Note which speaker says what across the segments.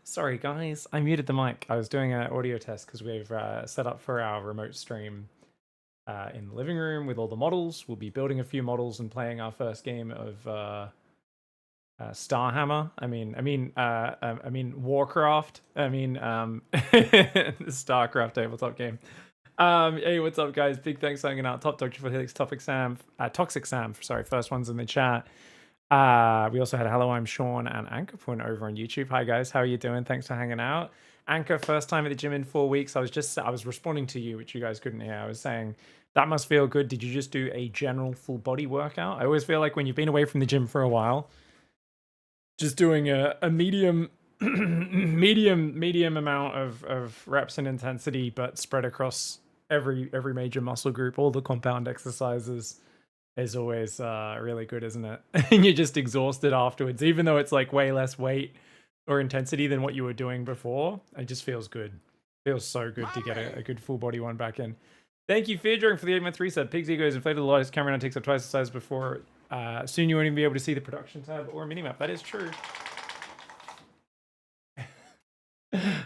Speaker 1: Sorry, guys. I muted the mic. I was doing an audio test because we've set up for our remote stream in the living room with all the models. We'll be building a few models and playing our first game of Starhammer. I mean Warcraft. The Starcraft tabletop game. Hey, what's up, guys? Big thanks for hanging out. Top Doctor for Helix, Toxic Sam. Sorry, first ones in the chat. We also had Hello, I'm Sean and Anchor Point over on YouTube. Hi guys, how are you doing? Thanks for hanging out. Anchor, first time at the gym in 4 weeks. I was responding to you, which you guys couldn't hear. I was saying that must feel good. Did you just do a general full body workout? I always feel like when you've been away from the gym for a while, just doing a medium medium amount of reps and intensity, but spread across every major muscle group, all the compound exercises is always really good, isn't it? And you're just exhausted afterwards, even though it's like way less weight or intensity than what you were doing before. It just feels good. Feels so good to get a good full body one back in. Thank you, Feardring, for the 8-month reset. Pig's ego is inflated the largest. Camera now takes up twice the size before. Soon you won't even be able to see the production tab or minimap. That is true.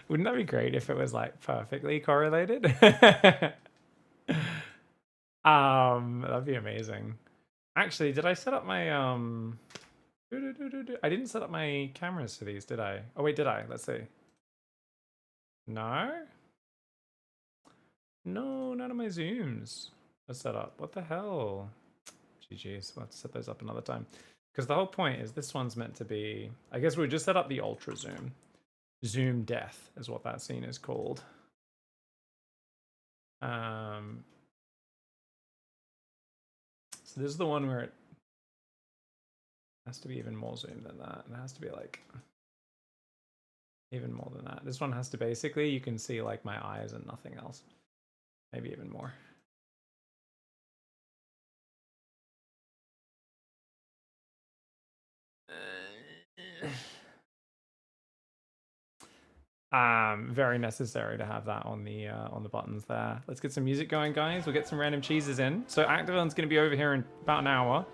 Speaker 1: Wouldn't that be great if it was like perfectly correlated? That'd be amazing. Actually, did I set up my I didn't set up my cameras for these, did I? Oh wait, did I? Let's see. No? No, none of my zooms are set up. What the hell? GG's, we'll have to set those up another time. Because the whole point is this one's meant to be, I guess we'll just set up the ultra zoom. Zoom death is what that scene is called. So this is the one where it has to be even more zoom than that. And it has to be like even more than that. This one has to basically, you can see like my eyes and nothing else. Maybe even more. Very necessary to have that on the buttons there. Let's get some music going, guys. We'll get some random cheeses in. So Activeon's gonna be over here in about an hour,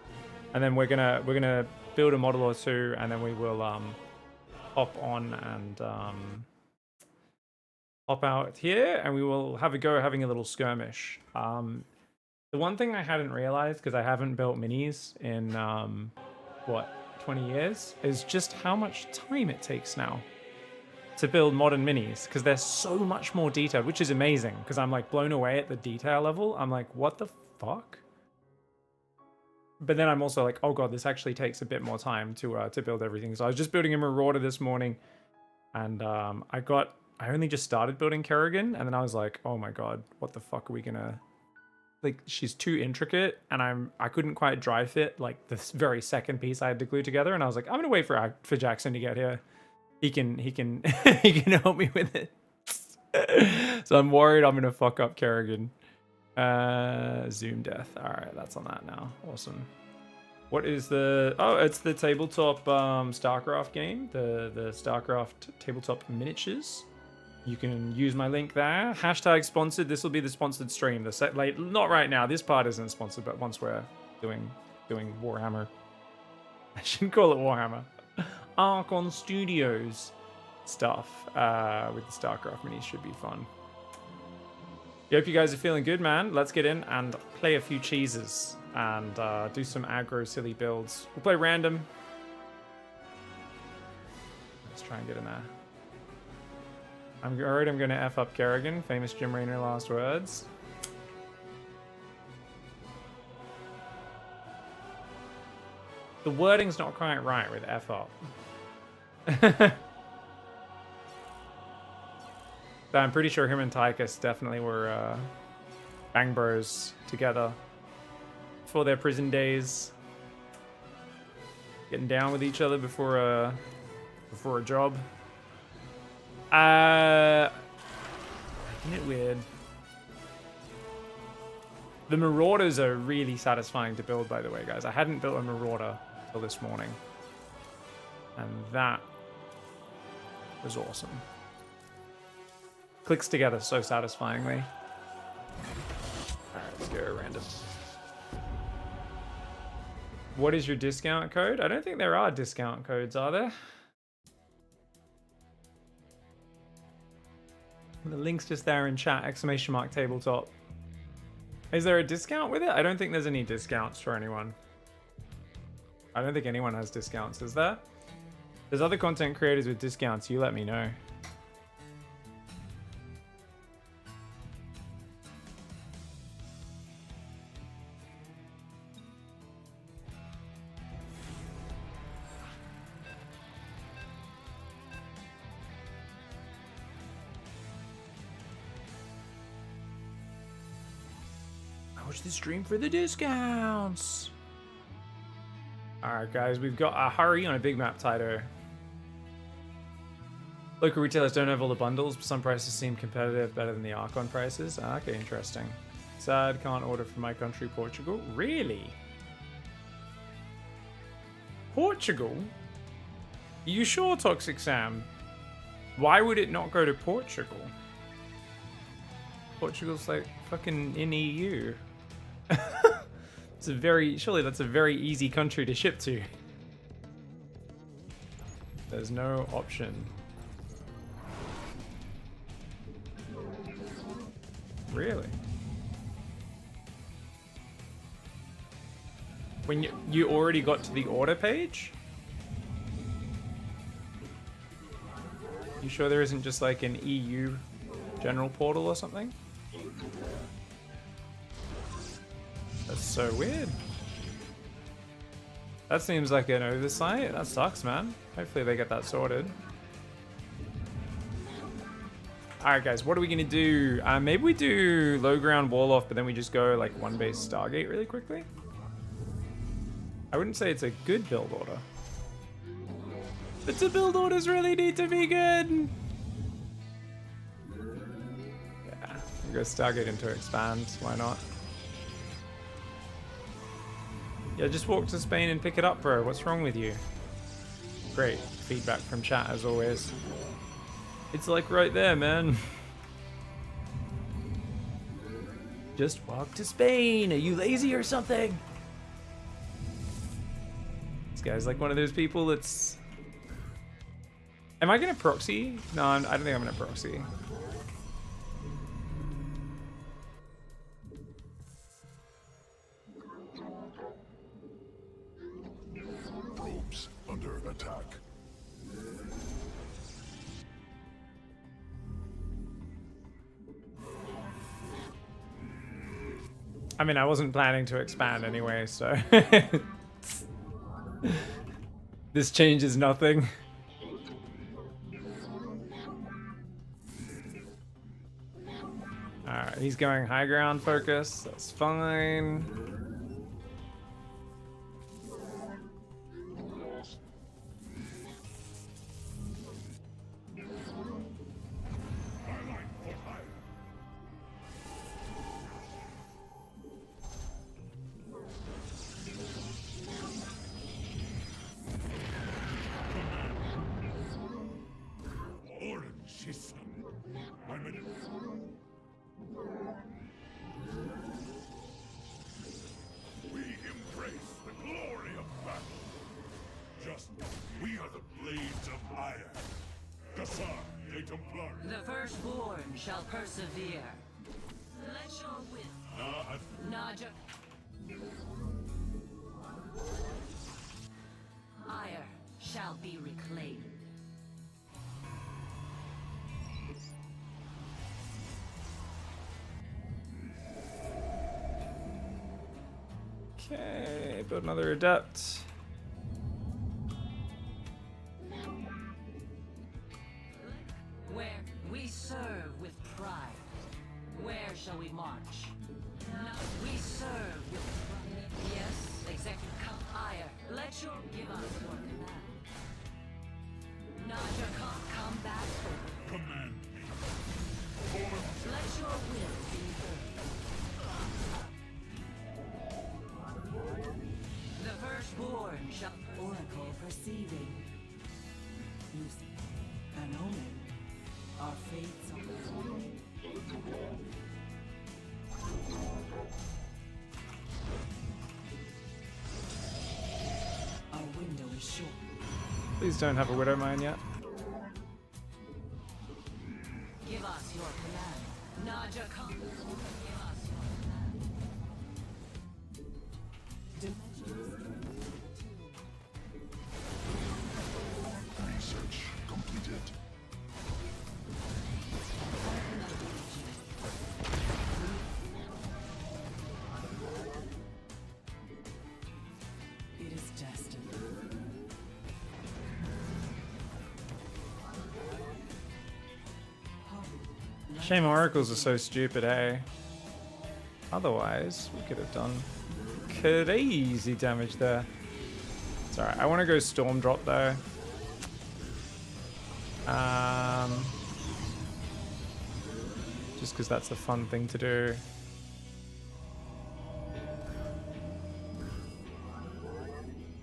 Speaker 1: and then we're gonna build a model or two, and then we will hop on and hop out here, and we will have a go having a little skirmish. The one thing I hadn't realized, because I haven't built minis in what, 20 years, is just how much time it takes now to build modern minis, because they're so much more detailed, which is amazing, because I'm like blown away at the detail level. I'm like, what the fuck? But then I'm also like, oh god, this actually takes a bit more time to build everything. So I was just building a Marauder this morning, and I only just started building Kerrigan, and then I was like, oh my god, what the fuck are we gonna, like, she's too intricate, and I couldn't quite dry fit like this very second piece I had to glue together, and I was like, I'm gonna wait for Jackson to get here. He can he can help me with it. So I'm worried I'm gonna fuck up Kerrigan. Zoom death. All right, that's on that now. Awesome. What is the? Oh, it's the tabletop Starcraft game. The Starcraft tabletop miniatures. You can use my link there. Hashtag sponsored. This will be the sponsored stream. The set late. Not right now. This part isn't sponsored, but once we're doing Warhammer, I shouldn't call it Warhammer. Archon Studios stuff with the Starcraft minis should be fun. I hope you guys are feeling good, man. Let's get in and play a few cheeses and do some aggro silly builds. We'll play random. Let's try and get in there. I'm worried I'm going to F up Kerrigan. Famous Jim Raynor last words. The wording's not quite right with F up. But I'm pretty sure him and Tychus definitely were bang bros together for their prison days, getting down with each other before a job. Isn't it weird? The Marauders are really satisfying to build, by the way, guys. I hadn't built a Marauder till this morning, and that was awesome. Clicks together so satisfyingly. Alright, let's go random. What is your discount code? I don't think there are discount codes, are there? The link's just there in chat, ! Tabletop. Is there a discount with it? I don't think there's any discounts for anyone. I don't think anyone has discounts, is there? There's other content creators with discounts, you let me know. Watch the stream for the discounts. Alright guys, we've got a hurry on a big map title. Local retailers don't have all the bundles, but some prices seem competitive, better than the Archon prices. Okay, interesting. Sad, can't order from my country, Portugal. Really? Portugal? Are you sure, Toxic Sam? Why would it not go to Portugal? Portugal's like fucking in EU. It's a very, surely that's a very easy country to ship to. There's no option. Really? When you already got to the order page? You sure there isn't just like an EU general portal or something? That's so weird. That seems like an oversight. That sucks, man. Hopefully they get that sorted. Alright guys, what are we gonna do? Maybe we do low ground wall off, but then we just go like one base Stargate really quickly. I wouldn't say it's a good build order. But the build orders really need to be good. Yeah, we'll go Stargate into expand, why not? Yeah, just walk to Spain and pick it up, bro. What's wrong with you? Great feedback from chat, as always. It's like right there, man. Just walk to Spain. Are you lazy or something? This guy's like one of those people that's... Am I gonna proxy? No, I don't think I'm gonna proxy.
Speaker 2: Under attack.
Speaker 1: I mean, I wasn't planning to expand anyway, so... This changes nothing. Alright, he's going high ground focus. That's fine.
Speaker 3: The firstborn shall persevere. Let your will. Naja. Ire shall be reclaimed.
Speaker 1: Okay, build another adept.
Speaker 3: Where we serve with pride. Where shall we march? We serve with pride. Yes, executive ire. Let your give us your command. Naja, come back.
Speaker 2: Command me.
Speaker 3: Let your will be heard. The firstborn shall oracle perceiving. Lucy, an omen. Our fates are our window is short.
Speaker 1: Please don't have a Widow Mine yet.
Speaker 3: Give us your Roger, come.
Speaker 2: Research completed.
Speaker 3: It is destined.
Speaker 1: Shame oracles are so stupid, eh? Otherwise, we could have done crazy damage there. It's alright. I want to go storm drop though. Just because that's a fun thing to do.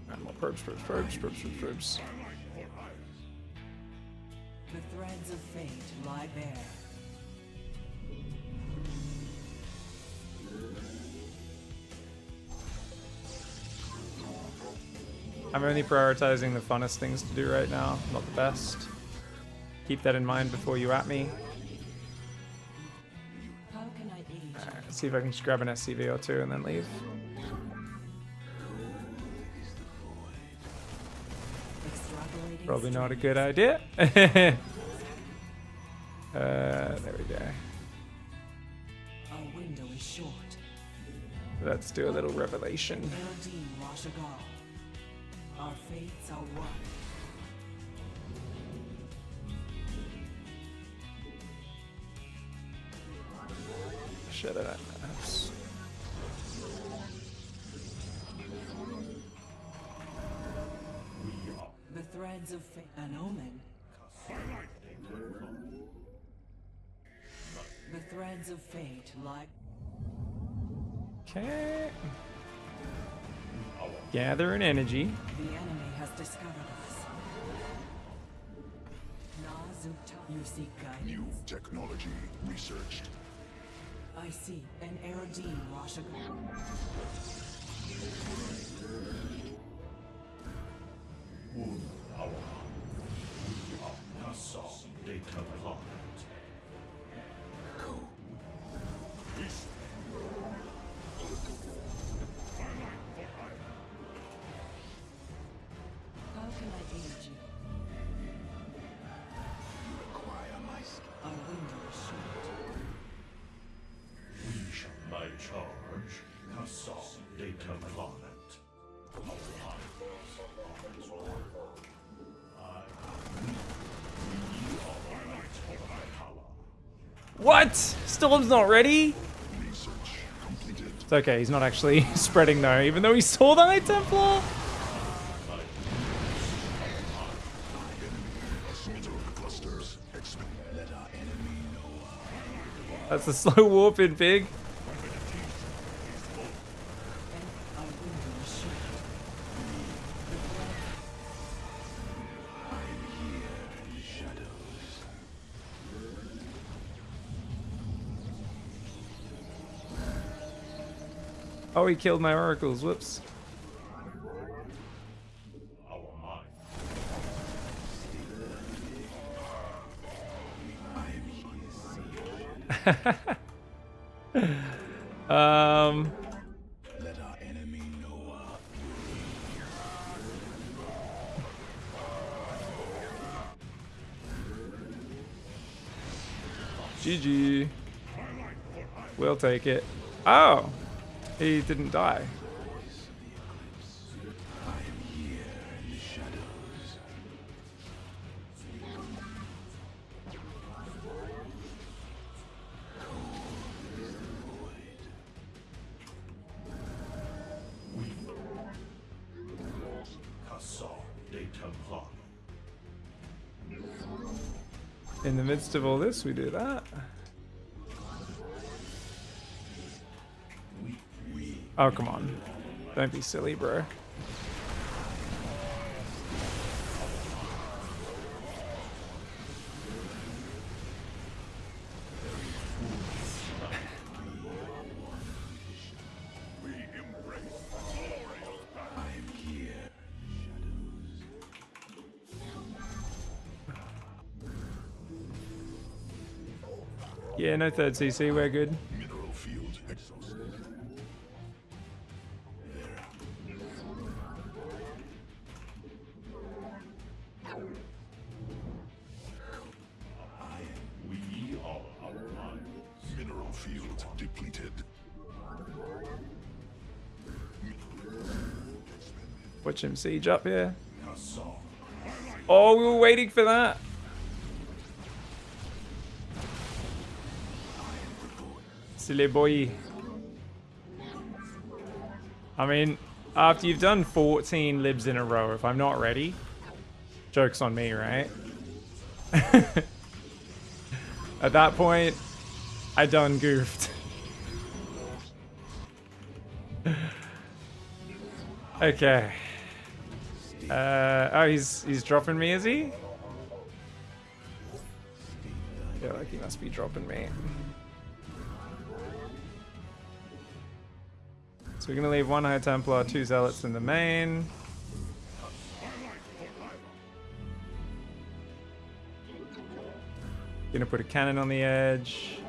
Speaker 1: Alright, more probes.
Speaker 3: The threads of fate lie bare.
Speaker 1: I'm only prioritizing the funnest things to do right now, not the best. Keep that in mind before you at me.
Speaker 3: How can I aid you?
Speaker 1: Alright, let's see if I can just grab an SCV or two and then leave.
Speaker 3: Extrapolating
Speaker 1: Probably not a
Speaker 3: streams.
Speaker 1: good idea. There we go.
Speaker 3: Our window is short.
Speaker 1: Let's do a little revelation.
Speaker 3: Eldin Rashagal. Our fates are one.
Speaker 1: Shut it up.
Speaker 3: The threads of fate. An omen. The threads of fate lie.
Speaker 1: Okay. Gather an energy.
Speaker 3: The enemy has discovered us. Nazuta. You seek
Speaker 2: New
Speaker 3: guidance.
Speaker 2: technology researched.
Speaker 3: I see an Eldin Rashagal. How can I aid you?
Speaker 2: Require my skill.
Speaker 3: Our window is short.
Speaker 4: We shall by charge Kassam Data Planet.
Speaker 1: What? Storm's not ready?
Speaker 2: Research completed.
Speaker 1: It's okay, he's not actually spreading though, even though he saw the High Templar.
Speaker 2: Assault clusters. Let our enemy know.
Speaker 1: That's a slow warp in, pig.
Speaker 3: Our window is short.
Speaker 1: Oh, he killed my oracles. Whoops.
Speaker 4: Our mind.
Speaker 2: Let our enemy know.
Speaker 1: GG. We'll take it. Oh, he didn't die.
Speaker 4: Kassam Data Planet.
Speaker 1: In the midst of all this, we do that. Oh, come on. Don't be silly, bro. Yeah, no third CC, we're good.
Speaker 2: Mineral field exhausted.
Speaker 4: We are our minds.
Speaker 2: Mineral field depleted.
Speaker 1: Watch him siege up here.
Speaker 4: Kasa.
Speaker 1: Oh, we were waiting for that. Silly boy. I mean, after you've done 14 libs in a row, if I'm not ready, joke's on me, right? At that point, I done goofed. Okay. Oh, he's dropping me, is he? Yeah, like he must be dropping me. So we're gonna leave one High Templar, 2 Zealots in the main. Gonna put a cannon on the edge.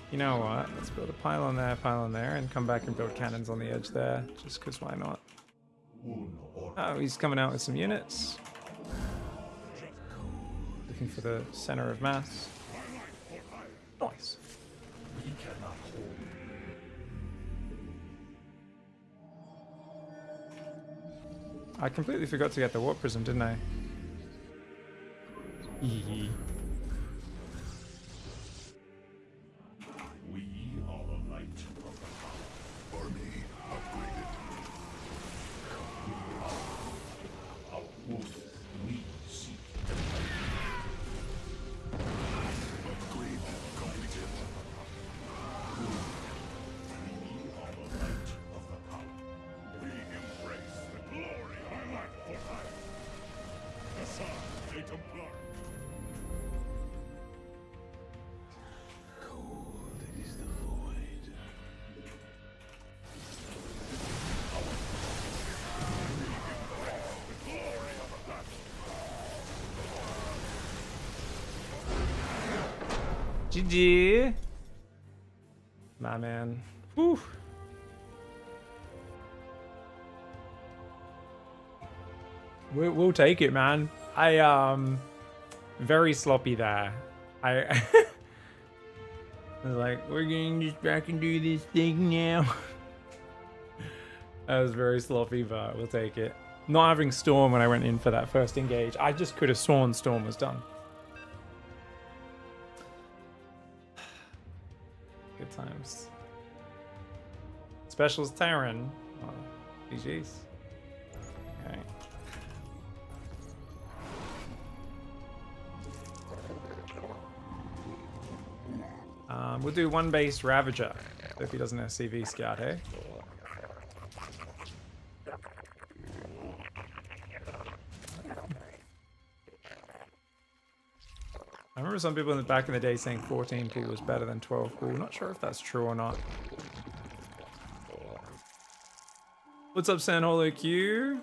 Speaker 1: You know what? Let's build a pylon there, and come back and build cannons on the edge there, just because why not? Oh, he's coming out with some units. Looking for the center of mass. Nice. I completely forgot to get the warp prism, didn't I? Hee.
Speaker 4: We are the light of the power.
Speaker 2: Army upgraded.
Speaker 4: Our wolf, we seek.
Speaker 2: Upgrade completed.
Speaker 4: We are the light of the power.
Speaker 2: We embrace the glory of life for life. Kasa, Tabletop. Cold is the void.
Speaker 1: GG. My man. Whew. We'll take it, man. Very sloppy there. I was like, we're going to just back and do this thing now. That was very sloppy, but we'll take it. Not having Storm when I went in for that first engage, I just could have sworn Storm was done. Good times. Specials Terran. Oh, GG's. Okay. We'll do one base Ravager if he doesn't SCV Scout, hey? I remember some people in the back in the day saying 14 pool was better than 12 pool. Not sure if that's true or not. What's up, Sanholo Q?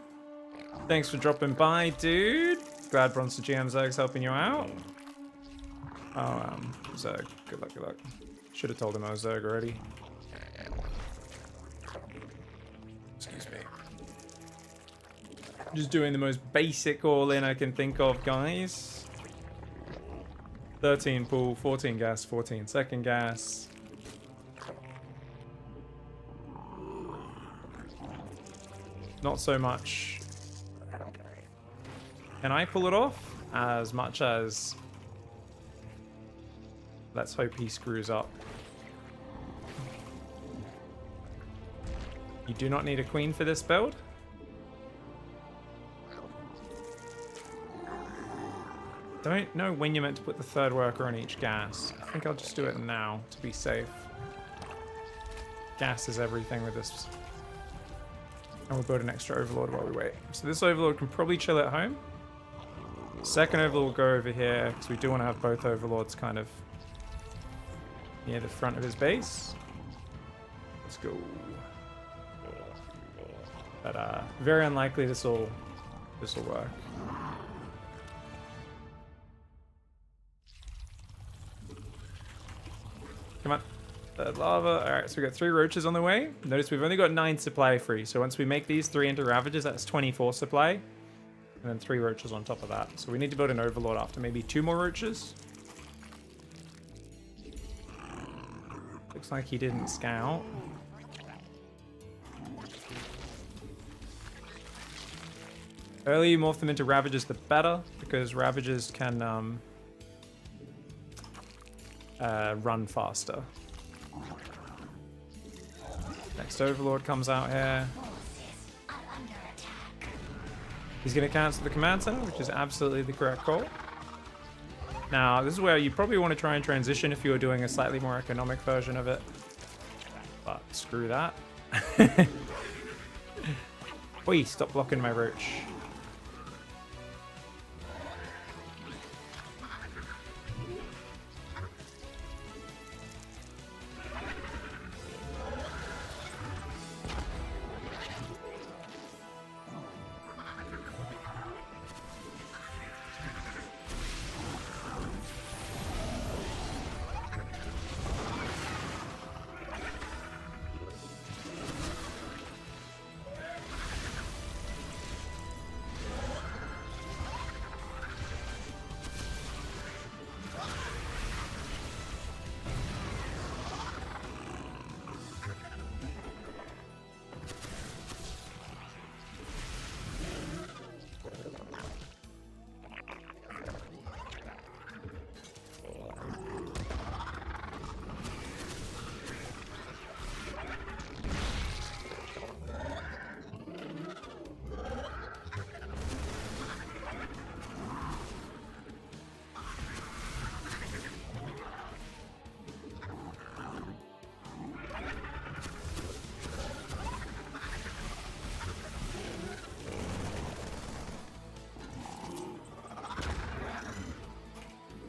Speaker 1: Thanks for dropping by, dude. Glad Bronson GM Zerg's helping you out. Oh, Zerg. Good luck, good luck. Should have told him I was Zerg already. Excuse me. Just doing the most basic all-in I can think of, guys. 13 pool, 14 gas, 14 second gas. Not so much. Can I pull it off? As much as... Let's hope he screws up. You do not need a queen for this build. Don't know when you're meant to put the third worker on each gas. I think I'll just do it now to be safe. Gas is everything with this. And we'll build an extra overlord while we wait. So this overlord can probably chill at home. Second overlord will go over here because we do want to have both overlords kind of near the front of his base. Let's go. But very unlikely this will work. The lava. All right, so we got 3 roaches on the way. Notice we've only got 9 supply free. So once we make these 3 into ravages, that's 24 supply. And then 3 roaches on top of that. So we need to build an overlord after maybe 2 more roaches. Looks like he didn't scout. Earlier you morph them into ravages, the better, because ravages can run faster. Next overlord comes out here. He's going to cancel the command center, which is absolutely the correct call. Now, this is where you probably want to try and transition if you were doing a slightly more economic version of it. But screw that. Oi, stop blocking my roach.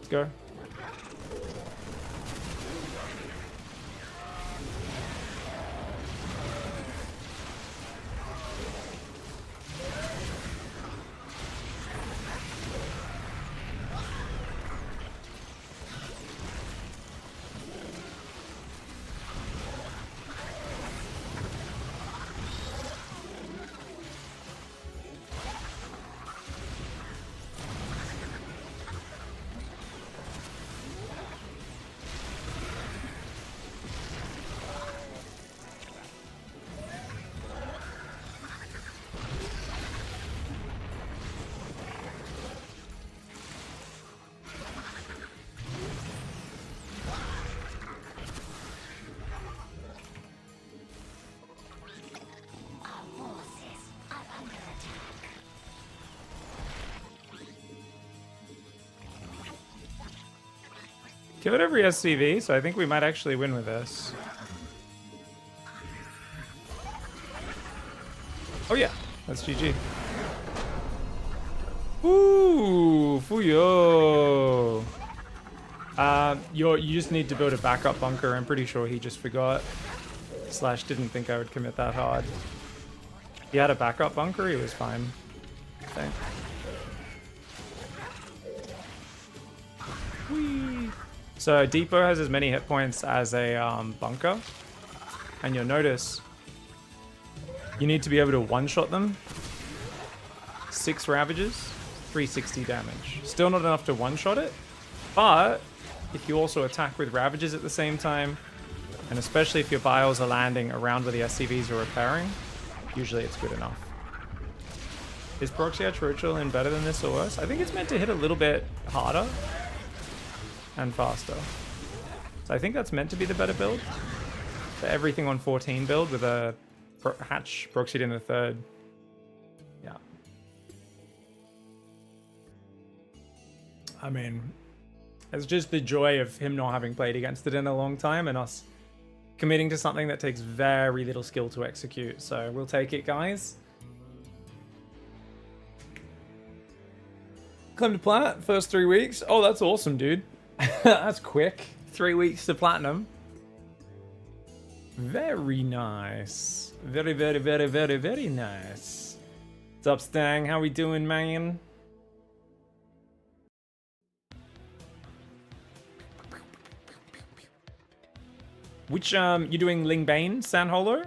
Speaker 1: Go. Killed every SCV, so I think we might actually win with this. Oh yeah, that's GG. Ooh, Fuyo. You just need to build a backup bunker. I'm pretty sure he just forgot. Slash didn't think I would commit that hard. He had a backup bunker, he was fine. Okay. Whee. So Depot has as many hit points as a bunker. And you'll notice you need to be able to one-shot them. 6 ravages, 360 damage. Still not enough to one-shot it, but if you also attack with ravages at the same time, and especially if your biles are landing around where the SCVs are repairing, usually it's good enough. Is Proxy Arch Ritual in better than this or worse? I think it's meant to hit a little bit harder and faster. So I think that's meant to be the better build. So everything on 14 build with a hatch proxied in the 3rd. Yeah. I mean, it's just the joy of him not having played against it in a long time and us committing to something that takes very little skill to execute. So we'll take it, guys. Claim to plat, first 3 weeks. Oh, that's awesome, dude. That's quick. 3 weeks to platinum. Very nice. Very, very, very, very, very nice. What's up, Stang? How we doing, man? Which you doing Lingbane Sand Hollow?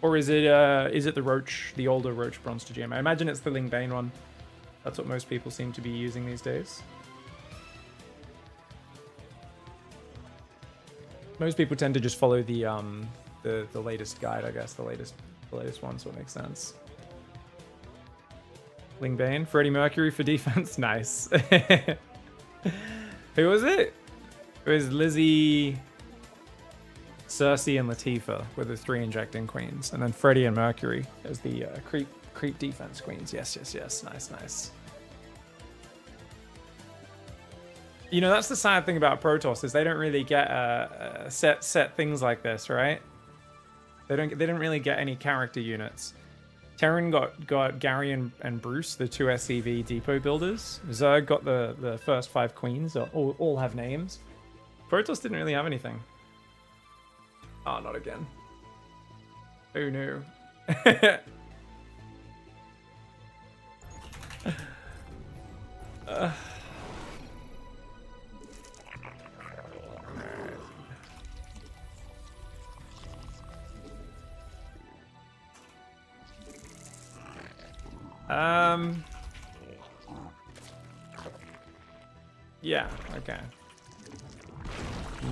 Speaker 1: Or is it the Roach, the older Roach Bronze to GM? I imagine it's the Lingbane one. That's what most people seem to be using these days. Most people tend to just follow the latest guide, I guess, the latest one, so it makes sense. Lingbane, Freddie Mercury for defense, nice. Who was it? It was Lizzie, Cersei, and Latifah were the 3 injecting queens, and then Freddie and Mercury as the creep defense queens. Yes, nice. You know, that's the sad thing about Protoss is they don't really get set things like this, right? They didn't really get any character units. Terran got Gary and Bruce, the 2 SCV depot builders. Zerg got the first 5 queens, all have names. Protoss didn't really have anything. Oh, not again. Oh no. Yeah, okay.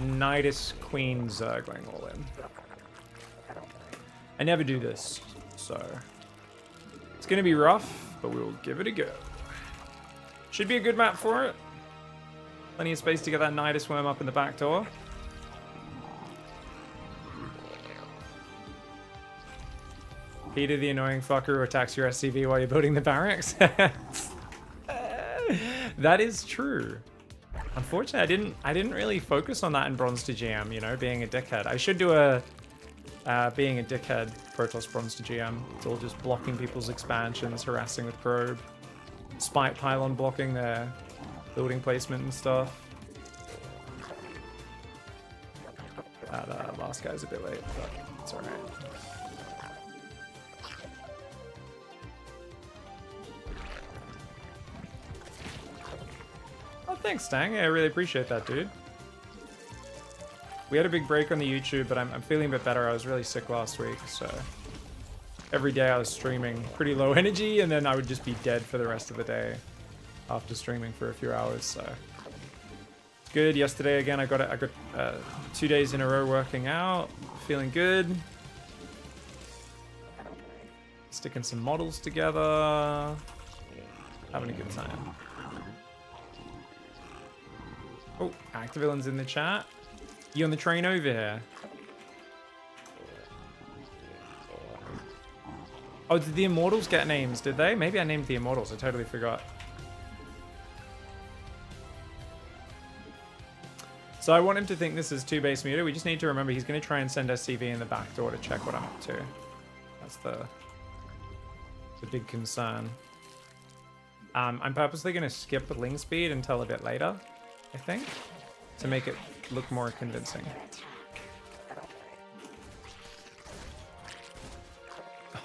Speaker 1: Nidus Queen Zergling all in. I never do this, so it's gonna be rough, but we will give it a go. Should be a good map for it. Plenty of space to get that Nidus worm up in the back door. Peter, the annoying fucker who attacks your SCV while you're building the barracks. That is true. Unfortunately, I didn't really focus on that in Bronze to GM, you know, being a dickhead. I should do a being a dickhead Protoss Bronze to GM. It's all just blocking people's expansions, harassing with probe, spike pylon blocking their building placement and stuff. That last guy's a bit late, but it's alright. Oh, thanks, Stang. Yeah, I really appreciate that, dude. We had a big break on the YouTube, but I'm feeling a bit better. I was really sick last week, so every day I was streaming pretty low energy, and then I would just be dead for the rest of the day after streaming for a few hours. So it's good. Yesterday again, I got 2 days in a row working out, feeling good. Sticking some models together, having a good time. Oh, Activillain's in the chat. You on the train over here? Oh, did the Immortals get names? Did they? Maybe I named the Immortals. I totally forgot. So I want him to think this is 2 base meter. We just need to remember he's going to try and send SCV in the back door to check what I'm up to. That's the big concern. I'm purposely going to skip the Ling speed until a bit later, I think, to make it look more convincing.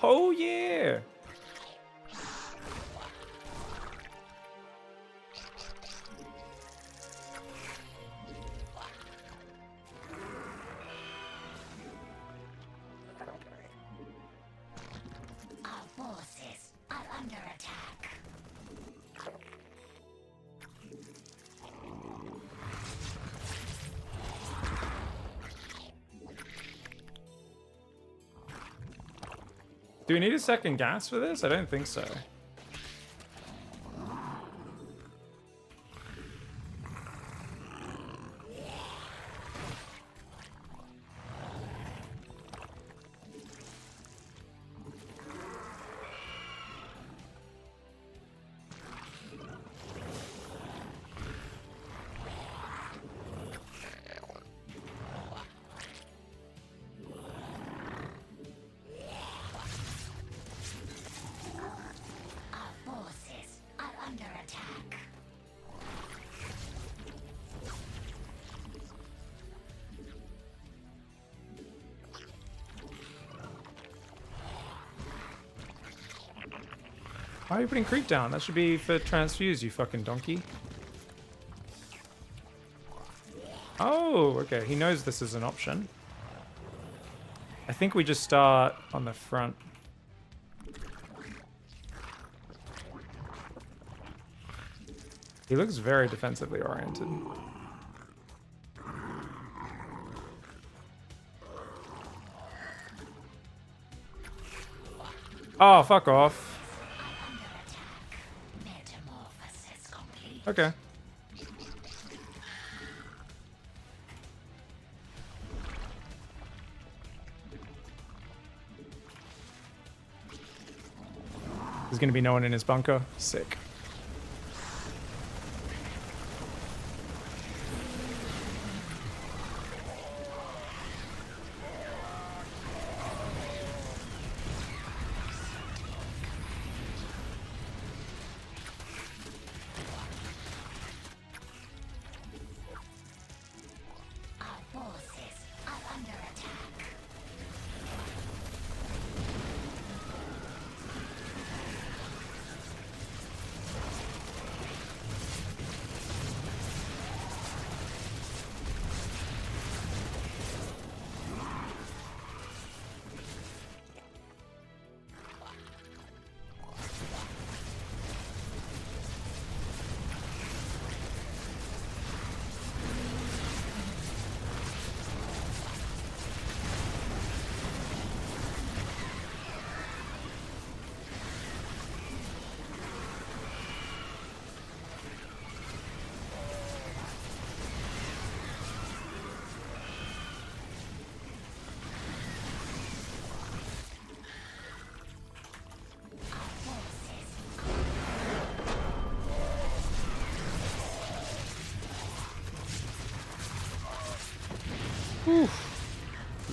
Speaker 1: Oh yeah!
Speaker 5: Our forces are under attack.
Speaker 1: Do we need a second gas for this? I don't think so. Why are you putting creep down? That should be for transfuse, you fucking donkey. Oh, okay. He knows this is an option. I think we just start on the front. He looks very defensively oriented. Oh, fuck off.
Speaker 5: Metamorphosis complete.
Speaker 1: Okay. There's gonna be no one in his bunker. Sick.
Speaker 5: Our forces are under attack.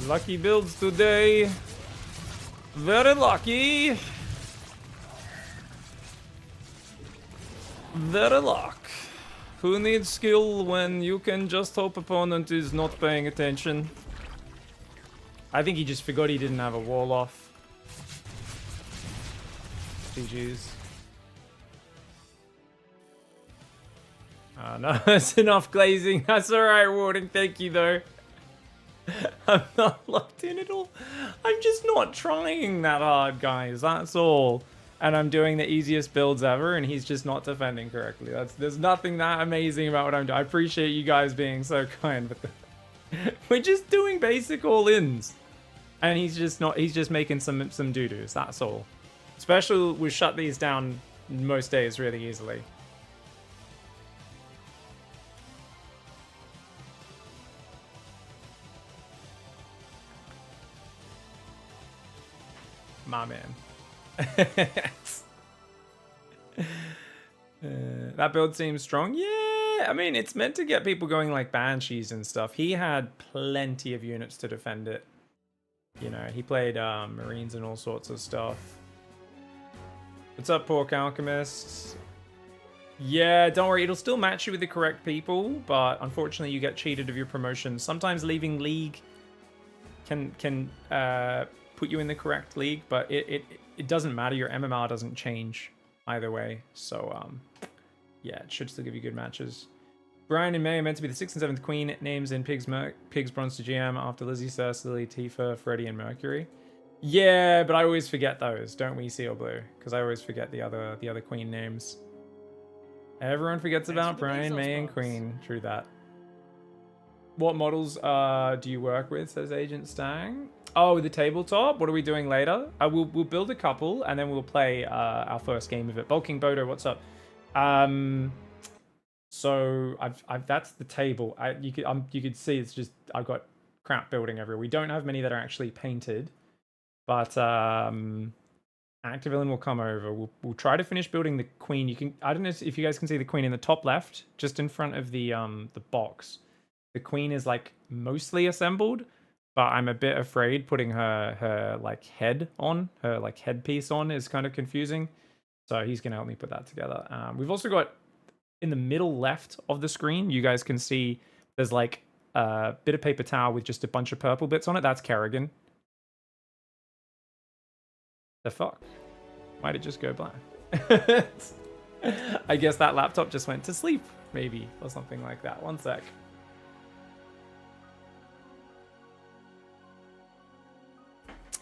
Speaker 1: Lucky builds today. Very lucky. Very luck. Who needs skill when you can just hope opponent is not paying attention? I think he just forgot he didn't have a wall off. GG's. No, that's enough glazing. That's alright, Warden. Thank you, though. I'm not locked in at all. I'm just not trying that hard, guys. That's all. And I'm doing the easiest builds ever, and he's just not defending correctly. There's nothing that amazing about what I'm doing. I appreciate you guys being so kind, but we're just doing basic all-ins. And he's just making some doo-doos. That's all. Especially, we shut these down most days really easily. My man. That build seems strong. Yeah, I mean, it's meant to get people going like Banshees and stuff. He had plenty of units to defend it. You know, he played Marines and all sorts of stuff. What's up, Pork Alchemist? Yeah, don't worry. It'll still match you with the correct people, but unfortunately you get cheated of your promotion. Sometimes leaving League can put you in the correct league, but it doesn't matter. Your MMR doesn't change either way. So, yeah, it should still give you good matches. Brian and May are meant to be the 6th and 7th Queen names in Pigs Bronze to GM after Lizzie, Cersei, Tifa, Freddy, and Mercury. Yeah, but I always forget those, don't we, Seal Blue? Because I always forget the other Queen names. Everyone forgets about Brian, May, and Queen. True that. What models do you work with, says Agent Stang? Oh, the tabletop? What are we doing later? We'll build a couple, and then we'll play our first game of it. Bulking Bodo, what's up? So that's the table. You could see it's just I've got crap building everywhere. We don't have many that are actually painted, but Active Villain will come over. We'll try to finish building the queen. I don't know if you guys can see the queen in the top left, just in front of the box. The queen is like mostly assembled, but I'm a bit afraid putting her like head on, her like headpiece on is kind of confusing. So he's gonna help me put that together. We've also got in the middle left of the screen, you guys can see there's like a bit of paper towel with just a bunch of purple bits on it. That's Kerrigan. The fuck? Why'd it just go blank? I guess that laptop just went to sleep, maybe, or something like that. One sec.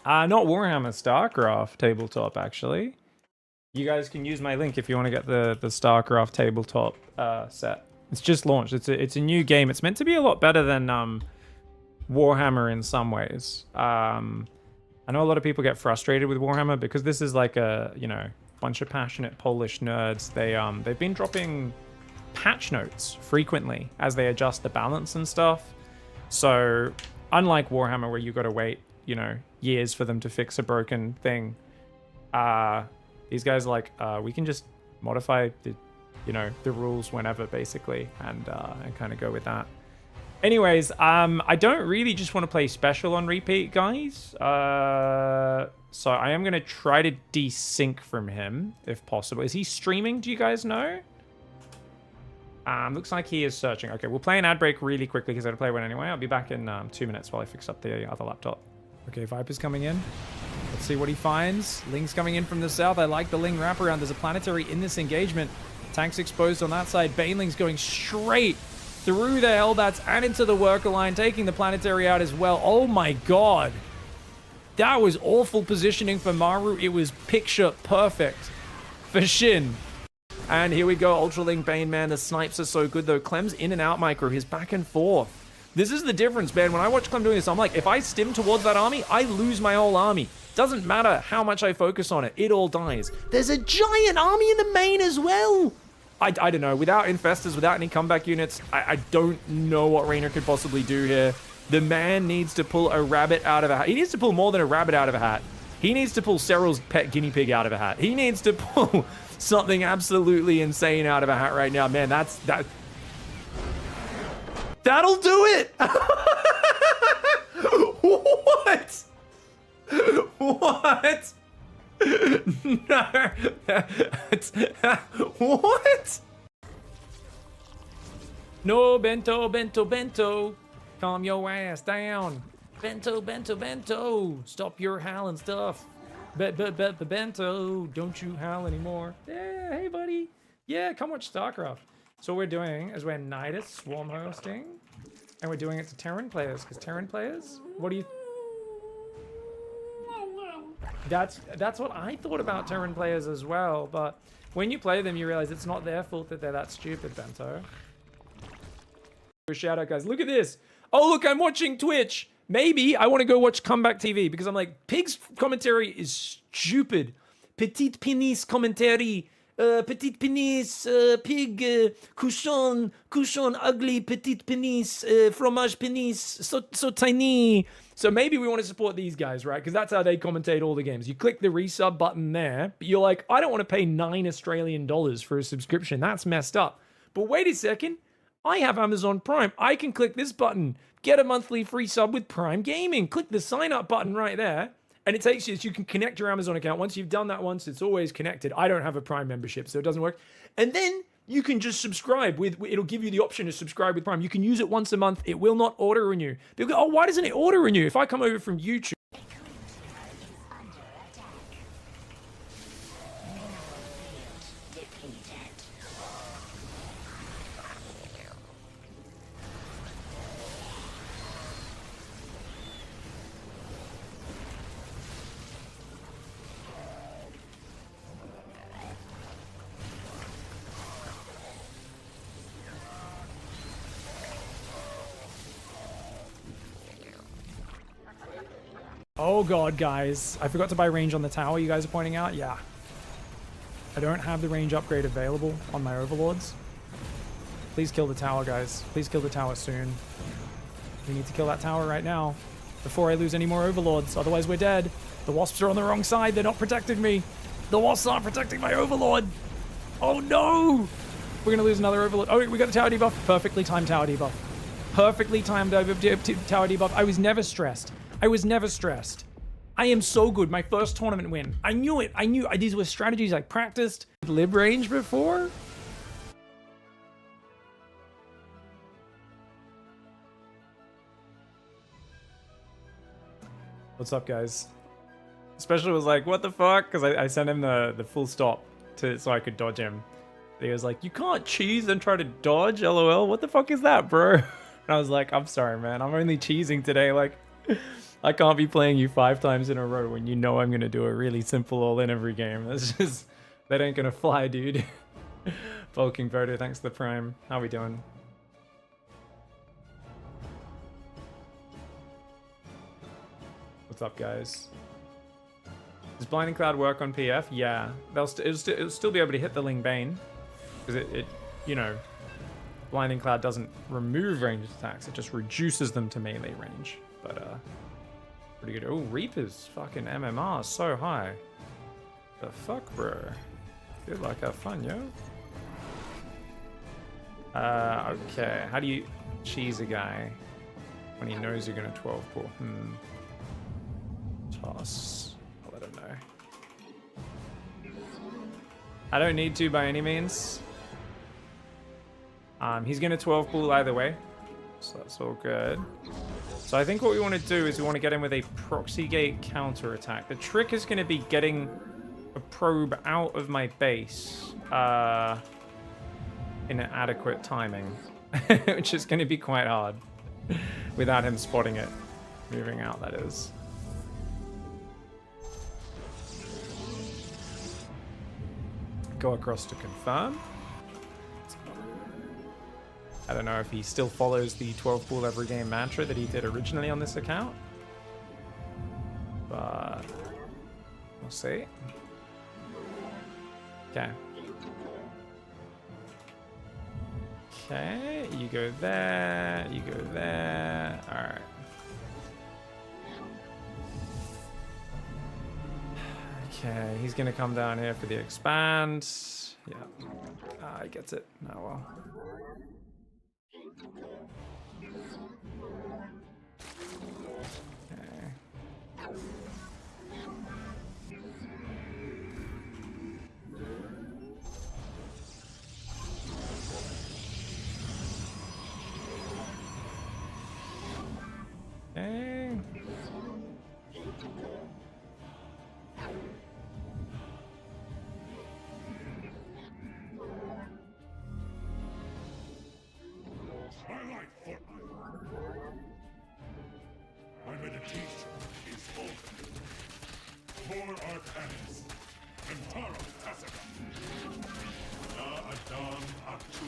Speaker 1: Not Warhammer, StarCraft tabletop, actually. You guys can use my link if you want to get the StarCraft tabletop set. It's just launched. It's a new game. It's meant to be a lot better than Warhammer in some ways. I know a lot of people get frustrated with Warhammer because this is like a, you know, bunch of passionate Polish nerds. They've been dropping patch notes frequently as they adjust the balance and stuff. So unlike Warhammer where you got to wait, you know, years for them to fix a broken thing, these guys are like, we can just modify the, you know, the rules whenever basically, and kind of go with that. Anyways, I don't really just want to play special on repeat, guys. So I am going to try to desync from him if possible. Is he streaming? Do you guys know? Looks like he is searching. Okay, we'll play an ad break really quickly because I have to play one anyway. I'll be back in 2 minutes while I fix up the other laptop. Okay, Viper's coming in. Let's see what he finds. Ling's coming in from the south. I like the Ling wraparound. There's a planetary in this engagement. Tanks exposed on that side. Baneling's going straight through the Hellbats and into the worker line, taking the planetary out as well. Oh my god. That was awful positioning for Maru. It was picture perfect for Shin. And here we go, Ultraling Bane, man. The snipes are so good, though. Clem's in and out micro. He's back and forth. This is the difference, man. When I watch Clem doing this, I'm like, if I stim towards that army, I lose my whole army. Doesn't matter how much I focus on it. It all dies. There's a giant army in the main as well. I don't know. Without infestors, without any comeback units, I don't know what Raynor could possibly do here. The man needs to pull a rabbit out of a hat. He needs to pull more than a rabbit out of a hat. He needs to pull Cyril's pet guinea pig out of a hat. He needs to pull something absolutely insane out of a hat right now. Man, that'll do it! What? What? No. What? No, Bento, Bento, Bento. Calm your ass down. Bento, Bento, Bento. Stop your howling stuff. Bento, don't you howl anymore. Yeah, hey, buddy. Yeah, come watch StarCraft. So what we're doing is we're Nidus swarm hosting, and we're doing it to Terran players, because Terran players, what do you... That's what I thought about Terran players as well, but when you play them, you realize it's not their fault that they're that stupid, Bento. Shout out, guys. Look at this. Oh, look, I'm watching Twitch. Maybe I want to go watch Comeback TV because I'm like, Pig's commentary is stupid. Petite penis commentary. Petite penis, pig, couchon, ugly, petite penis, fromage penis, so tiny. So maybe we want to support these guys, right? Because that's how they commentate all the games. You click the resub button there, but you're like, I don't want to pay $9 Australian for a subscription. That's messed up. But wait a second. I have Amazon Prime. I can click this button, get a monthly free sub with Prime Gaming. Click the sign up button right there. And it takes you, so you can connect your Amazon account. Once you've done that once, it's always connected. I don't have a Prime membership, so it doesn't work. And then you can just subscribe it'll give you the option to subscribe with Prime. You can use it once a month. It will not auto renew. People go, oh, why doesn't it auto renew? If I come over from YouTube. Oh god, guys. I forgot to buy range on the tower you guys are pointing out. Yeah. I don't have the range upgrade available on my overlords. Please kill the tower, guys. Please kill the tower soon. We need to kill that tower right now before I lose any more overlords. Otherwise, we're dead. The wasps are on the wrong side. They're not protecting me. The wasps aren't protecting my overlord. Oh no! We're going to lose another overlord. Oh, we got the tower debuff. Perfectly timed tower debuff. Perfectly timed tower debuff. I was never stressed. I was never stressed. I am so good. My first tournament win. I knew it. I knew these were strategies I practiced. Lib range before? What's up, guys? Special was like, what the fuck? Because I sent him the full stop so I could dodge him. He was like, you can't cheese and try to dodge, lol. What the fuck is that, bro? And I was like, I'm sorry, man. I'm only cheesing today. Like, I can't be playing you 5 times in a row when you know I'm gonna do a really simple all-in every game. That's just, that ain't gonna fly, dude. Bulking Voter, thanks for the prime. How we doing? What's up, guys? Does Blinding Cloud work on PF? Yeah, it'll still be able to hit the Ling Bane, because it, you know, Blinding Cloud doesn't remove ranged attacks; it just reduces them to melee range. But pretty good. Oh, Reaper's fucking MMR is so high. The fuck, bro? Good luck, have fun, yo. Okay. How do you cheese a guy when he knows you're gonna 12 pull? Toss. I'll let him know. I don't need to by any means. He's gonna 12 pull either way, so that's all good. So I think what we want to do is we want to get him with a proxy gate counter attack. The trick is going to be getting a probe out of my base in an adequate timing, which is going to be quite hard without him spotting it. Moving out, that is. Go across to confirm. I don't know if he still follows the 12 pull every game mantra that he did originally on this account, but we'll see. Okay. Okay, you go there, you go there. All right. Okay, he's gonna come down here for the expand. Yeah, he gets it. Oh well. Okay.
Speaker 2: My life for my meditation is over. For Arcanis and Tara Tassaka. Na Adam Atu.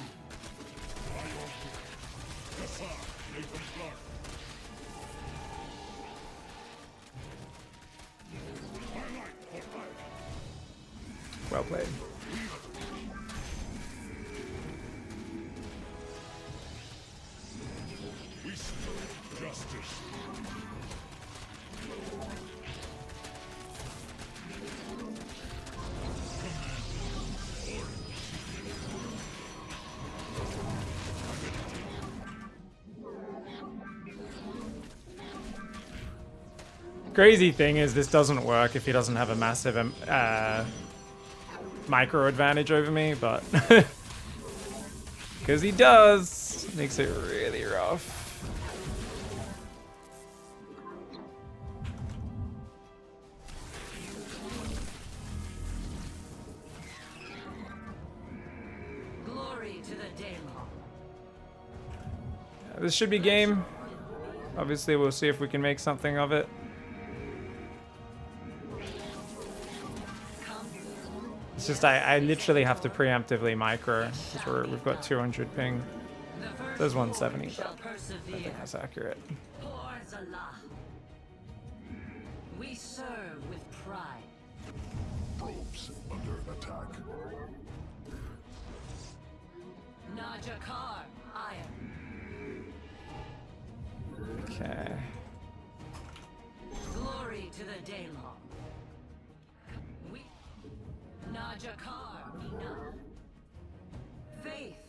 Speaker 2: Ayoku. Kassar Nathan Clark. My life for
Speaker 1: Well played.
Speaker 2: we stood justice.
Speaker 1: Crazy thing is this doesn't work if he doesn't have a massive micro advantage over me, but because he does, makes it really rough.
Speaker 3: Glory to the Daemon.
Speaker 1: This should be game. Obviously, we'll see if we can make something of it. It's just I literally have to preemptively micro because we've got 200 ping. There's 170, but I think that's accurate.
Speaker 3: We serve with pride.
Speaker 4: Probes under attack.
Speaker 3: Najakar, iron.
Speaker 1: Okay.
Speaker 3: Glory to the Daemon. We Najakar, Ina. Faith.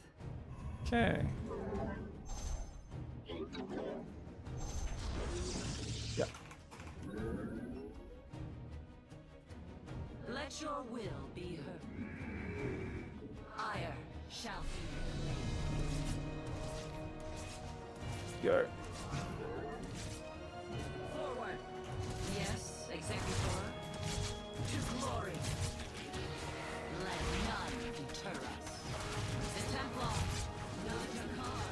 Speaker 1: Okay. Yep.
Speaker 3: Let your will be heard. Ire shall be.
Speaker 1: Go.
Speaker 3: Forward. Yes, Executor. To glory. Let none deter us. The Templar. Najakar.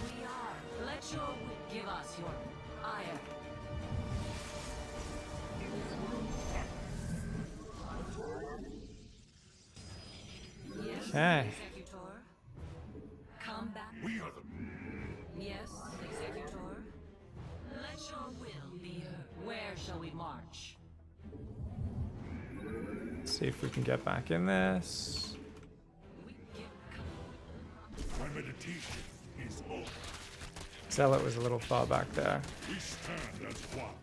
Speaker 3: We are. Let your will give us your ire.
Speaker 1: Okay.
Speaker 3: Executor. Come back.
Speaker 2: We are the
Speaker 3: Yes, Executor. Let your will be heard. Where shall we march?
Speaker 1: Let's see if we can get back in this.
Speaker 3: We get
Speaker 2: my meditation is over.
Speaker 1: Zealot was a little far back there.
Speaker 2: We stand as one.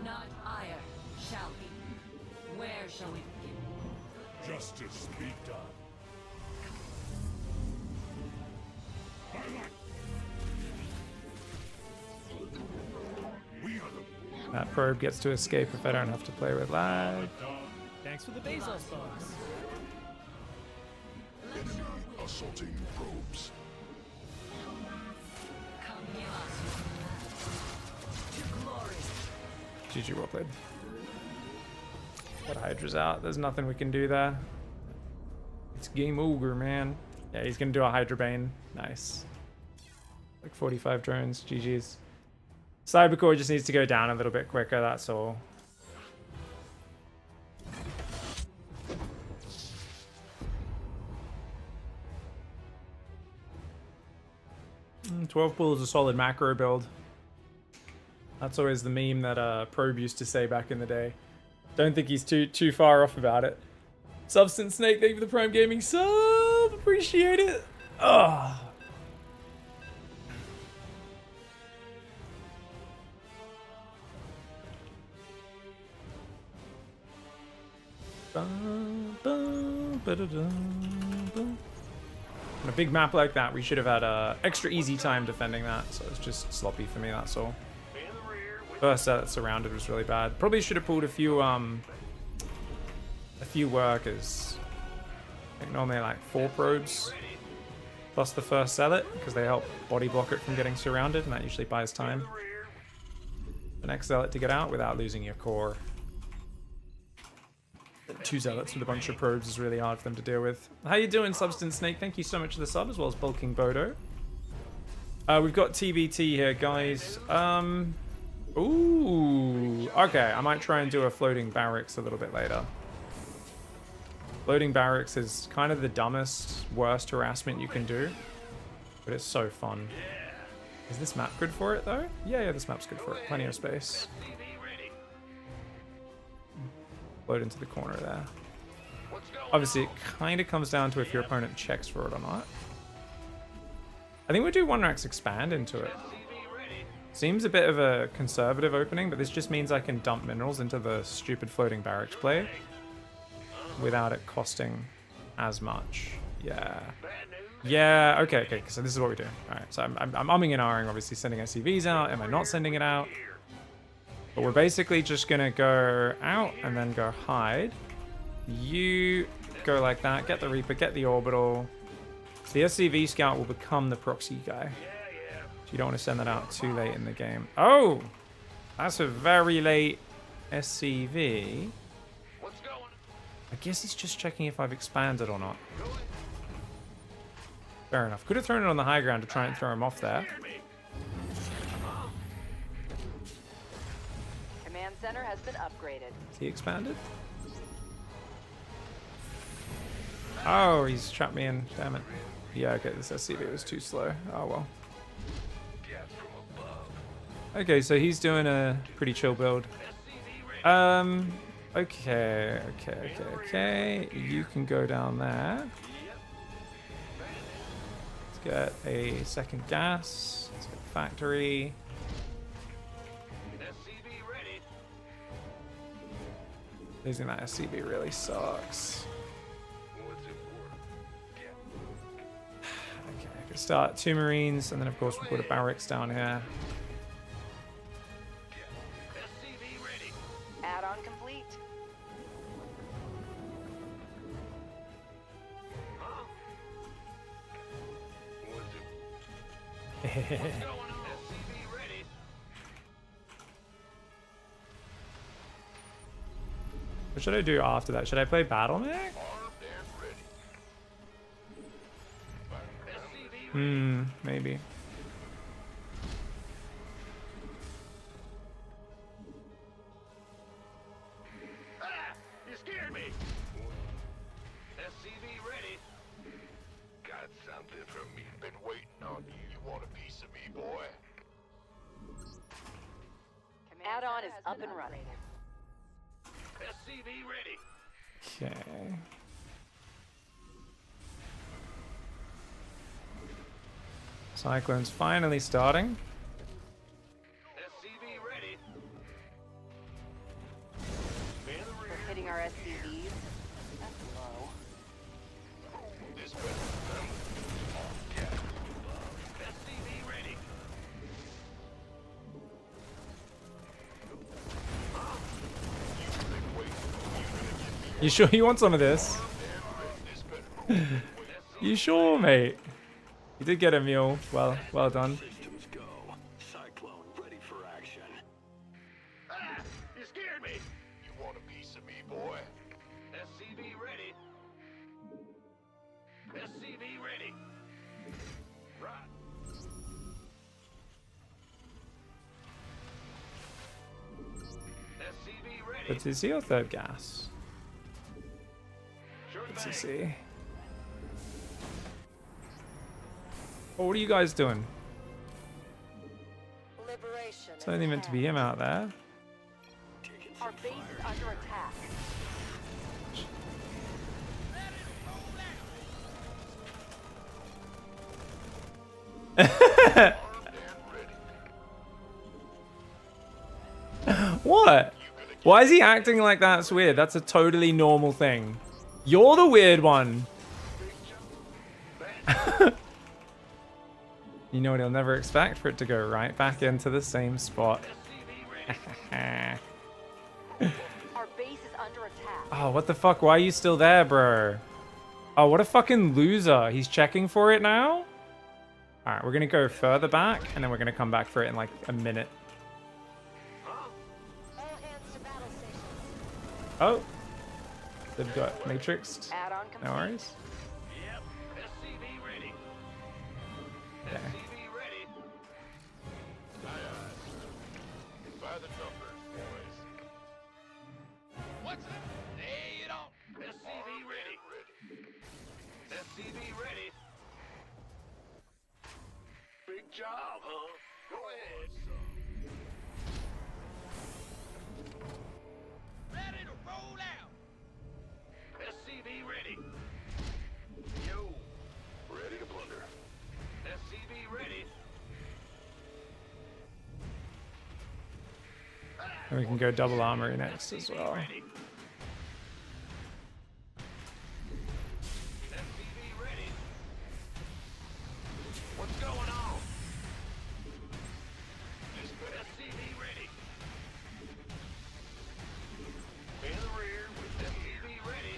Speaker 3: not ire, shall we? Where shall we begin?
Speaker 2: Justice be done. We are the
Speaker 1: That probe gets to escape if I don't have to play with lag.
Speaker 6: Thanks for the Bezos box.
Speaker 4: Enemy assaulting probes.
Speaker 3: Come give us to glory.
Speaker 1: GG, well played. That Hydra's out. There's nothing we can do there. It's game over, man. Yeah, he's gonna do a Hydra Bane. Nice. Like 45 drones. GG's. Cybercore just needs to go down a little bit quicker, that's all. Mm, 12 Bull is a solid macro build. That's always the meme that Probe used to say back in the day. Don't think he's too far off about it. Substance Snake, thank you for the Prime Gaming sub. Appreciate it. Ugh. On a big map like that, we should have had extra easy time defending that, so it's just sloppy for me, that's all. First set surrounded was really bad. Probably should have pulled a few workers. I think normally like 4 probes plus the first zealot, because they help body block it from getting surrounded, and that usually buys time. The next zealot to get out without losing your core. 2 zealots with a bunch of probes is really hard for them to deal with. How you doing, Substance Snake? Thank you so much for the sub, as well as Bulking Bodo. We've got TBT here, guys. Ooh. Okay, I might try and do a floating barracks a little bit later. Floating barracks is kind of the dumbest, worst harassment you can do, but it's so fun. Is this map good for it, though? Yeah, this map's good for it. Plenty of space. Float into the corner there. Obviously, it kind of comes down to if your opponent checks for it or not. I think we'll do 1-rax expand into it. Seems a bit of a conservative opening, but this just means I can dump minerals into the stupid floating barracks play without it costing as much. Yeah, okay, so this is what we do. Alright, so I'm umming and ahhing, obviously sending SCVs out. Am I not sending it out? But we're basically just gonna go out and then go hide. You go like that, get the Reaper, get the Orbital. So the SCV Scout will become the proxy guy. So you don't want to send that out too late in the game. Oh! That's a very late SCV. I guess it's just checking if I've expanded or not. Fair enough. Could have thrown it on the high ground to try and throw him off there.
Speaker 7: Command center has been upgraded.
Speaker 1: Is he expanded? Oh, he's trapped me in. Damn it. Yeah, okay, this SCV was too slow. Oh well. Okay, so he's doing a pretty chill build. Okay. You can go down there. Let's get a second gas. Let's get factory. Losing that SCV really sucks. Okay, I can start 2 Marines, and then of course we'll put a barracks down here.
Speaker 7: Add-on complete.
Speaker 1: What should I do after that? Should I play Battle Mech? Maybe.
Speaker 2: Ah! You scared me! SCV ready. Got something from me.
Speaker 4: Been waiting on you. You want a piece of me, boy?
Speaker 7: Add-on is up and running.
Speaker 2: SCV ready.
Speaker 1: Okay. Cyclone's finally starting.
Speaker 2: SCV ready.
Speaker 7: We're hitting our SCVs. That's low.
Speaker 4: This better remember.
Speaker 2: SCV ready.
Speaker 1: You sure you want some of this? You sure, mate? You did get a mule. Well done.
Speaker 8: Systems go. Cyclone ready for action.
Speaker 2: Ah! You scared me.
Speaker 4: You want a piece of me, boy?
Speaker 2: SCV ready. SCV ready. Right. SCV ready.
Speaker 1: Let's see your third gas.
Speaker 2: Sure
Speaker 1: Let's
Speaker 2: thing.
Speaker 1: see. Oh, what are you guys doing?
Speaker 7: Liberation.
Speaker 1: It's only meant to be him out there.
Speaker 7: Our base is under attack.
Speaker 1: What? Why is he acting like that's weird? That's a totally normal thing. You're the weird one. You know what he'll never expect? For it to go right back into the same spot.
Speaker 7: Our base is under attack.
Speaker 1: Oh, what the fuck? Why are you still there, bro? Oh, what a fucking loser. He's checking for it now? Alright, we're gonna go further back, and then we're gonna come back for it in like a minute.
Speaker 5: All hands to battle stations.
Speaker 1: Oh. They've got matrixed.
Speaker 7: Add-on complete.
Speaker 1: No worries.
Speaker 2: Yep. SCV ready.
Speaker 1: Okay.
Speaker 2: SCV ready.
Speaker 4: By the numbers, boys.
Speaker 2: What's it? Lay it on. SCV ready. SCV ready. Big job, huh? Go ahead. Ready to roll out. SCV ready. Yo.
Speaker 4: Ready to plunder.
Speaker 2: SCV ready.
Speaker 1: And we can go double armory next as
Speaker 2: SCV
Speaker 1: well.
Speaker 2: ready. SCV ready. What's going on? SCV ready. In the rear with SCV ready.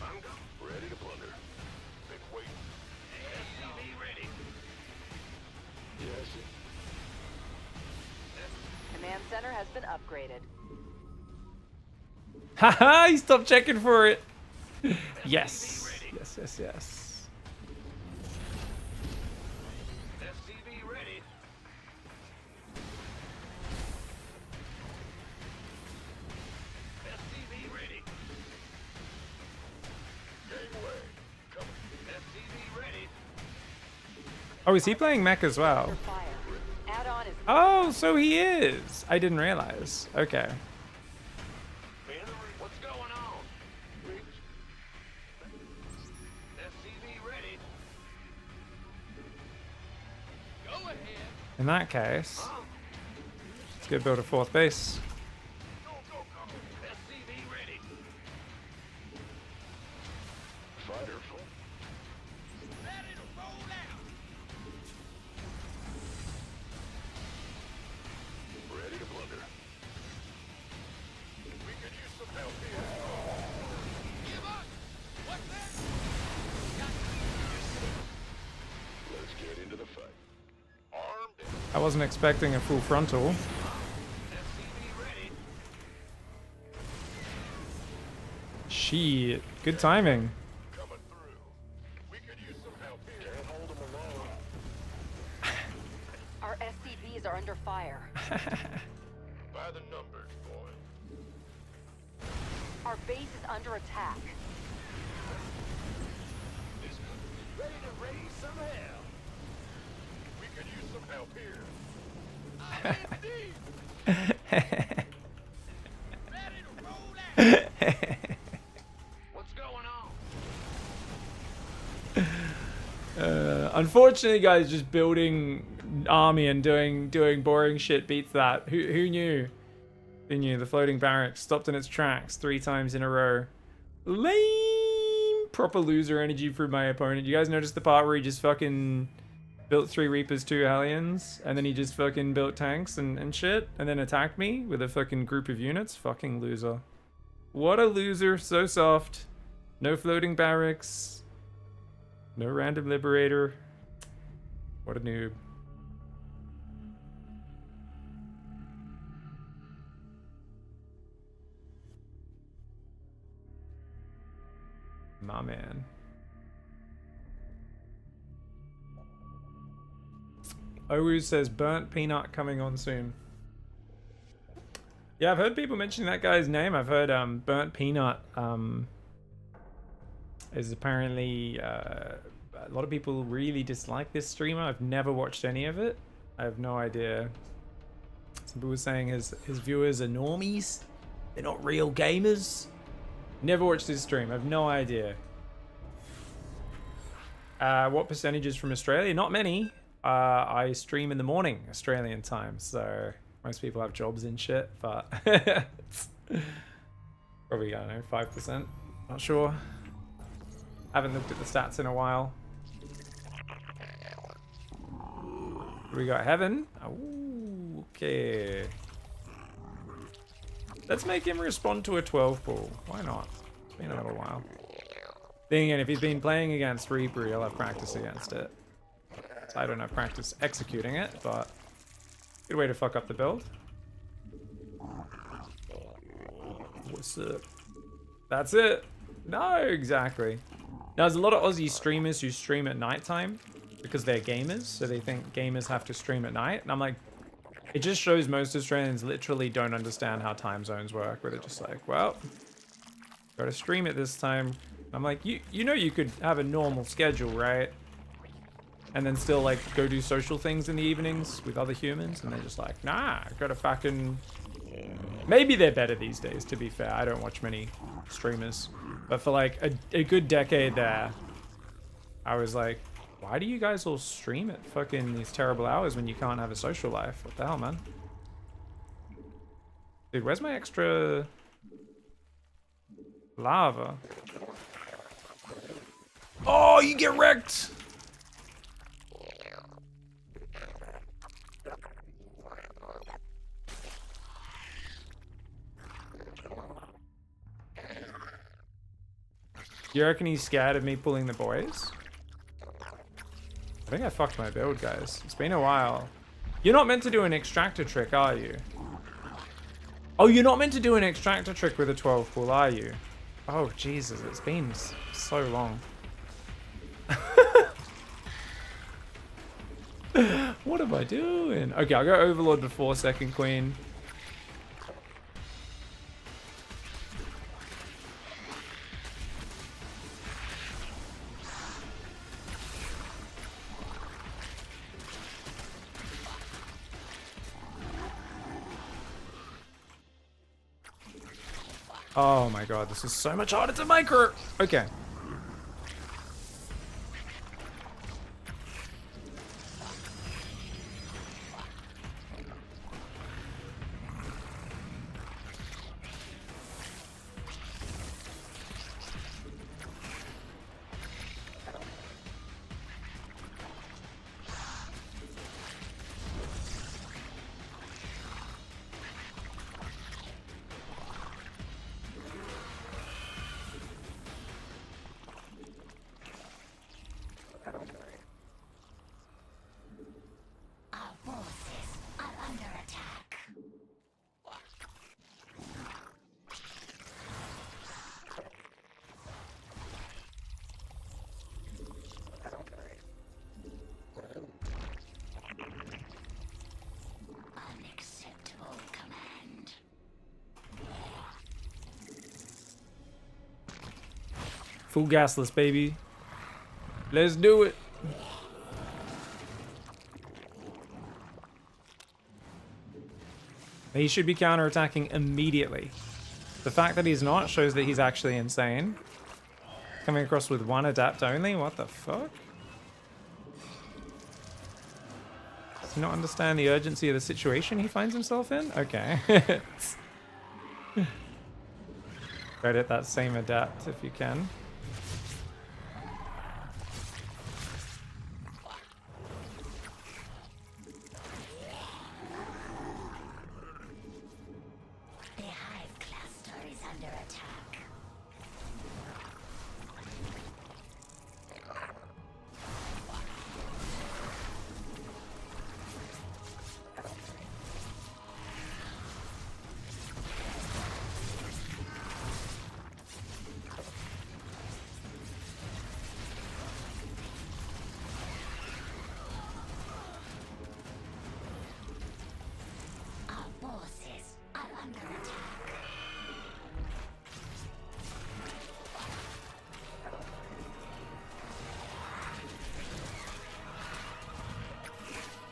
Speaker 2: I'm going.
Speaker 4: Ready to plunder. Been waiting.
Speaker 2: SCV ready.
Speaker 4: Yes.
Speaker 7: Command center has been upgraded.
Speaker 1: Haha, he stopped checking for it. Yes. Yes, yes, yes.
Speaker 2: SCV ready. SCV ready.
Speaker 4: Gangway. Coming.
Speaker 2: SCV ready.
Speaker 1: Oh, is he playing mech as well?
Speaker 7: Under fire. Add-on is
Speaker 1: Oh, so he is. I didn't realize. Okay.
Speaker 2: What's going on? SCV ready. Go ahead.
Speaker 1: In that case, let's go build a fourth base.
Speaker 2: Go, go, go. SCV ready.
Speaker 4: Fighter full.
Speaker 2: Ready to roll out.
Speaker 4: Ready to plunder. We could use some help here.
Speaker 2: Give up. What's that?
Speaker 4: Let's get into the fight. Armed and
Speaker 1: I wasn't expecting a full frontal.
Speaker 2: SCV ready.
Speaker 1: Shit. Good timing.
Speaker 4: coming through. We could use
Speaker 7: Our base is under attack.
Speaker 2: Ready to raise some hell. We could use some help here. Ready to roll out. What's going on?
Speaker 1: Unfortunately, guys, just building army and doing boring shit beats that. Who knew? Who knew? The floating barracks stopped in its tracks 3 times in a row. Lame. Proper loser energy from my opponent. You guys notice the part where he just fucking built 3 Reapers, 2 Hellions, and then he just fucking built tanks and shit, and then attacked me with a fucking group of units? Fucking loser. What a loser. So soft. No floating barracks. No random liberator. What a noob. My man. Owu says burnt peanut coming on soon. Yeah, I've heard people mentioning that guy's name. I've heard burnt peanut is apparently a lot of people really dislike this streamer. I've never watched any of it. I have no idea. Some people were saying his viewers are normies. They're not real gamers. Never watched his stream. I have no idea. What percentages from Australia? Not many. I stream in the morning Australian time, so most people have jobs and shit, but probably, I don't know, 5%. Not sure. Haven't looked at the stats in a while. We got Heaven. Ooh, okay. Let's make him respond to a 12 ball. Why not? It's been a little while. Then again, if he's been playing against Reaper, he'll have practice against it. So I don't have practice executing it, but good way to fuck up the build. What's up? That's it. No, exactly. Now, there's a lot of Aussie streamers who stream at nighttime because they're gamers, so they think gamers have to stream at night. And I'm like, it just shows most Australians literally don't understand how time zones work, where they're just like, well, gotta stream at this time. I'm like, you know you could have a normal schedule, right? And then still like go do social things in the evenings with other humans, and they're just like, nah, gotta fucking... Maybe they're better these days, to be fair. I don't watch many streamers. But for like a good decade there, I was like, why do you guys all stream at fucking these terrible hours when you can't have a social life? What the hell, man? Dude, where's my extra lava? Oh, you get wrecked! You reckon he's scared of me pulling the boys? I think I fucked my build, guys. It's been a while. You're not meant to do an extractor trick, are you? Oh, you're not meant to do an extractor trick with a 12 pool, are you? Oh, Jesus, it's been so long. What am I doing? Okay, I'll go Overlord before Second Queen. Oh my god, this is so much harder to micro. Okay. Full gasless, baby. Let's do it. He should be counterattacking immediately. The fact that he's not shows that he's actually insane. Coming across with one adapt only? What the fuck? Does he not understand the urgency of the situation he finds himself in? Okay. Credit that same adapt if you can.
Speaker 5: The hive cluster is under attack. Our forces are under attack.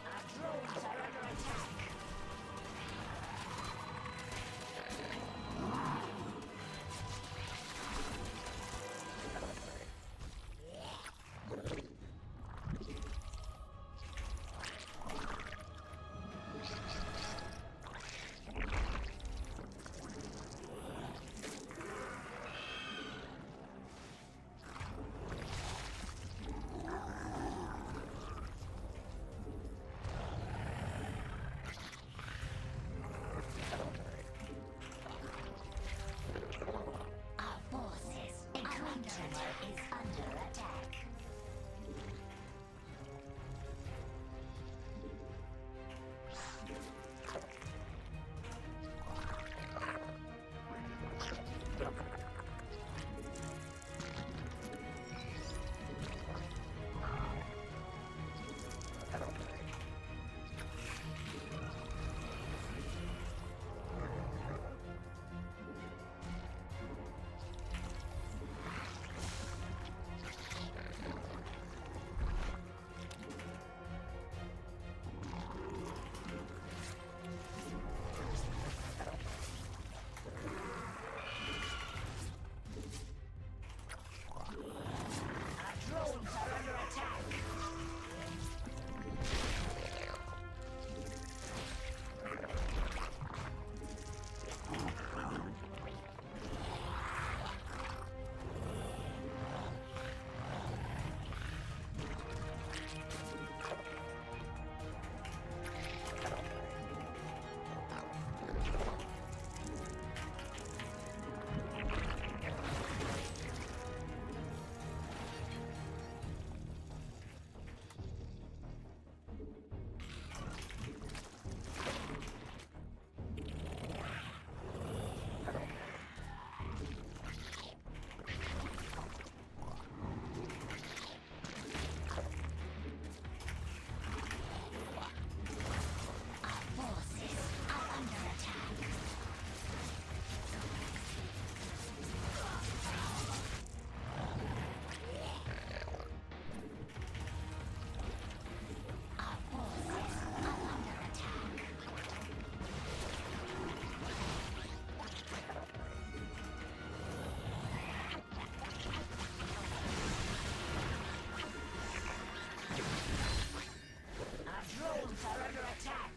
Speaker 5: Our drones are under attack. Our forces, Equator is under attack. Our drones are under attack. Our forces are under attack. Our forces are under attack. Our drones are under attack.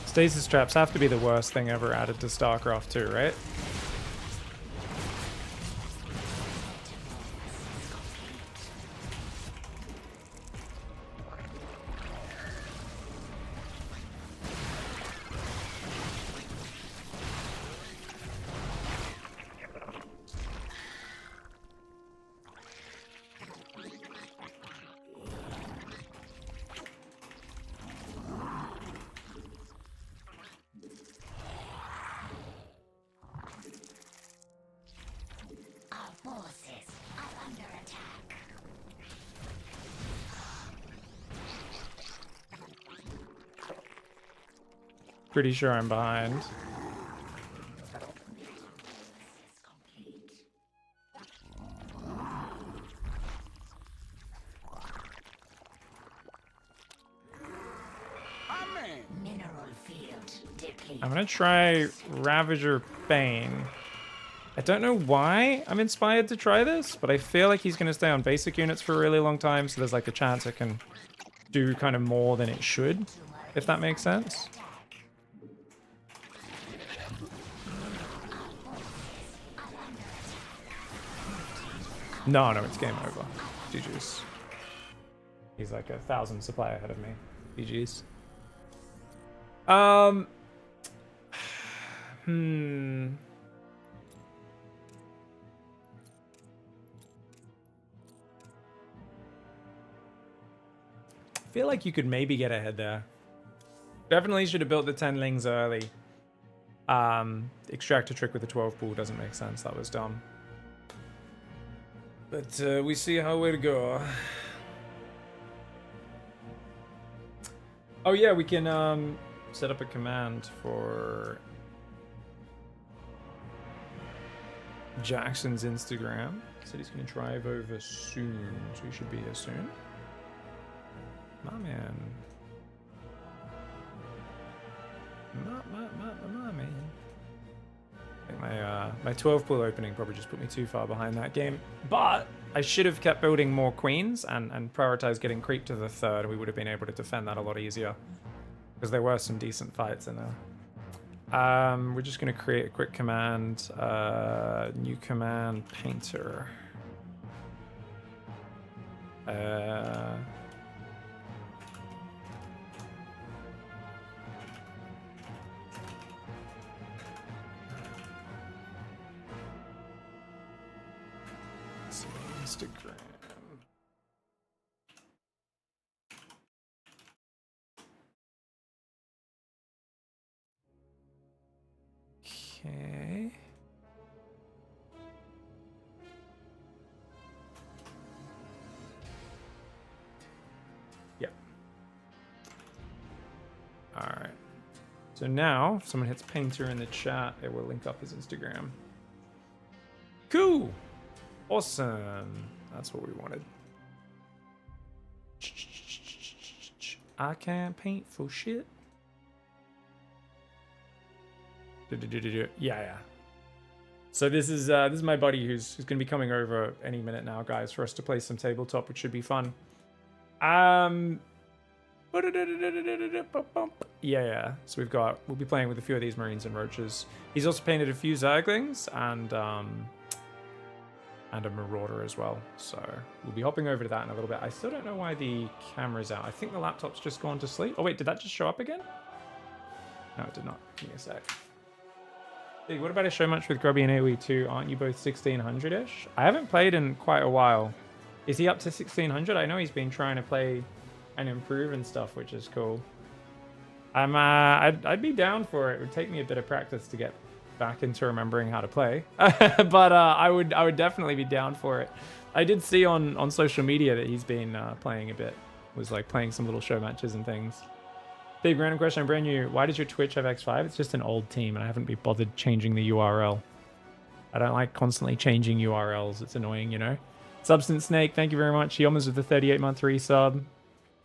Speaker 1: Stasis traps have to be the worst thing ever added to StarCraft 2, right? pretty sure I'm behind.
Speaker 5: Mineral field depleted.
Speaker 1: I'm gonna try Ravager Bane. I don't know why I'm inspired to try this, but I feel like he's gonna stay on basic units for a really long time, so there's like a chance it can do kind of more than it should, if that makes sense. No, it's game over. GG's. He's like 1,000 supply ahead of me. GG's. I feel like you could maybe get ahead there. Definitely should have built the 10 lings early. Extract a trick with the 12 pool doesn't make sense. That was dumb. But we see how way to go. Oh yeah, we can set up a command for Jackson's Instagram. Said he's gonna drive over soon, so he should be here soon. My man. My man. I think my 12 pool opening probably just put me too far behind that game. But I should have kept building more queens and prioritized getting creep to the third. We would have been able to defend that a lot easier. Because there were some decent fights in there. We're just going to create a quick command. New command, painter. Instagram. Okay. Yep. All right. So now, if someone hits Painter in the chat, it will link up his Instagram. Cool. Awesome. That's what we wanted. I can't paint for shit. Yeah. So this is my buddy who's gonna be coming over any minute now, guys, for us to play some tabletop, which should be fun. Yeah. So we'll be playing with a few of these Marines and Roaches. He's also painted a few Zerglings and a Marauder as well. So we'll be hopping over to that in a little bit. I still don't know why the camera's out. I think the laptop's just gone to sleep. Oh wait, did that just show up again? No, it did not. Give me a sec. Big, what about a show match with Grubby and AoE 2? Aren't you both 1600-ish? I haven't played in quite a while. Is he up to 1600? I know he's been trying to play and improve and stuff, which is cool. I'd be down for it. It would take me a bit of practice to get back into remembering how to play. But I would definitely be down for it. I did see on social media that he's been playing a bit. Was like playing some little show matches and things. Big random question, I'm brand new. Why does your Twitch have X5? It's just an old team and I haven't been bothered changing the URL. I don't like constantly changing URLs. It's annoying, you know? Substance Snake, thank you very much. Yomas with the 38-month resub.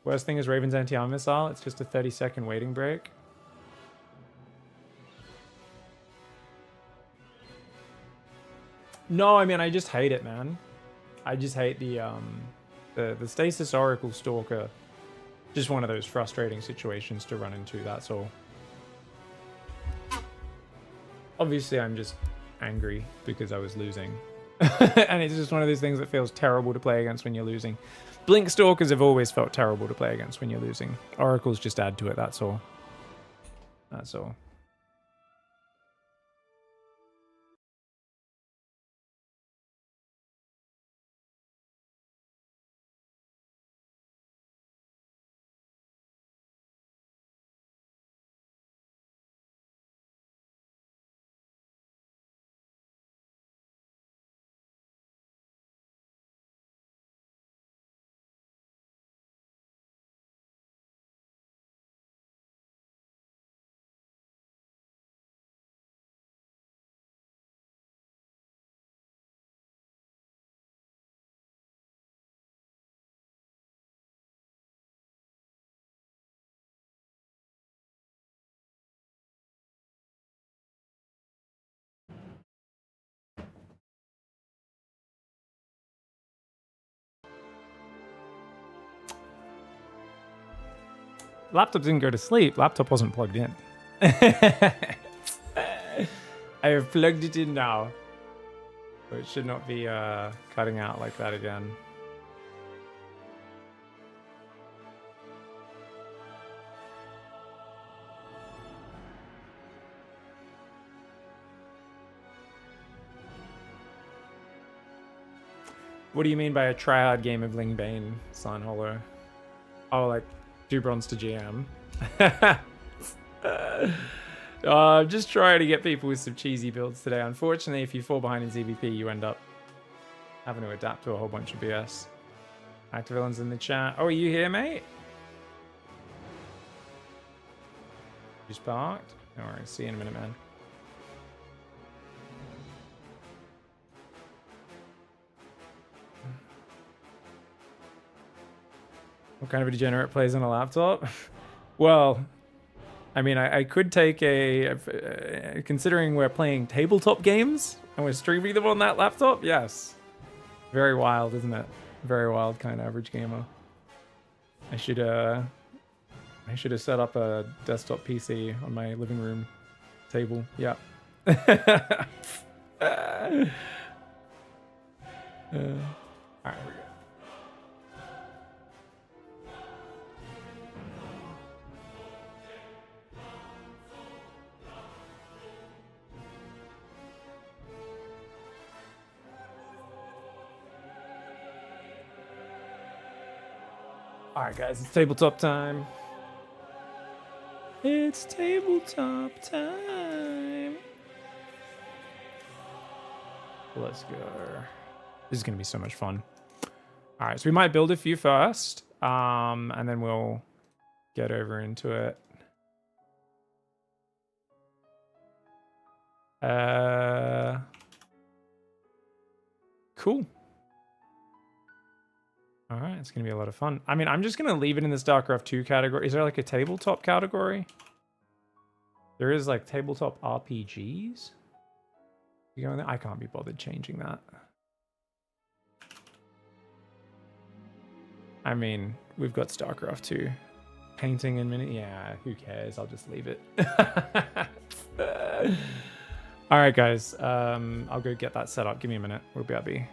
Speaker 1: Worst thing is Raven's anti-armor missile. It's just a 30-second waiting break. No, I mean, I just hate it, man. I just hate the Stasis Oracle Stalker. Just one of those frustrating situations to run into, that's all. Obviously, I'm just angry because I was losing. And it's just one of those things that feels terrible to play against when you're losing. Blink Stalkers have always felt terrible to play against when you're losing. Oracles just add to it, that's all. That's all. laptop didn't go to sleep. Laptop wasn't plugged in. I have plugged it in now. So it should not be cutting out like that again. What do you mean by a tryhard game of Ling Bane, Sign Hollow? Oh, like 2 bronze to GM. I'm just trying to get people with some cheesy builds today. Unfortunately, if you fall behind in ZVP, you end up having to adapt to a whole bunch of BS. Activillain's in the chat. Oh, are you here, mate? You sparked? No worries. See you in a minute, man. What kind of a degenerate plays on a laptop? Well, I mean, I could take considering we're playing tabletop games and we're streaming them on that laptop, yes. Very wild, isn't it? Very wild kind of average gamer. I should have set up a desktop PC on my living room table. Yeah. Alright, here we go. Alright guys, it's tabletop time. It's tabletop time. Let's go. This is going to be so much fun. Alright, so we might build a few first. And then we'll get over into it. Cool. All right, it's going to be a lot of fun. I mean, I'm just going to leave it in the StarCraft 2 category. Is there like a tabletop category? There is like tabletop RPGs. You go in there? I can't be bothered changing that. I mean, we've got StarCraft 2. Painting in minute. Yeah, who cares? I'll just leave it. All right, guys. I'll go get that set up. Give me a minute. We'll be happy.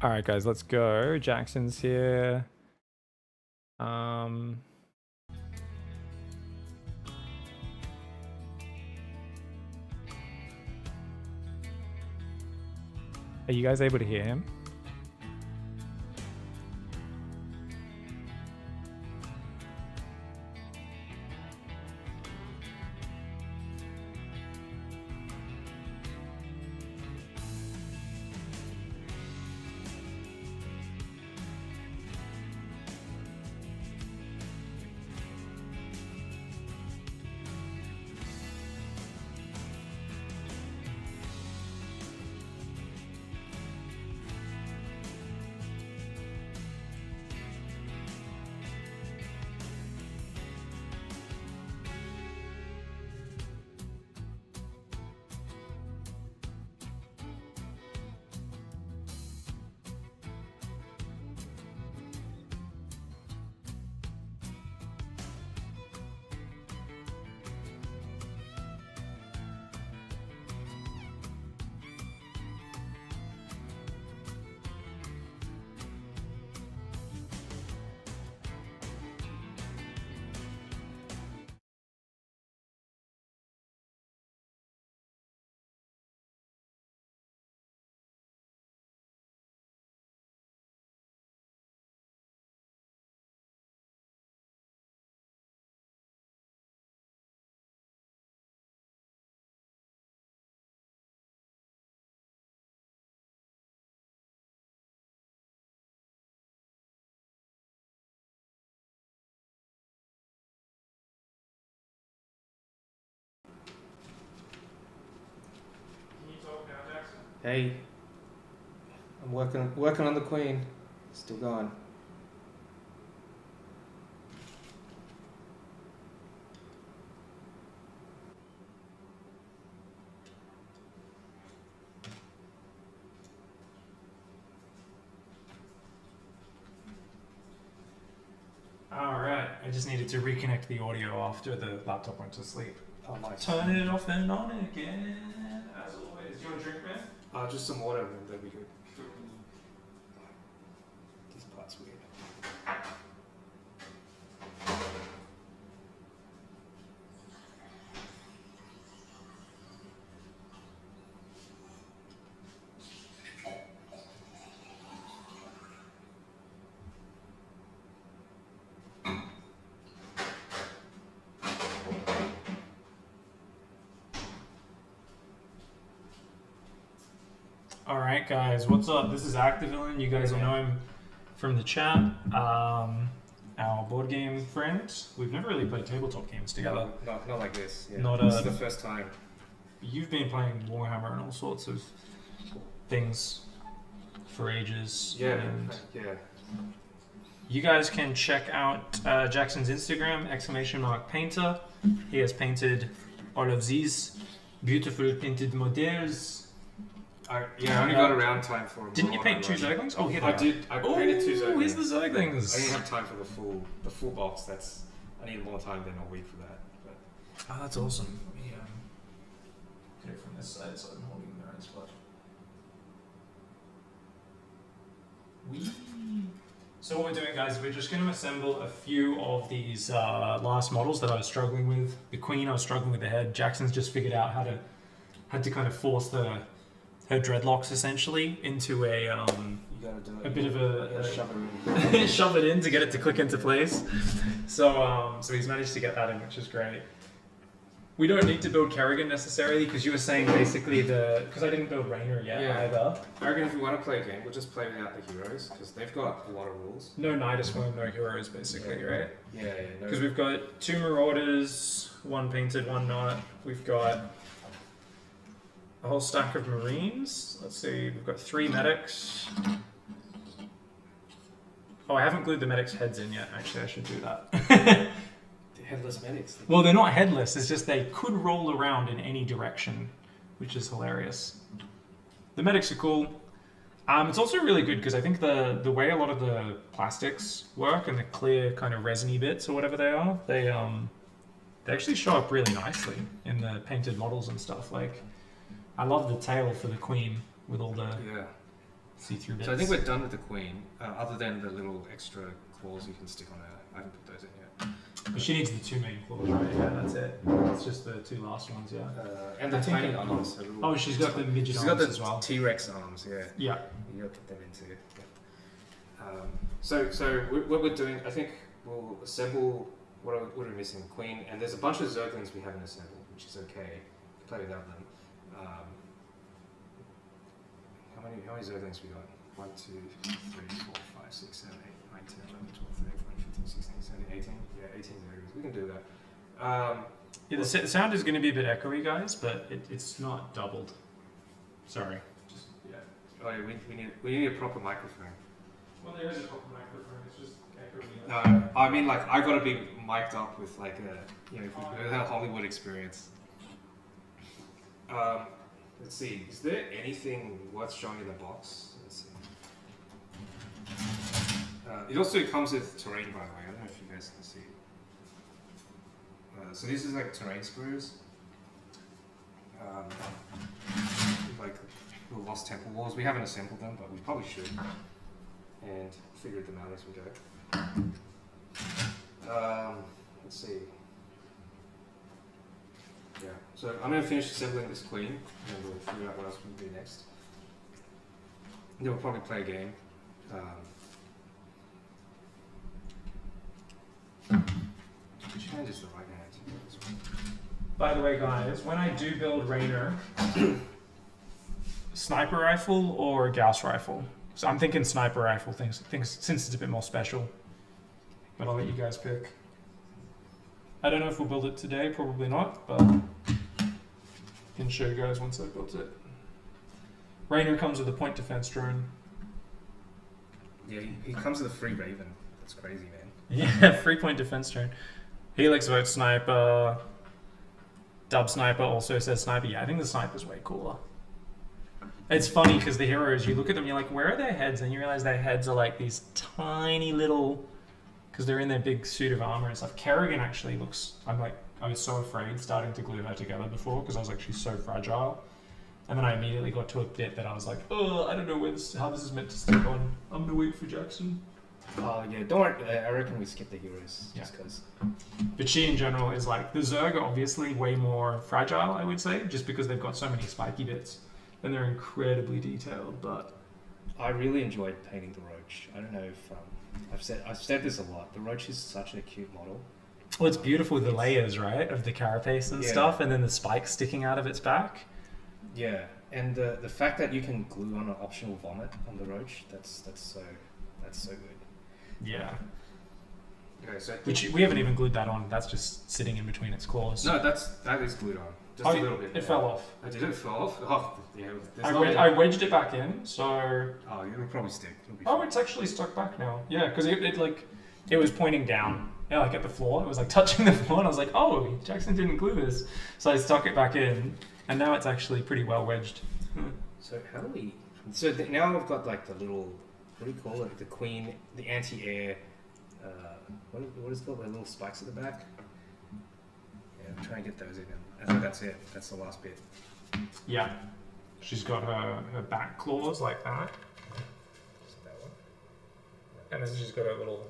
Speaker 1: All right, guys, let's go. Jackson's here. Are you guys able to hear him?
Speaker 9: Hey, I'm working on the queen. Still going.
Speaker 1: Alright, I just needed to reconnect the audio after the laptop went to sleep.
Speaker 9: Oh, nice.
Speaker 1: Turn it off and on again, as always. Do you want a drink, man?
Speaker 9: Just some water and that'd be good. This part's weird.
Speaker 1: Alright, guys, what's up? This is Activillain. You guys will know him from the chat. Our board game friend. We've never really played tabletop games together.
Speaker 9: Not like this. Yeah.
Speaker 1: Not,
Speaker 9: this is the first time.
Speaker 1: You've been playing Warhammer and all sorts of things for ages.
Speaker 9: Yeah,
Speaker 1: And
Speaker 9: yeah.
Speaker 1: you guys can check out Jackson's Instagram, !painter. He has painted all of these beautiful painted models.
Speaker 9: I only got around time for.
Speaker 1: Didn't you paint two Zerglings? Oh, here they
Speaker 9: I
Speaker 1: are.
Speaker 9: did. I painted two Zerglings.
Speaker 1: Here's the Zerglings.
Speaker 9: I didn't have time for the full box. I need more time than a week for that. But.
Speaker 1: Oh, that's awesome. Let me get it from this side so I'm holding the right spot. So what we're doing, guys, we're just going to assemble a few of these last models that I was struggling with. The Queen, I was struggling with the head. Jackson's just figured out had to kind of force her dreadlocks essentially into a bit of a shove it in to get it to click into place. So he's managed to get that in, which is great. We don't need to build Kerrigan necessarily, because you were saying basically because I didn't build Raynor yet either.
Speaker 9: I reckon if we want to play a game, we'll just play without the heroes, because they've got a lot of rules.
Speaker 1: No Nidus Worm, no heroes basically, right?
Speaker 9: Yeah.
Speaker 1: Because we've got 2 Marauders, 1 painted, 1 not. We've got a whole stack of Marines. Let's see, we've got 3 medics. Oh, I haven't glued the medics' heads in yet. Actually, I should do that.
Speaker 9: The headless medics.
Speaker 1: Well, they're not headless. It's just they could roll around in any direction, which is hilarious. The medics are cool. It's also really good because I think the way a lot of the plastics work and the clear kind of resiny bits or whatever they are, they actually show up really nicely in the painted models and stuff. Like, I love the tail for the Queen with all the see-through bits.
Speaker 9: So I think we're done with the queen, other than the little extra claws you can stick on her. I haven't put those in yet.
Speaker 1: But she needs the 2 main claws, right? Yeah, that's it. It's just the 2 last ones, yeah.
Speaker 9: And the
Speaker 1: I think
Speaker 9: tiny
Speaker 1: it-
Speaker 9: arms. her little-
Speaker 1: Oh, she's got the midget
Speaker 9: She's
Speaker 1: arms
Speaker 9: got the
Speaker 1: as well.
Speaker 9: T-Rex arms, yeah.
Speaker 1: Yeah.
Speaker 9: You gotta put them into. So what we're doing, I think we'll assemble. What are we missing? Queen, and there's a bunch of Zerglings we haven't assembled, which is okay. Play without them. How many Zerglings we got? 1, 2, 3, 4, 5, 6, 7, 8, 9, 10, 11, 12, 13, 14, 15, 16, 17, 18. Yeah, 18 Zerglings. We can do that.
Speaker 1: Yeah, the sound is going to be a bit echoey, guys, but it's not doubled. Sorry. Just, yeah.
Speaker 9: Oh yeah, we need a proper microphone.
Speaker 1: Well, there is a proper microphone. It's just echoey.
Speaker 9: No, I mean like I gotta be mic'd up with like a with a Hollywood experience. Let's see. Is there anything worth showing in the box? Let's see. It also comes with terrain, by the way. I don't know if you guys can see. So this is like terrain screws. Like the Lost Temple walls. We haven't assembled them, but we probably should. And figure them out as we go. Let's see. Yeah, so I'm going to finish assembling this queen, and we'll figure out what else we'll do next. Then we'll probably play a game. Which hand is the right hand?
Speaker 1: By the way, guys, when I do build Raynor, sniper rifle or Gauss rifle? So I'm thinking sniper rifle things since it's a bit more special. But I'll let you guys pick. I don't know if we'll build it today, probably not, but I can show you guys once I've built it. Raynor comes with a point defense drone.
Speaker 9: Yeah, he comes with a free Raven. That's crazy, man.
Speaker 1: Yeah, 3-point defense drone. Helix votes sniper. Dub sniper also says sniper. Yeah, I think the sniper's way cooler. It's funny because the heroes, you look at them, you're like, where are their heads? And you realize their heads are like these tiny little, because they're in their big suit of armor and stuff. Kerrigan actually looks, I was so afraid starting to glue her together before because I was like, she's so fragile. And then I immediately got to a bit that I was like, oh, I don't know how this is meant to stick on. I'm gonna wait for Jackson.
Speaker 9: Oh yeah, don't worry. I reckon we skip the heroes just because.
Speaker 1: But she in general is like, the Zerg are obviously way more fragile, I would say, just because they've got so many spiky bits. And they're incredibly detailed, but
Speaker 9: I really enjoyed painting the Roach. I don't know if I've said this a lot. The Roach is such a cute model.
Speaker 1: well, it's beautiful with the layers, right, of the carapace and stuff, and then the spikes sticking out of its back.
Speaker 9: Yeah, and the fact that you can glue on an optional vomit on the Roach, that's so good.
Speaker 1: Yeah.
Speaker 9: Okay, so
Speaker 1: Which we haven't even glued that on. That's just sitting in between its claws.
Speaker 9: no, that is glued on. Just a little bit.
Speaker 1: It fell off.
Speaker 9: Oh, did it fall off? Oh, yeah.
Speaker 1: I wedged it back in, so.
Speaker 9: Oh, it'll probably stick. It'll be
Speaker 1: Oh,
Speaker 9: fine.
Speaker 1: it's actually stuck back now. Yeah, because it was pointing down. Yeah, like at the floor. It was like touching the floor, and I was like, oh, Jackson didn't glue this. So I stuck it back in, and now it's actually pretty well wedged.
Speaker 9: So how do we? So now I've got like the little, what do you call it? The queen, the anti-air. What is it called? The little spikes at the back. Yeah, I'm trying to get those in. I think that's it. That's the last bit.
Speaker 1: Yeah. She's got her back claws like that.
Speaker 9: Just that one.
Speaker 1: And then she's got a little.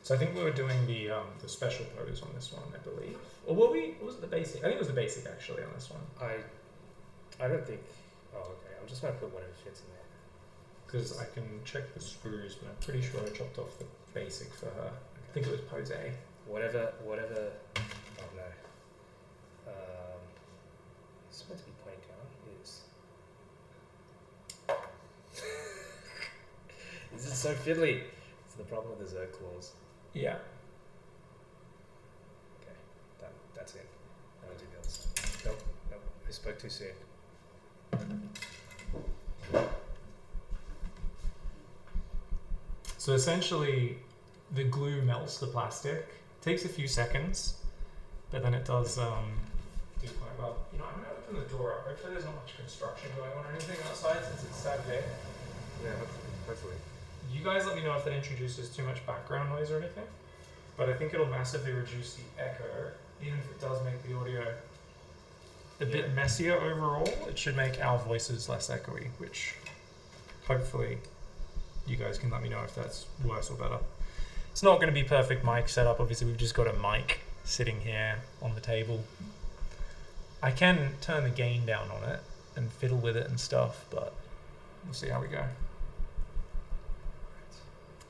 Speaker 1: So I think we were doing the special pose on this one, I believe. Or were we? Or was it the basic? I think it was the basic actually on this one.
Speaker 9: I don't think. Oh, okay. I'm just gonna put whatever fits in there.
Speaker 1: Because I can check the screws, but I'm pretty sure I chopped off the basic for her. I think it was pose A.
Speaker 9: Whatever. Oh no. It's supposed to be pointing down. It is. This is so fiddly. It's the problem with the Zerg claws.
Speaker 1: Yeah.
Speaker 9: Okay, that's it. Now I'll do the other side. Nope. I spoke too soon.
Speaker 1: So essentially, the glue melts the plastic. Takes a few seconds, but then it does do quite well. You know, I'm gonna open the door up. Hopefully, there's not much construction going on or anything outside since it's Saturday.
Speaker 9: Yeah, hopefully.
Speaker 1: You guys let me know if that introduces too much background noise or anything. But I think it'll massively reduce the echo, even if it does make the audio a bit messier overall. It should make our voices less echoey, which hopefully you guys can let me know if that's worse or better. It's not going to be perfect mic setup. Obviously, we've just got a mic sitting here on the table. I can turn the gain down on it and fiddle with it and stuff, but we'll see how we go.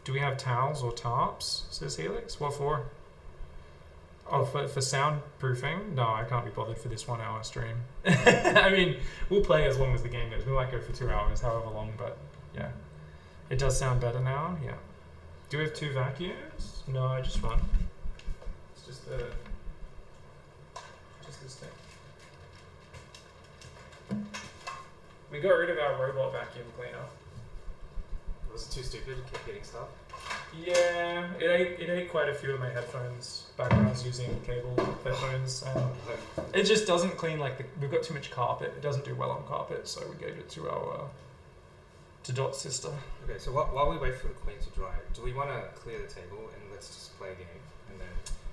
Speaker 1: Do we have towels or tarps, says Helix? What for? Oh, for soundproofing? No, I can't be bothered for this 1 hour stream. I mean, we'll play as long as the game goes. We might go for 2 hours, however long, but yeah. It does sound better now, yeah. Do we have 2 vacuums? No, just one. It's just this thing. We got rid of our robot vacuum cleaner.
Speaker 9: Was it too stupid to keep getting stuff?
Speaker 1: Yeah, it ate quite a few of my headphones back when I was using cable headphones. It just doesn't clean we've got too much carpet. It doesn't do well on carpet, so we gave it to to Dot's sister.
Speaker 9: Okay, so while we wait for the queen to dry, do we want to clear the table and let's just play a game? And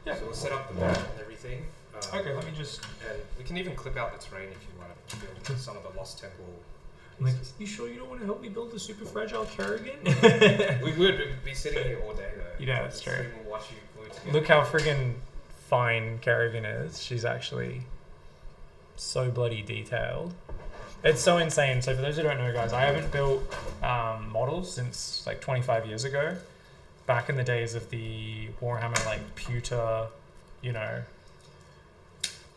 Speaker 9: then so we'll set up the mat and everything.
Speaker 1: Okay, let me just...
Speaker 9: And we can even clip out the terrain if you want to build some of the Lost Temple.
Speaker 1: Like, you sure you don't want to help me build a super fragile Kerrigan?
Speaker 9: We would be sitting here all day though.
Speaker 1: Yeah, that's true.
Speaker 9: We'll watch you glue together.
Speaker 1: Look how friggin' fine Kerrigan is. She's actually so bloody detailed. It's so insane. So for those who don't know, guys, I haven't built models since like 25 years ago. Back in the days of the Warhammer like pewter, you know,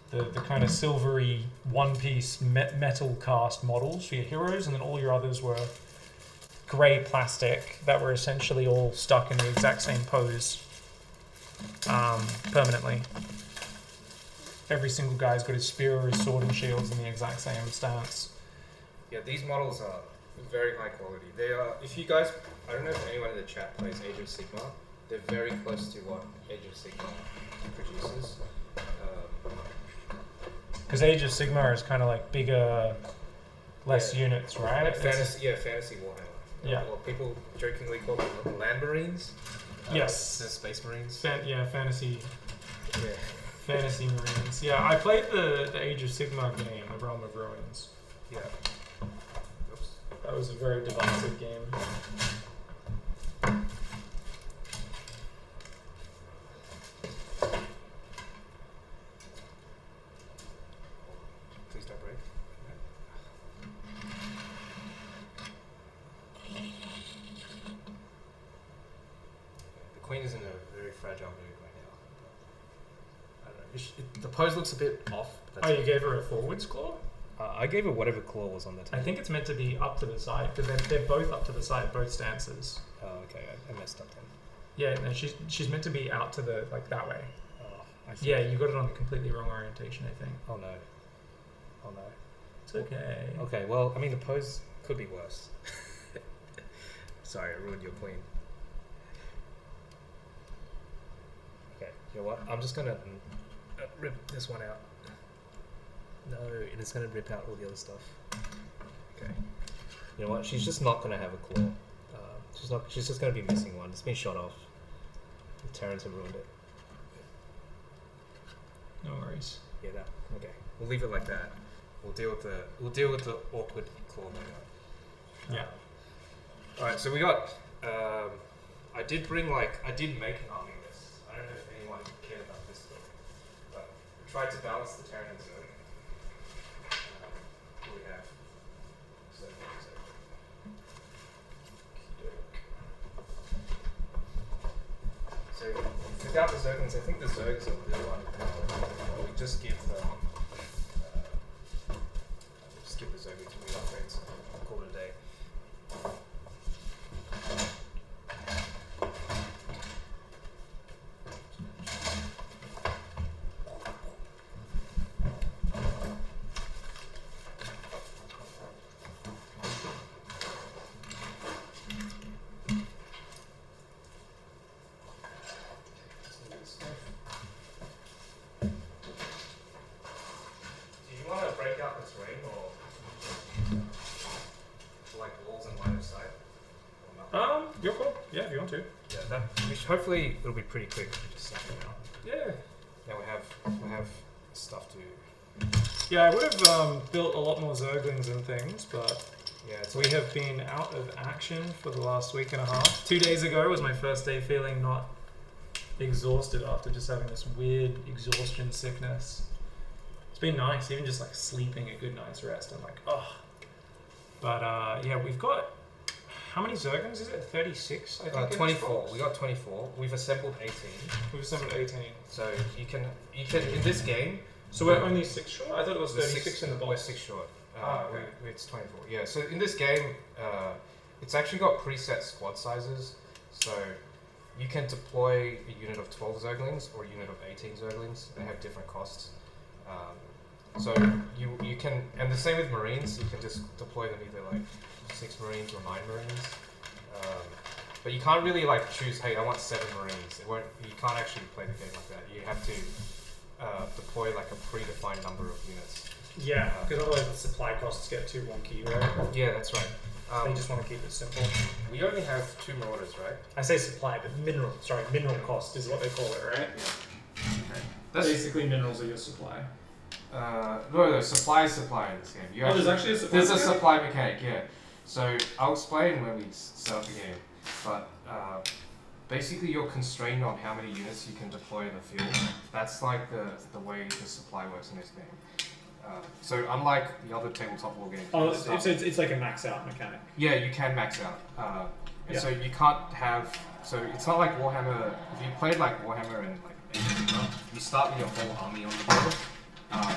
Speaker 1: the kind of silvery one-piece metal cast models for your heroes, and then all your others were grey plastic that were essentially all stuck in the exact same pose permanently. Every single guy's got his spear or his sword and shields in the exact same stance.
Speaker 9: Yeah, these models are very high quality. They are, if you guys, I don't know if anyone in the chat plays Age of Sigma, they're very close to what Age of Sigma produces.
Speaker 1: Because Age of Sigma is kind of like bigger, less units, right?
Speaker 9: Like fantasy Warhammer.
Speaker 1: Yeah.
Speaker 9: Or people jokingly call them Land Marines.
Speaker 1: Yes.
Speaker 9: They're Space Marines.
Speaker 1: Fantasy.
Speaker 9: Yeah.
Speaker 1: Fantasy Marines. Yeah, I played the Age of Sigma game, The Realm of Ruins.
Speaker 9: Yeah. Oops.
Speaker 1: That was a very divisive game.
Speaker 9: Please don't break. The queen is in a very fragile mood right now. I don't know. The pose looks a bit off. But
Speaker 1: Oh, you gave her a forwards claw?
Speaker 9: I gave her whatever claw was on the table.
Speaker 1: I think it's meant to be up to the side, because they're both up to the side, both stances.
Speaker 9: Oh, okay. I messed up then.
Speaker 1: Yeah, no, she's meant to be out to the, like, that way.
Speaker 9: Oh, I see.
Speaker 1: Yeah, you got it on the completely wrong orientation, I think.
Speaker 9: Oh no. Oh no.
Speaker 1: It's okay.
Speaker 9: Okay, well, I mean, the pose could be worse. Sorry, I ruined your queen. Okay, you know what? I'm just gonna rip this one out. No, and it's gonna rip out all the other stuff. Okay. You know what? She's just not gonna have a claw. She's just gonna be missing one. It's been shot off. The Terrans have ruined it.
Speaker 1: No worries.
Speaker 9: Yeah, that. Okay, we'll leave it like that. We'll deal with the awkward claw later.
Speaker 1: Yeah.
Speaker 9: All right, so we got. I did make an army list. I don't know if anyone cared about this book, but we tried to balance the Terran and Zerg. Here we have. So without the Zerglings, I think the Zergs are a little underpowered. We just give them. Just give the Zerglings some upgrades. Call it a day.
Speaker 1: You're cool. Yeah, if you want to.
Speaker 9: Yeah, hopefully it'll be pretty quick. Just now.
Speaker 1: Yeah.
Speaker 9: Now we have stuff to
Speaker 1: Yeah, I would have built a lot more Zerglings and things, but
Speaker 9: Yeah, it's
Speaker 1: we have been out of action for the last week and a half. 2 days ago was my first day feeling not exhausted after just having this weird exhaustion sickness. It's been nice, even just like sleeping a good night's rest. I'm like, oh. But yeah, we've got, how many Zerglings is it? 36, I think.
Speaker 9: 24. We got 24. We've assembled 18.
Speaker 1: We've assembled 18.
Speaker 9: So you can in this game.
Speaker 1: So we're only 6 short? I thought it was
Speaker 9: we're
Speaker 1: 36 in the box.
Speaker 9: We're 6 short.
Speaker 1: Okay.
Speaker 9: It's 24. Yeah. So in this game, it's actually got preset squad sizes. So you can deploy a unit of 12 Zerglings or a unit of 18 Zerglings. They have different costs. So you can, and the same with Marines. You can just deploy them either like 6 Marines or 9 Marines. But you can't really like choose. Hey, I want 7 Marines. It won't. You can't actually play the game like that. You have to deploy like a predefined number of units.
Speaker 1: Yeah, because otherwise the supply costs get too wonky, right?
Speaker 9: Yeah, that's right.
Speaker 1: They just want to keep it simple.
Speaker 9: We only have 2 Marauders, right?
Speaker 1: I say supply, but mineral cost is what they call it, right?
Speaker 9: Okay. That's
Speaker 1: Basically, minerals are your supply.
Speaker 9: no, supply in this game. You
Speaker 1: There's actually a supply
Speaker 9: There's a
Speaker 1: mechanic?
Speaker 9: supply mechanic, yeah. So I'll explain when we start the game. But basically, you're constrained on how many units you can deploy in the field. That's like the way the supply works in this game. So unlike the other tabletop war games,
Speaker 1: Oh, it's like a max out mechanic.
Speaker 9: yeah, you can max out. And
Speaker 1: Yeah.
Speaker 9: so you can't have. So it's not like Warhammer. If you played like Warhammer and like Age of Empires, you start with your whole army on the board.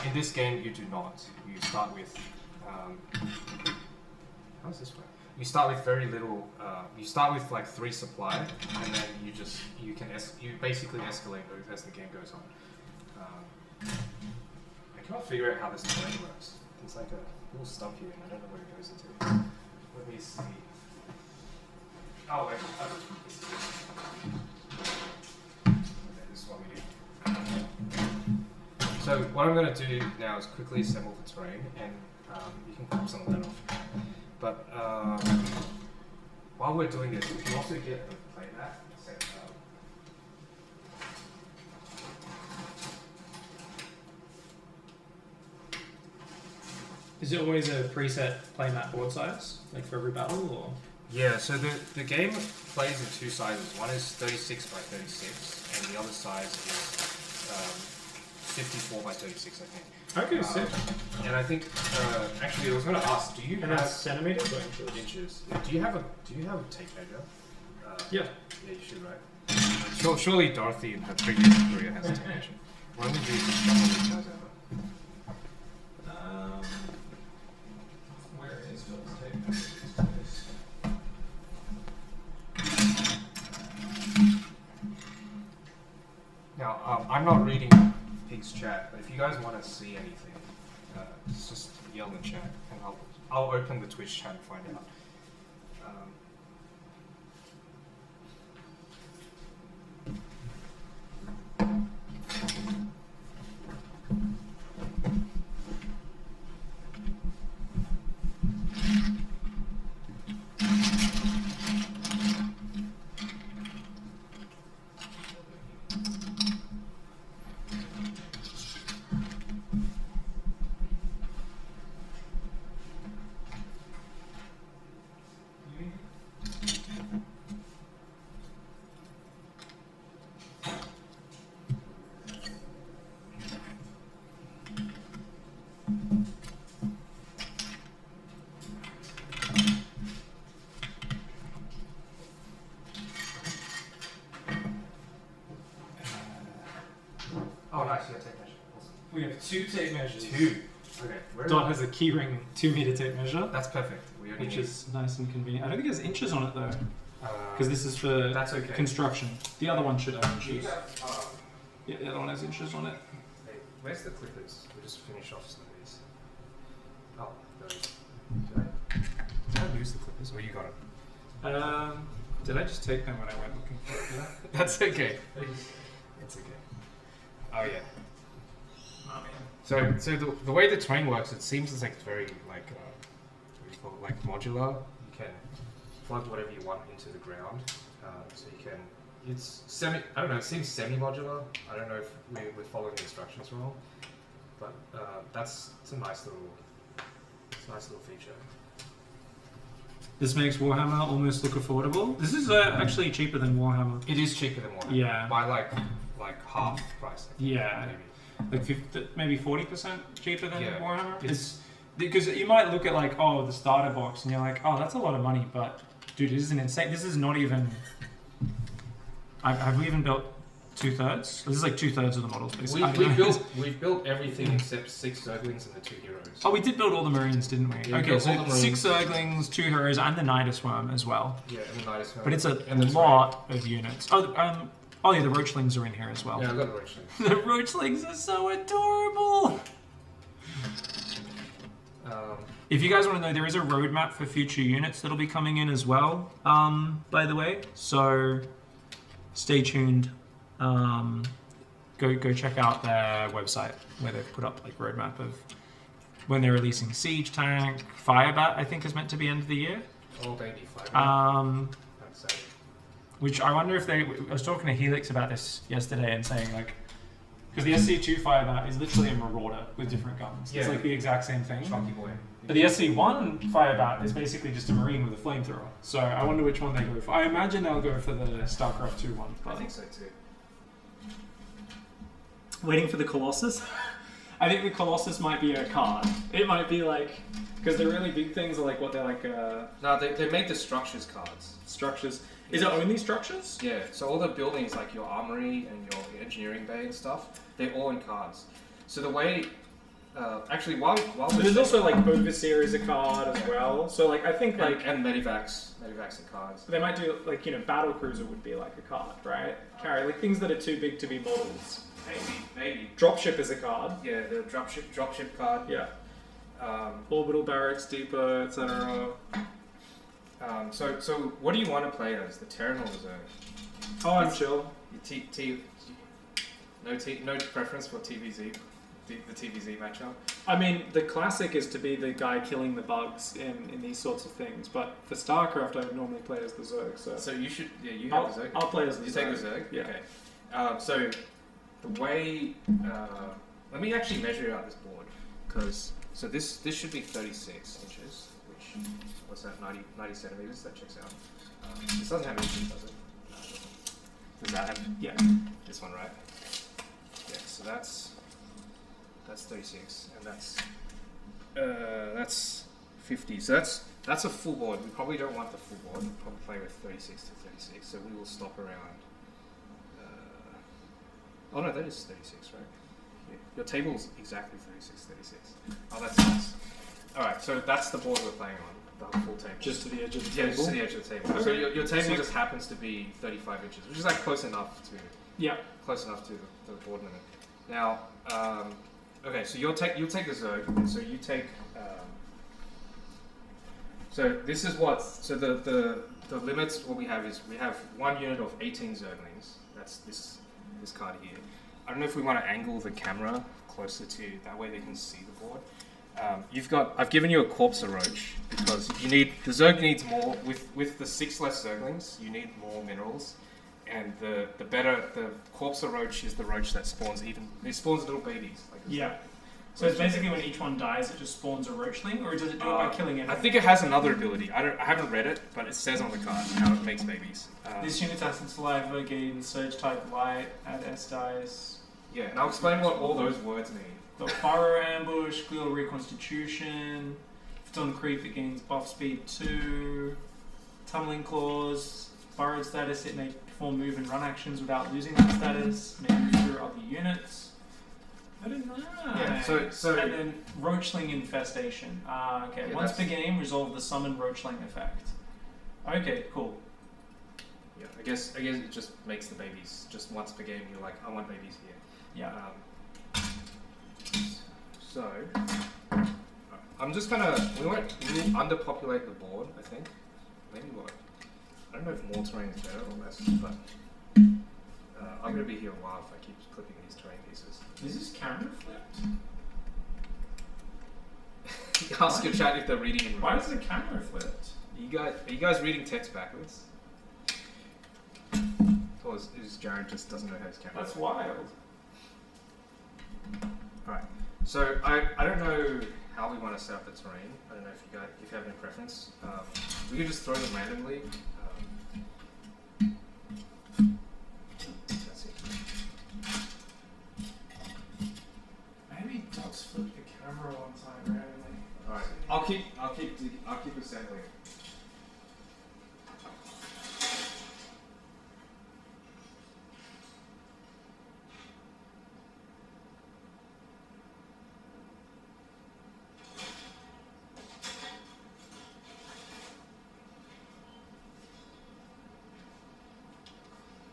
Speaker 9: In this game, you do not. You start with. How does this work? You start with very little. You start with like 3 supply, and then you basically escalate as the game goes on. I can't figure out how this terrain works. There's like a little stump here, and I don't know where it goes into. Let me see. Oh wait. Okay, this is what we do. So what I'm going to do now is quickly assemble the terrain, and you can pop some of that off. But while we're doing this, we can also get the playmat set up.
Speaker 1: Is it always a preset playmat board size, like for every battle, or?
Speaker 9: Yeah, so the game plays in 2 sizes. One is 36 by 36, and the other size is 54 by 36, I think.
Speaker 1: Okay, sick.
Speaker 9: And I think actually I was going to ask, do you
Speaker 1: And
Speaker 9: have
Speaker 1: that's centimeters or inches?
Speaker 9: inches? Yeah, do you have a tape measure?
Speaker 1: Yeah.
Speaker 9: Yeah, you should, right? Surely Dorothy in her previous career has a tape measure. What I'm going to do is just shuffle these guys over.
Speaker 1: Where is Phil's tape?
Speaker 9: Now, I'm not reading Pig's chat, but if you guys want to see anything, just yell in the chat, and I'll open the Twitch chat and find out. Oh, nice, you got tape measure. Awesome.
Speaker 1: We have 2 tape measures.
Speaker 9: 2. Okay, where
Speaker 1: Dot has a keyring 2-meter tape measure,
Speaker 9: That's perfect. We only
Speaker 1: which
Speaker 9: need-
Speaker 1: is nice and convenient. I don't think there's inches on it though,
Speaker 9: uh,
Speaker 1: because this is for
Speaker 9: That's okay.
Speaker 1: construction. The other one should have
Speaker 9: do you
Speaker 1: inches.
Speaker 9: have,
Speaker 1: Yeah, the other one has inches on it.
Speaker 9: hey, where's the clippers? We'll just finish off some of these. Oh, there did I lose the clippers? Or you got it?
Speaker 1: Did I just take them when I went looking for it? Did I?
Speaker 9: That's okay. It's okay. Oh yeah.
Speaker 1: Oh, man.
Speaker 9: So the way the terrain works, it seems it's like very like what do you call it? Like modular. You can plug whatever you want into the ground. So you can. It's semi. I don't know. It seems semi-modular. I don't know if we're following the instructions wrong. but it's a nice little feature.
Speaker 1: This makes Warhammer almost look affordable. This is actually cheaper than Warhammer.
Speaker 9: It is cheaper than Warhammer.
Speaker 1: Yeah.
Speaker 9: By like half the price. I think,
Speaker 1: Yeah.
Speaker 9: maybe.
Speaker 1: Like 50, maybe 40% cheaper than
Speaker 9: Yeah.
Speaker 1: Warhammer.
Speaker 9: It's
Speaker 1: Because you might look at like, oh, the starter box, and you're like, oh, that's a lot of money, but dude, this is an insane. This is not even. Have we even built 2/3? This is like 2/3 of the models, basically.
Speaker 9: we've built everything except 6 Zerglings and the 2 heroes.
Speaker 1: Oh, we did build all the Marines, didn't we?
Speaker 9: Yeah, we
Speaker 1: Okay,
Speaker 9: built
Speaker 1: so
Speaker 9: all the Marines.
Speaker 1: 6 Zerglings, 2 heroes, and the Nidus Worm as well.
Speaker 9: Yeah, and the Nidus Worm.
Speaker 1: But it's a
Speaker 9: and the
Speaker 1: lot of units. Oh, yeah, the Roachlings are in here as well.
Speaker 9: Yeah, I got the Roachlings.
Speaker 1: The Roachlings are so adorable. If you guys want to know, there is a roadmap for future units that'll be coming in as well, by the way. So stay tuned. Go check out their website where they've put up like roadmap of when they're releasing Siege Tank. Firebat, I think, is meant to be end of the year.
Speaker 9: Oh, baby, Firebat. That's it.
Speaker 1: Which I wonder if I was talking to Helix about this yesterday and saying like, because the SC2 Firebat is literally a Marauder with different guns.
Speaker 9: Yeah.
Speaker 1: It's like the exact same thing.
Speaker 9: Chunky boy.
Speaker 1: But the SC1 Firebat is basically just a Marine with a flamethrower. So I wonder which one they go for. I imagine they'll go for the StarCraft 2 one.
Speaker 9: I think so too.
Speaker 1: Waiting for the Colossus? I think the Colossus might be a card. It might be like, because the really big things are like what they're like.
Speaker 9: No, they made the structures cards.
Speaker 1: Structures. Is it only structures?
Speaker 9: Yeah, so all the buildings like your armory and your engineering bay and stuff, they're all in cards. So the way, actually, while
Speaker 1: There's also like Overseer is a card as well. So like I think like
Speaker 9: and Medivacs are cards.
Speaker 1: they might do like Battle Cruiser would be like a card, right? Carry like things that are too big to be models.
Speaker 9: Maybe.
Speaker 1: Dropship is a card.
Speaker 9: Yeah, the dropship card.
Speaker 1: Yeah. Orbital Barracks Depot, etc.
Speaker 9: So what do you want to play as? The Terran or the Zerg?
Speaker 1: Oh, I'm chill.
Speaker 9: No preference for TVZ, the TVZ matchup.
Speaker 1: I mean, the classic is to be the guy killing the bugs in these sorts of things, but for StarCraft, I would normally play as the Zerg. So
Speaker 9: you should, you have the Zerg.
Speaker 1: I'll play as the
Speaker 9: You
Speaker 1: Zerg.
Speaker 9: take the Zerg.
Speaker 1: Yeah.
Speaker 9: Okay. So the way, let me actually measure out this board, because this should be 36 inches, which what's that? 90 centimeters. That checks out. This doesn't have inches, does it? No, it doesn't. Does that have? Yeah. This one, right? Yeah. So that's 36, and that's 50. So that's a full board. We probably don't want the full board. We'll probably play with 36 to 36. So we will stop around. Oh no, that is 36, right? Yeah. Your table's exactly 36, 36. Oh, that's nice. Alright, so that's the board we're playing on, the full table.
Speaker 1: Just to the edge of the
Speaker 9: Yeah,
Speaker 1: table.
Speaker 9: just to the edge of the table.
Speaker 1: Okay.
Speaker 9: So your table
Speaker 1: Sick.
Speaker 9: just happens to be 35 inches, which is like close enough to
Speaker 1: Yeah.
Speaker 9: the board limit. Now, okay, so you'll take the Zerg, and so you take. So this is what. So the limits. What we have is we have one unit of 18 Zerglings. That's this card here. I don't know if we want to angle the camera closer to that way they can see the board. I've given you a Corpse of Roach because the Zerg needs more with the 6 less Zerglings. You need more minerals, and the Corpse of Roach is the roach that spawns it spawns little babies. Like this.
Speaker 1: Yeah. So it's basically when each one dies, it just spawns a roachling, or does it do it by killing it?
Speaker 9: I think it has another ability. I haven't read it, but it says on the card how it makes babies.
Speaker 1: This unit's acid saliva, gain surge type light, add S dice.
Speaker 9: Yeah, and I'll explain what all those words mean.
Speaker 1: Got Burrow Ambush, Glial Reconstitution. If it's on creep, it gains buff speed 2. Tumbling Claws, Burrowed status, it may perform move and run actions without losing that status. May move through other units. That is nice.
Speaker 9: Yeah, so
Speaker 1: and then Roachling Infestation. Okay,
Speaker 9: Yeah,
Speaker 1: once per
Speaker 9: that's-
Speaker 1: game, resolve the summon Roachling effect. Okay, cool.
Speaker 9: Yeah, I guess it just makes the babies just once per game. You're like, I want babies here.
Speaker 1: Yeah.
Speaker 9: So I'm just gonna we'll underpopulate the board. I think maybe what I don't know if more terrain is better or less, but I'm gonna be here a while if I keep clipping these terrain pieces.
Speaker 1: Is this camera flipped?
Speaker 9: Ask your chat if they're reading in
Speaker 1: Why
Speaker 9: reverse.
Speaker 1: is the camera flipped?
Speaker 9: Are you guys reading text backwards? Or is Jared just doesn't know how his camera
Speaker 1: That's
Speaker 9: works?
Speaker 1: wild.
Speaker 9: Alright, So I don't know how we want to set up the terrain. I don't know if you have any preference. We could just throw them randomly. That's it.
Speaker 1: Maybe just flip the camera one side randomly.
Speaker 9: All right. I'll keep assembling.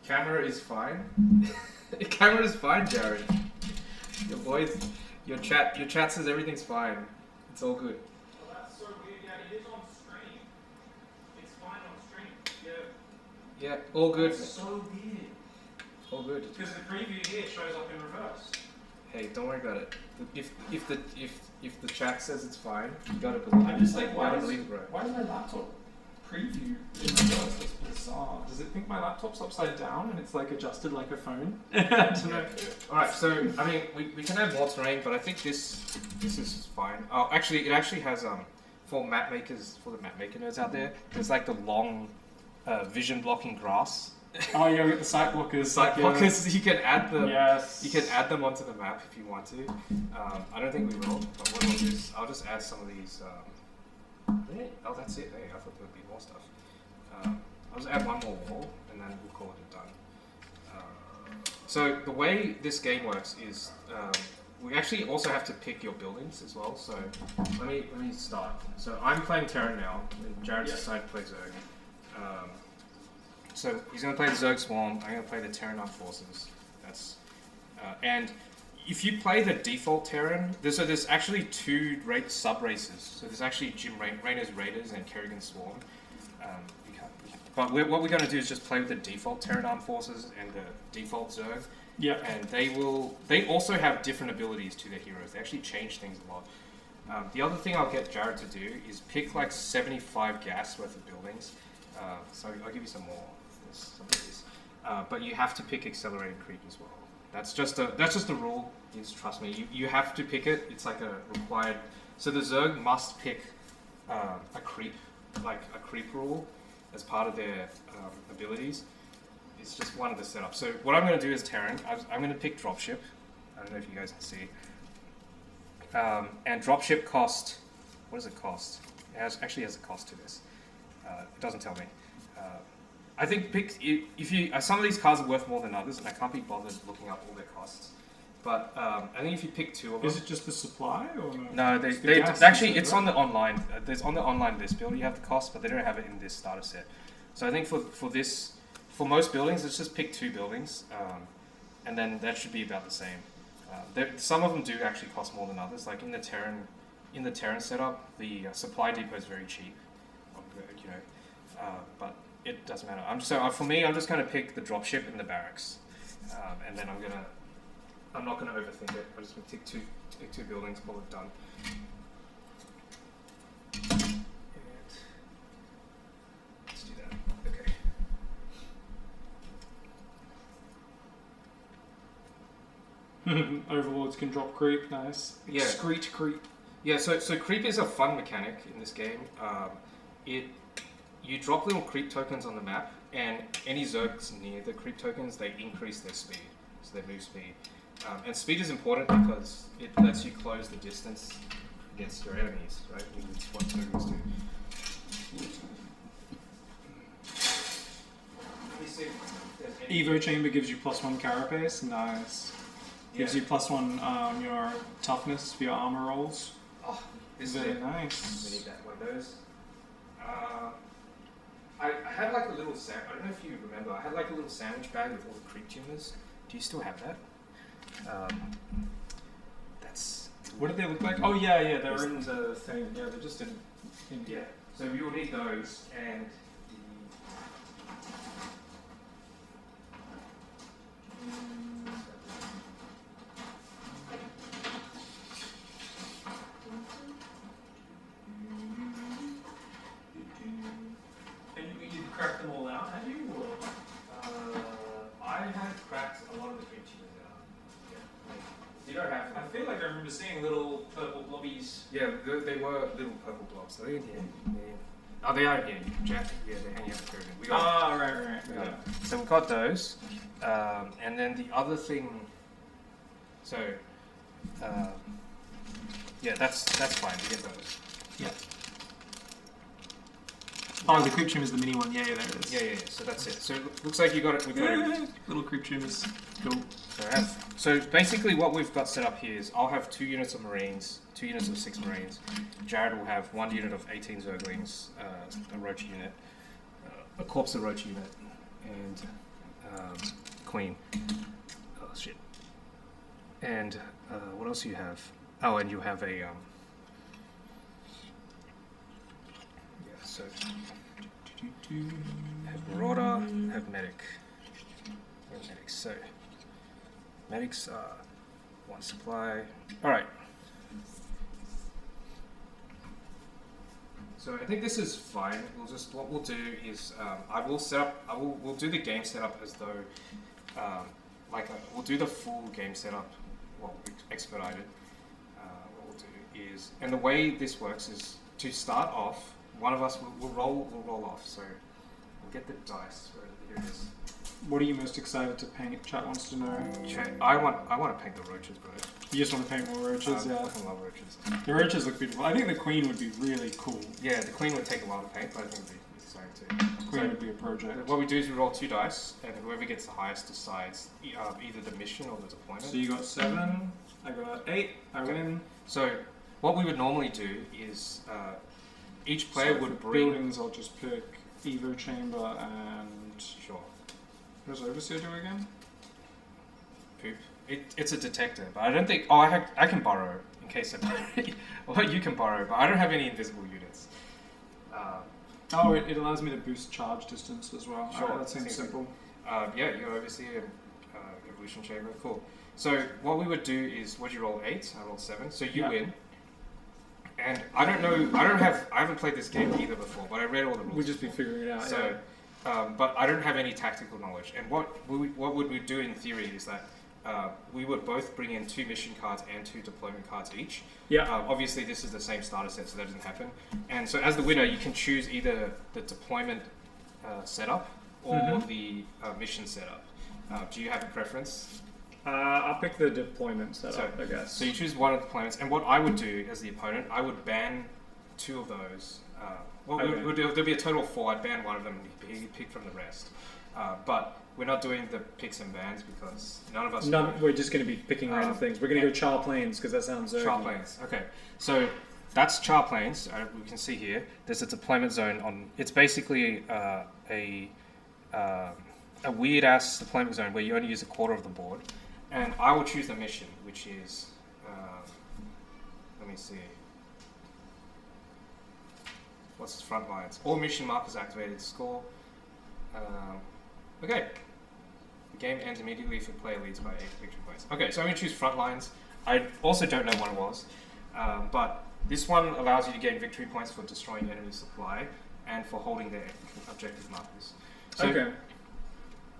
Speaker 9: Camera is fine. Camera is fine, Jared. Your chat says everything's fine. It's all good.
Speaker 1: Well, that's so weird. Yeah, it is on stream. It's fine on stream. Yeah.
Speaker 9: Yeah, all good.
Speaker 1: That's so weird.
Speaker 9: All good.
Speaker 1: Because the preview here shows up in reverse.
Speaker 9: Hey, don't worry about it. If the chat says it's fine, you gotta believe.
Speaker 1: I'm just like,
Speaker 9: you
Speaker 1: why
Speaker 9: gotta
Speaker 1: is,
Speaker 9: believe, bro.
Speaker 1: why is my laptop preview in reverse? That's bizarre. Does it think my laptop's upside down and it's like adjusted like a phone? I don't know.
Speaker 9: Alright, so I mean we can add more terrain, but I think this is fine. Oh, actually it actually has for the map maker nerds out there, there's like the long vision blocking grass.
Speaker 1: Oh yeah, we got the sight blockers.
Speaker 9: Sight blockers, you can add them.
Speaker 1: Yes.
Speaker 9: You can add them onto the map if you want to. I don't think we will, but what I'll do is I'll just add some of these. Oh, that's it. Hey, I thought there would be more stuff. I'll just add one more wall, and then we'll call it done. So the way this game works is we actually also have to pick your buildings as well. So let me start. So I'm playing Terran now, and Jared's decided to play Zerg. So he's going to play the Zerg Swarm. I'm going to play the Terran Armed Forces. That's and if you play the default Terran, there's actually two sub races. So there's actually Jim Rayner's Raiders and Kerrigan's Swarm. But what we're going to do is just play with the default Terran Armed Forces and the default Zerg.
Speaker 1: Yeah.
Speaker 9: And they also have different abilities to their heroes. They actually change things a lot. The other thing I'll get Jared to do is pick like 75 gas worth of buildings. So I'll give you some more. But you have to pick accelerated creep as well. That's just a rule. You just trust me. You have to pick it. It's like a required. So the Zerg must pick a creep rule as part of their abilities. It's just one of the setups. So what I'm going to do is Terran. I'm going to pick dropship. I don't know if you guys can see. And dropship cost. What does it cost? It actually has a cost to this. It doesn't tell me. I think if you some of these cards are worth more than others, and I can't be bothered looking up all their costs. But I think if you pick two of them,
Speaker 1: Is it just the supply or no?
Speaker 9: no, they
Speaker 1: gas
Speaker 9: actually
Speaker 1: is
Speaker 9: it's on the online. There's on the online list build you have the cost, but they don't have it in this starter set. So I think for most buildings, let's just pick two buildings, and then that should be about the same. Some of them do actually cost more than others. Like in the Terran setup, the supply depot is very cheap. You know, but it doesn't matter. For me, I'm just going to pick the dropship and the barracks, and then I'm not going to overthink it. I'm just going to pick two buildings, call it done. And let's do that. Okay.
Speaker 1: Overlords can drop creep. Nice.
Speaker 9: Yeah.
Speaker 1: Excrete creep.
Speaker 9: Yeah. So creep is a fun mechanic in this game. You drop little creep tokens on the map, and any Zergs near the creep tokens, they increase their speed, so their move speed. And speed is important because it lets you close the distance against your enemies, right? It's what tokens do. Let me see if there's any-
Speaker 1: Evo chamber gives you +1 carapace. Nice. Gives you +1 on your toughness for your armor rolls.
Speaker 9: Oh, this
Speaker 1: Very
Speaker 9: is it.
Speaker 1: nice.
Speaker 9: We need that one of those. I had like a little I don't know if you remember. I had like a little sandwich bag with all the creep tumors. Do you still have that? That's.
Speaker 1: What do they look like? Oh yeah, they're in the thing. Yeah, they're just in.
Speaker 9: Yeah. So we will need those and
Speaker 1: And you cracked them all out, have you? Or?
Speaker 9: I had cracked a lot of the creep tumors out. Yeah. You don't have.
Speaker 1: I feel like I remember seeing little purple blobbies.
Speaker 9: Yeah, they were little purple blobs. Are they in here? Oh, they are in here. Jack. Yeah, they're hanging out the pyramid. We got.
Speaker 1: Right.
Speaker 9: We got it. So we've got those, and then the other thing. So, yeah, that's fine. We get those.
Speaker 1: Yeah. Oh, the creep is the mini one. Yeah, there it is.
Speaker 9: Yeah. So that's it. So it looks like you got it. We got it.
Speaker 1: Little creep tumors. Cool.
Speaker 9: So basically, what we've got set up here is I'll have 2 units of Marines, 2 units of 6 Marines. Jared will have 1 unit of 18 Zerglings, a Roach unit, a Corpse of Roach unit, and Queen. Oh shit. And what else do you have? Oh, and you have a yeah. So have Marauder, have Medic. Where's Medics? So Medics are 1 supply. All right. So I think this is fine. What we'll do is we'll do the game setup as though we'll do the full game setup. Well, expedited. What we'll do is, and the way this works is to start off, one of us will roll off. So we'll get the dice. Here it is.
Speaker 1: What are you most excited to paint? Chat wants to know.
Speaker 9: I want to paint the roaches, bro.
Speaker 1: You just want to paint more roaches?
Speaker 9: I
Speaker 1: Yeah.
Speaker 9: fucking love roaches.
Speaker 1: The roaches look beautiful. I think the queen would be really cool.
Speaker 9: Yeah, the queen would take a while to paint, but I think it would be exciting too.
Speaker 1: Queen
Speaker 9: So
Speaker 1: would be a project.
Speaker 9: what we do is we roll 2 dice, and whoever gets the highest decides either the mission or the deployment.
Speaker 1: So you got 7. I got 8. I win.
Speaker 9: So what we would normally do is each player
Speaker 1: So
Speaker 9: would
Speaker 1: for
Speaker 9: bring.
Speaker 1: buildings. I'll just pick Evo Chamber and
Speaker 9: Sure.
Speaker 1: what does Overseer do again?
Speaker 9: Poop. It's a detector, but I don't think. Oh, I can borrow in case I. Well, you can borrow, but I don't have any invisible units.
Speaker 1: Oh, it allows me to boost charge distance as well.
Speaker 9: Sure,
Speaker 1: Alright, that seems
Speaker 9: seems
Speaker 1: simple.
Speaker 9: Yeah, you're Overseer and Evolution Chamber. Cool. So what we would do is, what you roll 8? I rolled 7. So you
Speaker 1: Yeah.
Speaker 9: win. And I don't know. I haven't played this game either before, but I read all the rules.
Speaker 1: We'd just be figuring it out.
Speaker 9: So, but I don't have any tactical knowledge. And what would we do in theory is that we would both bring in 2 mission cards and 2 deployment cards each.
Speaker 1: Yeah.
Speaker 9: Obviously, this is the same starter set, so that doesn't happen. And so, as the winner, you can choose either the deployment setup or the mission setup. Do you have a preference?
Speaker 1: I'll pick the deployment setup, I guess.
Speaker 9: So you choose one of the deployments, and what I would do as the opponent, I would ban 2 of those. There'll be a total of 4. I'd ban 1 of them, and he pick from the rest. But we're not doing the picks and bans because none of us.
Speaker 1: We're just going to be picking random things. We're going to go Char Plains because that sounds
Speaker 9: Char Plains. Okay, so that's Char Plains. We can see here. There's a deployment zone on. It's basically a weird ass deployment zone where you only use a quarter of the board. And I will choose the mission, which is, let me see. What's its front lines? All mission markers activated. Score. Okay. The game ends immediately if the player leads by 8 victory points. Okay, so I'm going to choose front lines. I also don't know what it was, but this one allows you to gain victory points for destroying enemy supply and for holding their objective markers. So,
Speaker 1: okay.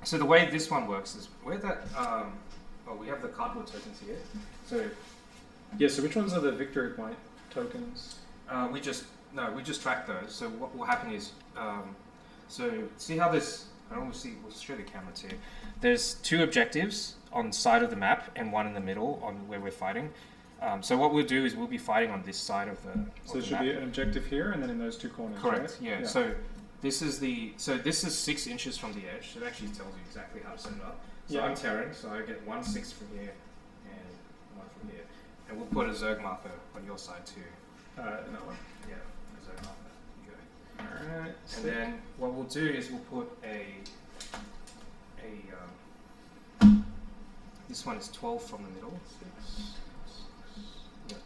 Speaker 9: So the way this one works is where that. We have the cardboard tokens here. So
Speaker 1: Yeah. So which ones are the victory point tokens?
Speaker 9: we just track those. So what will happen is, so see how this. I don't want to see. We'll show the cameras here. There's 2 objectives on the side of the map and 1 in the middle on where we're fighting. So what we'll do is we'll be fighting on this side of the.
Speaker 1: So there should be an objective here and then in those 2 corners.
Speaker 9: Correct.
Speaker 1: Right?
Speaker 9: Yeah. So this is 6 inches from the edge. So it actually tells you exactly how to set it up. So I'm Terran, so I get 1 6 from here and 1 from here, and we'll put a Zerg marker on your side too.
Speaker 1: That one.
Speaker 9: Yeah, a Zerg marker. You go.
Speaker 1: All right.
Speaker 9: And then what we'll do is we'll put this one is 12 from the middle. 6. Yep.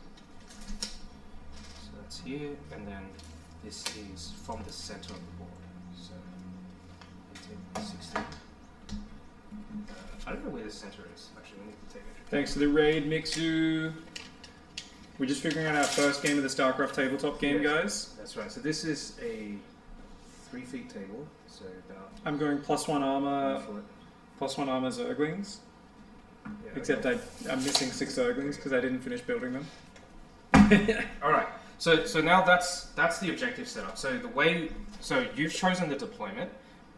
Speaker 9: So that's here, and then this is from the center of the board. So 18, 16. I don't know where the center is. Actually, we need to take it.
Speaker 1: Thanks to the raid, Mixu. We're just figuring out our first game of the StarCraft tabletop game, guys.
Speaker 9: That's right. So this is a 3 feet table. So about
Speaker 1: I'm going +1 armor,
Speaker 9: 1 foot.
Speaker 1: +1 armor Zerglings.
Speaker 9: Yeah,
Speaker 1: Except I'm missing 6 Zerglings because I didn't finish building them.
Speaker 9: All right. So now that's the objective setup. So you've chosen the deployment,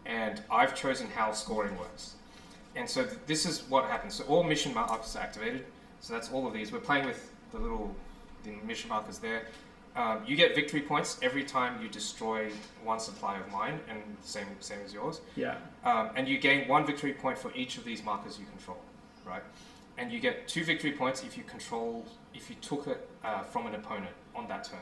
Speaker 9: and I've chosen how scoring works. And so this is what happens. So all mission markers are activated. So that's all of these. We're playing with the mission markers there. You get victory points every time you destroy one supply of mine, and same as yours.
Speaker 1: Yeah.
Speaker 9: And you gain 1 victory point for each of these markers you control, right? And you get 2 victory points if you took it from an opponent on that turn.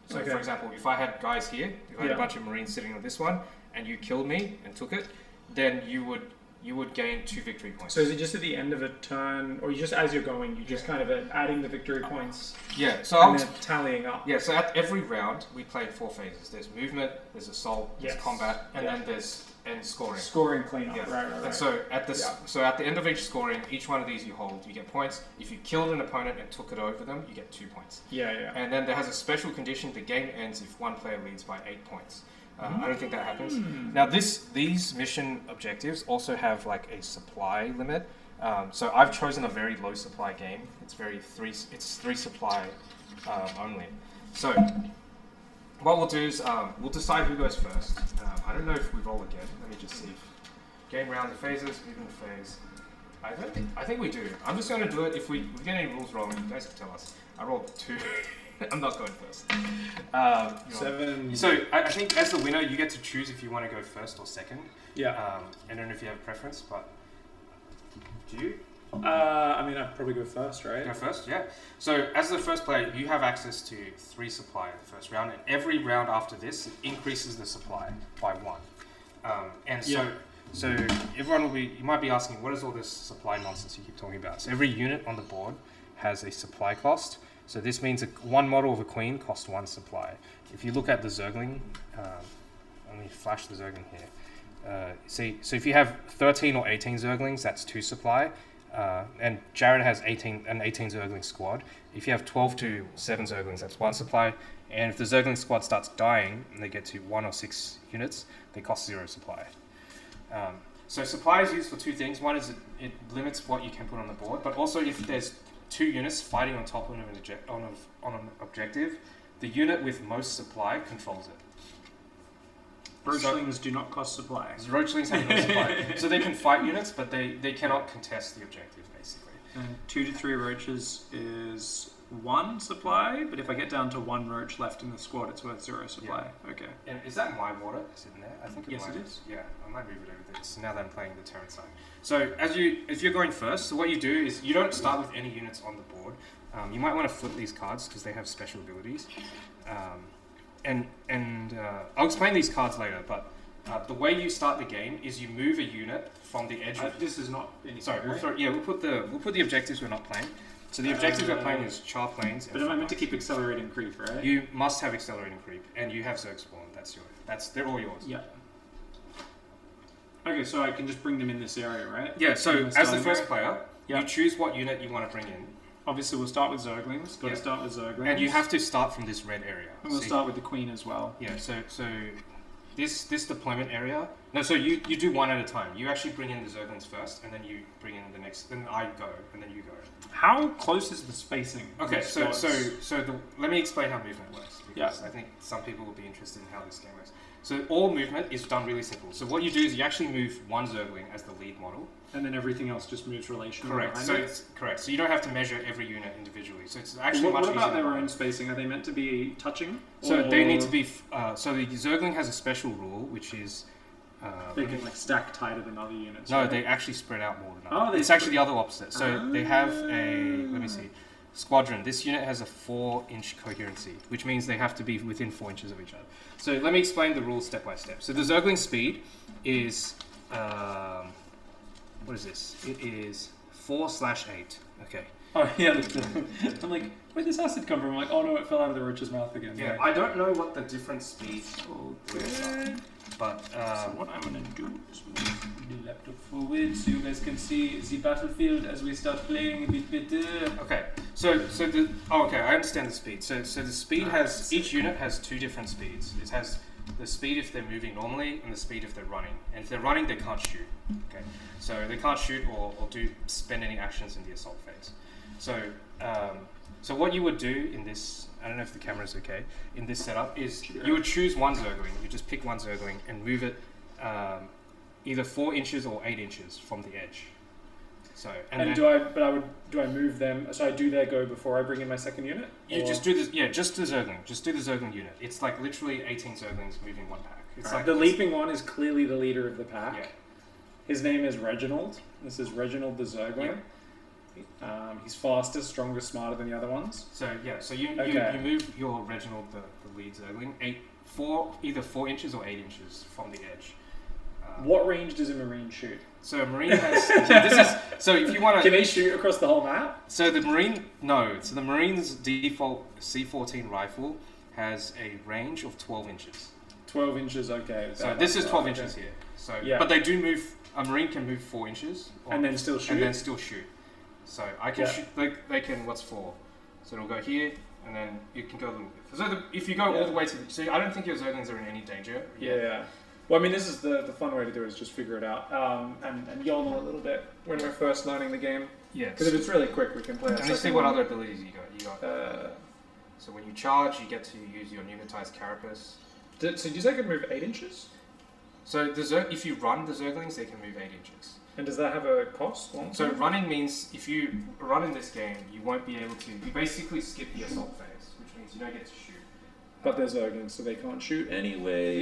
Speaker 9: So,
Speaker 1: Okay.
Speaker 9: for example, if I had guys here, if I had
Speaker 1: Yeah.
Speaker 9: a bunch of Marines sitting on this one, and you killed me and took it, then you would gain 2 victory points.
Speaker 1: So is it just at the end of a turn, or you just as you're going, you just kind of adding the victory points
Speaker 9: Yeah. So
Speaker 1: and then tallying up?
Speaker 9: Yeah, so at every round, we play in 4 phases. There's movement, there's assault, there's
Speaker 1: Yes.
Speaker 9: combat, and
Speaker 1: Yeah.
Speaker 9: then there's scoring.
Speaker 1: Scoring cleanup.
Speaker 9: Yeah.
Speaker 1: Right.
Speaker 9: And so at the end of each scoring, each one of these you hold, you get points. If you killed an opponent and took it over them, you get 2 points.
Speaker 1: Yeah.
Speaker 9: And then there has a special condition: the game ends if one player leads by 8 points. I don't think that happens. Now these mission objectives also have like a supply limit. So I've chosen a very low supply game. It's 3 supply only. So what we'll do is we'll decide who goes first. I don't know if we roll again. Let me just see. Game round the phases, movement phase. I think we do. I'm just going to do it. If we get any rules wrong, you guys can tell us. I rolled 2. I'm not going first.
Speaker 1: 7.
Speaker 9: So I think as the winner, you get to choose if you want to go first or second.
Speaker 1: Yeah.
Speaker 9: I don't know if you have a preference, but do you?
Speaker 1: I mean, I'd probably go first, right?
Speaker 9: Go first, yeah. So as the first player, you have access to 3 supply in the first round, and every round after this, it increases the supply by 1. And so everyone will be. You might be asking, what is all this supply nonsense you keep talking about? So every unit on the board has a supply cost. So this means one model of a queen costs 1 supply. If you look at the Zergling, let me flash the Zergling here. So if you have 13 or 18 Zerglings, that's 2 supply. And Jared has an 18 Zergling squad. If you have 12 to 7 Zerglings, that's 1 supply. And if the Zergling squad starts dying and they get to 1 or 6 units, they cost 0 supply. So supply is used for 2 things. One is it limits what you can put on the board, but also if there's 2 units fighting on top of an objective, the unit with most supply controls it.
Speaker 1: Roachlings do not cost supply.
Speaker 9: Roachlings have no supply. So they can fight units, but they cannot contest the objective, basically.
Speaker 1: And 2 to 3 roaches is 1 supply, but if I get down to 1 roach left in the squad, it's worth 0 supply. Yeah. Okay.
Speaker 9: And is that my water sitting there? I think
Speaker 1: Yes,
Speaker 9: might
Speaker 1: it is.
Speaker 9: Yeah, I might move it over there. So now that I'm playing the Terran side. So if you're going first, so what you do is you don't start with any units on the board. You might want to flip these cards because they have special abilities. I'll explain these cards later, but the way you start the game is you move a unit from the edge of...
Speaker 1: This is not...
Speaker 9: Sorry, we'll put the objectives we're not playing. So the objectives we're playing is char planes.
Speaker 1: But am I meant to keep accelerating creep, right?
Speaker 9: You must have accelerating creep, and you have Zerg spawn. They're all yours.
Speaker 1: Yeah. Okay, so I can just bring them in this area, right?
Speaker 9: Yeah. So as the first player,
Speaker 1: Yeah.
Speaker 9: you choose what unit you want to bring in.
Speaker 1: Obviously, we'll start with Zerglings. Got to start with Zerglings.
Speaker 9: And you have to start from this red area.
Speaker 1: And we'll start with the Queen as well.
Speaker 9: Yeah, so this deployment area... No, so you do one at a time. You actually bring in the Zerglings first, and then you bring in the next... Then I go, and then you go.
Speaker 1: How close is the spacing?
Speaker 9: Okay, let me explain how movement works, because
Speaker 1: Yeah.
Speaker 9: I think some people will be interested in how this game works. So all movement is done really simple. So what you do is you actually move 1 Zergling as the lead model.
Speaker 1: And then everything else just moves relationally.
Speaker 9: Correct. So it's correct. So you don't have to measure every unit individually. So it's actually
Speaker 1: What
Speaker 9: much
Speaker 1: about
Speaker 9: easier.
Speaker 1: their own spacing? Are they meant to be touching?
Speaker 9: So
Speaker 1: Or
Speaker 9: they need to be. So the Zergling has a special rule, which is.
Speaker 1: They can like stack tighter than other units.
Speaker 9: No,
Speaker 1: right?
Speaker 9: they actually spread out more than
Speaker 1: Oh,
Speaker 9: others.
Speaker 1: they
Speaker 9: It's actually the other opposite. So they have a. Let me see. Squadron. This unit has a 4-inch coherency, which means they have to be within 4 inches of each other. So let me explain the rules step by step. So the Zergling speed is. What is this? It is 4/8. Okay.
Speaker 1: Oh yeah. I'm like, where'd this acid come from? I'm like, oh no, it fell out of the roach's mouth again.
Speaker 9: Yeah.
Speaker 1: Right.
Speaker 9: I don't know what the different speeds are, but
Speaker 1: So what I'm gonna do is move the laptop forward so you guys can see the battlefield as we start playing a bit better.
Speaker 9: okay. I understand the speed. So the speed has each unit has 2 different speeds. It has the speed if they're moving normally and the speed if they're running. And if they're running, they can't shoot. Okay, so they can't shoot or spend any actions in the assault phase. So so what you would do in this, I don't know if the camera's okay, in this setup is you would choose one Zergling. You just pick one Zergling and move it either 4 inches or 8 inches from the edge. So
Speaker 1: do I move them? So I do their go before I bring in my second unit?
Speaker 9: You just do this, yeah, just the Zergling. Just do the Zergling unit. It's like literally 18 Zerglings moving one pack. It's like
Speaker 1: the leaping one is clearly the leader of the pack.
Speaker 9: Yeah.
Speaker 1: His name is Reginald. This is Reginald the Zergling. He's faster, stronger, smarter than the other ones.
Speaker 9: So yeah, so you move your Reginald, the lead Zergling, either 4 inches or 8 inches from the edge.
Speaker 1: What range does a Marine shoot?
Speaker 9: So a Marine has. So if you want to.
Speaker 1: Can they shoot across the whole map?
Speaker 9: So the Marine, no. So the Marine's default C-14 rifle has a range of 12 inches.
Speaker 1: 12 inches, okay.
Speaker 9: So this is 12 inches here. So
Speaker 1: yeah.
Speaker 9: But they do move. A Marine can move 4 inches.
Speaker 1: And then still shoot.
Speaker 9: So I can shoot. They can. What's 4? So it'll go here, and then you can go a little bit. So if you go all the way to. So I don't think your Zerglings are in any danger.
Speaker 1: Yeah. Well, I mean, this is the fun way to do it, is just figure it out and YOLO a little bit when we're first learning the game.
Speaker 9: Yeah.
Speaker 1: Because if it's really quick, we can play it.
Speaker 9: And let's see what other abilities you got. So when you charge, you get to use your pneumatized carapace.
Speaker 1: So did you say I could move 8 inches?
Speaker 9: So if you run the Zerglings, they can move 8 inches.
Speaker 1: And does that have a cost?
Speaker 9: So running means if you run in this game, you won't be able to. You basically skip the assault phase, which means you don't get to shoot.
Speaker 1: But there's Zerglings, so they can't shoot anyway.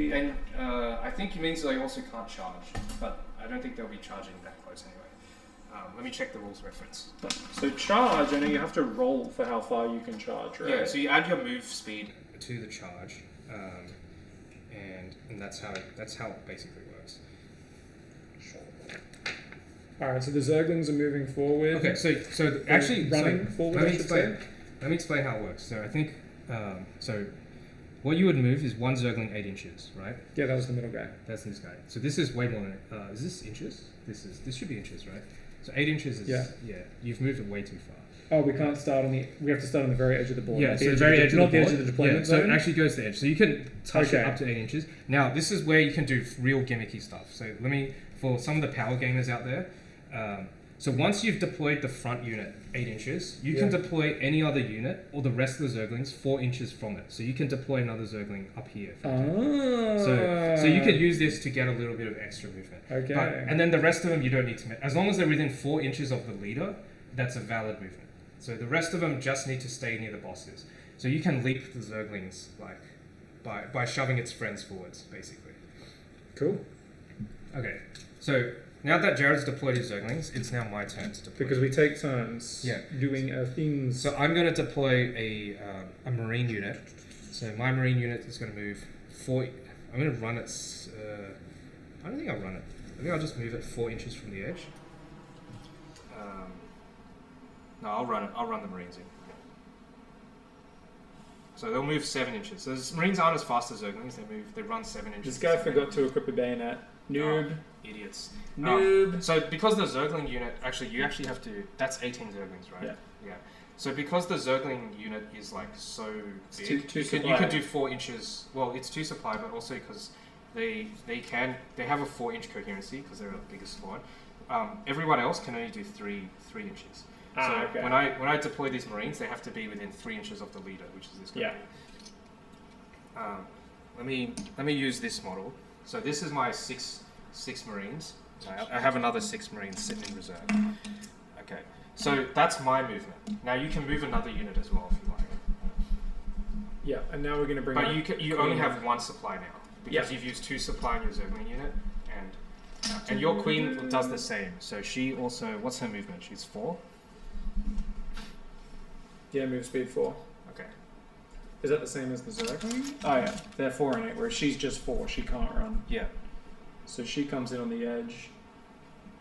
Speaker 9: Yeah, and I think it means they also can't charge, but I don't think they'll be charging that close anyway. Let me check the rules reference.
Speaker 1: So charge, I know you have to roll for how far you can charge, right?
Speaker 9: Yeah, so you add your move speed to the charge, and that's how it basically works.
Speaker 1: Alright, so the Zerglings are moving forward.
Speaker 9: Okay, so actually
Speaker 1: running forward.
Speaker 9: Let me explain how it works. So I think so what you would move is one Zergling 8 inches, right?
Speaker 1: Yeah, that was the middle guy.
Speaker 9: That's this guy. So this is way more than is this inches? This should be inches, right? So 8 inches is you've moved it way too far.
Speaker 1: Oh, we can't start on we have to start on the very edge of the board.
Speaker 9: Yeah, so the very edge of the board.
Speaker 1: Not the edge of the deployment zone.
Speaker 9: So it actually goes to the edge. So you can touch it up to 8 inches. Now this is where you can do real gimmicky stuff. So for some of the power gamers out there, so once you've deployed the front unit 8 inches, you can deploy any other unit or the rest of the Zerglings 4 inches from it. So you can deploy another Zergling up here. So you can use this to get a little bit of extra movement.
Speaker 1: Okay.
Speaker 9: And then the rest of them you don't need to. As long as they're within 4 inches of the leader, that's a valid movement. So the rest of them just need to stay near the bosses. So you can leap the Zerglings by shoving its friends forwards, basically.
Speaker 1: Cool.
Speaker 9: Okay. So now that Jared's deployed his Zerglings, it's now my turn to deploy.
Speaker 1: Because we take turns doing things.
Speaker 9: So I'm going to deploy a Marine unit. So my Marine unit is going to move 4... I'm going to run it... I don't think I'll run it. I think I'll just move it 4 inches from the edge. No, I'll run it. I'll run the Marines in. So they'll move 7 inches. So the Marines aren't as fast as Zerglings. They run 7 inches.
Speaker 1: This guy forgot to equip a bayonet. Noob.
Speaker 9: Idiots.
Speaker 1: Noob.
Speaker 9: So because the Zergling unit, you actually have to, that's 18 Zerglings, right? Yeah. So because the Zergling unit is like so big, you can do 4 inches. Well, it's 2 supply, but also because they have a 4 inch coherency because they're the biggest squad. Everyone else can only do 3 inches. So when I deploy these Marines, they have to be within 3 inches of the leader, which is this guy. Yeah. Let me use this model. So this is my six Marines. I have another 6 Marines sitting in reserve. Okay. So that's my movement. Now you can move another unit as well if you like.
Speaker 1: Yeah, and now we're going to bring.
Speaker 9: But you only have 1 supply now because you've used 2 supply in your Zergling unit, and your Queen does the same. So she also, what's her movement? She's 4.
Speaker 1: Yeah, move speed 4.
Speaker 9: Okay.
Speaker 1: Is that the same as the Zergling? Oh yeah, they're 4 and 8, whereas she's just 4. She can't run.
Speaker 9: Yeah.
Speaker 1: So she comes in on the edge,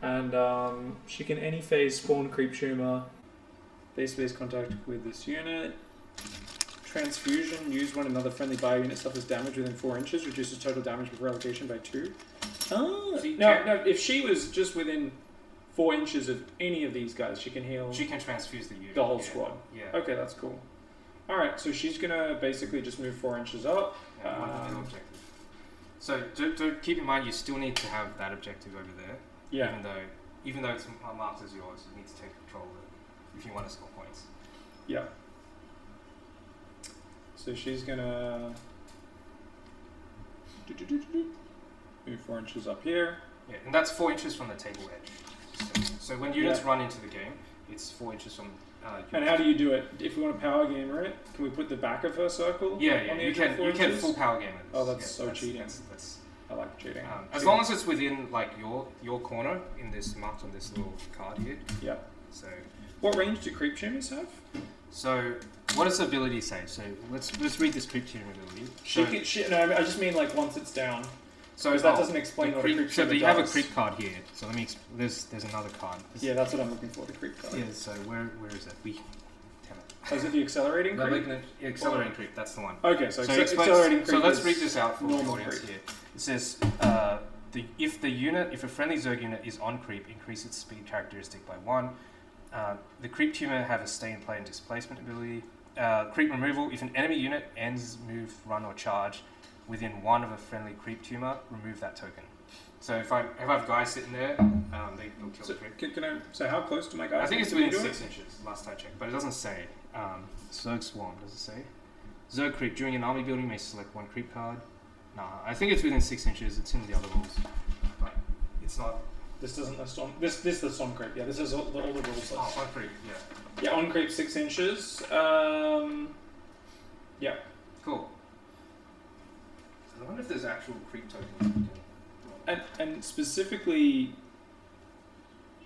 Speaker 1: and she can any phase spawn creep tumor. Base contact with this unit. Transfusion. Use when another friendly bio unit suffers damage within 4 inches. Reduces total damage before allocation by 2. Oh. No. If she was just within 4 inches of any of these guys, she can heal.
Speaker 9: She can transfuse the unit.
Speaker 1: The whole squad.
Speaker 9: Yeah.
Speaker 1: Okay, that's cool. Alright, so she's gonna basically just move 4 inches up.
Speaker 9: Yeah, one middle objective. So do keep in mind you still need to have that objective over there.
Speaker 1: Yeah.
Speaker 9: Even though it's marked as yours, you need to take control of it if you want to score points.
Speaker 1: Yeah. So she's gonna move 4 inches up here.
Speaker 9: Yeah, and that's 4 inches from the table edge. So when units run into the game, it's 4 inches from.
Speaker 1: And how do you do it? If we want a power gamer it, can we put the back of her circle?
Speaker 9: Yeah,
Speaker 1: on the
Speaker 9: you
Speaker 1: edge of 4
Speaker 9: can
Speaker 1: inches?
Speaker 9: full power game it.
Speaker 1: Oh, that's cheating.
Speaker 9: That's
Speaker 1: I like cheating.
Speaker 9: as long as it's within like your corner in this marked on this little card here.
Speaker 1: Yeah.
Speaker 9: So
Speaker 1: what range do creep tumors have?
Speaker 9: So what does the ability say? So let's read this creep tumor ability.
Speaker 1: No, I just mean like once it's down.
Speaker 9: So
Speaker 1: that doesn't explain what a creep
Speaker 9: so
Speaker 1: tumor
Speaker 9: you have a
Speaker 1: does.
Speaker 9: creep card here. So let me. There's another card.
Speaker 1: Yeah, that's what I'm looking for. The creep card.
Speaker 9: Yeah. So where is it? Damn it.
Speaker 1: Oh, is it the accelerating creep?
Speaker 9: Accelerating creep. That's the one.
Speaker 1: Okay, so
Speaker 9: accelerating
Speaker 1: creep.
Speaker 9: So let's
Speaker 1: is
Speaker 9: read this out for the
Speaker 1: normal
Speaker 9: audience
Speaker 1: creep.
Speaker 9: here. It says if a friendly Zerg unit is on creep, increase its speed characteristic by 1. The creep tumor have a stay in play and displacement ability. Creep removal: if an enemy unit ends move, run, or charge within 1 of a friendly creep tumor, remove that token. So if I have guys sitting there, they'll kill the creep.
Speaker 1: So how close to my guys?
Speaker 9: I think it's
Speaker 1: need to
Speaker 9: within
Speaker 1: be doing?
Speaker 9: 6 inches, last I checked, but it doesn't say. Zerg Swarm, does it say? Zerg Creep. During an army building, you may select 1 creep card. Nah, I think it's within 6 inches. It's in the other rules. But it's not.
Speaker 1: This doesn't list on. This lists on creep. Yeah, this is all the rules list.
Speaker 9: Oh, on creep, yeah.
Speaker 1: Yeah, on creep 6 inches. Yeah.
Speaker 9: Cool. I wonder if there's actual creep tokens.
Speaker 1: And specifically,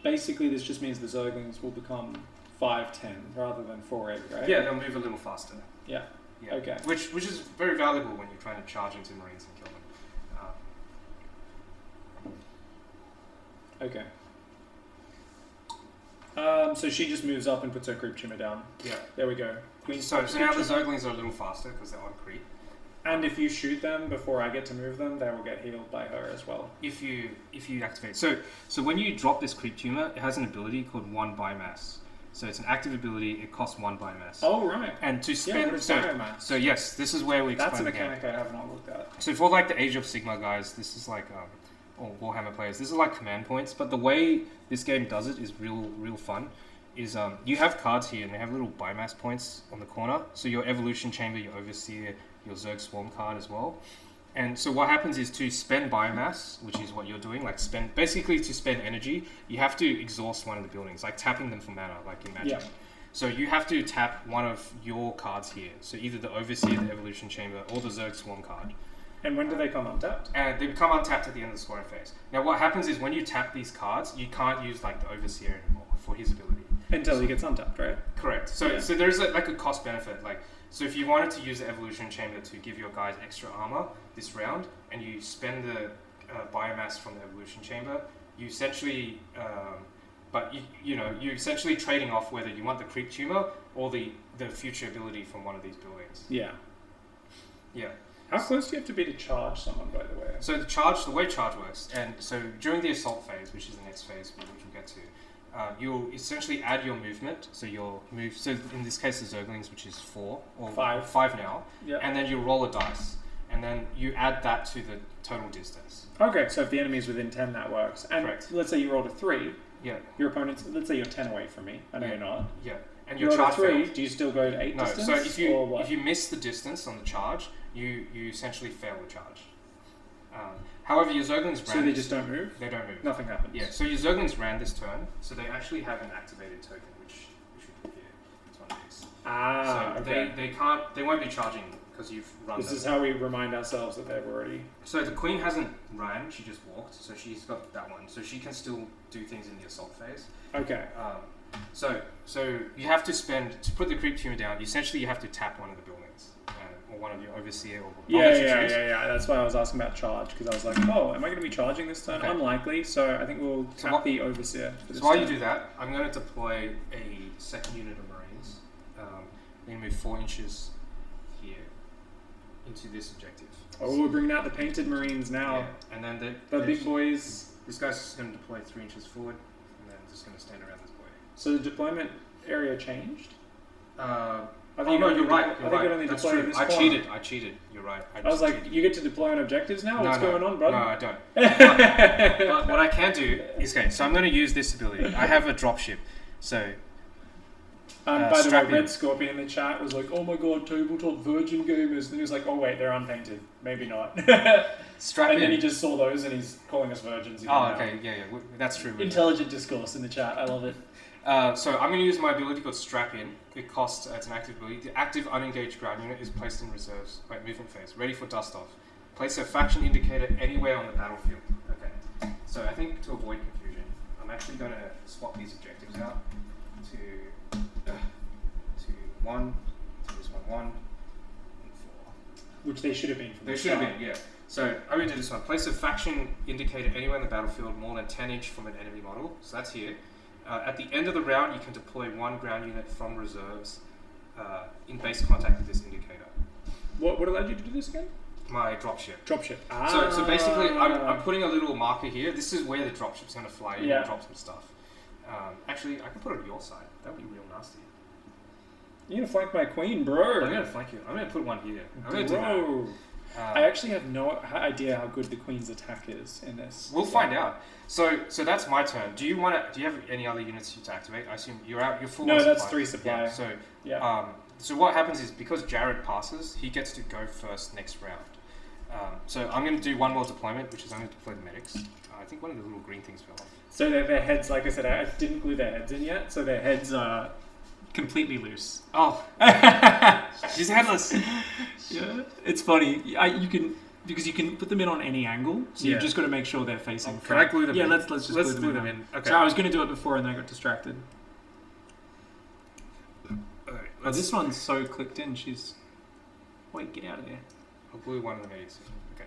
Speaker 1: basically, this just means the Zerglings will become 5'10" rather than 4'8", right?
Speaker 9: Yeah, they'll move a little faster.
Speaker 1: Yeah.
Speaker 9: Yeah.
Speaker 1: Okay.
Speaker 9: Which is very valuable when you're trying to charge into Marines and kill them.
Speaker 1: Okay. So she just moves up and puts her creep tumor down.
Speaker 9: Yeah.
Speaker 1: There we go. Queen.
Speaker 9: So now the Zerglings are a little faster because they're on creep.
Speaker 1: And if you shoot them before I get to move them, they will get healed by her as well.
Speaker 9: If you activate. So when you drop this creep tumor, it has an ability called 1 biomass. So it's an active ability. It costs 1 biomass.
Speaker 1: Oh right.
Speaker 9: And to spend
Speaker 1: what is biomass?
Speaker 9: So yes, this is where we explain
Speaker 1: That's a
Speaker 9: the game.
Speaker 1: mechanic I have not looked at.
Speaker 9: So for like the Age of Sigmar guys, this is like or Warhammer players, this is like command points. But the way this game does it is real fun. Is you have cards here and they have little biomass points on the corner. So your Evolution Chamber, your Overseer, your Zerg Swarm card as well. And so what happens is to spend biomass, which is what you're doing, like basically to spend energy, you have to exhaust one of the buildings, like tapping them for mana, like in Magic.
Speaker 1: Yeah.
Speaker 9: So you have to tap one of your cards here. So either the Overseer, the Evolution Chamber, or the Zerg Swarm card.
Speaker 1: And when do they come untapped?
Speaker 9: And they become untapped at the end of the scoring phase. Now what happens is when you tap these cards, you can't use like the Overseer anymore for his ability.
Speaker 1: Until he gets untapped, right?
Speaker 9: Correct. So there's like a cost benefit. Like so if you wanted to use the Evolution Chamber to give your guys extra armor this round, and you spend the biomass from the Evolution Chamber, you essentially, you're essentially trading off whether you want the creep tumor or the future ability from one of these buildings.
Speaker 1: Yeah.
Speaker 9: Yeah.
Speaker 1: How close do you have to be to charge someone, by the way?
Speaker 9: So the way charge works, and so during the assault phase, which is the next phase, which we'll get to, you'll essentially add your movement. So you'll move. So in this case, the Zerglings, which is 4 or 5 now, and then you roll a dice, and then you add that to the total distance.
Speaker 1: Okay, so if the enemy is within 10, that works. And
Speaker 9: correct.
Speaker 1: Let's say you rolled a 3.
Speaker 9: Yeah.
Speaker 1: Your opponent's. Let's say you're 10 away from me. I know you're not.
Speaker 9: Yeah. And
Speaker 1: you
Speaker 9: your
Speaker 1: rolled a
Speaker 9: charge
Speaker 1: 3.
Speaker 9: fails.
Speaker 1: Do you still go to 8
Speaker 9: No.
Speaker 1: distance?
Speaker 9: So
Speaker 1: if
Speaker 9: you miss the distance on the charge, you essentially fail the charge. However, your Zerglings ran.
Speaker 1: So they just don't move?
Speaker 9: They don't move.
Speaker 1: Nothing happens.
Speaker 9: Yeah, so your Zerglings ran this turn, so they actually have an activated token, which we should do here. It's one of these.
Speaker 1: Ah,
Speaker 9: so
Speaker 1: okay.
Speaker 9: they won't be charging because you've run
Speaker 1: This
Speaker 9: them.
Speaker 1: is how we remind ourselves that they've already...
Speaker 9: So the Queen hasn't ran, she just walked, so she's got that one. So she can still do things in the assault phase.
Speaker 1: Okay.
Speaker 9: So you have to to put the creep tumor down, essentially you have to tap one of the buildings. Or one of your Overseer or
Speaker 1: Yeah. That's why I was asking about charge, because I was like, oh, am I going to be charging this turn?
Speaker 9: Okay.
Speaker 1: Unlikely, so I think we'll tap the Overseer for this
Speaker 9: So while
Speaker 1: turn.
Speaker 9: you do that, I'm going to deploy a second unit of Marines. I'm going to move 4 inches here into this objective.
Speaker 1: Oh, we're bringing out the painted Marines now.
Speaker 9: Yeah. And then
Speaker 1: the big boys.
Speaker 9: This guy's just going to deploy 3 inches forward, and then just going to stand around this boy.
Speaker 1: So the deployment area changed?
Speaker 10: I
Speaker 11: Oh
Speaker 10: think
Speaker 11: no,
Speaker 10: you
Speaker 11: you're
Speaker 10: only
Speaker 11: right.
Speaker 10: deploy-
Speaker 11: You're
Speaker 10: I think
Speaker 11: right.
Speaker 10: you only
Speaker 11: That's
Speaker 10: deploy in
Speaker 11: true.
Speaker 10: this
Speaker 11: I
Speaker 10: corner.
Speaker 11: cheated. You're right.
Speaker 10: I was
Speaker 11: just
Speaker 10: like,
Speaker 11: cheated.
Speaker 10: you get to deploy on objectives now? What's going on, brother?
Speaker 11: No, I don't. But what I can do is, okay, so I'm going to use this ability. I have a dropship. So,
Speaker 10: By the way,
Speaker 11: strap in.
Speaker 10: Red Scorpion in the chat was like, oh my god, tabletop virgin gamers. And he was like, oh wait, they're unpainted. Maybe not.
Speaker 11: Strap
Speaker 10: and
Speaker 11: in.
Speaker 10: then he just saw those and he's calling us virgins again
Speaker 11: Oh,
Speaker 10: now.
Speaker 11: okay, yeah, that's true.
Speaker 10: Intelligent discourse in the chat. I love it.
Speaker 11: So I'm going to use my ability called Strap In. It costs, it's an active ability. The active unengaged ground unit is placed in reserves. Wait, movement phase. Ready for dust off. Place a faction indicator anywhere on the battlefield. Okay. So I think to avoid confusion, I'm actually going to swap these objectives out to 1, to this one, and 4.
Speaker 10: Which they should have been from
Speaker 11: They
Speaker 10: the
Speaker 11: should have
Speaker 10: start.
Speaker 11: been, yeah. So I'm going to do this one. Place a faction indicator anywhere on the battlefield more than 10 inch from an enemy model. So that's here. At the end of the round, you can deploy 1 ground unit from reserves in base contact with this indicator.
Speaker 10: What allowed you to do this again?
Speaker 11: My dropship.
Speaker 10: Dropship.
Speaker 11: So basically, I'm putting a little marker here. This is where the dropship's going to fly in and drop some stuff. Actually, I can put it on your side. That would be real nasty.
Speaker 10: You're going to flank my queen, bro.
Speaker 11: I'm going to flank you. I'm going to put one here. I'm going to do
Speaker 10: Bro.
Speaker 11: that.
Speaker 10: I actually have no idea how good the queen's attack is in this.
Speaker 11: We'll find out. So that's my turn. Do you have any other units to activate? I assume you're full.
Speaker 10: No,
Speaker 11: on
Speaker 10: that's
Speaker 11: supply.
Speaker 10: 3 supply.
Speaker 11: Yeah, so what happens is because Jared passes, he gets to go first next round. So I'm going to do one more deployment, which is I'm going to deploy the medics. I think one of the little green things fell off.
Speaker 10: So their heads, like I said, I didn't glue their heads in yet, so their heads are completely loose.
Speaker 11: Oh, she's headless.
Speaker 10: Yeah, it's funny. You can put them in on any angle, so you've just got to make sure they're facing.
Speaker 11: Can I glue them in?
Speaker 10: Let's just glue them in.
Speaker 11: Okay.
Speaker 10: So I was going to do it before, and then I got distracted.
Speaker 11: Alright,
Speaker 10: Oh, this one's so clicked in. Wait, get out of there.
Speaker 11: I'll glue one of the medics. Okay.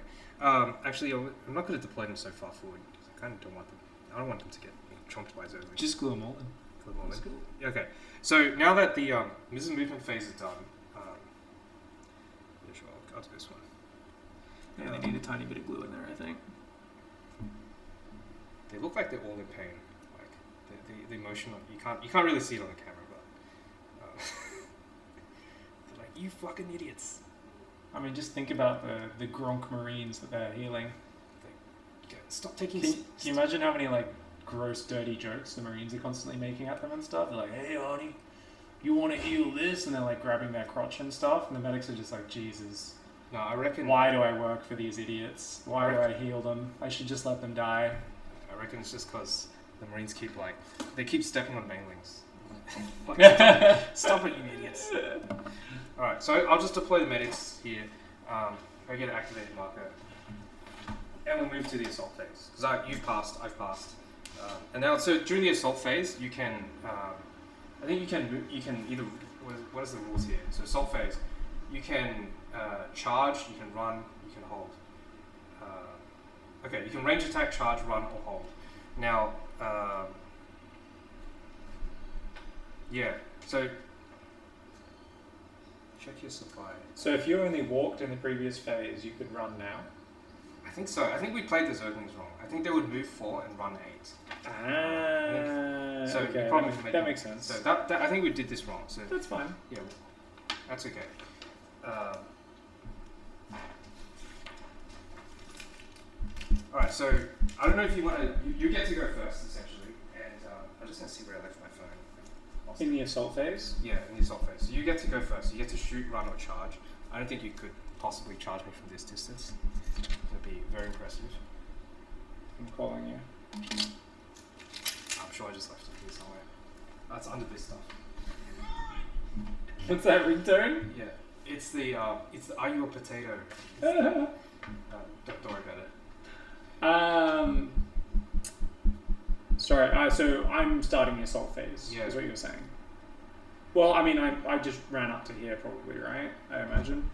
Speaker 11: Actually, I'm not going to deploy them so far forward because I kind of don't want them. I don't want them to get chomped by zombies.
Speaker 10: Just glue them all in.
Speaker 11: Glue them all in. Okay. So now that the this movement phase is done, yeah, sure, I'll do this one.
Speaker 10: Yeah, they need a tiny bit of glue in there, I think.
Speaker 11: They look like they're all in pain. Like the emotion, you can't really see it on the camera, but they're like, you fucking idiots.
Speaker 10: I mean, just think about the Gronk Marines that they're healing.
Speaker 11: Stop taking.
Speaker 10: Can you imagine how many like gross, dirty jokes the Marines are constantly making at them and stuff? They're like, "Hey, Arnie, you want to heal this?" And they're like grabbing their crotch and stuff. And the medics are just like, "Jesus,
Speaker 11: no, I reckon.
Speaker 10: Why do I work for these idiots? Why do I heal them? I should just let them die."
Speaker 11: I reckon it's just because the Marines keep stepping on banglings. Stop it, you idiots! All right, so I'll just deploy the medics here. I get an activated marker. And we'll move to the assault phase. Because you've passed, I've passed. And now, so during the assault phase, you can, I think you can either, what is the rules here? So assault phase, you can charge, you can run, you can hold. Okay, you can range attack, charge, run, or hold. Now, yeah, so check your supply.
Speaker 10: So if you only walked in the previous phase, you could run now?
Speaker 11: I think so. I think we played the Zerglings wrong. I think they would move 4 and run 8.
Speaker 10: So
Speaker 11: okay,
Speaker 10: that makes sense.
Speaker 11: So that I think we did this wrong. So
Speaker 10: that's fine.
Speaker 11: Yeah, that's okay. All right. So I don't know if you want to. You get to go first, essentially, and I'm just gonna see where I left my phone.
Speaker 10: In the assault phase?
Speaker 11: Yeah, in the assault phase. So you get to go first. You get to shoot, run, or charge. I don't think you could possibly charge me from this distance. That'd be very impressive.
Speaker 10: I'm calling you.
Speaker 11: I'm sure I just left it here somewhere. That's under this stuff.
Speaker 10: What's that ringtone?
Speaker 11: Yeah, it's the Are You a Potato? Don't worry about it.
Speaker 10: Sorry. So I'm starting the assault phase.
Speaker 11: Yeah.
Speaker 10: Is what you're saying. Well, I mean, I just ran up to here, probably, right? I imagine.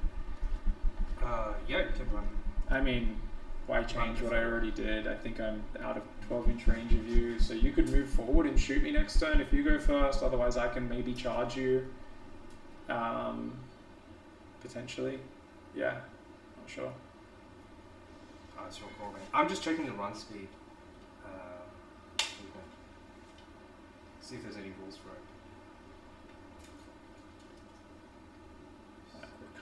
Speaker 11: Yeah, you can run.
Speaker 10: I mean, why change what I already did? I think I'm out of 12-inch range of you, so you could move forward and shoot me next turn if you go first. Otherwise, I can maybe charge you. Potentially. Yeah, not sure.
Speaker 11: It's your call, man. I'm just checking the run speed. See if there's any rules for it.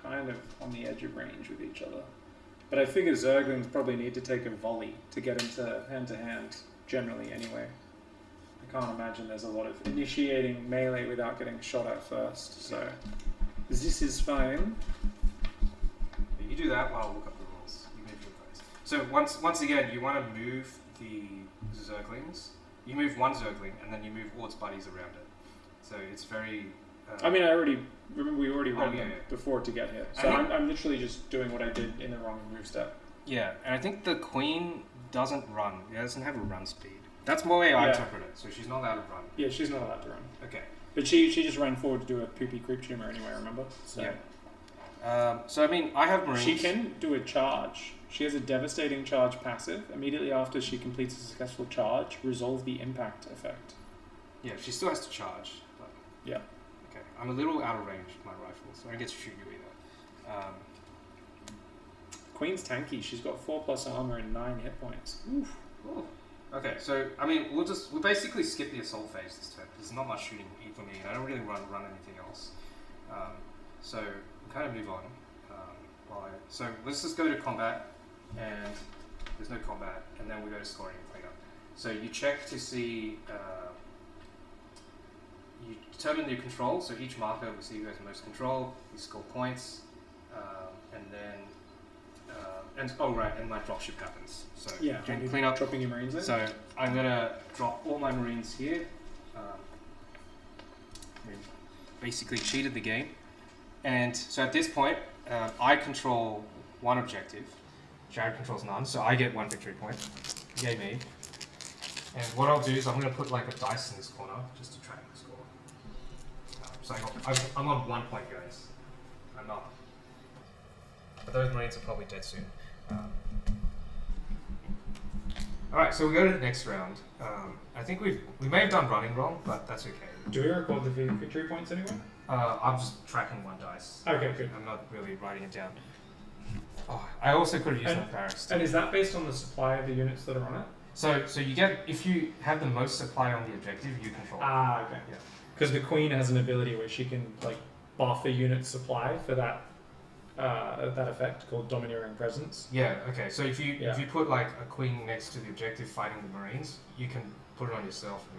Speaker 10: kind of on the edge of range with each other. But I figure Zerglings probably need to take a volley to get into hand-to-hand, generally anyway. I can't imagine there's a lot of initiating melee without getting shot at first, so this is fine.
Speaker 11: You do that while I'll look up the rules. You move your guys. So once again, you want to move the Zerglings. You move one Zergling, and then you move all its buddies around it. So it's very...
Speaker 10: I mean, we already ran
Speaker 11: yeah,
Speaker 10: them
Speaker 11: yeah.
Speaker 10: before to get here. So I'm literally just doing what I did in the wrong move step.
Speaker 11: Yeah, and I think the Queen doesn't run. It doesn't have a run speed. That's the way I interpret it. So she's not allowed to run.
Speaker 10: Yeah, she's not allowed to run.
Speaker 11: Okay.
Speaker 10: But she just ran forward to do a poopy creep tumor anyway, remember? So.
Speaker 11: Yeah. So I mean, I have Marines.
Speaker 10: She can do a charge. She has a devastating charge passive. Immediately after she completes a successful charge, resolve the impact effect.
Speaker 11: Yeah, she still has to charge. But
Speaker 10: yeah.
Speaker 11: Okay. I'm a little out of range with my rifle, so I don't get to shoot you either.
Speaker 10: Queen's tanky. She's got 4+ armor and 9 hit points. Oof.
Speaker 11: Ooh. Okay, so I mean, we'll basically skip the assault phase this turn. There's not much shooting for me, and I don't really run anything else. So we'll kind of move on. So let's just go to combat, and there's no combat, and then we go to scoring later. So you check to see, you determine your control. So each marker will see who has the most control. You score points, and then. And my dropship happens. So
Speaker 10: yeah,
Speaker 11: during cleanup,
Speaker 10: dropping your Marines in.
Speaker 11: So I'm gonna drop all my Marines here. Basically cheated the game, and so at this point, I control one objective. Jared controls none, so I get 1 victory point. Yay me! And what I'll do is I'm gonna put like a dice in this corner just to track the score. So I'm on 1 point, guys. I'm not. But those Marines are probably dead soon. Alright, so we go to the next round. I think we may have done running wrong, but that's okay.
Speaker 1: Do we record the victory points anyway?
Speaker 11: I'm just tracking 1 dice.
Speaker 1: Okay, good.
Speaker 11: I'm not really writing it down. Oh, I also could have used that barracks.
Speaker 1: And is that based on the supply of the units that are on it?
Speaker 11: So you get, if you have the most supply on the objective, you control it.
Speaker 1: Ah, okay.
Speaker 11: Yeah.
Speaker 1: Because the Queen has an ability where she can like buff a unit supply for that effect called Domineering Presence.
Speaker 11: Yeah, okay. So if you put like a Queen next to the objective fighting the Marines, you can put it on yourself and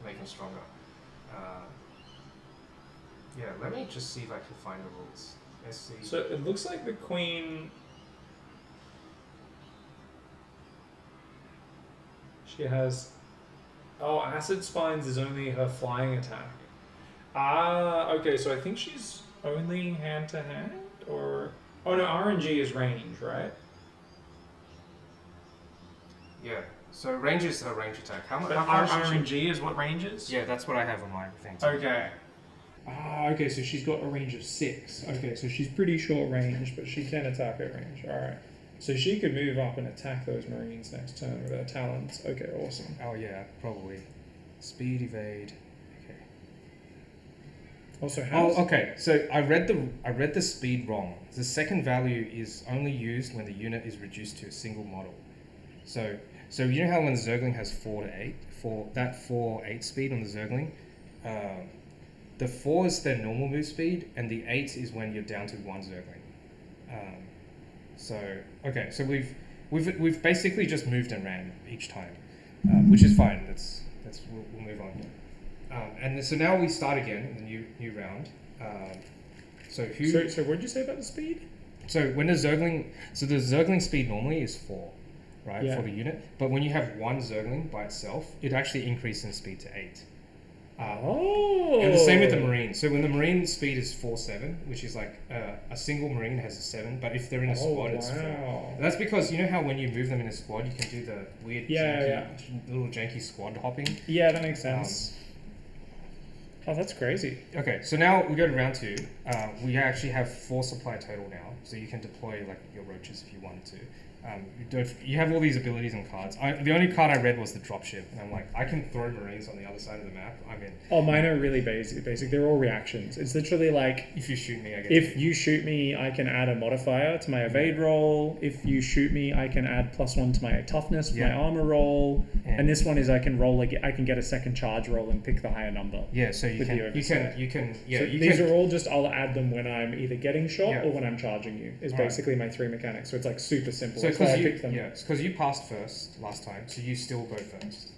Speaker 11: make them stronger. Yeah, let me just see if I can find the rules. Let's see.
Speaker 1: So it looks like the Queen... She has... Oh, Acid Spines is only her flying attack. Ah, okay, so I think she's only hand-to-hand? Or... Oh no, RNG is range, right?
Speaker 11: Yeah, so range is a range attack. How much?
Speaker 1: RNG is what range is?
Speaker 11: Yeah, that's what I have on my thing too.
Speaker 1: Okay. Ah, okay, so she's got a range of 6. Okay, so she's pretty short range, but she can attack at range. Alright. So she could move up and attack those Marines next turn with her talons. Okay, awesome.
Speaker 11: Oh yeah, probably. Speed, evade. Okay.
Speaker 1: Also, how?
Speaker 11: Oh, okay. So I read the speed wrong. The second value is only used when the unit is reduced to a single model. So you know how when the Zergling has 4 to 8, that 4/8 speed on the Zergling, the 4 is their normal move speed, and the 8 is when you're down to 1 Zergling. So we've basically just moved and ran each time, which is fine. We'll move on. And so now we start again in the new round. So
Speaker 1: what did you say about the speed?
Speaker 11: So when the Zergling speed normally is 4, right,
Speaker 1: Yeah.
Speaker 11: for the unit. But when you have 1 Zergling by itself, it actually increases in speed to 8.
Speaker 1: Oh.
Speaker 11: And the same with the Marine. So when the Marine speed is 4/7, which is like a single Marine has a 7, but if they're in a squad, it's 4. And that's because you know how when you move them in a squad, you can do the weird, little janky squad hopping.
Speaker 1: Yeah, that makes sense. Oh, that's crazy.
Speaker 11: Okay, so now we go to round 2. We actually have 4 supply total now, so you can deploy like your roaches if you wanted to.
Speaker 9: you have all these abilities and cards. The only card I read was the dropship, and I'm like, I can throw Marines on the other side of the map. I'm in.
Speaker 10: Oh, mine are really basic. They're all reactions. It's literally like,
Speaker 9: If you shoot me, I get.
Speaker 10: if you shoot me, I can add a modifier to my evade roll. If you shoot me, I can add +1 to my toughness for my armor roll. And this one is I can get a second charge roll and pick the higher number.
Speaker 9: Yeah, so you can.
Speaker 10: These are all just, I'll add them when I'm either getting shot or when I'm charging you. Is basically my 3 mechanics. So it's like super simple.
Speaker 9: So
Speaker 10: That's why I picked them.
Speaker 9: it's because you passed first last time, so you still go first.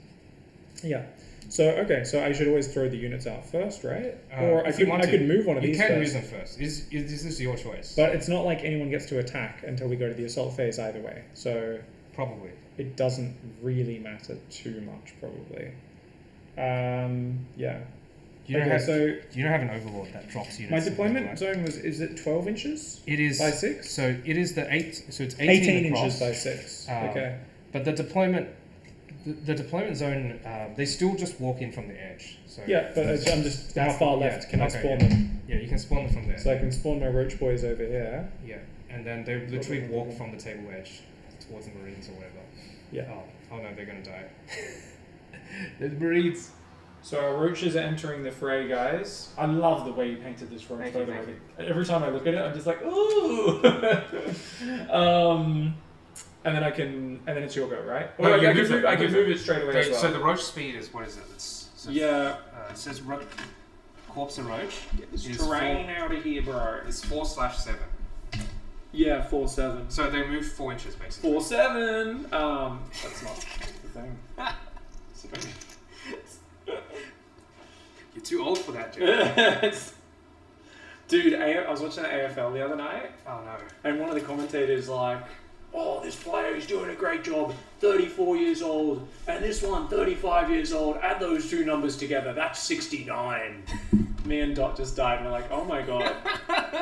Speaker 10: Yeah. So okay, so I should always throw the units out first, right? Or I
Speaker 9: if you want to.
Speaker 10: could move one of these.
Speaker 9: You can
Speaker 10: first.
Speaker 9: move them first. This is your choice.
Speaker 10: But it's not like anyone gets to attack until we go to the assault phase either way. So
Speaker 9: probably
Speaker 10: it doesn't really matter too much, probably. Yeah.
Speaker 9: You don't have an overlord that drops units.
Speaker 10: My deployment zone is it 12 inches?
Speaker 9: It is
Speaker 10: by 6.
Speaker 9: So it is the 8. So it's
Speaker 10: 18
Speaker 9: across.
Speaker 10: inches by 6. Okay.
Speaker 9: But the deployment zone, they still just walk in from the edge. So
Speaker 10: yeah, but I'm just how far left can I spawn them?
Speaker 9: Yeah, you can spawn them from there.
Speaker 10: So I can spawn my roach boys over here.
Speaker 9: Yeah, and then they literally walk from the table edge towards the Marines or whatever.
Speaker 10: Yeah.
Speaker 9: Oh no, they're gonna die. The Marines.
Speaker 10: So our roaches are entering the fray, guys. I love the way you painted this roach. By the way, every time I look at it, I'm just like, ooh. And then it's your go, right? Or I can move it straight away as well.
Speaker 11: So the roach speed is, what is it? It says corpse and roach.
Speaker 10: Get this terrain out of here, bro.
Speaker 11: It's 4/7.
Speaker 10: Yeah, 4/7.
Speaker 11: So they move 4 inches basically.
Speaker 10: 4/7. That's not the thing.
Speaker 11: You're too old for that, Jared.
Speaker 10: Dude, I was watching the AFL the other night.
Speaker 11: Oh no.
Speaker 10: And one of the commentators like, oh, this player is doing a great job, 34 years old, and this one, 35 years old, add those two numbers together, that's 69. Me and Dot just died, and we're like, oh my god.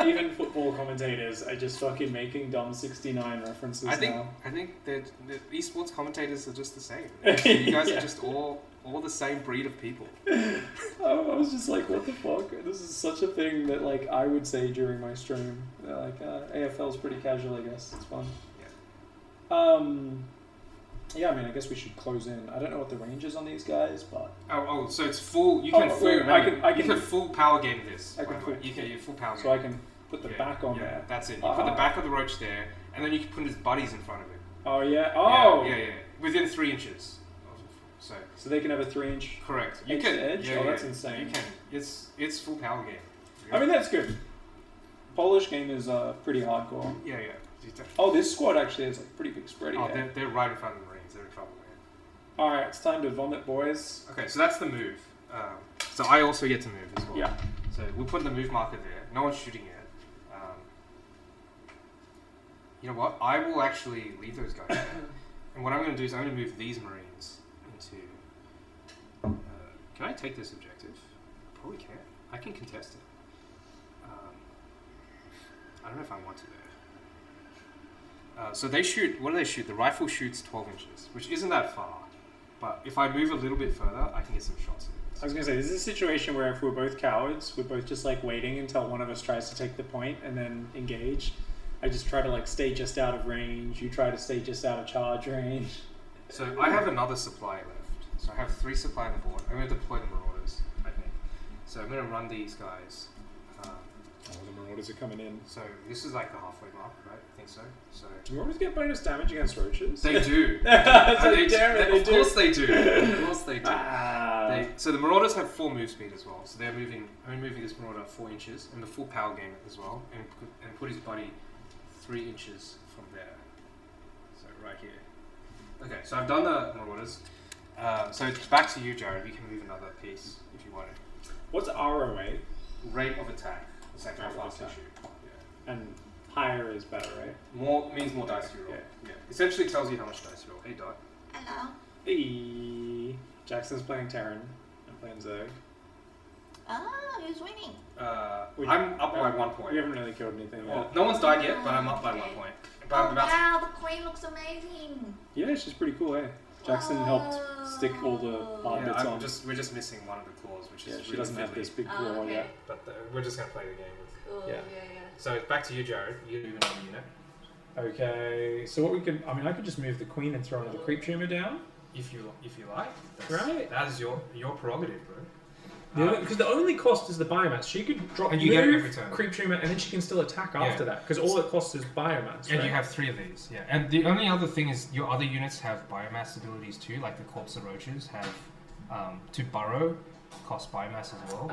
Speaker 10: Even football commentators are just fucking making dumb 69 references
Speaker 11: I think that the esports commentators are just the same. You guys are just all the same breed of people.
Speaker 10: I was just like, what the fuck? This is such a thing that like I would say during my stream. They're like, AFL's pretty casual, I guess. It's fun. Yeah, I mean, I guess we should close in. I don't know what the range is on these guys, but
Speaker 11: so it's full. You can
Speaker 10: I can
Speaker 11: full power game this.
Speaker 10: I can
Speaker 11: you can full power game.
Speaker 10: So I can put the back on there.
Speaker 11: That's it. You put the back of the roach there, and then you can put his buddies in front of it.
Speaker 10: Oh yeah. Oh
Speaker 11: yeah. Within 3 inches.
Speaker 10: So they can have a 3-inch.
Speaker 11: Correct.
Speaker 10: You can edge. That's insane.
Speaker 11: You can. It's full power game.
Speaker 10: I mean, that's good. Polish game is pretty hardcore.
Speaker 11: Yeah.
Speaker 10: Oh, this squad actually has like pretty big spread here.
Speaker 11: Oh, they're right in front of the Marines. They're in trouble, man.
Speaker 10: All right, it's time to vomit, boys.
Speaker 11: Okay, so that's the move. So I also get to move as well.
Speaker 10: Yeah.
Speaker 11: So we'll put the move marker there. No one's shooting yet. You know what? I will actually leave those guys there. And what I'm going to do is I'm going to move these Marines into... can I take this objective? Probably can. I can contest it. I don't know if I want to there. So they shoot, what do they shoot? The rifle shoots 12 inches, which isn't that far. But if I move a little bit further, I can get some shots in.
Speaker 10: I was going to say, this is a situation where if we're both cowards, we're both just like waiting until one of us tries to take the point and then engage. I just try to like stay just out of range. You try to stay just out of charge range.
Speaker 11: So I have another supply left. So I have 3 supply on the board. I'm going to deploy the Marauders, I think. So I'm going to run these guys.
Speaker 10: The Marauders are coming in.
Speaker 11: So this is like the halfway mark, right? I think so.
Speaker 10: Do Marauders get bonus damage against roaches?
Speaker 11: They do. Of course they do. Of course they do. So the Marauders have 4 move speed as well. So I'm moving this Marauder 4 inches and the full power game as well, and put his buddy 3 inches from there. So right here. Okay, so I've done the Marauders. So it's back to you, Jared. You can move another piece if you want to.
Speaker 10: What's ROA?
Speaker 11: Rate of attack. It's like how fast they shoot. Yeah.
Speaker 10: And higher is better, right?
Speaker 11: More means more dice you roll. Yeah. Essentially tells you how much dice you roll. Hey, Dot.
Speaker 5: Hello.
Speaker 10: Hey. Jackson's playing Terran. I'm playing Zerg.
Speaker 5: Oh, who's winning?
Speaker 11: I'm up by 1 point.
Speaker 10: We haven't really killed anything yet.
Speaker 11: Well, no one's died yet, but I'm up by 1 point.
Speaker 5: Oh, wow, the queen looks amazing.
Speaker 10: Yeah, she's pretty cool, eh? Jackson helped stick all the hard bits on.
Speaker 11: We're just missing one of the claws, which is
Speaker 10: she doesn't have this big claw yet.
Speaker 11: But we're just going to play the game with
Speaker 5: yeah.
Speaker 11: So back to you, Jared. You move another unit.
Speaker 1: Okay, so what we could, I mean, I could just move the queen and throw another creep tumor down.
Speaker 11: If you like.
Speaker 1: Right.
Speaker 11: That is your prerogative, bro.
Speaker 1: Because the only cost is the biomass. She could drop
Speaker 11: And you get it every turn.
Speaker 1: creep tumor, and then she can still attack after that. Because all it costs is biomass.
Speaker 11: And
Speaker 1: right?
Speaker 11: you have 3 of these, yeah. And the only other thing is your other units have biomass abilities too, like the corpse of roaches have to burrow, cost biomass as well.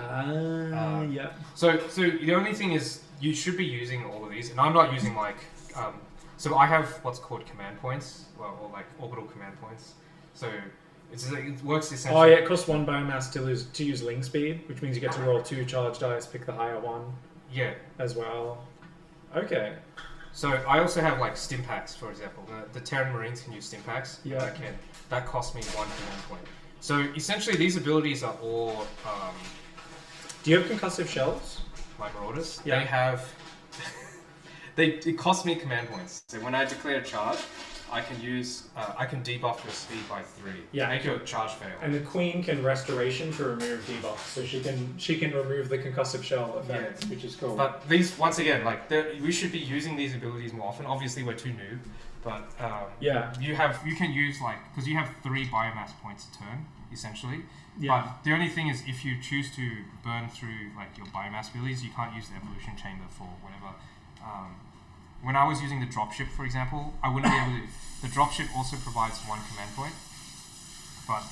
Speaker 1: Yeah.
Speaker 11: So the only thing is you should be using all of these, and I'm not using like so I have what's called command points, well, or like orbital command points. So it works essentially.
Speaker 1: Oh yeah, it costs 1 biomass to use Ling Speed, which means you get to roll 2 charge dice, pick the higher one.
Speaker 11: Yeah.
Speaker 1: As well. Okay.
Speaker 11: So I also have like stim packs, for example. The Terran Marines can use stim packs.
Speaker 1: Yeah.
Speaker 11: That costs me 1 command point. So essentially, these abilities are all.
Speaker 1: Do you have concussive shells?
Speaker 11: My Marauders.
Speaker 1: Yeah.
Speaker 11: They have. It costs me command points. So when I declare a charge, I can use. I can debuff your speed by 3.
Speaker 1: Yeah.
Speaker 11: To make your charge fail.
Speaker 1: And the queen can restoration to remove debuffs, so she can remove the concussive shell effect, which is cool.
Speaker 11: But these, once again, like we should be using these abilities more often. Obviously, we're too new, but you can use like because you have 3 biomass points a turn essentially.
Speaker 1: Yeah.
Speaker 11: But the only thing is, if you choose to burn through like your biomass abilities, you can't use the evolution chamber for whatever. When I was using the dropship, for example, I wouldn't be able to. The dropship also provides 1 command point, but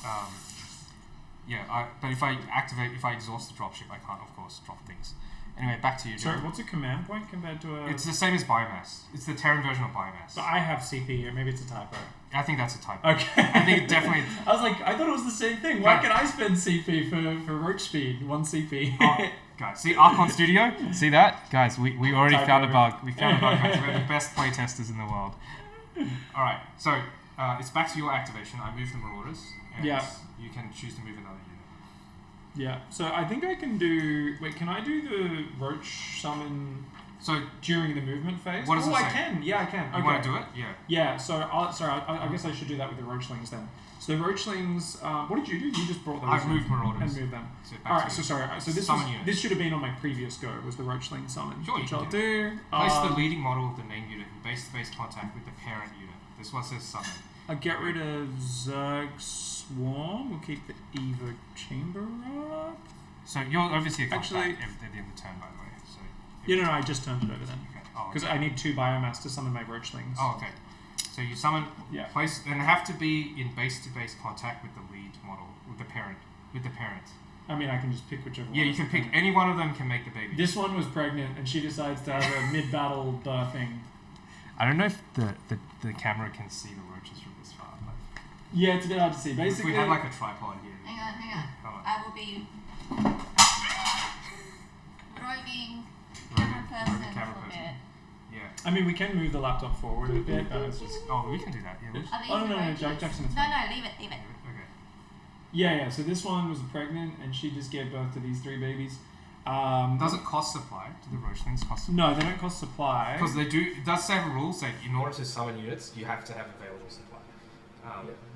Speaker 11: but if I exhaust the dropship, I can't, of course, drop things. Anyway, back to you, Joe.
Speaker 1: Sorry, what's a command point compared to a...
Speaker 11: It's the same as biomass. It's the Terran version of biomass.
Speaker 1: But I have CP, or maybe it's a typo.
Speaker 11: I think that's a typo.
Speaker 1: Okay.
Speaker 11: I think it definitely...
Speaker 1: I was like, I thought it was the same thing. Why can I spend CP for roach speed? 1 CP.
Speaker 11: Guys, see Archon Studio? See that? Guys, we already
Speaker 1: Typo.
Speaker 11: found a bug. We found a bug, guys. We're the best playtesters in the world. Alright, so it's back to your activation. I moved the Marauders. And you can choose to move another unit.
Speaker 1: Yeah, so I think I can do... Wait, can I do the roach summon during the movement phase?
Speaker 11: What does it say?
Speaker 1: I can. Yeah, I can.
Speaker 11: You want to do it? Yeah.
Speaker 1: Yeah, so I guess I should do that with the roachlings then. So the roachlings... what did you do? You just brought those
Speaker 11: I've moved Marauders.
Speaker 1: and moved them.
Speaker 11: So
Speaker 1: Alright, so sorry. So this should have been on my previous go, was the roachling summon.
Speaker 11: Sure,
Speaker 1: which
Speaker 11: you
Speaker 1: I'll
Speaker 11: can
Speaker 1: do.
Speaker 11: Place the leading model of the main unit in base-to-base contact with the parent unit. This one says summon.
Speaker 1: I'll get rid of Zerg Swarm. We'll keep the Eva Chamber up.
Speaker 11: So you'll obviously
Speaker 1: Actually,
Speaker 11: at the end of the turn, by the way. So
Speaker 1: no, I just turned it over then. Because I need 2 biomass to summon my roachlings.
Speaker 11: Oh, okay. So you summon, place, and they have to be in base-to-base contact with the lead model, with the parent.
Speaker 1: I mean, I can just pick whichever one.
Speaker 11: Yeah, you can pick. Any one of them can make the baby.
Speaker 1: This one was pregnant, and she decides to have a mid-battle birthing.
Speaker 11: I don't know if the camera can see the roaches from this far. But
Speaker 1: yeah, it's a bit hard to see. Basically,
Speaker 11: if we had like a tripod here.
Speaker 5: Hang on. I will be roving camera person for a bit.
Speaker 11: Yeah.
Speaker 1: I mean, we can move the laptop forward a bit, but it's just...
Speaker 11: Oh, we can do that, yeah.
Speaker 1: No, Jackson is fine.
Speaker 5: No, leave it.
Speaker 11: Okay.
Speaker 1: Yeah, so this one was pregnant, and she just gave birth to these 3 babies.
Speaker 11: Does it cost supply? Do the roachlings cost supply?
Speaker 1: No, they don't cost supply.
Speaker 11: Because they do... It does say a rule, saying in order to summon units, you have to have available supply.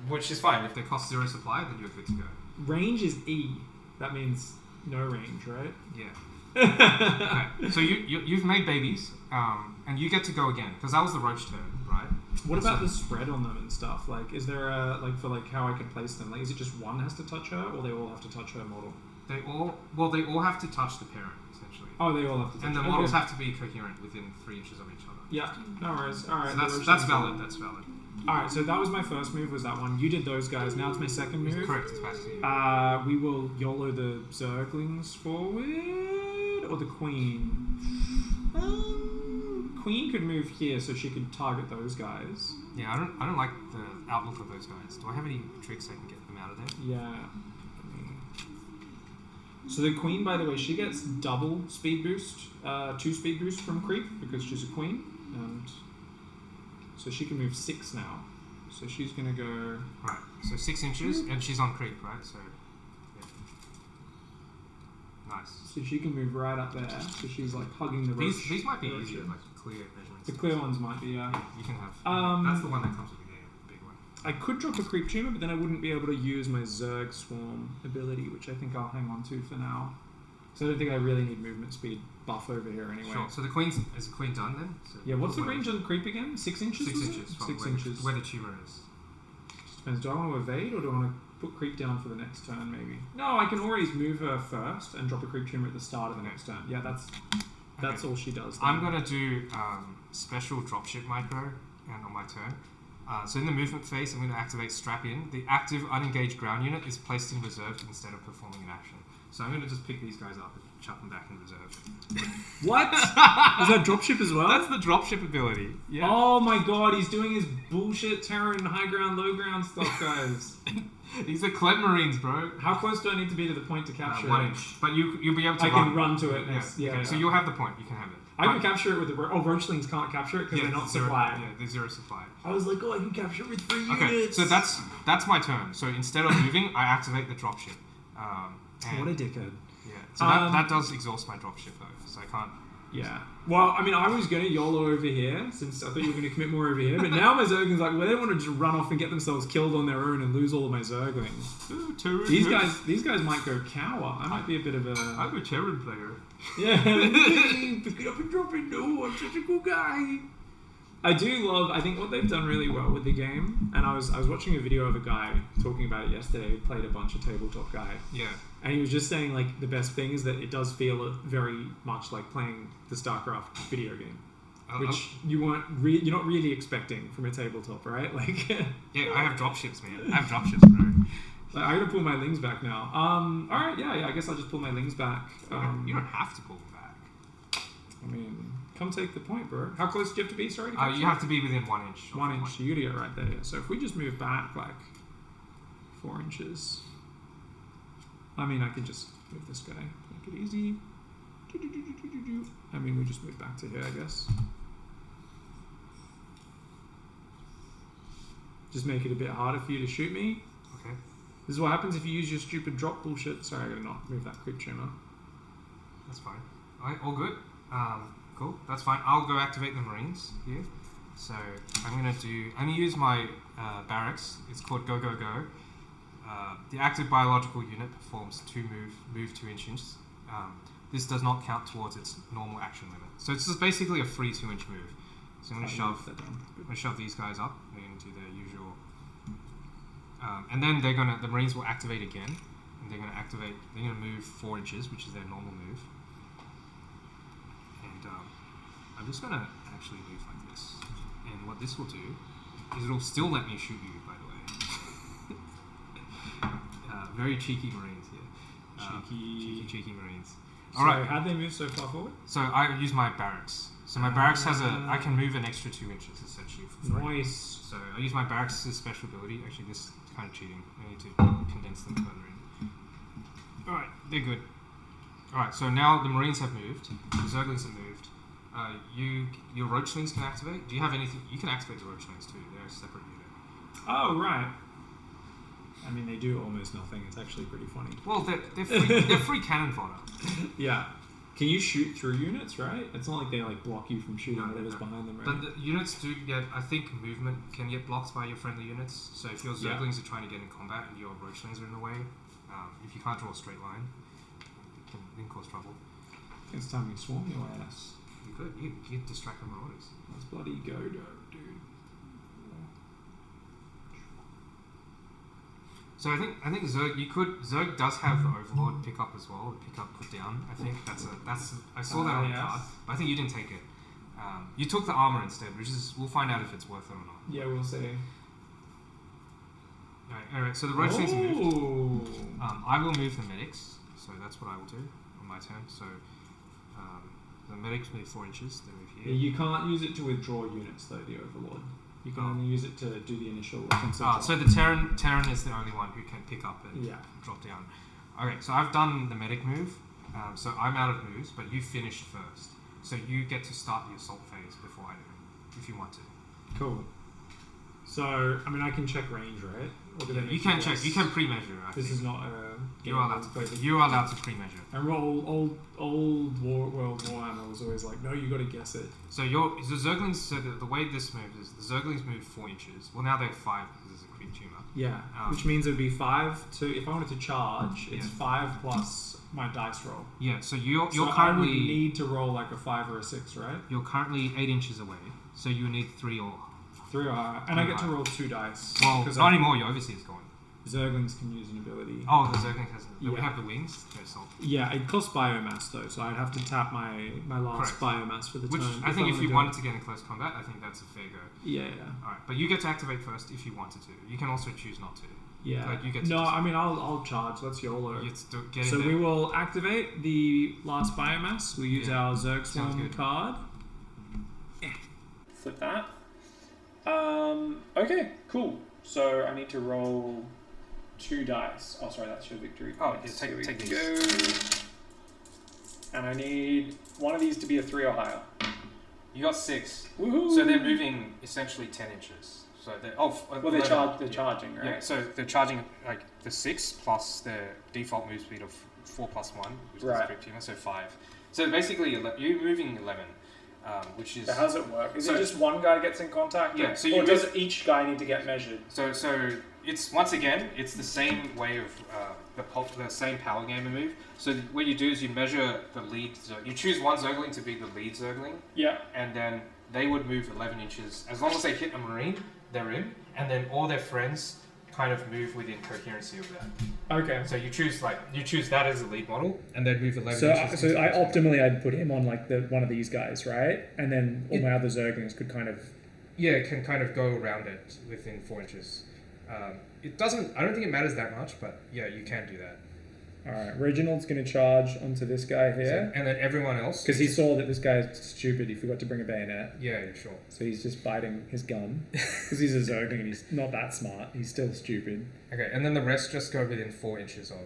Speaker 11: Which is fine. If they cost 0 supply, then you're good to go.
Speaker 1: Range is E. That means no range, right?
Speaker 11: Yeah. Okay. So you've made babies, and you get to go again because that was the roach turn, right?
Speaker 1: What about the spread on them and stuff? Like, is there a for how I can place them? Like, is it just one has to touch her, or they all have to touch her model?
Speaker 11: They all have to touch the parent essentially.
Speaker 1: Oh, they all have to touch.
Speaker 11: And the models have to be coherent within 3 inches of each other.
Speaker 1: Yeah, no worries. All right,
Speaker 11: so that's valid. That's valid.
Speaker 1: All right, so that was my first move. Was that one? You did those guys. Now it's my second move.
Speaker 11: Correct. It's back to you.
Speaker 1: We will YOLO the Zerglings forward, or the Queen. Queen could move here, so she could target those guys.
Speaker 11: Yeah, I don't like the outlook of those guys. Do I have any tricks I can get them out of there?
Speaker 1: Yeah. So the Queen, by the way, she gets double speed boost, 2 speed boost from creep because she's a queen, and so she can move 6 now. So she's gonna go
Speaker 11: right. So 6 inches, and she's on creep, right? So yeah. Nice.
Speaker 1: So she can move right up there. So she's like hugging the roach.
Speaker 11: These might be easier, like clear measurements.
Speaker 1: The clear ones might be, yeah.
Speaker 11: You can have. That's the one that comes with the big one.
Speaker 1: I could drop a creep tumor, but then I wouldn't be able to use my Zerg Swarm ability, which I think I'll hang on to for now. So I don't think I really need movement speed buff over here anyway.
Speaker 11: Sure. So is the queen done then? So
Speaker 1: Yeah, what's the range on the creep again? 6 inches?
Speaker 11: 6
Speaker 1: was it?
Speaker 11: inches. From
Speaker 1: 6
Speaker 11: where,
Speaker 1: inches.
Speaker 11: Where the tumor is.
Speaker 1: Just depends. Do I want to evade or do I want to put creep down for the next turn maybe? No, I can always move her first and drop a creep tumor at the start of the next turn. Yeah, that's all she does.
Speaker 11: I'm going to do special dropship micro and on my turn. So in the movement phase, I'm going to activate Strap In. The active unengaged ground unit is placed in reserve instead of performing an action. So I'm going to just pick these guys up and chuck them back in reserve.
Speaker 1: What? Is that dropship as well?
Speaker 11: That's the dropship ability. Yeah.
Speaker 1: Oh my god, he's doing his bullshit Terran high ground, low ground stuff, guys.
Speaker 11: These are Clem Marines, bro.
Speaker 1: How close do I need to be to the point to capture
Speaker 11: 1
Speaker 1: it?
Speaker 11: inch. But you'll be able to
Speaker 1: I can run to it. Yeah.
Speaker 11: Okay, so you'll have the point. You can have it.
Speaker 1: I can capture it with the... Roachlings can't capture it because they're not supplied.
Speaker 11: Yeah, they're zero supply.
Speaker 1: I was like, oh, I can capture it with 3 units.
Speaker 11: Okay, so that's my turn. So instead of moving, I activate the dropship.
Speaker 1: What a dickhead.
Speaker 11: Yeah. So that does exhaust my dropship though. So I can't...
Speaker 1: Yeah. Well, I mean, I was going to YOLO over here since I thought you were going to commit more over here. But now my Zerglings like, well, they want to just run off and get themselves killed on their own and lose all of my Zerglings.
Speaker 11: Ooh,
Speaker 1: These guys might go cower. I might be a bit of a...
Speaker 11: I'm a Terran player.
Speaker 1: Yeah. Pick it up and drop it. No, I'm such a cool guy. I do love... I think what they've done really well with the game, and I was watching a video of a guy talking about it yesterday who played a bunch of Tabletop guy.
Speaker 11: Yeah.
Speaker 1: And he was just saying, like, the best thing is that it does feel very much like playing the StarCraft video game, which you're not really expecting from a tabletop, right? Like,
Speaker 11: yeah, I have dropships, man. I have dropships, bro.
Speaker 1: Like, I gotta pull my lings back now. All right, yeah. I guess I'll just pull my lings back.
Speaker 11: You don't have to pull them back.
Speaker 1: I mean, come take the point, bro. How close do you have to be? Sorry.
Speaker 11: You have to be within 1 inch.
Speaker 1: 1 inch. You gotta get right there. So if we just move back like 4 inches. I mean, I can just move this guy. Make it easy. I mean, we just move back to here, I guess. Just make it a bit harder for you to shoot me.
Speaker 11: Okay.
Speaker 1: This is what happens if you use your stupid drop bullshit. Sorry, I gotta not move that creep tumor.
Speaker 11: That's fine. Alright, all good. Cool. That's fine. I'll go activate the Marines here. So I'm gonna use my barracks. It's called Go Go Go. The active biological unit performs 2 move 2 inches. This does not count towards its normal action limit. So it's just basically a free 2 inch move. So I'm gonna shove these guys up. They're gonna do their usual. And then the Marines will activate again. And they're gonna move 4 inches, which is their normal move. And I'm just gonna actually move like this. And what this will do is it'll still let me shoot you, by the way. Very cheeky Marines here. Cheeky Marines.
Speaker 1: So alright. How'd they move so far forward?
Speaker 11: So I use my barracks. So my barracks has I can move an extra 2 inches essentially for free.
Speaker 1: Nice.
Speaker 11: So I use my barracks as special ability. Actually, this is kind of cheating. I need to condense them further in. Alright, they're good. Alright, so now the Marines have moved. The Zerglings have moved. Your Roachlings can activate. Do you have anything? You can activate the Roachlings too. They're a separate unit.
Speaker 1: Oh, right. I mean, they do almost nothing. It's actually pretty funny.
Speaker 11: Well, they're free cannon fodder.
Speaker 1: Yeah. Can you shoot through units, right? It's not like they like block you from shooting whatever's behind them, right?
Speaker 11: But the units do get, I think, movement can get blocked by your friendly units. So if your Zerglings are trying to get in combat and your Roachlings are in the way, if you can't draw a straight line, it can cause trouble.
Speaker 1: I think it's time we swarm your ass.
Speaker 11: You could. You distract the marauders.
Speaker 1: Let's bloody go, dude.
Speaker 11: So I think Zerg does have the Overlord pick up as well, pick up, put down. I think I saw that on the card, but I think you didn't take it. You took the armor instead, which is we'll find out if it's worth it or not.
Speaker 1: Yeah, we'll see.
Speaker 11: Alright, so the Roachlings moved. I will move the medics, so that's what I will do on my turn. So the medics move 4 inches, they move here.
Speaker 1: Yeah, you can't use it to withdraw units though, the Overlord. You can only use it to do the initial offensive.
Speaker 11: So the Terran is the only one who can pick up and drop down. Okay, so I've done the medic move, so I'm out of moves, but you finished first. So you get to start the assault phase before I do, if you want to.
Speaker 1: Cool. So, I mean, I can check range, right?
Speaker 11: Or do you can check, you can pre-measure.
Speaker 1: This is not a... game.
Speaker 11: You are allowed to pre-measure.
Speaker 1: And old World Warhammer was always like, no, you got to guess it.
Speaker 11: So the Zerglings. So the way this moves is the Zerglings move 4 inches. Well, now they're 5 because there's a creep tumor.
Speaker 1: Yeah, which means it would be 5 to, if I wanted to charge, it's 5 plus my dice roll.
Speaker 11: Yeah. So you're
Speaker 1: So
Speaker 11: currently
Speaker 1: I would need to roll like a 5 or a 6, right?
Speaker 11: You're currently 8 inches away. So you need 3 or
Speaker 1: 3 or higher, and I get to roll 2 dice.
Speaker 11: well, not anymore. Your overseer is gone.
Speaker 1: Zerglings can use an ability.
Speaker 11: Oh, the Zergling has.
Speaker 1: Yeah.
Speaker 11: We have the wings. No salt.
Speaker 1: Yeah, it costs biomass though, so I'd have to tap my last biomass for the
Speaker 11: Which
Speaker 1: turn.
Speaker 11: I think if you
Speaker 1: do
Speaker 11: wanted
Speaker 1: it.
Speaker 11: to get in close combat, I think that's a fair go.
Speaker 1: Yeah.
Speaker 11: Alright, but you get to activate first if you wanted to. You can also choose not to.
Speaker 1: Yeah.
Speaker 11: Like you get to
Speaker 1: no,
Speaker 11: decide.
Speaker 1: I mean I'll charge. Let's YOLO.
Speaker 11: You get to get in
Speaker 1: So
Speaker 11: there.
Speaker 1: we will activate the last biomass. We use our
Speaker 11: Sounds
Speaker 1: Zergstorm
Speaker 11: good.
Speaker 1: card.
Speaker 10: Flip that. Okay, cool. So I need to roll 2 dice. Oh, sorry, that's your victory.
Speaker 11: Oh,
Speaker 10: points.
Speaker 11: yeah,
Speaker 10: Here we
Speaker 11: take
Speaker 10: go.
Speaker 11: these.
Speaker 10: And I need one of these to be a 3 or higher.
Speaker 11: You got 6.
Speaker 10: Woohoo!
Speaker 11: So they're moving essentially 10 inches. So they're
Speaker 10: Well, they're charging, right?
Speaker 11: Yeah, so they're charging like the 6 plus their default move speed of 4 plus 1, which
Speaker 10: Right.
Speaker 11: is creep tumor, so 5. So basically, you're moving 11, which is.
Speaker 10: So how does it work? Is
Speaker 11: So-
Speaker 10: it just one guy gets in contact?
Speaker 11: Yeah, so
Speaker 10: or
Speaker 11: you
Speaker 10: does each guy need to get measured?
Speaker 11: So it's once again it's the same way of the same power gamer move. So what you do is you measure the lead. You choose one Zergling to be the lead Zergling,
Speaker 10: Yeah.
Speaker 11: and then they would move 11 inches as long as they hit a marine. They're in, and then all their friends kind of move within coherency of that.
Speaker 1: Okay.
Speaker 11: So you choose that as the lead model, and they'd move 11
Speaker 1: So,
Speaker 11: inches.
Speaker 1: so
Speaker 11: into
Speaker 1: I
Speaker 11: the-
Speaker 1: optimally I'd put him on like one of these guys, right? And then all my other Zerglings could kind of.
Speaker 11: Yeah, it can kind of go around it within 4 inches. It doesn't. I don't think it matters that much, but yeah, you can do that.
Speaker 1: All right, Reginald's going to charge onto this guy here
Speaker 11: And then everyone else,
Speaker 1: because he saw that this guy's stupid. He forgot to bring a bayonet,
Speaker 11: yeah, sure.
Speaker 1: so he's just biting his gun because he's a Zergling and he's not that smart. He's still stupid.
Speaker 11: Okay, and then the rest just go within 4 inches of.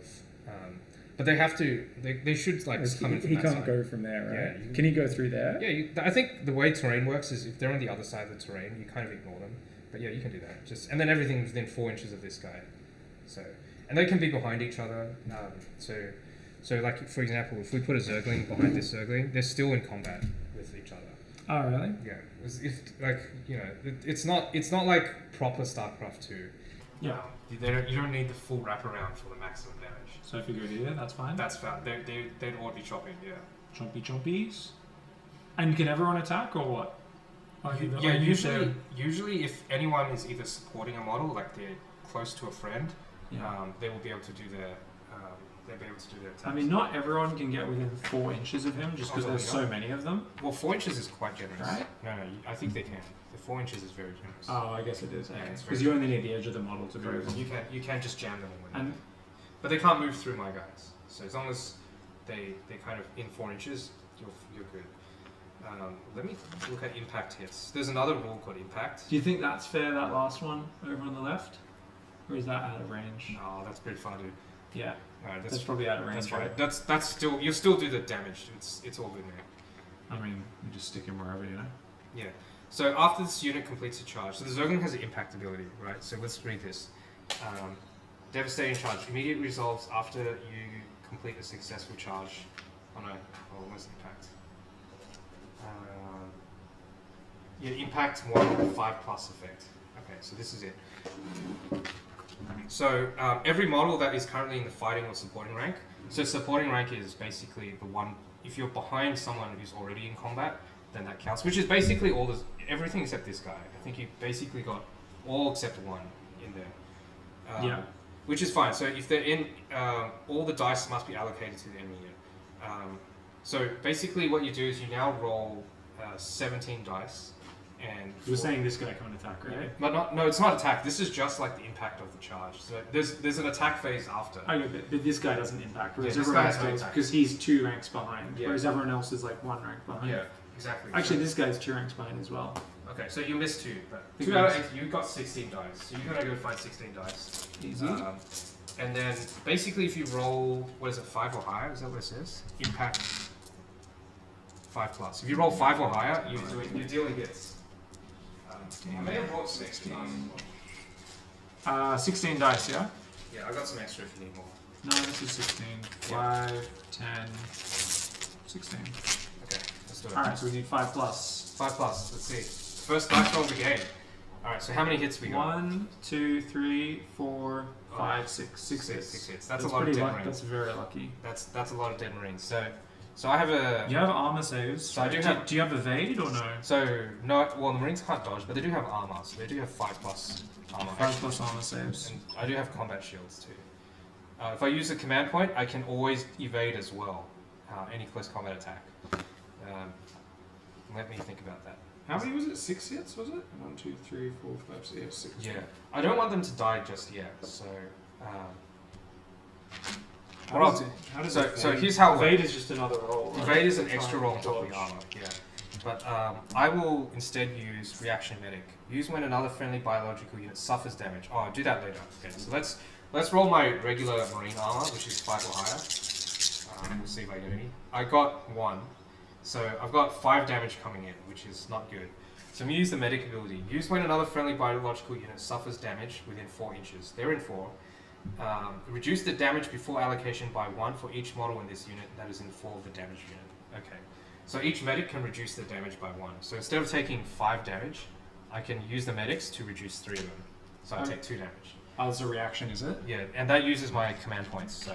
Speaker 11: But they have to. They should like just come in from
Speaker 1: He
Speaker 11: that
Speaker 1: can't
Speaker 11: side.
Speaker 1: go from there, right?
Speaker 11: Yeah, you can-
Speaker 1: Can he go through there?
Speaker 11: Yeah, I think the way terrain works is if they're on the other side of the terrain, you kind of ignore them. But yeah, you can do that. And then everything's within 4 inches of this guy. So, and they can be behind each other. So like for example, if we put a Zergling behind this Zergling, they're still in combat with each other.
Speaker 1: Oh, really?
Speaker 11: Yeah, it's not like proper StarCraft 2.
Speaker 1: Yeah.
Speaker 11: You don't need the full wraparound for the maximum damage.
Speaker 1: So if you go here, that's fine.
Speaker 11: That's fine. They'd all be chopping. Yeah.
Speaker 1: Chompy chompies. And can everyone attack or what?
Speaker 11: Yeah, usually if anyone is either supporting a model, like they're close to a friend, they will be able to do their attacks.
Speaker 1: I mean, not everyone can get within 4 inches of him just because there's so
Speaker 11: not.
Speaker 1: many of them.
Speaker 11: Well, 4 inches is quite generous.
Speaker 1: Right?
Speaker 11: No, I think they can. The 4 inches is very generous.
Speaker 1: Oh, I guess it is.
Speaker 11: Yeah, it's
Speaker 1: Because
Speaker 11: very
Speaker 1: you only need the edge of the model to
Speaker 11: Very-
Speaker 1: move.
Speaker 11: you can just jam them away.
Speaker 1: And
Speaker 11: But they can't move through my guys. So as long as they kind of in 4 inches, you're good. Let me look at impact hits. There's another rule called impact.
Speaker 1: do you think that's fair, that last one over on the left? Or is that out of range?
Speaker 11: Oh, that's pretty far, dude.
Speaker 1: Yeah,
Speaker 11: Alright,
Speaker 1: that's probably out of range,
Speaker 11: that's fine.
Speaker 1: right?
Speaker 11: That's still you'll still do the damage. It's all good, man.
Speaker 1: I mean, you just stick him wherever, you know?
Speaker 11: Yeah. So after this unit completes a charge, so the Zergling has an impact ability, right? So let's read this. Devastating charge immediately resolves after you complete a successful charge on a. Oh, what's impact? Impact 1 5+ effect. Okay, so this is it. So every model that is currently in the fighting or supporting rank. So supporting rank is basically the one. If you're behind someone who's already in combat, then that counts. Which is basically everything except this guy. I think you basically got all except one in there. Which is fine. So if they're in, all the dice must be allocated to the enemy unit. So basically, what you do is you now roll 17 dice. And
Speaker 1: You were saying this guy can't attack, right?
Speaker 11: But no, it's not attack. This is just like the impact of the charge. So there's an attack phase after.
Speaker 1: I know, but this guy doesn't impact, whereas
Speaker 11: this
Speaker 1: everyone
Speaker 11: guy
Speaker 1: else
Speaker 11: has no
Speaker 1: does,
Speaker 11: impact.
Speaker 1: because he's 2 ranks behind,
Speaker 11: Yeah.
Speaker 1: whereas everyone else is like 1 rank behind.
Speaker 11: Yeah, exactly.
Speaker 1: Actually, this guy's 2 ranks behind as well.
Speaker 11: Okay, so you missed 2, but
Speaker 1: Think
Speaker 11: 2 out of
Speaker 1: that's-
Speaker 11: 8. You got 16 dice, so you're gonna go find 16 dice.
Speaker 1: Easy.
Speaker 11: And then basically, if you roll, what is it, 5 or higher? Is that what it says? Impact 5+. If you roll 5 or higher, you're dealing hits. I may have brought some extra dice as well.
Speaker 1: 16 dice, yeah?
Speaker 11: Yeah, I got some extra if you need more.
Speaker 10: No, this is 16. 5, 10, 16.
Speaker 11: Okay, let's do it.
Speaker 10: Alright, so we need 5 plus.
Speaker 11: 5 plus. Let's see. First dice roll of the game. Alright, so how many hits we got?
Speaker 10: 1, 2, 3, 4, 5, 6. 6 hits.
Speaker 11: 6 hits. That's a lot of
Speaker 10: pretty
Speaker 11: dead
Speaker 10: lucky.
Speaker 11: marines.
Speaker 10: That's very lucky.
Speaker 11: That's a lot of dead marines. So I have a.
Speaker 10: You have armor saves.
Speaker 11: So I do have.
Speaker 10: Do you have evade or no?
Speaker 11: So no, well the marines can't dodge, but they do have armor. So they do have 5 plus armor.
Speaker 10: 5 plus armor saves.
Speaker 11: And I do have combat shields too. If I use a command point, I can always evade as well. Any close combat attack. Let me think about that.
Speaker 10: How many was it? 6 hits, was it? 1, 2, 3, 4, 5, 6. Yeah, 6.
Speaker 11: Yeah. I don't want them to die just yet, so. So here's how.
Speaker 10: Evade is just another roll. Right?
Speaker 11: Evade is an extra roll on top of the armor. Yeah. But I will instead use reaction medic. Use when another friendly biological unit suffers damage. Oh, I'll do that later. Okay. So let's roll my regular marine armor, which is 5 or higher. We'll see if I get any. I got 1. So I've got 5 damage coming in, which is not good. So I'm going to use the medic ability. Use when another friendly biological unit suffers damage within 4 inches. They're in 4. Reduce the damage before allocation by 1 for each model in this unit that is in 4 of the damage unit. Okay. So each medic can reduce the damage by 1. So instead of taking 5 damage, I can use the medics to reduce 3 of them. So I take 2 damage.
Speaker 10: Oh, it's a reaction, is it?
Speaker 11: Yeah, and that uses my command points, so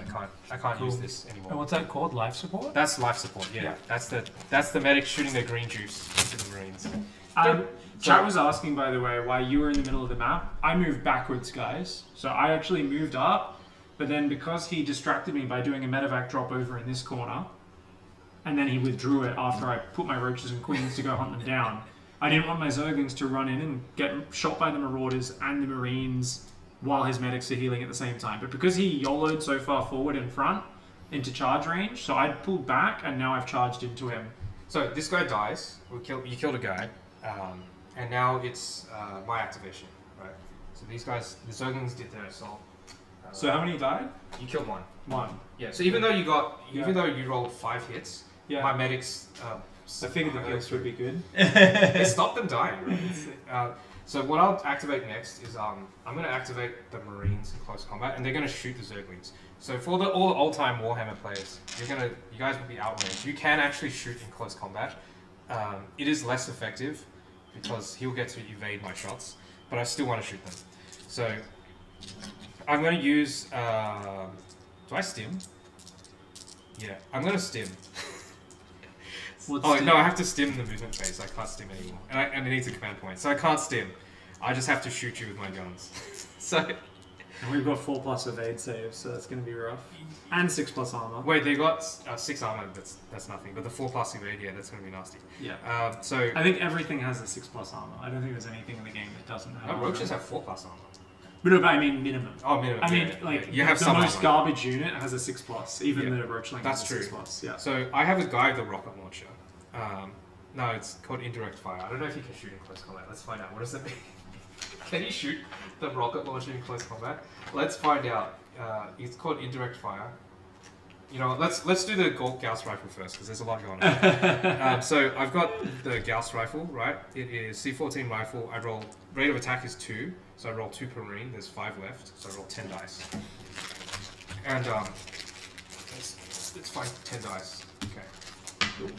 Speaker 11: I can't use this anymore.
Speaker 10: And what's that called? Life support?
Speaker 11: That's life support. Yeah. That's the medic shooting the green juice into the marines.
Speaker 10: Chat was asking, by the way, why you were in the middle of the map. I moved backwards, guys. So I actually moved up, but then because he distracted me by doing a medevac drop over in this corner, and then he withdrew it after I put my roaches and queens to go hunt them down, I didn't want my zerglings to run in and get shot by the marauders and the marines while his medics are healing at the same time. But because he YOLO'd so far forward in front into charge range, so I pulled back and now I've charged into him.
Speaker 11: So this guy dies. You killed a guy, and now it's my activation, right? So these guys, the zerglings did their assault.
Speaker 10: So how many died?
Speaker 11: You killed 1.
Speaker 10: 1.
Speaker 11: Yeah. So even though you rolled 5 hits, my medics.
Speaker 10: I figured the heals would be good.
Speaker 11: They stopped them dying. Right? So what I'll activate next is I'm going to activate the marines in close combat, and they're going to shoot the zerglings. So for all the old-time Warhammer players, you guys will be outranged. You can actually shoot in close combat. It is less effective because he'll get to evade my shots, but I still want to shoot them. So I'm going to use. Do I stim? Yeah, I'm going to stim. No, I have to stim the movement phase. I can't stim anymore, and it needs a command point, so I can't stim. I just have to shoot you with my guns. So.
Speaker 10: And we've got 4 plus evade saves, so that's going to be rough. And 6 plus armor.
Speaker 11: Wait, they got 6 armor. That's nothing. But the 4 plus evade, yeah, that's going to be nasty.
Speaker 10: Yeah.
Speaker 11: So
Speaker 10: I think everything has a 6 plus armor. I don't think there's anything in the game that doesn't have.
Speaker 11: No, roaches have 4 plus armor.
Speaker 10: But no, but I mean minimum.
Speaker 11: Oh, minimum.
Speaker 10: I mean, like
Speaker 11: you have
Speaker 10: the
Speaker 11: some
Speaker 10: most
Speaker 11: armor.
Speaker 10: garbage unit has a 6 plus. Even the roachling
Speaker 11: That's
Speaker 10: has a 6
Speaker 11: true.
Speaker 10: plus. Yeah.
Speaker 11: So I have a guy with a rocket launcher. No, it's called indirect fire. I don't know if you can shoot in close combat. Let's find out. What does that mean? Can you shoot the rocket launcher in close combat? Let's find out. It's called indirect fire. You know, let's do the Gauss rifle first because there's a lot going on. So I've got the Gauss rifle, right? It is C14 rifle. I roll rate of attack is 2, so I roll 2 per marine. There's 5 left, so I roll 10 dice. And let's find 10 dice. Okay.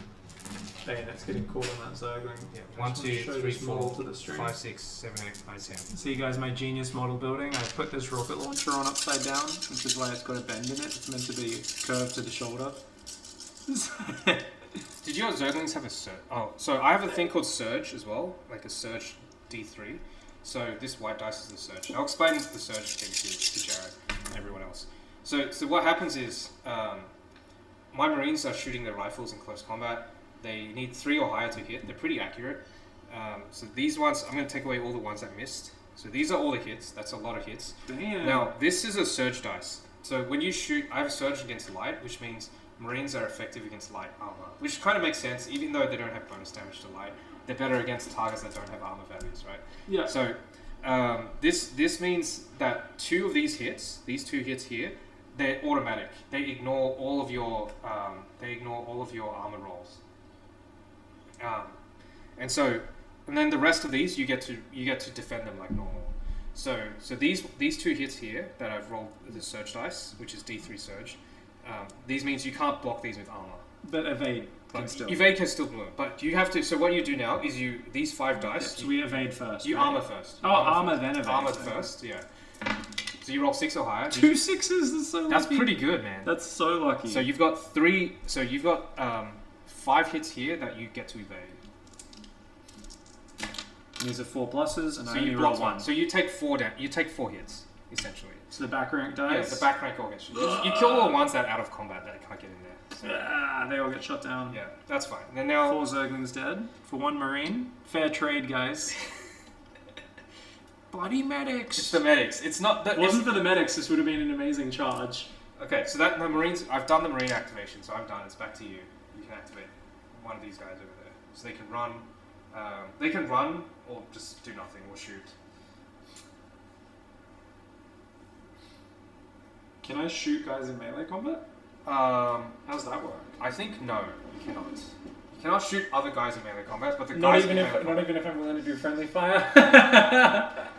Speaker 10: Bayonet's getting caught on that zergling.
Speaker 11: Yeah, 1, 2, 3, 4, 5, 6, 7, 8, 9, 10.
Speaker 10: See, guys, my genius model building. I put this rocket launcher on upside down, which is why it's got a bend in it. It's meant to be curved to the shoulder.
Speaker 11: Did your zerglings have a surge? Oh, so I have a thing called surge as well, like a surge D3. So this white dice is the surge. I'll explain the surge thing to Jared and everyone else. So what happens is my marines are shooting their rifles in close combat. They need 3 or higher to hit. They're pretty accurate. So these ones, I'm going to take away all the ones that missed. So these are all the hits. That's a lot of hits.
Speaker 10: Damn.
Speaker 11: Now, this is a surge dice. So when you shoot, I have a surge against light, which means marines are effective against light armor. Which kind of makes sense, even though they don't have bonus damage to light. They're better against targets that don't have armor values, right?
Speaker 10: Yeah.
Speaker 11: So this means that 2 of these hits, these 2 hits here, they're automatic. They ignore all of your armor rolls. And then the rest of these you get to defend them like normal. So these two hits here that I've rolled the surge dice, which is D3 surge. These means you can't block these with armor.
Speaker 10: But evade can
Speaker 11: But
Speaker 10: still.
Speaker 11: evade can still blow. But you have to. So what you do now is these 5 dice.
Speaker 10: So we evade first.
Speaker 11: You
Speaker 10: right?
Speaker 11: armor first.
Speaker 10: Oh, armor then evade.
Speaker 11: Armor
Speaker 10: Okay.
Speaker 11: first, yeah. So you roll 6 or higher.
Speaker 10: 2 6s is so
Speaker 11: That's
Speaker 10: lucky.
Speaker 11: pretty good, man.
Speaker 10: That's so lucky.
Speaker 11: So you've got 3. So you've got 5 hits here that you get to evade.
Speaker 10: These are 4 pluses, and
Speaker 11: So
Speaker 10: I only
Speaker 11: you
Speaker 10: roll
Speaker 11: block
Speaker 10: 1.
Speaker 11: one. So you take 4 down. You take 4 hits essentially.
Speaker 10: So the back rank
Speaker 11: Yeah,
Speaker 10: dies.
Speaker 11: the back rank all gets you kill all the ones that are out of combat that can't get in there. So,
Speaker 10: They all get shot down.
Speaker 11: yeah, that's fine. And then now
Speaker 10: 4 Zerglings dead for 1 Marine. Fair trade, guys. Bloody medics.
Speaker 11: it's the medics. It's not that.
Speaker 10: If it wasn't for the medics, this would have been an amazing charge.
Speaker 11: Okay, so that the Marines. I've done the Marine activation, so I'm done. It's back to you. You can activate one of these guys over there, so they can run. They can run or just do nothing or shoot.
Speaker 10: Can I shoot guys in melee combat?
Speaker 11: Um,
Speaker 10: How does that work?
Speaker 11: I think no, you cannot. You cannot shoot other guys in melee combat, but the
Speaker 10: Not
Speaker 11: guys
Speaker 10: even
Speaker 11: in
Speaker 10: if
Speaker 11: melee combat.
Speaker 10: I'm willing to do friendly fire.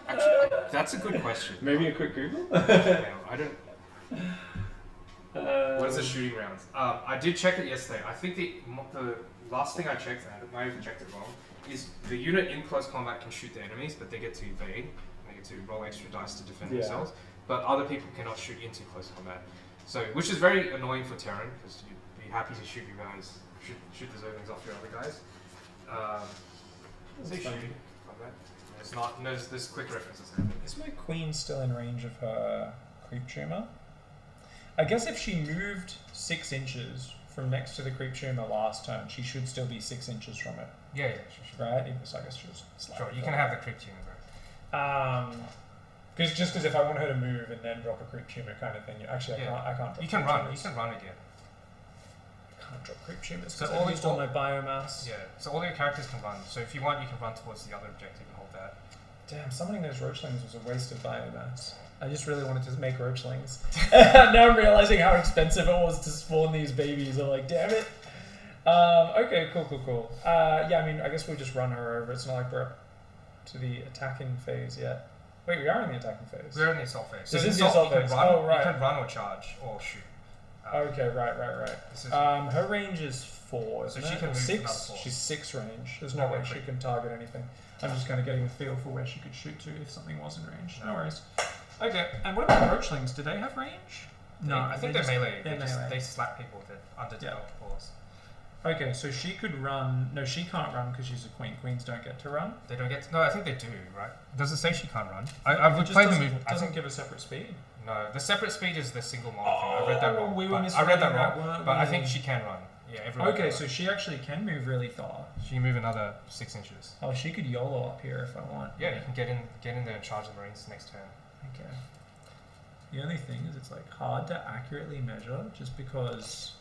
Speaker 11: Actually, that's a good question.
Speaker 10: Maybe a quick Google.
Speaker 11: Yeah, I don't. What is the shooting rounds? I did check it yesterday. I think the last thing I checked, and I might have checked it wrong, is the unit in close combat can shoot the enemies, but they get to evade. They get to roll extra dice to defend themselves. But other people cannot shoot into close combat. So, which is very annoying for Terran, because you'd be happy to shoot you guys, shoot the Zerglings off your other guys. They shoot combat. It's not. No, there's quick references happen.
Speaker 1: Is my queen still in range of her creep tumor? I guess if she moved 6 inches from next to the creep tumor last turn, she should still be 6 inches from it,
Speaker 11: Yeah, sure.
Speaker 1: right? Even so I guess she was slightly
Speaker 11: Sure, you can have the creep tumor.
Speaker 1: Because if I want her to move and then drop a creep tumor kind of thing, actually
Speaker 11: Yeah.
Speaker 1: I can't drop
Speaker 11: You can
Speaker 1: creep
Speaker 11: run.
Speaker 1: tumors.
Speaker 11: You can run again.
Speaker 1: I can't drop creep tumors
Speaker 11: So
Speaker 1: because
Speaker 11: all
Speaker 1: I used all my biomass.
Speaker 11: Yeah. So all your characters can run. So if you want, you can run towards the other objective and hold that.
Speaker 1: Damn, summoning those roachlings was a waste of biomass. I just really wanted to make roachlings. Now I'm realizing how expensive it was to spawn these babies. I'm like, damn it. Okay, cool. Yeah, I mean, I guess we'll just run her over. It's not like we're up to the attacking phase yet. Wait, we are in the attacking phase.
Speaker 11: We're in the assault phase. So
Speaker 1: This is
Speaker 11: the
Speaker 1: the assault
Speaker 11: you can
Speaker 1: phase.
Speaker 11: run,
Speaker 1: Oh, right.
Speaker 11: You can run or charge or shoot.
Speaker 1: Okay, right.
Speaker 11: This is
Speaker 1: Her range is 4, isn't
Speaker 11: So she
Speaker 1: it?
Speaker 11: can
Speaker 1: Or
Speaker 11: move
Speaker 1: 6?
Speaker 11: another 4.
Speaker 1: She's 6 range. There's no
Speaker 11: Oh,
Speaker 1: way
Speaker 11: wait,
Speaker 1: she
Speaker 11: wait.
Speaker 1: can target anything. I'm just kind of getting a feel for where she could shoot to if something was in range. No worries. Okay, and what about roachlings? Do they have range? No,
Speaker 11: I think they're
Speaker 1: just-
Speaker 11: melee.
Speaker 1: They're
Speaker 11: They just
Speaker 1: melee.
Speaker 11: they slap people with it underdeveloped paws.
Speaker 1: Okay, so she could run. No, she can't run because she's a queen. Queens don't get to run.
Speaker 11: They don't get. No, I think they do. Right? Does it say she can't run? I've
Speaker 1: It just
Speaker 11: played the
Speaker 1: doesn't,
Speaker 11: movie. I
Speaker 1: doesn't
Speaker 11: think
Speaker 1: give a separate speed.
Speaker 11: no. The separate speed is the single model thing. I read that wrong.
Speaker 1: we were
Speaker 11: but I read that
Speaker 1: misreading that,
Speaker 11: wrong.
Speaker 1: weren't
Speaker 11: But I
Speaker 1: we?
Speaker 11: think she can run. Yeah, everyone.
Speaker 1: Okay,
Speaker 11: can
Speaker 1: so
Speaker 11: run.
Speaker 1: she actually can move really far.
Speaker 11: She can move another 6 inches.
Speaker 1: Oh, she could YOLO up here if I want.
Speaker 11: Yeah, you can get in there and charge the Marines next turn.
Speaker 1: Okay. The only thing is it's like hard to accurately measure just because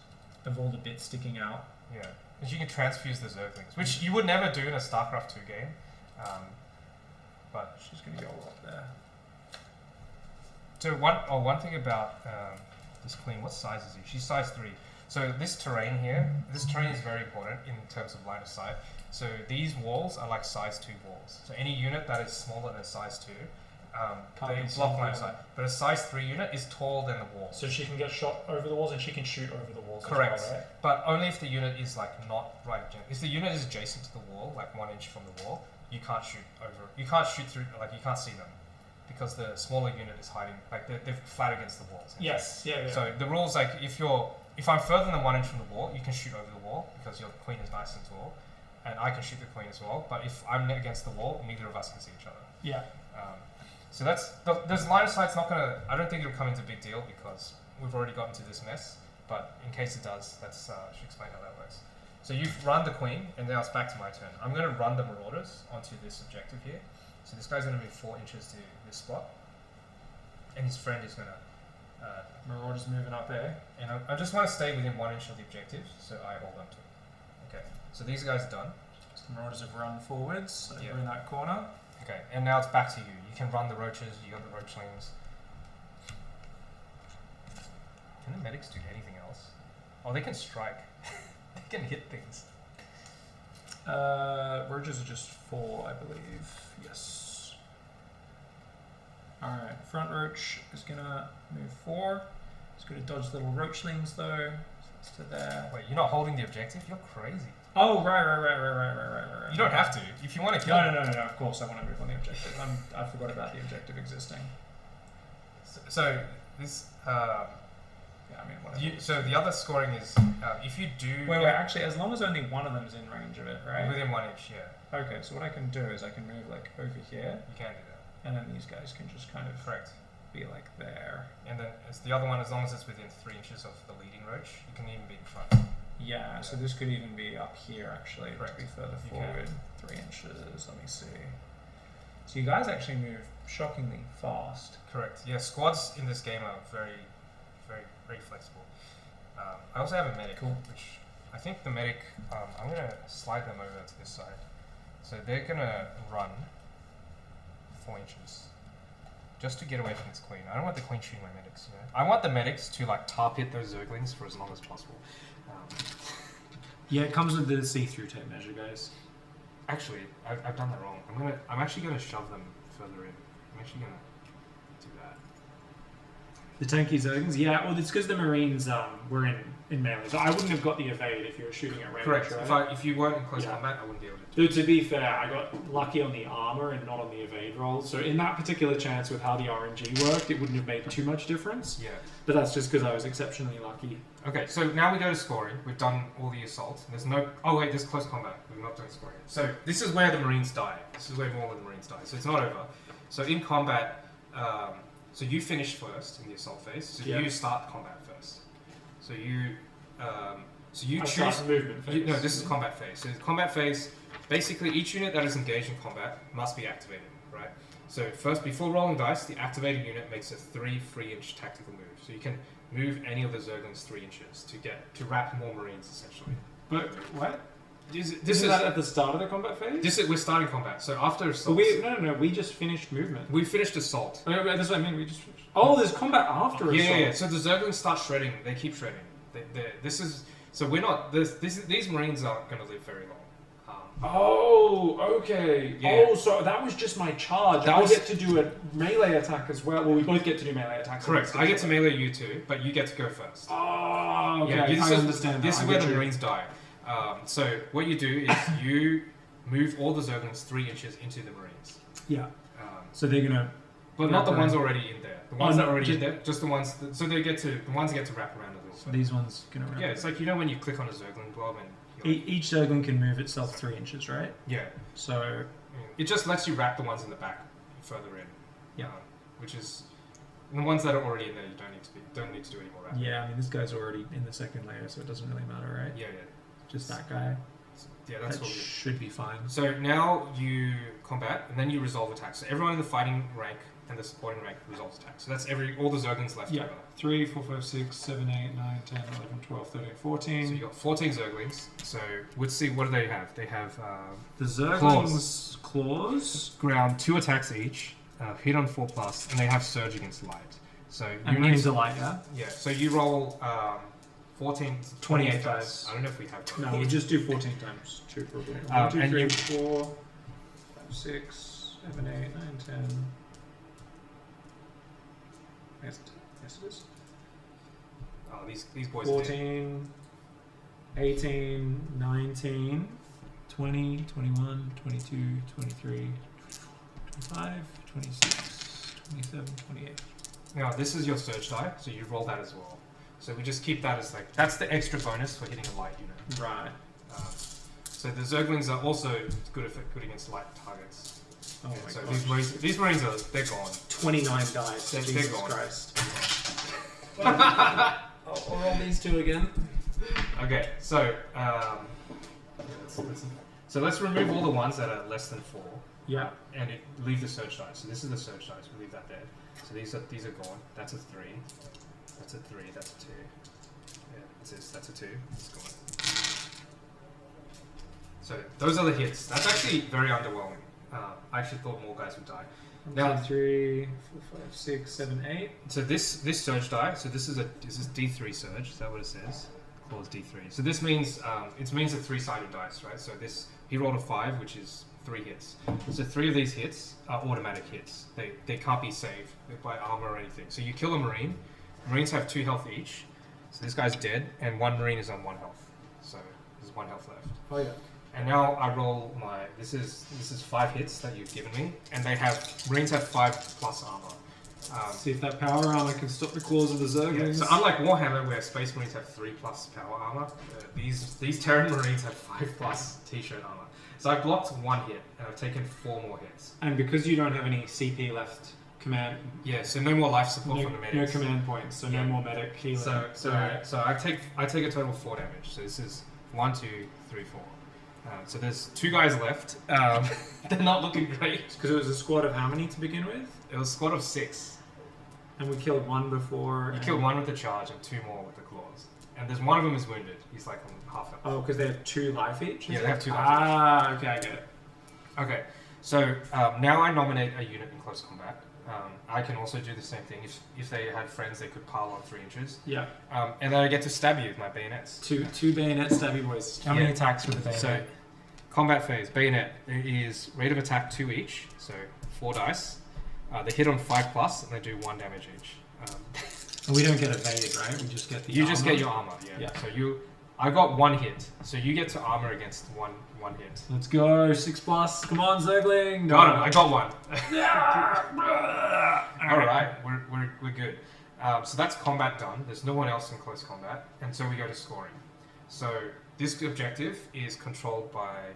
Speaker 1: of all the bits sticking out.
Speaker 11: Yeah, because you can transfuse the Zerglings, which you would never do in a StarCraft 2 game. But
Speaker 1: She's gonna YOLO up there.
Speaker 11: so one thing about this queen, what size is she? She's size 3. So this terrain is very important in terms of line of sight. So these walls are like size 2 walls. So any unit that is smaller than size 2,
Speaker 1: Can't
Speaker 11: they
Speaker 1: be
Speaker 11: block
Speaker 1: seen
Speaker 11: line of
Speaker 1: from
Speaker 11: sight. But a size 3 unit is taller than the wall.
Speaker 1: So she can get shot over the walls and she can shoot over the walls
Speaker 11: Correct.
Speaker 1: as well, right?
Speaker 11: But only if the unit is like not right. If the unit is adjacent to the wall, like 1 inch from the wall, you can't shoot over. You can't shoot through. Like you can't see them because the smaller unit is hiding. Like they're flat against the walls.
Speaker 1: Yes, yeah.
Speaker 11: So the rules like if I'm further than 1 inch from the wall, you can shoot over the wall because your queen is nice and tall, and I can shoot the queen as well. But if I'm against the wall, neither of us can see each other.
Speaker 1: Yeah.
Speaker 11: So there's line of sight's not gonna. I don't think it'll come into a big deal because we've already got into this mess. But in case it does, let's should explain how that works. So you've run the queen, and now it's back to my turn. I'm going to run the marauders onto this objective here. So this guy's going to move 4 inches to this spot, and his friend is going to.
Speaker 1: Marauders moving up there.
Speaker 11: And I just want to stay within 1 inch of the objective, so I hold on to it. Okay. So these guys are done.
Speaker 1: So the Marauders have run forwards over
Speaker 11: Yeah.
Speaker 1: in that corner.
Speaker 11: Okay. And now it's back to you. You can run the roaches. You got the roachlings. Can the medics do anything else? Oh, they can strike. They can hit things.
Speaker 1: Roaches are just 4, I believe. Yes. Alright, front roach is gonna move 4. It's gonna dodge little roachlings though. So that's to there.
Speaker 11: Wait, you're not holding the objective? You're crazy.
Speaker 1: Oh, right.
Speaker 11: You don't have to. If you want to kill
Speaker 1: No, of course I want to move on the objective. I forgot about the objective existing.
Speaker 11: So this...
Speaker 1: Yeah, I mean, whatever.
Speaker 11: so the other scoring is if you do...
Speaker 1: Wait, actually, as long as only one of them is in range of it, right?
Speaker 11: Within 1 inch, yeah.
Speaker 1: Okay, so what I can do is I can move like over here,
Speaker 11: You can do that.
Speaker 1: and then these guys can just kind of
Speaker 11: Correct.
Speaker 1: be like there.
Speaker 11: And then it's the other one, as long as it's within 3 inches of the leading roach, you can even be in front.
Speaker 1: Yeah, so this could even be up here actually,
Speaker 11: Correct.
Speaker 1: to be further
Speaker 11: You can.
Speaker 1: forward. 3 inches, let me see. So you guys actually move shockingly fast.
Speaker 11: Correct. Yeah, squads in this game are very flexible. I also have a medic, which I think the medic, I'm going to slide them over to this side. So they're going to run 4 inches just to get away from this queen. I don't want the queen shooting my medics, you know. I want the medics to like tar pit those zerglings for as long as possible.
Speaker 1: Yeah, it comes with the see-through tape measure, guys.
Speaker 11: Actually, I've done that wrong. I'm actually going to shove them further in. I'm actually going to do that.
Speaker 1: The tanky zerglings? Yeah, well, it's because the Marines were in melee. So I wouldn't have got the evade if you were shooting at range.
Speaker 11: Correct.
Speaker 1: Right?
Speaker 11: If you weren't in close combat, I wouldn't be able to.
Speaker 1: Though to be fair, I got lucky on the armor and not on the evade roll. So in that particular chance with how the RNG worked, it wouldn't have made too much difference.
Speaker 11: Yeah.
Speaker 1: But that's just because I was exceptionally lucky.
Speaker 11: Okay, so now we go to scoring. We've done all the assault. There's no... Oh wait, there's close combat. We're not doing scoring. So this is where the Marines die. This is where more of the Marines die. So it's not over. So in combat, so you finish first in the assault phase. So you start combat first. So you choose...
Speaker 1: movement phase.
Speaker 11: No, this is combat phase. So the combat phase, basically each unit that is engaged in combat must be activated, right? So first, before rolling dice, the activated unit makes a 3-inch tactical move. So you can move any of the zerglings 3 inches to wrap more Marines, essentially.
Speaker 1: But what?
Speaker 11: This
Speaker 1: is that at the start of the combat phase?
Speaker 11: We're starting combat. So after assault,
Speaker 1: No. We just finished movement.
Speaker 11: we finished assault.
Speaker 1: That's what I mean. We just finished. Oh, there's combat after assault.
Speaker 11: Yeah. So the zerglings start shredding. They keep shredding. We're not. These Marines aren't going to live very long.
Speaker 1: Oh, okay.
Speaker 11: Yeah.
Speaker 1: Oh, so that was just my charge. I get to do a melee attack as well. Well, we both get to do melee attacks.
Speaker 11: Correct. I get to melee you two, but you get to go first.
Speaker 1: Oh, okay.
Speaker 11: Yeah,
Speaker 1: I understand.
Speaker 11: This is where the Marines die. So what you do is you move all the zerglings 3 inches into the Marines.
Speaker 1: Yeah. So they're gonna.
Speaker 11: But not the ones already in there. The ones that are already
Speaker 1: just,
Speaker 11: in there, just the ones. So the ones get to wrap around a little
Speaker 1: So
Speaker 11: bit.
Speaker 1: these ones gonna.
Speaker 11: Yeah, it's like when you click on a zergling blob and.
Speaker 1: Each zergling can move itself 3 inches, right?
Speaker 11: Yeah.
Speaker 1: So.
Speaker 11: It just lets you wrap the ones in the back further in.
Speaker 1: Yeah.
Speaker 11: Which is the ones that are already in there. You don't need to do any more wrapping.
Speaker 1: Yeah, I mean this guy's already in the second layer, so it doesn't really matter, right?
Speaker 11: Yeah.
Speaker 1: Just that guy.
Speaker 11: Yeah, that's
Speaker 1: that
Speaker 11: all good.
Speaker 1: Should be fine.
Speaker 11: So now you combat, and then you resolve attacks. So everyone in the fighting rank and the supporting rank resolves attacks. So that's all the zerglings left over.
Speaker 1: 3, 4, 5, 6, 7, 8, 9, 10, 11, 12, 13, 14.
Speaker 11: So you got 14 zerglings. So let's see, what do they have? They have
Speaker 1: the zerglings claws.
Speaker 11: Ground 2 attacks each, hit on 4+, and they have surge against light. So
Speaker 1: and
Speaker 11: you need
Speaker 1: to light, yeah?
Speaker 11: Yeah. So you roll 28
Speaker 1: dice.
Speaker 11: I don't know if we have 28.
Speaker 1: No, we'll just do 14 times 2 probably. 1, 2, 3, 4, 5, 6, 7, 8, 9, 10. Yes, it is.
Speaker 11: Oh, these boys
Speaker 1: 14, 18, 19, 20, 21, 22, 23, 25, 26, 27, 28.
Speaker 11: Now, this is your surge die, so you roll that as well. So we just keep that as that's the extra bonus for hitting a light unit.
Speaker 1: Right.
Speaker 11: So the zerglings are also good against light targets.
Speaker 1: Oh my
Speaker 11: so
Speaker 1: gosh.
Speaker 11: these marines they're gone.
Speaker 1: 29 dice.
Speaker 11: They're
Speaker 1: Jesus
Speaker 11: gone.
Speaker 1: Christ. I'll roll these 2 again.
Speaker 11: Okay, so let's remove all the ones that are less than 4.
Speaker 1: Yeah.
Speaker 11: And leave the surge dice. So this is the surge dice. We leave that there. So these are gone. That's a 3. That's a 3. That's a 2. Yeah, that's a 2. It's gone. So those are the hits. That's actually very underwhelming. I actually thought more guys would die.
Speaker 1: Now 3, 4, 5, 6, 7, 8.
Speaker 11: So this surge die. So this is D3 surge. Is that what it says? Clause D3. So this means it means a 3-sided dice, right? So he rolled a 5, which is 3 hits. So 3 of these hits are automatic hits. They can't be saved by armor or anything. So you kill a Marine. Marines have 2 health each. So this guy's dead, and 1 Marine is on 1 health. So there's 1 health left.
Speaker 1: Oh yeah.
Speaker 11: And now I roll my. This is 5 hits that you've given me, and Marines have 5+ armor.
Speaker 1: See if that power armor can stop the claws of the Zerglings.
Speaker 11: Yeah, so unlike Warhammer, where Space Marines have 3+ power armor, these Terran Marines have 5+ T-shirt armor. So I blocked 1 hit, and I've taken 4 more hits.
Speaker 1: And because you don't have any CP left, command.
Speaker 11: Yeah, so no more life support from the
Speaker 1: No
Speaker 11: medics.
Speaker 1: command points, so no more medic healing.
Speaker 11: So I take a total of 4 damage. So this is 1, 2, 3, 4. So there's 2 guys left. They're not looking great.
Speaker 1: Because it was a squad of how many to begin with?
Speaker 11: It was a squad of 6.
Speaker 1: And we killed 1 before.
Speaker 11: You killed 1 with the charge and 2 more with the claws. And there's 1 of them is wounded. He's like on half health.
Speaker 1: Oh, because they have 2 life each?
Speaker 11: Yeah, they have 2 life
Speaker 1: each. Okay, I get it.
Speaker 11: Okay, so now I nominate a unit in close combat. I can also do the same thing. If they had friends, they could pile on 3 inches.
Speaker 1: Yeah.
Speaker 11: And then I get to stab you with my bayonets.
Speaker 1: 2 bayonet stabby boys. How many attacks with the bayonet?
Speaker 11: So, combat phase, bayonet is rate of attack 2 each, so 4 dice. They hit on 5+, and they do 1 damage each.
Speaker 1: And we don't get evade, right? We just get the
Speaker 11: You
Speaker 1: armor?
Speaker 11: just get your armor, yeah. So I got 1 hit, so you get to armor against one hit.
Speaker 1: Let's go, 6+. Come on, Zergling.
Speaker 11: No, I got 1. All right, we're good. So that's combat done. There's no one else in close combat, and so we go to scoring. So this objective is controlled by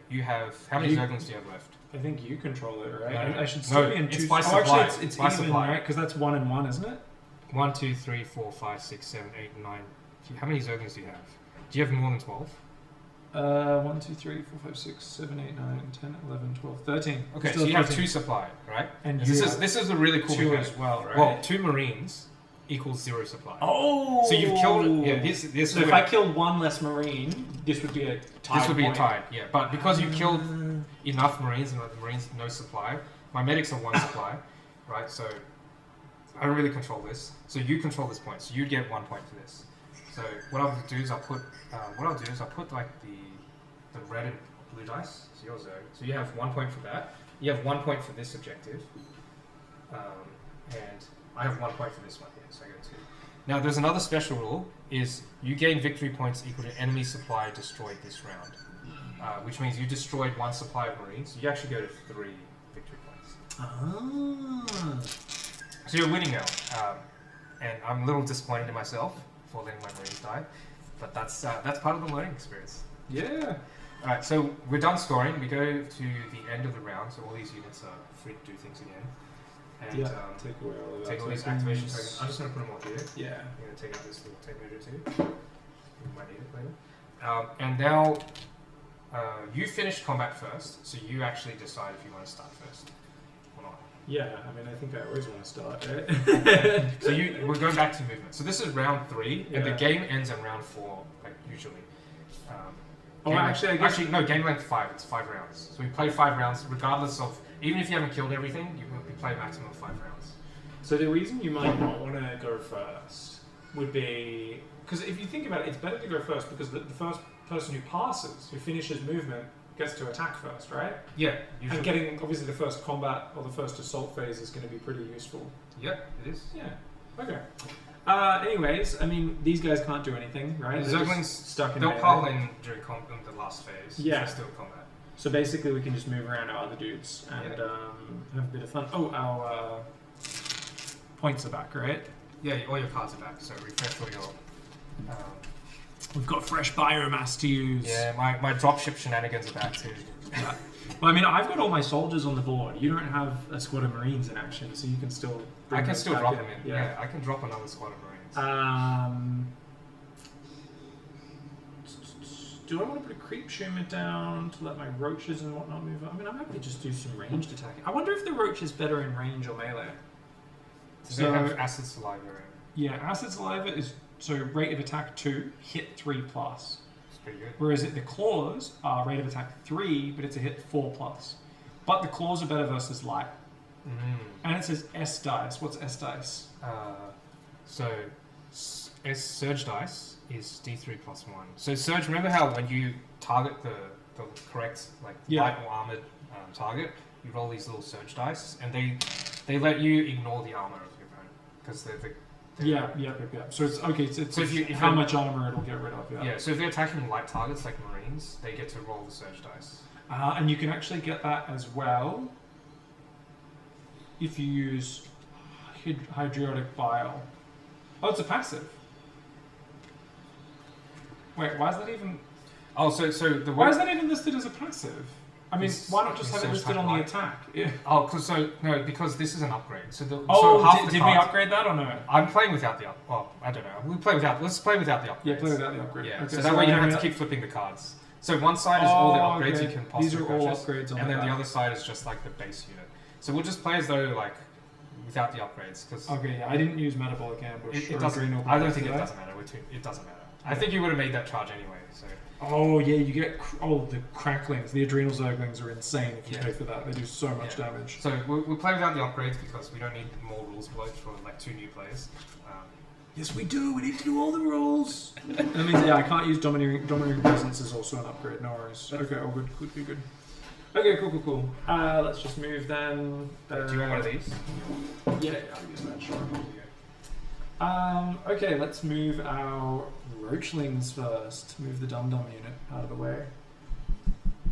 Speaker 11: how many Zerglings do you have left?
Speaker 1: I think you control it, right?
Speaker 11: No,
Speaker 1: I should still be in 2.
Speaker 11: It's by supply.
Speaker 1: Actually, it's
Speaker 11: by
Speaker 1: even,
Speaker 11: supply.
Speaker 1: right? Because that's 1 and 1, isn't it?
Speaker 11: 1, 2, 3, 4, 5, 6, 7, 8, 9. How many Zerglings do you have? Do you have more than 12?
Speaker 1: 1, 2, 3, 4, 5, 6, 7, 8, 9, 10, 11, 12, 13.
Speaker 11: Okay,
Speaker 1: Still
Speaker 11: so you have
Speaker 1: 13.
Speaker 11: 2 supply, right?
Speaker 1: And
Speaker 11: this is a really cool
Speaker 1: 2
Speaker 11: mechanic.
Speaker 1: as well, right?
Speaker 11: Well, 2 Marines equals 0 supply.
Speaker 1: Oh!
Speaker 11: So you've killed. Yeah, this.
Speaker 1: So if I killed 1 less Marine, this would be a tied.
Speaker 11: This would be
Speaker 1: point.
Speaker 11: a tie, yeah. But because you killed enough Marines and the Marines no supply, my medics are 1 supply, right? So I don't really control this. So you control this point. So you'd get 1 point for this. So what I'll do is I'll put like the red and blue dice. So yours are. So you have 1 point for that. You have 1 point for this objective, and I have 1 point for this one here. So I get 2. Now there's another special rule: is you gain victory points equal to enemy supply destroyed this round, which means you destroyed 1 supply of Marines. You actually go to 3 victory points.
Speaker 1: Ah.
Speaker 11: So you're winning now, and I'm a little disappointed in myself for letting my Marines die, but that's part of the learning experience.
Speaker 1: Yeah.
Speaker 11: All right, so we're done scoring. We go to the end of the round, so all these units are free to do things again. And
Speaker 1: take away all of
Speaker 11: take all these
Speaker 1: tokens.
Speaker 11: activation tokens. I'm just going to put them all here.
Speaker 1: Yeah.
Speaker 11: I'm going to take out this little tape measure too. You might need it later. And now you finished combat first, so you actually decide if you want to start first or not.
Speaker 1: Yeah, I mean, I think I always want to start, right?
Speaker 11: So we're going back to movement. So this is round 3, and the
Speaker 1: Yeah.
Speaker 11: game ends in round 4, like usually.
Speaker 1: I guess...
Speaker 11: no, game length 5. It's 5 rounds. So we play 5 rounds, regardless of, even if you haven't killed everything, we play a maximum of 5 rounds.
Speaker 1: So the reason you might not want to go first would be... Because if you think about it, it's better to go first because the first person who passes, who finishes movement, gets to attack first, right?
Speaker 11: Yeah, usually.
Speaker 1: And getting, obviously, the first combat or the first assault phase is going to be pretty useful.
Speaker 11: Yep, it is.
Speaker 1: Yeah, okay. Anyways, I mean, these guys can't do anything, right?
Speaker 11: The
Speaker 1: They're
Speaker 11: Zerglings,
Speaker 1: just stuck in
Speaker 11: they'll
Speaker 1: melee.
Speaker 11: pile in during the last phase.
Speaker 1: Yeah.
Speaker 11: They're still combat.
Speaker 1: So basically, we can just move around our other dudes and have a bit of fun. Oh, our points are back, right?
Speaker 11: Yeah, all your cards are back, so refresh all your...
Speaker 1: We've got fresh biomass to use.
Speaker 11: Yeah, my dropship shenanigans are back too.
Speaker 1: Yeah. Well, I mean, I've got all my soldiers on the board. You don't have a squad of Marines in action, so you can still...
Speaker 11: I can still drop them in.
Speaker 1: Yeah.
Speaker 11: I can drop another squad of Marines.
Speaker 1: Do I want to put a creep shooter down to let my roaches and whatnot move up? I mean, I'm happy to just do some ranged attacking. I wonder if the roach is better in range or melee.
Speaker 11: So they have acid saliva.
Speaker 1: Yeah, acid saliva is so rate of attack 2, hit 3+.
Speaker 11: It's pretty good.
Speaker 1: Whereas the claws are rate of attack 3, but it's a hit 4+. But the claws are better versus light. And it says S dice. What's S dice?
Speaker 11: So S surge dice is D3 +1. So surge, remember how when you target the correct light or armored target, you roll these little surge dice, and they let you ignore the armor of your opponent because they're
Speaker 1: Yeah. So it's okay. It's
Speaker 11: So if
Speaker 1: how
Speaker 11: you're-
Speaker 1: much armor it'll get rid of. Yeah.
Speaker 11: yeah. So if they're attacking light targets like Marines, they get to roll the surge dice.
Speaker 1: And you can actually get that as well if you use Hydrotic Bile. Oh, it's a passive. Wait, why is that even?
Speaker 11: Oh, so the
Speaker 1: Why is that even listed as a passive? I mean,
Speaker 11: It's-
Speaker 1: why not just
Speaker 11: it's
Speaker 1: have it
Speaker 11: surge
Speaker 1: listed
Speaker 11: type
Speaker 1: on the
Speaker 11: light.
Speaker 1: attack? Yeah.
Speaker 11: Oh, because this is an upgrade. So so
Speaker 1: Oh,
Speaker 11: half
Speaker 1: did
Speaker 11: the
Speaker 1: we
Speaker 11: cards-
Speaker 1: upgrade that or no?
Speaker 11: I'm playing without the up. Well, I don't know. Let's play without the upgrades.
Speaker 1: Yeah, play without the upgrade.
Speaker 11: Yeah.
Speaker 1: Okay,
Speaker 11: so that way you don't have to
Speaker 1: I-
Speaker 11: keep flipping the cards. So one side is all the
Speaker 1: Oh,
Speaker 11: upgrades
Speaker 1: okay.
Speaker 11: you can possibly
Speaker 1: These are all
Speaker 11: purchase,
Speaker 1: upgrades on
Speaker 11: and
Speaker 1: the
Speaker 11: then the
Speaker 1: back.
Speaker 11: other side is just like the base unit. So we'll just play as though like without the upgrades because
Speaker 1: Okay, yeah, I didn't use Metabolic Ambush.
Speaker 11: it
Speaker 1: or
Speaker 11: doesn't.
Speaker 1: Adrenal
Speaker 11: I don't
Speaker 1: Blast,
Speaker 11: think it
Speaker 1: did I?
Speaker 11: doesn't matter. It doesn't matter. I think you would have made that charge anyway. So
Speaker 1: Oh yeah, you get the cracklings. The Adrenal Zerglings are insane if you
Speaker 11: Yeah.
Speaker 1: pay for that. They do so much
Speaker 11: Yeah.
Speaker 1: damage.
Speaker 11: so we'll play without the upgrades because we don't need more rules bloat for like 2 new players.
Speaker 1: Yes, we do. We need to do all the rules. That means yeah, I can't use Domineering Presence is also an upgrade. No worries. Okay, all good. Good. Okay, cool. Let's just move then.
Speaker 11: Do you want one of these?
Speaker 1: Yeah, I'll use that. Sure. Okay, let's move our Roachlings first. Move the Dum Dum unit out of the way.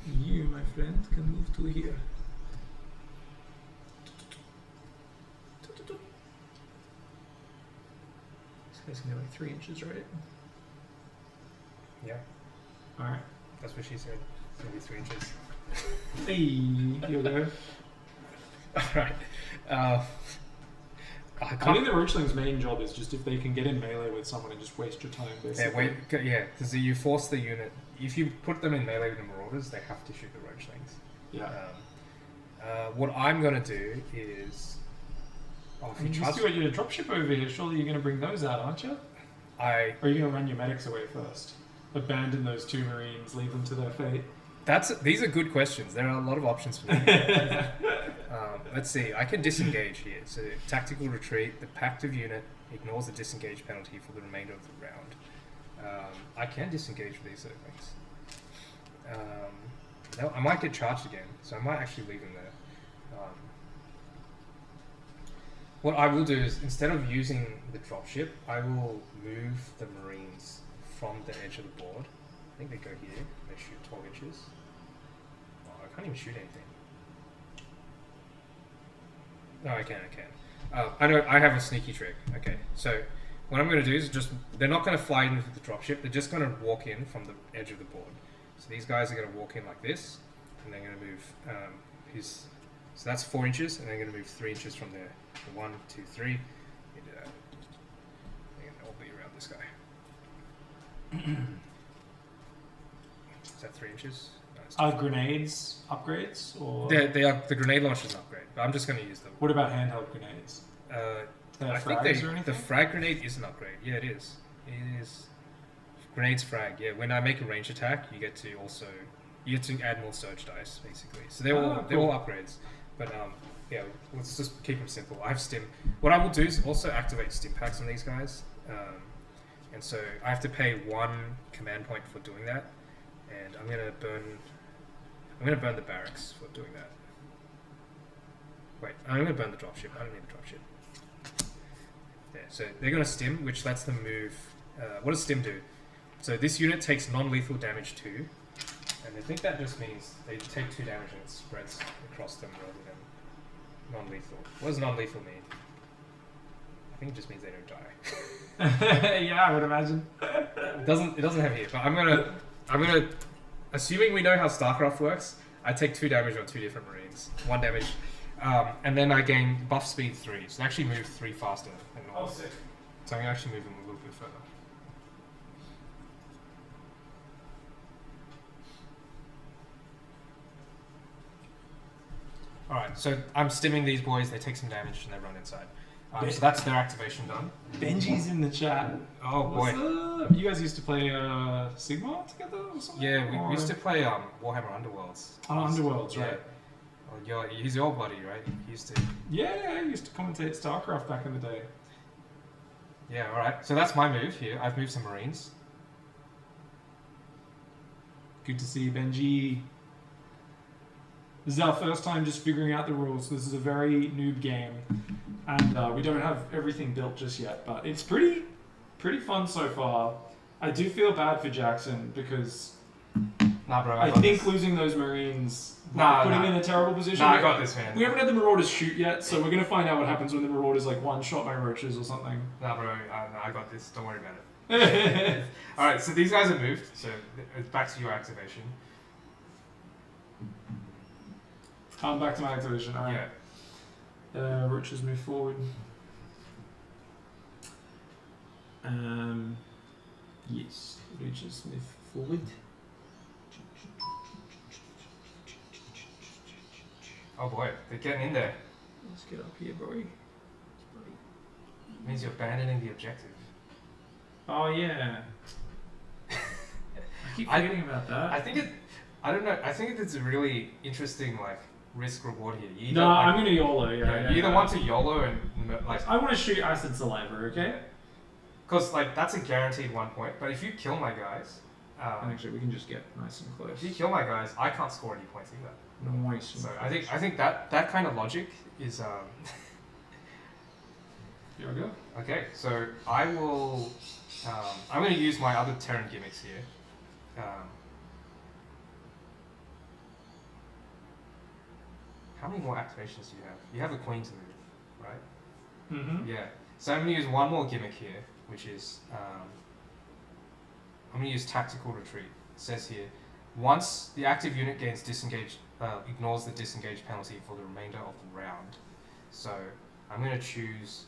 Speaker 1: You, my friend, can move to here. This guy's gonna be like 3 inches, right?
Speaker 11: Yeah,
Speaker 1: Alright.
Speaker 11: that's what she said. It's gonna be 3 inches.
Speaker 1: Hey, here we go.
Speaker 11: Alright.
Speaker 1: I think the Roachling's main job is just if they can get in melee with someone and just waste your time, basically.
Speaker 11: Because you force the unit. If you put them in melee with the Marauders, they have to shoot the Roachlings.
Speaker 1: Yeah.
Speaker 11: What I'm gonna do is, if
Speaker 1: I mean,
Speaker 11: you
Speaker 1: you
Speaker 11: trust,
Speaker 1: see what your dropship over here. Surely you're going to bring those out, aren't you? Or are you going to run your medics away first? Abandon those 2 Marines, leave them to their fate.
Speaker 11: These are good questions. There are a lot of options for me. Let's see. I can disengage here. So tactical retreat. The Pactive unit ignores the disengage penalty for the remainder of the round. I can disengage with these things. No, I might get charged again, so I might actually leave them there. What I will do is, instead of using the dropship, I will move the Marines from the edge of the board. I think they go here. They shoot 12 inches. Oh, I can't even shoot anything. No, I can. I know. I have a sneaky trick. Okay, so what I'm going to do is they're not going to fly in with the dropship. They're just going to walk in from the edge of the board. So these guys are going to walk in like this, and they're going to move so that's 4 inches, and they're going to move 3 inches from there. So 1, 2, 3. You do that. They're going to all be around this guy. Is that 3 inches? No, it's
Speaker 1: Are grenades upgrades? Or
Speaker 11: they are the grenade launcher is an upgrade, but I'm just going to use them.
Speaker 1: what about handheld grenades?
Speaker 11: I think
Speaker 1: frags or
Speaker 11: the
Speaker 1: anything?
Speaker 11: frag grenade is an upgrade. Yeah, it is. It is. Grenades frag. Yeah, when I make a range attack, you get to add more surge dice, basically. So they're all upgrades. But yeah, let's just keep them simple. I have stim. What I will do is also activate stim packs on these guys, and so I have to pay 1 command point for doing that, and I'm gonna burn the barracks for doing that. Wait, I'm gonna burn the dropship. I don't need the dropship. There. So they're gonna stim, which lets them move. What does stim do? So this unit takes non-lethal damage 2, and I think that just means they take 2 damage and it spreads across them rather than non-lethal. What does non-lethal mean? I think it just means they don't die.
Speaker 1: Yeah, I would imagine.
Speaker 11: It doesn't have here, but I'm gonna assuming we know how StarCraft works, I take 2 damage on 2 different Marines. 1 damage. And then I gain buff speed 3, so they actually move 3 faster than normal.
Speaker 1: Oh, sick.
Speaker 11: So I can actually move them a little bit further. Alright, so I'm stimming these boys, they take some damage and they run inside. So that's their activation done.
Speaker 1: Benji's in the chat.
Speaker 11: Oh boy.
Speaker 1: What's up? You guys used to play Sigma together or something?
Speaker 11: Yeah, we used to play Warhammer Underworlds.
Speaker 1: Oh, Underworlds,
Speaker 11: Yeah.
Speaker 1: right.
Speaker 11: Well, he's your buddy, right? He used to...
Speaker 1: Yeah, I used to commentate StarCraft back in the day.
Speaker 11: Yeah, alright. So that's my move here. I've moved some Marines.
Speaker 1: Good to see you, Benji. This is our first time just figuring out the rules. This is a very noob game, and we don't have everything built just yet. But it's pretty fun so far. I do feel bad for Jackson because
Speaker 11: Nah, bro.
Speaker 1: I think losing those Marines, putting him in a terrible position.
Speaker 11: Nah, I got this, man.
Speaker 1: We haven't had the Marauders shoot yet, so we're gonna find out what happens when the Marauders like one shot by roaches or something.
Speaker 11: Nah, bro. I got this. Don't worry about it. All right. So these guys have moved. So it's back to your activation.
Speaker 1: Back to my activation. All right.
Speaker 11: Yeah.
Speaker 1: Roaches move forward. Yes, roaches move forward.
Speaker 11: Oh boy, they're getting in there.
Speaker 1: Let's get up here, bro.
Speaker 11: Means you're abandoning the objective.
Speaker 1: Oh yeah. I keep forgetting about that.
Speaker 11: I think I don't know. I think it's a really interesting like risk reward here. You
Speaker 1: No, I'm gonna YOLO.
Speaker 11: you either want to YOLO and like.
Speaker 1: I want to shoot acid saliva. Okay.
Speaker 11: Because like that's a guaranteed 1 point. But if you kill my guys,
Speaker 1: And actually, we can just get nice and close.
Speaker 11: if you kill my guys, I can't score any points either.
Speaker 1: Nice.
Speaker 11: So I think that kind of logic is
Speaker 1: Here we go.
Speaker 11: okay. So I will. I'm going to use my other Terran gimmicks here. How many more activations do you have? You have a queen to move, right?
Speaker 1: Mm-hmm.
Speaker 11: Yeah. So I'm going to use one more gimmick here, which is I'm going to use tactical retreat. It says here, once the active unit gains disengaged, ignores the disengage penalty for the remainder of the round. So I'm going to choose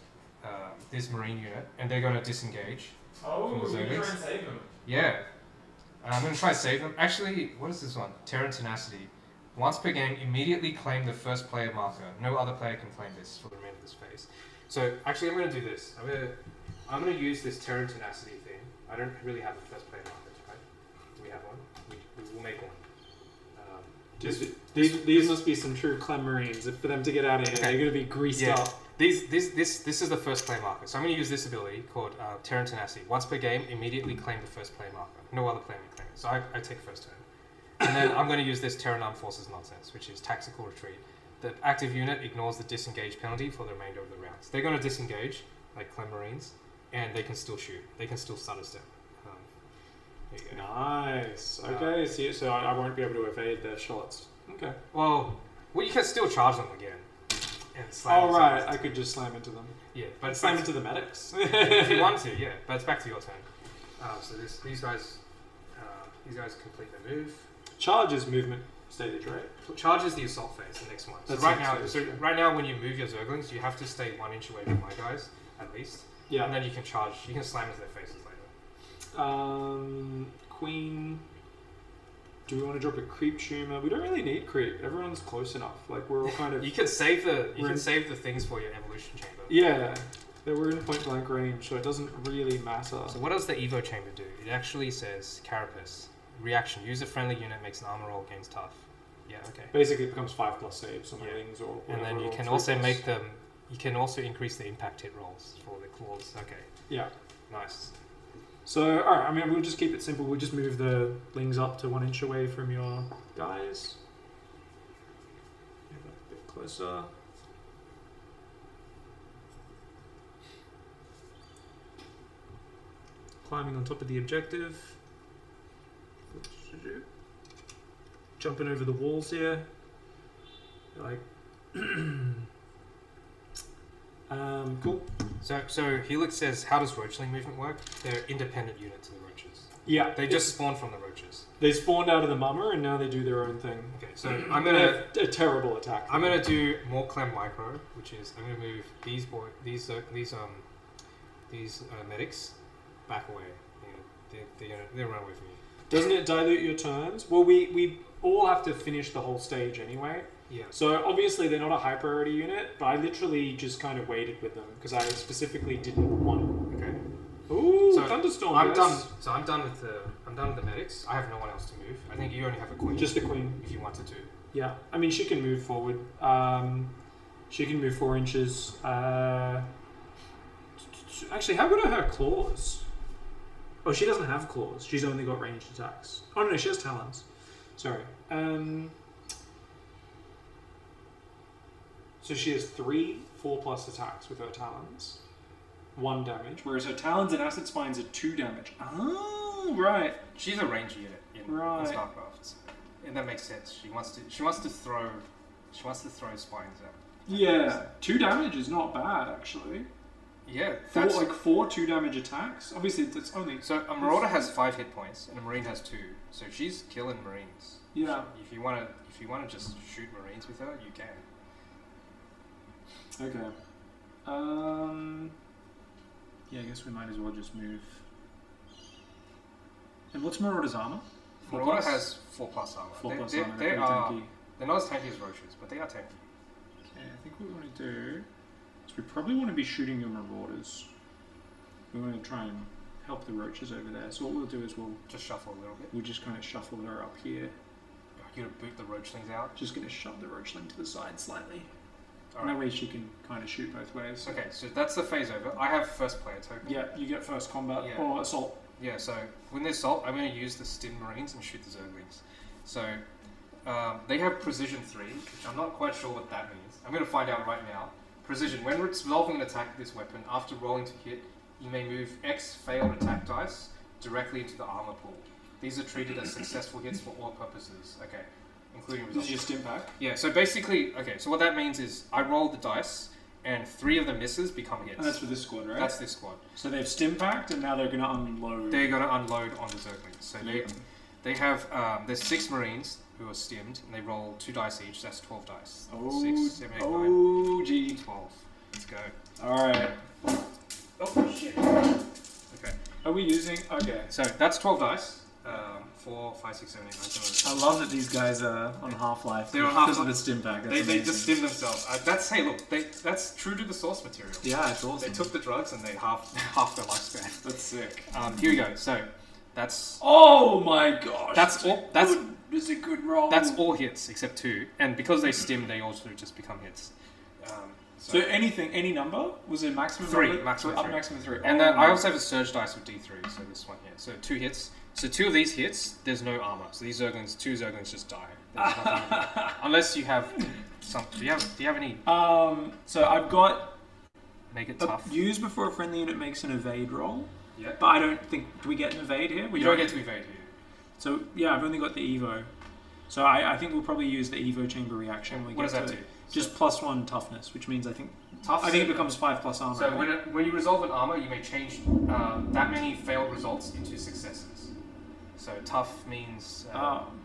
Speaker 11: this marine unit, and they're going to disengage.
Speaker 1: Oh,
Speaker 11: From the
Speaker 1: we're gonna try
Speaker 11: zombies?
Speaker 1: and save them.
Speaker 11: Yeah. I'm going to try to save them. Actually, what is this one? Terran Tenacity. Once per game, immediately claim the first player marker. No other player can claim this for the remainder of this phase. So actually, I'm going to do this. I'm going to use this Terran Tenacity thing. I don't really have a first player marker, right? Do we have one? We will make one.
Speaker 10: These must be some true Clem Marines. For them to get out of here,
Speaker 11: Okay.
Speaker 10: they're going to be greased up.
Speaker 11: This is the first player marker. So I'm going to use this ability called Terran Tenacity. Once per game, immediately claim the first player marker. No other player may claim it. So I take first turn. And then I'm going to use this Terran Armed Forces nonsense, which is tactical retreat. The active unit ignores the disengage penalty for the remainder of the rounds. They're going to disengage, like Clem Marines, and they can still shoot. They can still stun us down. There you go.
Speaker 10: Nice. Okay, so I won't be able to evade their shots. Okay.
Speaker 11: Well, you can still charge them again. And slam
Speaker 10: Oh,
Speaker 11: them
Speaker 10: right.
Speaker 11: sometimes.
Speaker 10: I could just slam into them.
Speaker 11: Yeah, but it's
Speaker 10: Slam
Speaker 11: back
Speaker 10: into the medics.
Speaker 11: if you want to, yeah. But it's back to your turn. So these guys complete their move.
Speaker 10: Charge is movement stage, right?
Speaker 11: Charge is the assault phase, the next one. So
Speaker 10: That's
Speaker 11: right now, when you move your Zerglings, you have to stay 1 inch away from my guys at least.
Speaker 10: Yeah.
Speaker 11: And then you can charge. You can slam into their faces later.
Speaker 10: Queen. Do we want to drop a creep tumor? We don't really need creep. Everyone's close enough. Like we're all kind of.
Speaker 11: You can save the things for your evolution chamber.
Speaker 10: Yeah. We're in point blank range, so it doesn't really matter.
Speaker 11: So what does the Evo chamber do? It actually says Carapace. Reaction. Use a friendly unit, makes an armor roll, gains tough. Yeah, okay.
Speaker 10: Basically, it becomes 5+ saves on the wings or.
Speaker 11: And then you
Speaker 10: or
Speaker 11: can
Speaker 10: 3+.
Speaker 11: also make them. You can also increase the impact hit rolls for the claws. Okay.
Speaker 10: Yeah.
Speaker 11: Nice.
Speaker 10: So, alright, I mean, we'll just keep it simple. We'll just move the lings up to 1 inch away from your guys. Move that a bit closer. Climbing on top of the objective. Jumping over the walls here. Like, cool.
Speaker 11: So Helix says, how does roachling movement work? They're independent unit to the roaches.
Speaker 10: Yeah.
Speaker 11: They just spawn from the roaches.
Speaker 10: They spawned out of the mummer and now they do their own thing.
Speaker 11: Okay, so I'm gonna
Speaker 10: a terrible attack.
Speaker 11: I'm gonna do more Clem micro, which is I'm gonna move these medics back away. They're run away from you.
Speaker 10: Doesn't it dilute your turns? Well, we all have to finish the whole stage anyway.
Speaker 11: Yeah.
Speaker 10: So obviously they're not a high priority unit, but I literally just kind of waited with them because I specifically didn't want.
Speaker 11: Okay.
Speaker 10: Ooh,
Speaker 11: So
Speaker 10: thunderstorm.
Speaker 11: I'm
Speaker 10: guys.
Speaker 11: done. So I'm done with the medics. I have no one else to move. I think you only have a queen.
Speaker 10: Just a queen.
Speaker 11: If you wanted to.
Speaker 10: Yeah, I mean she can move forward. She can move 4 inches. Actually, how good are her claws? Oh, she doesn't have claws. She's only got ranged attacks. Oh no, she has talons. Sorry. So she has 3 4+ attacks with her talons. 1 damage, whereas her talons and acid spines are 2 damage. Oh, right.
Speaker 11: She's a range unit in StarCraft, and that makes sense. She wants to throw spines out.
Speaker 10: Yeah, 2 damage is not bad actually.
Speaker 11: Yeah,
Speaker 10: 4 2 damage attacks. Obviously, that's only.
Speaker 11: So a Marauder has 5 hit points, and a Marine has 2. So she's killing Marines.
Speaker 10: Yeah.
Speaker 11: If you wanna just shoot Marines with her, you can.
Speaker 10: Okay. Yeah, I guess we might as well just move. And what's Marauder's armor?
Speaker 11: Marauder has 4+ armor.
Speaker 10: 4+ armor.
Speaker 11: They're not as tanky as Roaches, but they are tanky.
Speaker 10: Okay, I think what we want to do is we probably want to be shooting your Marauders. We want to try and help the Roaches over there. So what we'll do is we'll
Speaker 11: just shuffle a little bit.
Speaker 10: We'll just kind of shuffle her up here.
Speaker 11: You're gonna boot the Roachlings out.
Speaker 10: Just gonna shove the Roachling to the side slightly.
Speaker 11: All
Speaker 10: That way she can kind of shoot both ways.
Speaker 11: Okay, so that's the phase over. I have first player token.
Speaker 10: Yeah, you get first combat or assault.
Speaker 11: Yeah, so when they assault, I'm going to use the Stim Marines and shoot the Zerglings. So they have Precision 3, which I'm not quite sure what that means. I'm going to find out right now. Precision. When resolving an attack with this weapon, after rolling to hit, you may move X failed attack dice directly into the armor pool. These are treated as successful hits for all purposes. Okay. Including
Speaker 10: This is your stim pack?
Speaker 11: Yeah, so basically, okay, so what that means is I roll the dice and 3 of the misses become hits.
Speaker 10: And that's for this squad, right?
Speaker 11: That's this squad.
Speaker 10: So they've stim packed and now they're going to unload.
Speaker 11: They're going to unload on the Zerglings. So they have, there's 6 Marines who are stimmed and they roll 2 dice each, that's 12 dice. 6, 7, 8, 9,
Speaker 10: gee.
Speaker 11: 12. Let's go.
Speaker 10: Alright.
Speaker 11: Oh, shit. Okay.
Speaker 10: Are we using, okay.
Speaker 11: So that's 12 dice. 4, 5, 6, 7, 8, 9, 10, 11.
Speaker 10: I love that these guys are on Half-Life.
Speaker 11: They're on Half-Life.
Speaker 10: Because of the stim pack.
Speaker 11: They just stim themselves. That's true to the source material.
Speaker 10: Yeah, it's awesome.
Speaker 11: They took the drugs and they half their lifespan.
Speaker 10: That's sick.
Speaker 11: Here we go. So that's.
Speaker 10: Oh my gosh.
Speaker 11: That's all. That's
Speaker 10: a good roll.
Speaker 11: That's all hits except 2, and because they stim, they also just become hits.
Speaker 10: So anything, any number? Was it maximum?
Speaker 11: 3, maximum 3.
Speaker 10: Maximum 3.
Speaker 11: And I also have a surge dice with D3, so this one here. So 2 hits. So 2 of these hits, there's no armor. So these Zerglings, 2 Zerglings just die. There's nothing unless you have some. Do you have any?
Speaker 10: So I've got.
Speaker 11: Make it tough.
Speaker 10: Use before a friendly unit makes an evade roll.
Speaker 11: Yeah.
Speaker 10: But I don't think. Do we get an evade here?
Speaker 11: We don't get to evade here.
Speaker 10: So yeah, I've only got the Evo. So I think we'll probably use the Evo chamber reaction.
Speaker 11: What does that do?
Speaker 10: Just +1 toughness, which means I think
Speaker 11: Tough
Speaker 10: it becomes 5+ armor.
Speaker 11: So when you resolve an armor, you may change that many failed results into successes. So tough means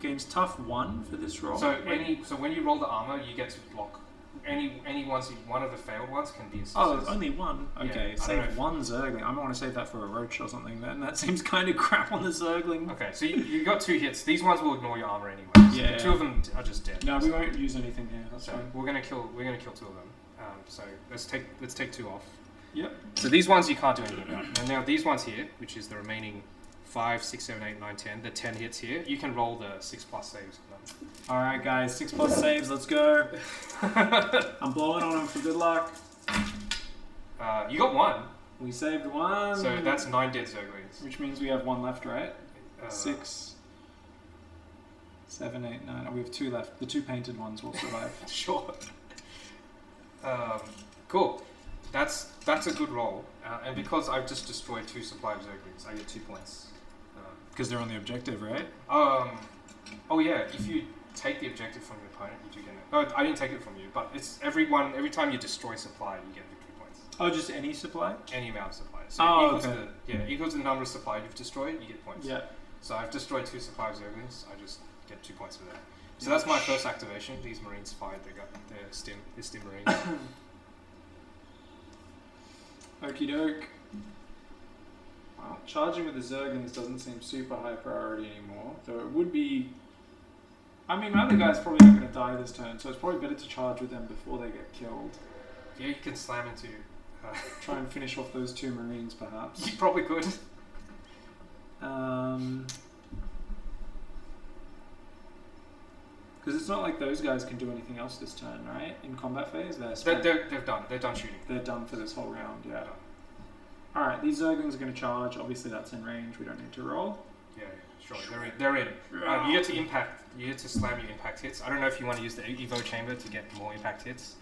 Speaker 10: gains tough 1 for this roll.
Speaker 11: So when you roll the armor, you get to block any ones. One of the failed ones can be a success.
Speaker 10: Oh, only 1. Okay,
Speaker 11: yeah,
Speaker 10: save 1 Zergling. I might want to save that for a Roach or something. Then that seems kind of crap on the Zergling.
Speaker 11: Okay, so you got 2 hits. These ones will ignore your armor anyway. So
Speaker 10: Yeah.
Speaker 11: 2 of them are just dead.
Speaker 10: No, we won't use anything here. That's
Speaker 11: So
Speaker 10: fine.
Speaker 11: we're gonna kill 2 of them. So let's take 2 off.
Speaker 10: Yep.
Speaker 11: So these ones you can't do anything about. And now these ones here, which is the remaining 5, 6, 7, 8, 9, 10, the 10 hits here, you can roll the 6+ saves on them.
Speaker 10: Alright guys, 6+ saves, let's go. I'm blowing on them for good luck.
Speaker 11: You got 1.
Speaker 10: We saved 1.
Speaker 11: So that's 9 dead Zerglings.
Speaker 10: Which means we have 1 left, right? 6, 7, 8, 9. Oh, we have 2 left. The 2 painted ones will survive.
Speaker 11: Sure. Cool. That's a good roll. And because I've just destroyed 2 supply of Zerglings, I get 2 points.
Speaker 10: Because they're on the objective, right?
Speaker 11: Oh yeah, if you take the objective from your opponent, you do get it. No, I didn't take it from you, but it's every time you destroy supply, you get victory points.
Speaker 10: Oh, just any supply?
Speaker 11: Any amount of supply. So equals the number of supply you've destroyed, you get points.
Speaker 10: Yeah.
Speaker 11: So I've destroyed 2 supply of Zerglings, I just get 2 points for that. So that's my first activation. These Marines fired their stim Marines.
Speaker 10: Okie doke. Well, charging with the Zerglings doesn't seem super high priority anymore, though it would be. I mean, my other guy's probably not going to die this turn, so it's probably better to charge with them before they get killed.
Speaker 11: Yeah, you can slam into.
Speaker 10: Try and finish off those 2 Marines, perhaps.
Speaker 11: You probably could.
Speaker 10: Because it's not like those guys can do anything else this turn, right? In combat phase,
Speaker 11: they're done. They're done shooting.
Speaker 10: They're done for this whole round, yeah. Alright, these Zerglings are going to charge. Obviously, that's in range. We don't need to roll.
Speaker 11: Yeah, sure. They're in. You get to impact. You get to slam your impact hits. I don't know if you want to use the Evo chamber to get more impact hits.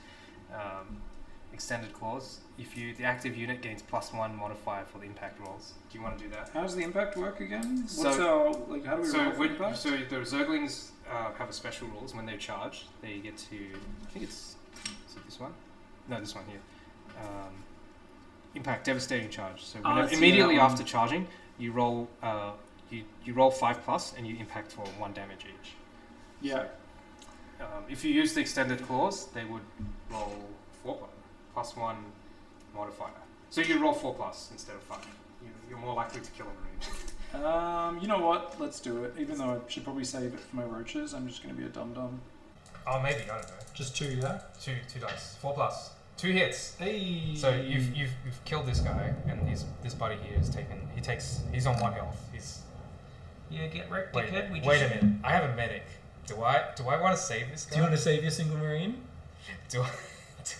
Speaker 11: extended clause. If the active unit gains +1 modifier for the impact rolls. Do you want to do that?
Speaker 10: How does the impact work again? What's
Speaker 11: So-
Speaker 10: our, like, how do we roll for impact?
Speaker 11: So the Zerglings have a special rules. When they charge, they get to, I think is it this one? No, this one here. Impact devastating charge. So immediately after charging, you roll you roll 5+ and you impact for 1 damage each.
Speaker 10: Yeah.
Speaker 11: So, if you use the extended clause, they would roll 4 +1 modifier. So you roll 4+ instead of 5. You're more likely to kill a marine.
Speaker 10: You know what? Let's do it. Even though I should probably save it for my roaches, I'm just going to be a dum-dum.
Speaker 11: Oh, maybe, I don't know.
Speaker 1: Just 2, yeah?
Speaker 11: Two dice. 4+. 2 hits.
Speaker 1: Hey.
Speaker 11: So you've killed this guy, and this buddy here is taken. He's on 1 health.
Speaker 1: Yeah, get wrecked,
Speaker 11: Wait
Speaker 1: dickhead.
Speaker 11: a minute. I have a medic. Do I want to save this guy?
Speaker 1: Do you want to save your single marine?
Speaker 11: Do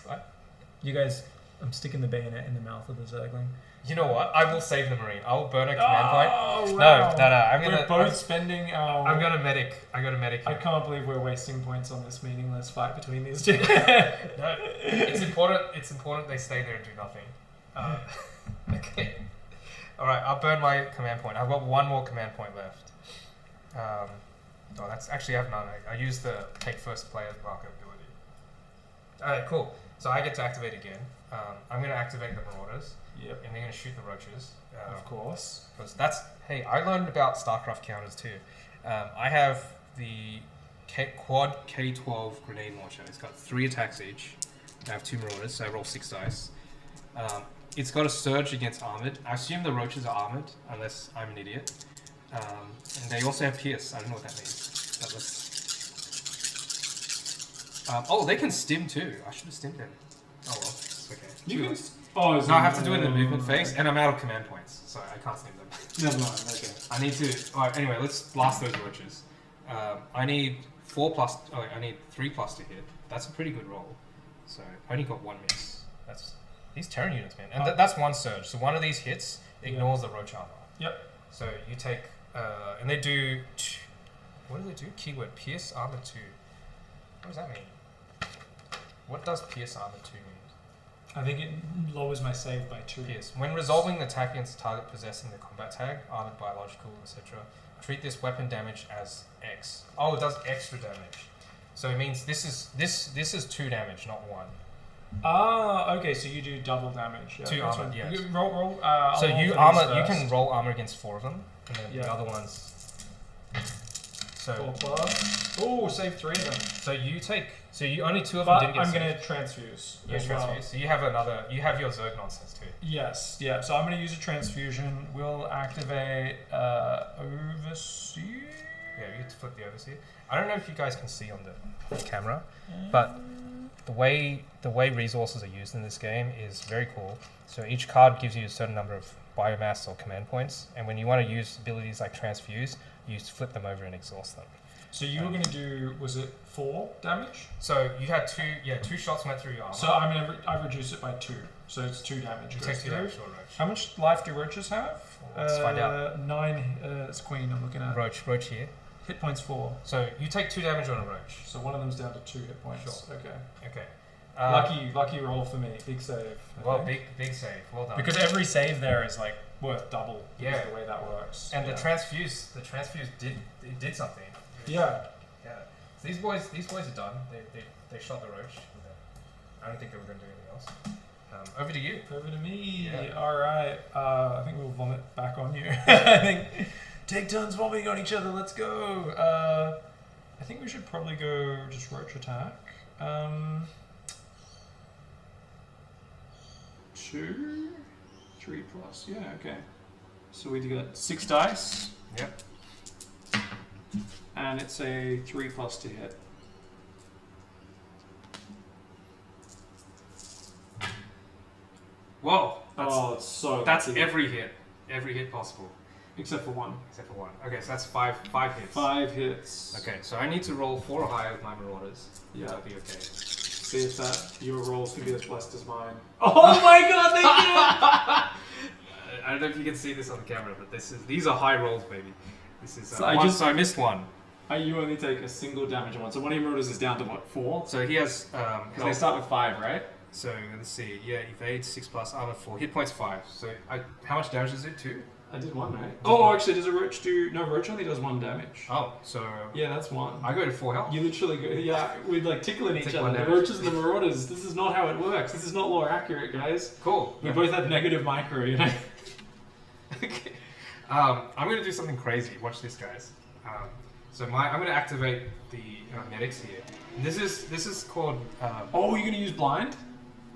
Speaker 11: I?
Speaker 1: You guys, I'm sticking the bayonet in the mouth of the Zergling.
Speaker 11: You know what? I will save the marine. I will burn a command point.
Speaker 1: Oh,
Speaker 11: No.
Speaker 1: We're both spending our...
Speaker 11: I'm gonna medic. I got a medic
Speaker 1: I
Speaker 11: here.
Speaker 1: can't believe we're wasting points on this meaningless fight between these two.
Speaker 11: No, it's important. It's important they stay there and do nothing. Okay. All right. I'll burn my command point. I've got 1 more command point left. That's actually I have none. I use the take first player marker ability. All right. Cool. So I get to activate again. I'm gonna activate the marauders.
Speaker 1: Yep.
Speaker 11: And they're gonna shoot the roaches.
Speaker 1: Of course.
Speaker 11: Because hey, I learned about StarCraft counters too. I have the quad K12 grenade launcher. It's got 3 attacks each. I have 2 marauders, so I roll 6 dice. It's got a surge against armored. I assume the roaches are armored, unless I'm an idiot. And they also have pierce. I don't know what that means. They can stim too. I should have stimmed them. Oh well, it's okay.
Speaker 10: You can...
Speaker 11: No, I have to do it in the movement phase, and I'm out of command points, so I can't stim them.
Speaker 10: Never mind, okay.
Speaker 11: I need to... Alright, anyway, let's blast those roaches. I need 4+... Oh, I need 3+ to hit. That's a pretty good roll. So, I only got 1 miss. That's... These Terran units, man. And that's 1 surge. So one of these hits ignores the roach armor.
Speaker 1: Yep.
Speaker 11: So you take... and they do... What do they do? Keyword. Pierce armor 2. What does that mean? What does pierce armor 2 mean?
Speaker 1: I think it lowers my save by 2.
Speaker 11: Pierce. When resolving the attack against target possessing the combat tag, armored, biological, etc., treat this weapon damage as X. Oh, it does extra damage. So it means this is 2 damage, not 1.
Speaker 1: Ah, okay. So you do double damage. Yeah,
Speaker 11: 2
Speaker 1: that's
Speaker 11: armor.
Speaker 1: fine.
Speaker 11: Yes.
Speaker 1: You roll.
Speaker 11: So
Speaker 1: I'll
Speaker 11: you
Speaker 1: roll for these
Speaker 11: armor. You
Speaker 1: first.
Speaker 11: can roll armor against 4 of them, and then
Speaker 1: Yeah.
Speaker 11: the other ones. So
Speaker 1: 4+. Oh, save 3 of them.
Speaker 11: So you take. So you only 2 of them
Speaker 1: But
Speaker 11: didn't get
Speaker 1: I'm
Speaker 11: saved.
Speaker 1: going to transfuse.
Speaker 11: Yeah,
Speaker 1: as
Speaker 11: transfuse.
Speaker 1: well.
Speaker 11: So you have another. You have your Zerg nonsense too.
Speaker 1: Yes. Yeah. So I'm going to use a transfusion. We'll activate Overseer.
Speaker 11: Yeah, you have to flip the overseer. I don't know if you guys can see on the camera, but the way resources are used in this game is very cool. So each card gives you a certain number of biomass or command points, and when you want to use abilities like transfuse, you flip them over and exhaust them.
Speaker 1: So you were going to do, was it 4 damage?
Speaker 11: So you had 2 shots went through your armor.
Speaker 1: So I reduced it by 2. So it's 2 damage.
Speaker 11: You
Speaker 1: goes
Speaker 11: take 2
Speaker 1: through.
Speaker 11: damage to a roach.
Speaker 1: How much life do roaches have?
Speaker 11: Let's find out.
Speaker 1: 9. It's queen I'm looking at.
Speaker 11: Roach here.
Speaker 1: Hit points 4.
Speaker 11: So you take 2 damage on a roach.
Speaker 1: So one of them's down to 2 hit points.
Speaker 11: Sure.
Speaker 1: Okay.
Speaker 11: Okay.
Speaker 1: Lucky roll for me. Big save.
Speaker 11: Well, big save. Well done.
Speaker 1: Because every save there is like worth double.
Speaker 11: Yeah.
Speaker 1: The way that works.
Speaker 11: And the transfuse did something.
Speaker 1: Yeah.
Speaker 11: Yeah. So these boys are done. They shot the roach. I don't think they were going to do anything else. Over to you.
Speaker 1: Over to me.
Speaker 11: Yeah.
Speaker 1: All right. I think we'll vomit back on you. I think take turns vomiting on each other. Let's go. I think we should probably go just roach attack. 2, 3+. Yeah. Okay. So we got 6 dice.
Speaker 11: Yep.
Speaker 1: And it's a 3+ to hit.
Speaker 11: Whoa. That's
Speaker 1: lucky.
Speaker 11: every hit possible.
Speaker 1: Except for 1.
Speaker 11: Except for 1. Okay, so that's 5 hits.
Speaker 1: 5 hits.
Speaker 11: Okay, so I need to roll 4 or higher with my marauders.
Speaker 1: Yeah.
Speaker 11: That'll be okay.
Speaker 1: See if your rolls can be as blessed as mine. Oh my god, they
Speaker 11: I don't know if you can see this on the camera, but these are high rolls, baby. This is
Speaker 1: So
Speaker 11: I missed 1.
Speaker 10: You only take a single damage on one. So one of your marauders is down to what, 4?
Speaker 11: So he has.
Speaker 10: Because they start with 5, right?
Speaker 11: So let's see. Yeah, evade 6+, armor 4, hit points 5. So how much damage is it? 2.
Speaker 10: I did 1, right? Oh, actually, does a roach do? No, roach only does 1 damage.
Speaker 11: Oh, so
Speaker 10: Yeah, that's 1.
Speaker 11: I go to 4 health.
Speaker 10: You literally go, yeah, we're like tickling each
Speaker 11: Take
Speaker 10: other.
Speaker 11: 1
Speaker 10: The
Speaker 11: damage.
Speaker 10: roaches and the marauders. This is not how it works. This is not lore accurate, guys.
Speaker 11: Cool.
Speaker 10: We both have negative micro, you know?
Speaker 11: Okay. I'm going to do something crazy. Watch this, guys. So I'm going to activate the medics here. This is called.
Speaker 10: Oh, you're going to use blind?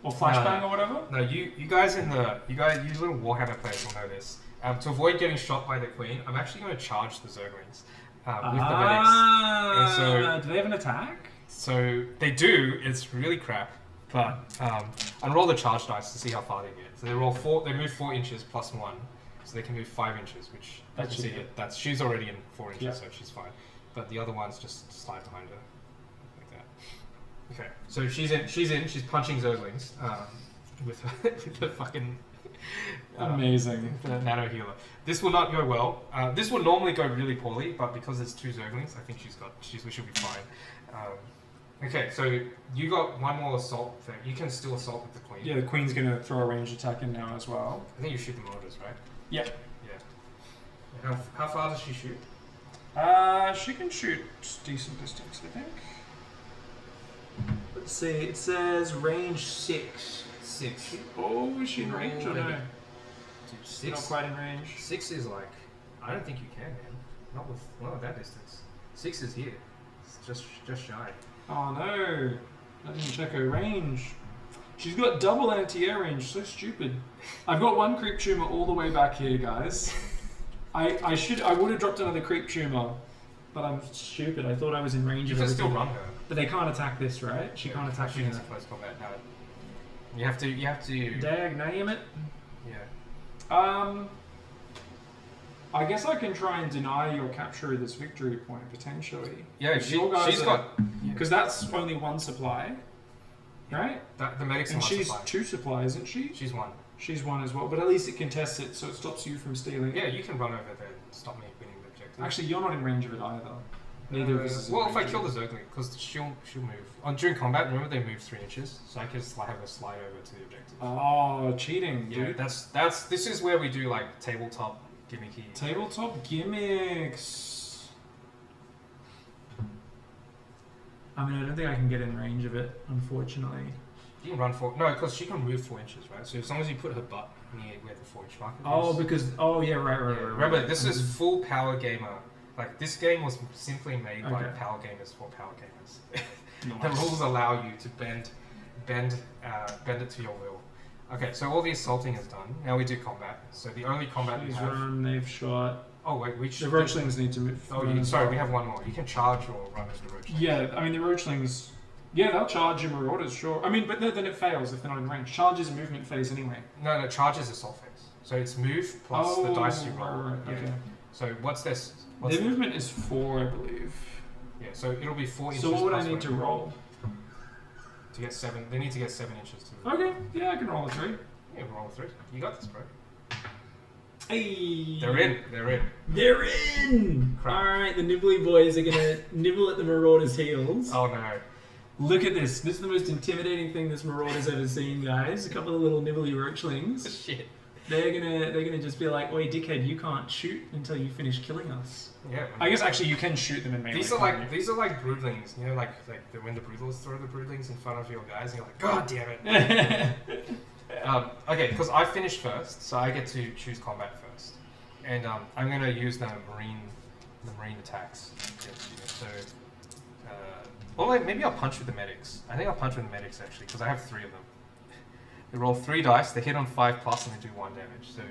Speaker 10: Or flashbang or whatever?
Speaker 11: No, you guys you little Warhammer players will know this. To avoid getting shot by the Queen, I'm actually going to charge the Zerglings with the medics. And so,
Speaker 10: do they have an attack?
Speaker 11: So they do. It's really crap. But I roll the charge dice to see how far they get. So they roll 4. They move 4 inches plus 1, so they can move 5 inches. Which
Speaker 10: That's
Speaker 11: see
Speaker 10: good.
Speaker 11: that's she's already in 4 inches,
Speaker 10: Yeah.
Speaker 11: so she's fine. But the other ones just slide behind her, like that. Okay, so she's punching Zerglings with the fucking
Speaker 10: Amazing.
Speaker 11: the nano healer. This will not go well. This will normally go really poorly, but because it's 2 Zerglings, I think we should be fine. Okay, so you got 1 more assault thing. You can still assault with the Queen.
Speaker 10: Yeah, the Queen's going to throw a ranged attack in now as well.
Speaker 11: I think you shoot the marauders, right?
Speaker 10: Yeah.
Speaker 11: Yeah. How far does she shoot?
Speaker 10: She can shoot decent distance, I think. Let's see, it says range 6.
Speaker 11: 6.
Speaker 10: Oh, is she in range or no?
Speaker 11: Dude, 6.
Speaker 10: Not quite in range.
Speaker 11: 6 is like, I don't think you can, man. Not with that distance. 6 is here. It's just shy.
Speaker 10: Oh no, I didn't check her range. She's got double anti-air range, so stupid. I've got 1 creep tumor all the way back here, guys. I would have dropped another creep tumor, but I'm stupid. I thought I was in range
Speaker 11: You
Speaker 10: of
Speaker 11: can still
Speaker 10: everything.
Speaker 11: run her.
Speaker 10: But they can't attack this, right? She can't attack me.
Speaker 11: She gets a close combat. No. You have to.
Speaker 10: Dag, name it.
Speaker 11: Yeah.
Speaker 10: I guess I can try and deny your capture of this victory point potentially.
Speaker 11: Yeah, she's got.
Speaker 10: Because that's only 1 supply, right?
Speaker 11: The medic's
Speaker 10: And
Speaker 11: one
Speaker 10: she's
Speaker 11: supply.
Speaker 10: 2 supply, isn't she?
Speaker 11: She's 1.
Speaker 10: She's 1 as well, but at least it contests it, so it stops you from stealing.
Speaker 11: Yeah, you can run over there and stop me winning the objective.
Speaker 10: Actually, you're not in range of it either. Neither of us is in
Speaker 11: well, if I
Speaker 10: range
Speaker 11: kill
Speaker 10: of
Speaker 11: the Zergling, because she'll move. During combat, remember they move 3 inches, so I can just have her slide over to the objective.
Speaker 10: Oh, cheating, dude.
Speaker 11: Yeah, this is where we do like tabletop gimmicky.
Speaker 10: Tabletop gimmicks. I mean, I don't think I can get in range of it, unfortunately.
Speaker 11: You can run 4. No, because she can move 4 inches, right? So as long as you put her butt near where the 4 inch marker is.
Speaker 10: Oh, because yeah, right.
Speaker 11: Remember, this is full power gamer. Like this game was simply made by power gamers for power gamers. The rules allow you to bend it to your will. Okay, so all the assaulting is done. Now we do combat. So the only combat we have.
Speaker 10: Run, they've shot.
Speaker 11: Oh wait, we
Speaker 10: The
Speaker 11: should.
Speaker 10: roachlings need to move.
Speaker 11: Sorry, we have 1 more. You can charge or run as the roachlings.
Speaker 10: Yeah, I mean the roachlings. Yeah, they'll charge your marauders, sure. I mean, but then it fails if they're not in range. Charge is a movement phase anyway.
Speaker 11: No, charge is assault phase. So it's move plus the dice you roll.
Speaker 10: Right,
Speaker 11: Yeah.
Speaker 10: okay.
Speaker 11: So what's this?
Speaker 10: Their movement is 4, I believe.
Speaker 11: Yeah, so it'll be 4 inches.
Speaker 10: So what would I
Speaker 11: plus
Speaker 10: need to
Speaker 11: whatever.
Speaker 10: roll?
Speaker 11: To get 7. They need to get 7 inches to.
Speaker 10: Okay, yeah, I can roll a 3.
Speaker 11: Yeah, roll 3. You got this, bro.
Speaker 10: Hey!
Speaker 11: They're in.
Speaker 10: They're in!
Speaker 11: Crap.
Speaker 10: Alright, the nibbly boys are gonna nibble at the marauders' heels.
Speaker 11: Oh no.
Speaker 10: Look at this. This is the most intimidating thing this marauder's ever seen, guys. A couple of little nibbly roachlings.
Speaker 11: Shit.
Speaker 10: They're gonna just be like, "Oi, dickhead, you can't shoot until you finish killing us."
Speaker 11: Yeah.
Speaker 10: I guess actually you can shoot them in melee.
Speaker 11: These are like broodlings. You know, like when the broodlings throw the broodlings in front of your guys, and you're like, God damn it. Okay, because I finished first, so I get to choose combat first, and I'm gonna use the marine attacks. So, well, maybe I'll punch with the medics. I think I'll punch with the medics actually, because I have 3 of them. They roll 3 dice. They hit on 5+, and they do 1 damage. So,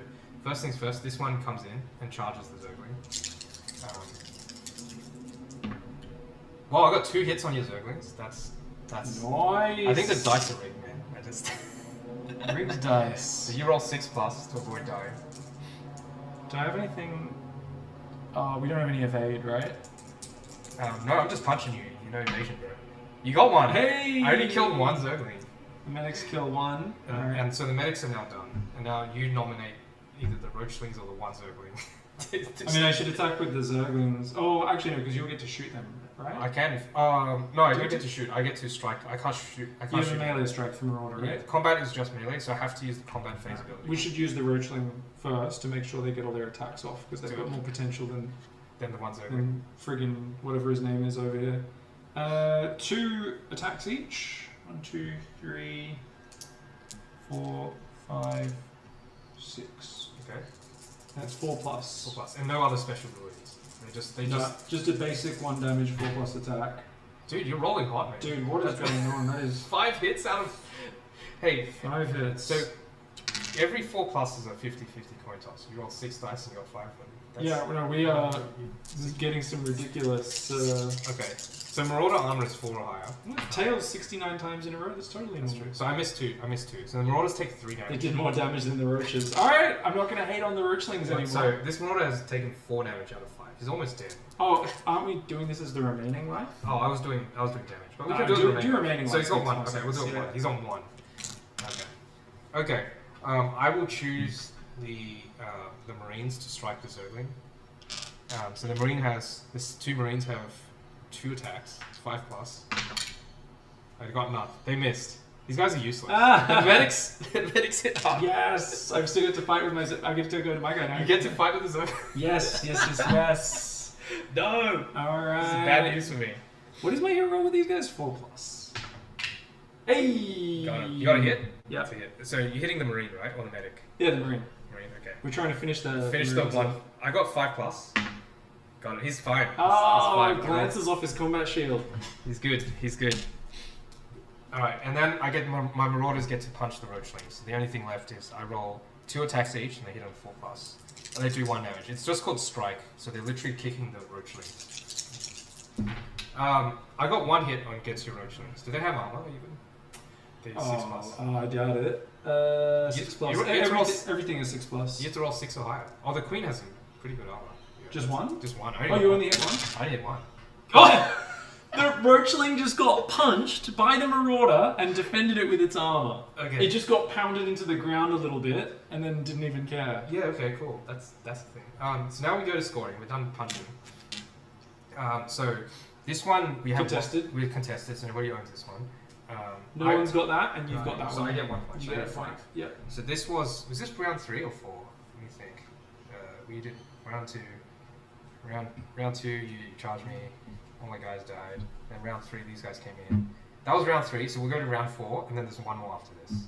Speaker 11: first things first. This one comes in and charges the Zergling. Well, I got 2 hits on your Zerglings. That's
Speaker 10: Nice.
Speaker 11: I think the dice are rigged, man. I just.
Speaker 10: Rigged dice.
Speaker 11: So you roll 6+ to avoid dying.
Speaker 10: Do I have anything? Oh, we don't have any evade, right?
Speaker 11: No, I'm just punching you. You know evasion, bro. You got 1.
Speaker 10: Hey!
Speaker 11: I only killed 1 Zergling.
Speaker 10: The medics kill 1.
Speaker 11: And so the medics are now done. And now you nominate either the Roachlings or the 1 Zergling.
Speaker 1: I mean, I should attack with the Zerglings. Oh, actually no, because you'll get to shoot them, right?
Speaker 11: I can. No, I don't get to shoot. I get to strike. I can't shoot. I
Speaker 1: You
Speaker 11: can't
Speaker 1: have a
Speaker 11: shoot.
Speaker 1: melee strike from Marauder, right?
Speaker 11: Yeah, combat is just melee, so I have to use the combat phase ability.
Speaker 1: We should use the Roachling first to make sure they get all their attacks off, because they've
Speaker 11: Do
Speaker 1: got
Speaker 11: it.
Speaker 1: more potential than
Speaker 11: Then the ones over.
Speaker 1: friggin' whatever his name is over here. 2 attacks each. 1, 2, 3, 4, 5, 6.
Speaker 11: Okay.
Speaker 1: That's 4 plus.
Speaker 11: 4 plus, and no other special abilities. They just.
Speaker 1: A basic 1 damage 4 plus attack.
Speaker 11: Dude, you're rolling hot, man.
Speaker 1: Dude, what is going on? That is
Speaker 11: 5 hits out of. Hey,
Speaker 1: 5 hits.
Speaker 11: so every 4 plus is a 50-50 coin toss. You roll 6 dice and you got 5 of them.
Speaker 1: Yeah, no, we are getting some ridiculous.
Speaker 11: Okay. So Marauder armor is 4 or higher.
Speaker 1: Tails 69 times in a row. That's totally
Speaker 11: That's
Speaker 1: normal.
Speaker 11: true. So I missed 2. So the Marauders take 3
Speaker 1: They
Speaker 11: damage.
Speaker 1: did more damage than the Roaches. Alright, I'm not going to hate on the Roachlings anymore.
Speaker 11: So this Marauder has taken 4 damage out of 5. He's almost dead.
Speaker 1: Oh, aren't we doing this as the remaining life?
Speaker 11: Oh, I was doing damage, but we
Speaker 1: No,
Speaker 11: can do
Speaker 1: do
Speaker 11: the
Speaker 1: remaining
Speaker 11: So he's got
Speaker 1: life,
Speaker 11: 1.
Speaker 1: makes
Speaker 11: Okay,
Speaker 1: more
Speaker 11: we'll do
Speaker 1: sense,
Speaker 11: 1.
Speaker 1: yeah.
Speaker 11: He's on 1. Okay. I will choose the Marines to strike the Zergling. So the Marine has 2 Marines have 2 attacks. It's 5 plus. I got none. They missed. These guys are useless. The medics hit hard.
Speaker 1: Yes! I've still got to fight with my. I get to go to my guy now.
Speaker 11: You get to fight with the Zergling.
Speaker 1: Yes.
Speaker 11: No.
Speaker 1: Alright.
Speaker 11: This is bad news for me.
Speaker 1: What is my hero roll with these guys? 4 plus. Hey!
Speaker 11: You got a hit?
Speaker 1: Yeah.
Speaker 11: That's a hit. So you're hitting the Marine, right? Or the medic?
Speaker 1: Yeah, the Marine.
Speaker 11: Marine, okay.
Speaker 1: We're trying to finish the.
Speaker 11: Finish the
Speaker 1: Marines
Speaker 11: one.
Speaker 1: off.
Speaker 11: I got 5 plus. Got it. He's fine.
Speaker 1: Oh,
Speaker 11: he's
Speaker 1: glances off his combat shield.
Speaker 11: He's good. He's good. Alright, and then I get my Marauders get to punch the Roachlings. So the only thing left is I roll 2 attacks each and they hit on 4 plus. And they do 1 damage. It's just called Strike, so they're literally kicking the Roachlings. I got 1 hit on Gets Your Roachlings. Do they have armor even? They're 6 plus.
Speaker 1: I doubt it. 6 plus.
Speaker 11: you have to roll
Speaker 1: Everything is 6 plus.
Speaker 11: You have to roll 6 or higher. Oh, the Queen has some pretty good armor. Yeah.
Speaker 1: Just 1?
Speaker 11: Just 1.
Speaker 1: Oh, you only hit 1?
Speaker 11: I only hit 1.
Speaker 1: Oh! The Roachling just got punched by the Marauder and defended it with its armor.
Speaker 11: Okay.
Speaker 1: It just got pounded into the ground a little bit and then didn't even care.
Speaker 11: Yeah, okay, cool. That's the thing. So now we go to scoring. We're done punching. So this one we have
Speaker 1: Contested.
Speaker 11: We're contested, so nobody owns this one.
Speaker 1: No one's got that, and you've got that
Speaker 11: so
Speaker 1: one.
Speaker 11: I get 1 point.
Speaker 1: You
Speaker 11: So I
Speaker 1: get
Speaker 11: get
Speaker 1: 5.
Speaker 11: 5.
Speaker 1: Yep.
Speaker 11: So this was this round 3 or 4? Let me think. We did round 2. Round 2, you charged me. All my guys died. Then round 3, these guys came in. That was round 3, so we'll go to round 4, and then there's 1 more after this,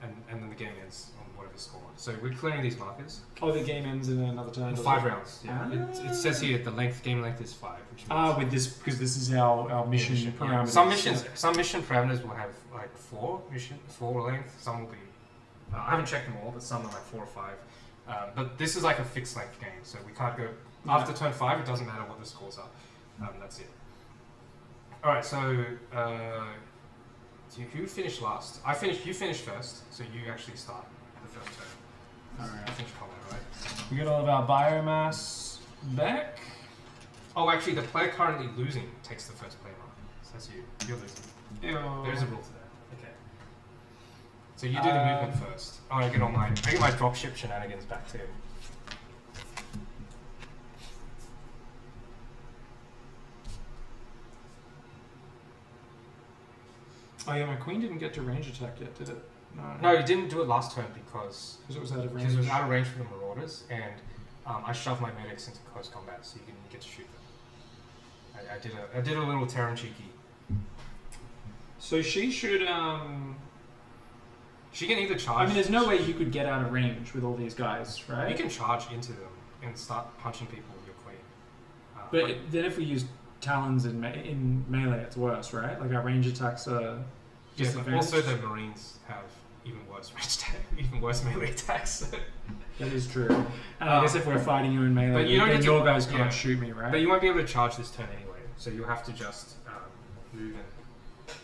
Speaker 11: and then the game ends on whatever score. So we're clearing these markers.
Speaker 1: Oh, the game ends in another turn.
Speaker 11: 5 rounds. Yeah. It says here the game length is 5. Which means
Speaker 1: with this, because this is our mission parameters.
Speaker 11: Some mission parameters will have like 4 length. Some will be. I haven't checked them all, but some are like 4 or 5. But this is like a fixed length game, so we can't go after turn 5. It doesn't matter what the scores are. That's it. All right. So who finished last? You finished first, so you actually start the first turn.
Speaker 1: All right.
Speaker 11: I finished combat, right?
Speaker 1: We got all of our biomass back.
Speaker 11: Oh, actually, the player currently losing takes the first player mark. So that's you. You're losing.
Speaker 1: Ew.
Speaker 11: There's a rule to that. Okay. So you do the movement first. Oh, I get my dropship shenanigans back too.
Speaker 1: Oh yeah, my queen didn't get to range attack yet, did it?
Speaker 11: No, you didn't do it last turn because
Speaker 1: it was out of range.
Speaker 11: Because it was out of range for the Marauders, and I shoved my medics into close combat, so you can get to shoot them. I did a little Terran cheeky.
Speaker 1: So she should.
Speaker 11: She can either charge.
Speaker 1: I mean, there's no way you could get out of range with all these guys, right?
Speaker 11: You can charge into them and start punching people with your queen.
Speaker 1: But then if we use talons in melee, it's worse, right? Like our range attacks are.
Speaker 11: Yeah, but also the Marines have even worse melee attacks.
Speaker 1: That is true. And I guess if we're fighting you in melee,
Speaker 11: but you don't
Speaker 1: then
Speaker 11: get
Speaker 1: your guys can't shoot me, right?
Speaker 11: But you won't be able to charge this turn anyway, so you'll have to just move and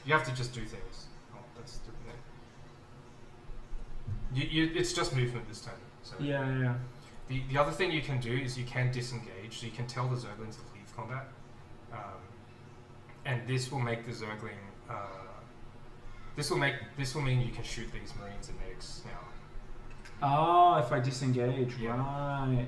Speaker 11: you have to just do things. Oh, that's stupid. It's just movement this turn. So
Speaker 1: Yeah.
Speaker 11: The other thing you can do is you can disengage, so you can tell the Zerglings to leave combat, and this will make the Zergling. This will mean you can shoot these Marines and medics now.
Speaker 1: Oh, if I disengage,
Speaker 11: Yeah.
Speaker 1: right.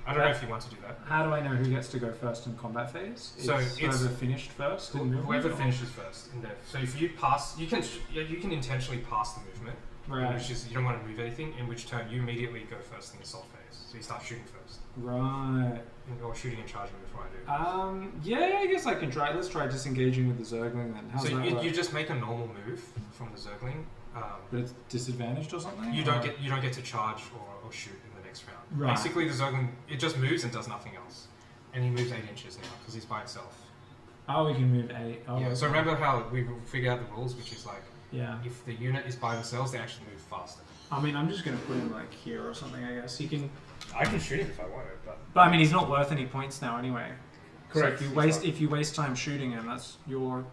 Speaker 11: I don't know if you want to do that.
Speaker 1: How do I know who gets to go first in combat phase?
Speaker 11: So
Speaker 1: Is
Speaker 11: it's-
Speaker 1: whoever finished first in movement?
Speaker 11: Whoever
Speaker 1: or-
Speaker 11: finishes first in there. So if you pass, you can intentionally pass the movement,
Speaker 1: Right.
Speaker 11: which is you don't want to move anything. In which turn you immediately go first in the assault phase. So you start shooting first,
Speaker 1: Right.
Speaker 11: or shooting and charging before I do.
Speaker 1: Yeah, I guess I can try. Let's try disengaging with the Zergling then. How's
Speaker 11: So
Speaker 1: that work?
Speaker 11: you just make a normal move from the Zergling.
Speaker 1: But it's disadvantaged or something?
Speaker 11: You
Speaker 1: or?
Speaker 11: don't get to charge or shoot in the next round.
Speaker 1: Right.
Speaker 11: Basically, the Zergling it just moves and does nothing else, and he moves 8 inches now because he's by himself.
Speaker 1: Oh, we can move 8. Oh,
Speaker 11: Yeah. So
Speaker 1: okay.
Speaker 11: remember how we figured out the rules, which is like
Speaker 1: Yeah.
Speaker 11: if the unit is by themselves, they actually move faster.
Speaker 1: I mean, I'm just gonna put him like here or something. I guess he can.
Speaker 11: I can shoot him if I want to,
Speaker 1: But I mean, he's not worth any points now anyway.
Speaker 11: Correct.
Speaker 1: So
Speaker 11: He's
Speaker 1: if you waste time shooting him, that's your.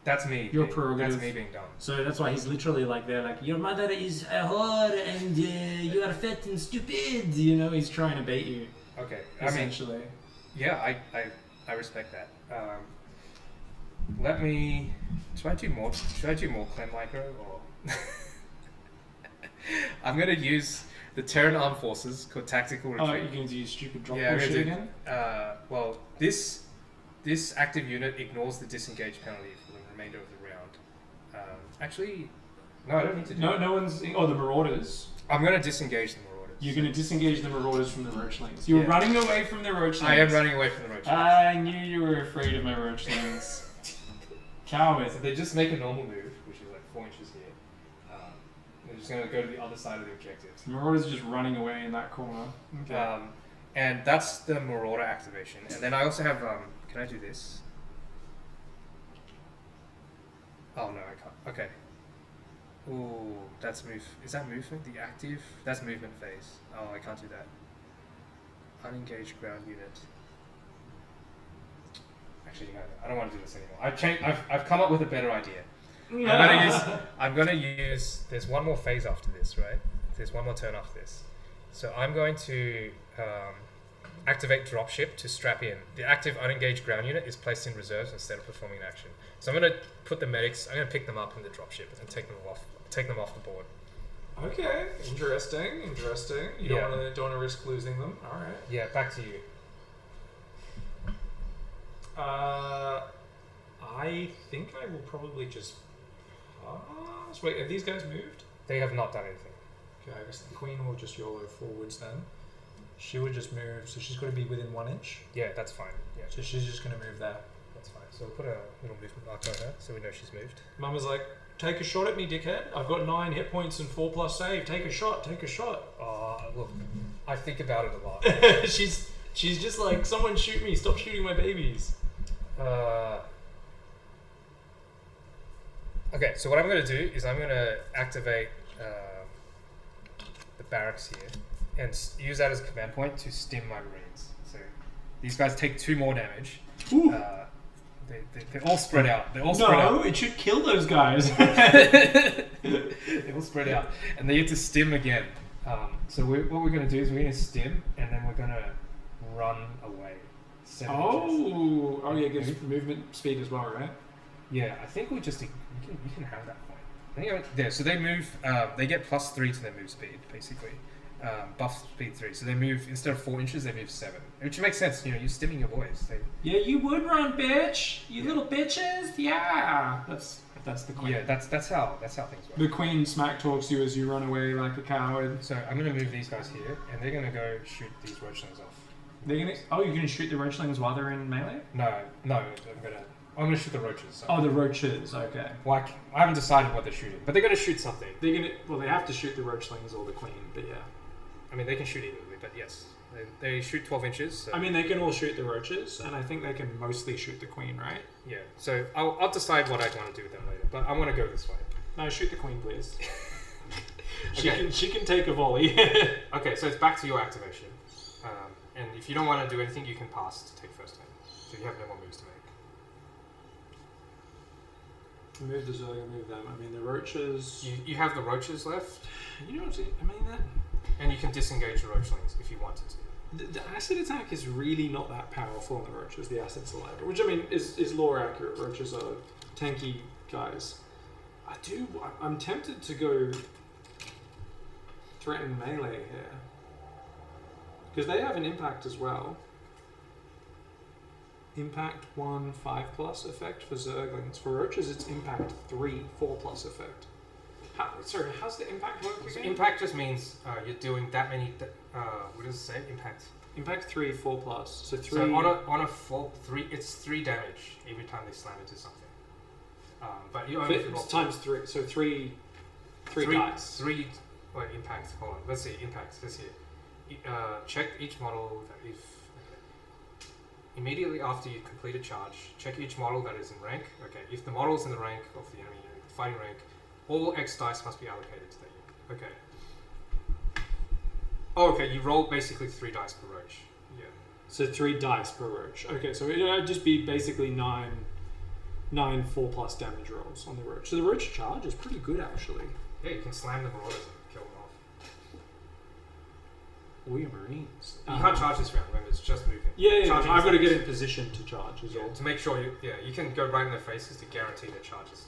Speaker 11: that's me.
Speaker 1: Your
Speaker 11: being-
Speaker 1: prerogative.
Speaker 11: That's me being dumb.
Speaker 1: So that's why he's literally like there, like your mother is a whore and you are fat and stupid. You know, he's trying to bait you.
Speaker 11: Okay. I mean,
Speaker 1: Essentially.
Speaker 11: yeah, I respect that. Let me. Should I do more Clem Micro or? I'm gonna use the Terran Armed Forces called Tactical Retreat.
Speaker 1: Oh, you can use stupid drop
Speaker 11: Yeah, I'm
Speaker 1: shit
Speaker 11: gonna do-
Speaker 1: again.
Speaker 11: Well, this active unit ignores the disengage penalty for the remainder of the round. Actually, no, I don't need to do that.
Speaker 1: No one's. Oh, the Marauders.
Speaker 11: I'm gonna disengage the Marauders.
Speaker 1: You're going to disengage the Marauders from the Roachlings. You're
Speaker 11: Yeah.
Speaker 1: running away from the Roachlings.
Speaker 11: I am running away from the Roachlings.
Speaker 1: I knew you were afraid of my Roachlings. Coward.
Speaker 11: So they just make a normal move, which is like 4 inches here. They're just going to go to the other side of the objectives.
Speaker 1: Marauders just running away in that corner. Okay.
Speaker 11: And that's the Marauder activation. And then I also have, can I do this? Oh no, I can't. Okay. Ooh, that's move. Is that movement? The active? That's movement phase. Oh, I can't do that. Unengaged ground unit. Actually, no, I don't want to do this anymore. I've come up with a better idea. I'm gonna use. There's one more phase after this, right? There's one more turn after this. So I'm going to activate dropship to strap in. The active unengaged ground unit is placed in reserves instead of performing an action. So I'm gonna put the medics. I'm gonna pick them up in the dropship and take them off the board.
Speaker 1: Okay, interesting. You
Speaker 11: Yeah.
Speaker 1: don't want to risk losing them. All right.
Speaker 11: Yeah, back to you.
Speaker 1: I think I will probably just pass. Wait, have these guys moved?
Speaker 11: They have not done anything.
Speaker 1: Okay, I guess the Queen will just YOLO forwards then. She would just move, so she's got to be within 1 inch.
Speaker 11: Yeah, that's fine. Yeah,
Speaker 1: So she's just going to move there.
Speaker 11: that's fine. So we'll put a little movement marker on her so we know she's moved.
Speaker 1: Mama's like, take a shot at me, dickhead. I've got 9 hit points and 4+ save. Take a shot.
Speaker 11: Look, I think about it a lot.
Speaker 1: she's just like, someone shoot me. Stop shooting my babies.
Speaker 11: Okay, so what I'm going to do is I'm going to activate the barracks here and use that as a command point to stim my Marines. So these guys take 2 more damage. They're all spread out.
Speaker 1: No, it should kill those guys.
Speaker 11: They're all spread out. And they get to stim again. So what we're going to do is we're going to stim and then we're going to run away. 7 inches.
Speaker 1: Oh yeah, it gives movement speed as well, right?
Speaker 11: Yeah, I think you can have that point. I think there. So they move. They get +3 to their move speed, basically. Buff speed 3. So they move instead of 4 inches, they move 7, which makes sense. You know, you're stimming your boys.
Speaker 1: Yeah, you would run, bitch. You little bitches. Yeah, that's the Queen.
Speaker 11: Yeah, that's how things work.
Speaker 1: The Queen smack talks you as you run away like a coward.
Speaker 11: So I'm gonna move these guys here, and they're gonna go shoot these Roachlings off.
Speaker 1: You're gonna shoot the Roachlings while they're in melee?
Speaker 11: No, I'm gonna shoot the roaches. So.
Speaker 1: Oh, the roaches. Okay.
Speaker 11: Like I haven't decided what they're shooting, but they're gonna shoot something.
Speaker 1: They have to shoot the Roachlings or the Queen, but yeah.
Speaker 11: I mean, they can shoot either, but yes, they shoot 12 inches. So.
Speaker 1: I mean, they can all shoot the roaches, and I think they can mostly shoot the Queen, right?
Speaker 11: Yeah. So I'll decide what I want to do with them later, but I want to go this way.
Speaker 1: No, shoot the Queen, please.
Speaker 11: Okay.
Speaker 1: She can take a volley.
Speaker 11: Okay, so it's back to your activation, and if you don't want to do anything, you can pass to take first turn. So you have no more moves to make.
Speaker 1: Move the Zerg, move them. I mean, the roaches.
Speaker 11: You have the roaches left,
Speaker 1: You know what I mean? That.
Speaker 11: and you can disengage the roachlings if you wanted to.
Speaker 1: The acid attack is really not that powerful on the roaches, the acid saliva, which I mean is lore accurate. Roaches are tanky guys. I'm tempted to go. threaten melee here. Because they have an impact as well. Impact 1, 5+ effect for Zerglings. For Roaches, it's impact 3, 4+ effect. How's the impact work
Speaker 11: So
Speaker 1: again?
Speaker 11: impact just means you're doing that many. What does it say? Impact.
Speaker 1: Impact 3, 4+. So 3.
Speaker 11: So on a 3, it's 3 damage every time they slam into something. But you only roll
Speaker 1: times 3. So 3 dice.
Speaker 11: 3. Wait, impact. Hold on. Let's see. Impact. Let's see. Check each model that if. Immediately after you complete a charge, check each model that is in rank. Okay, if the model is in the rank of the enemy unit, fighting rank, all X dice must be allocated to that unit. Okay. Oh, okay, you roll basically 3 dice per roach. Yeah.
Speaker 1: So 3 dice per roach. Okay, so it'd just be basically 9 4+ damage rolls on the roach. So the roach charge is pretty good actually.
Speaker 11: Yeah, you can slam the marauders and kill them off.
Speaker 1: All your marines.
Speaker 11: You can't charge this round, remember, it's just moving.
Speaker 1: Yeah,
Speaker 11: Charging
Speaker 1: I've
Speaker 11: is
Speaker 1: got to
Speaker 11: like-
Speaker 1: get in position to charge as well.
Speaker 11: To make sure you can go right in their faces to guarantee their charges.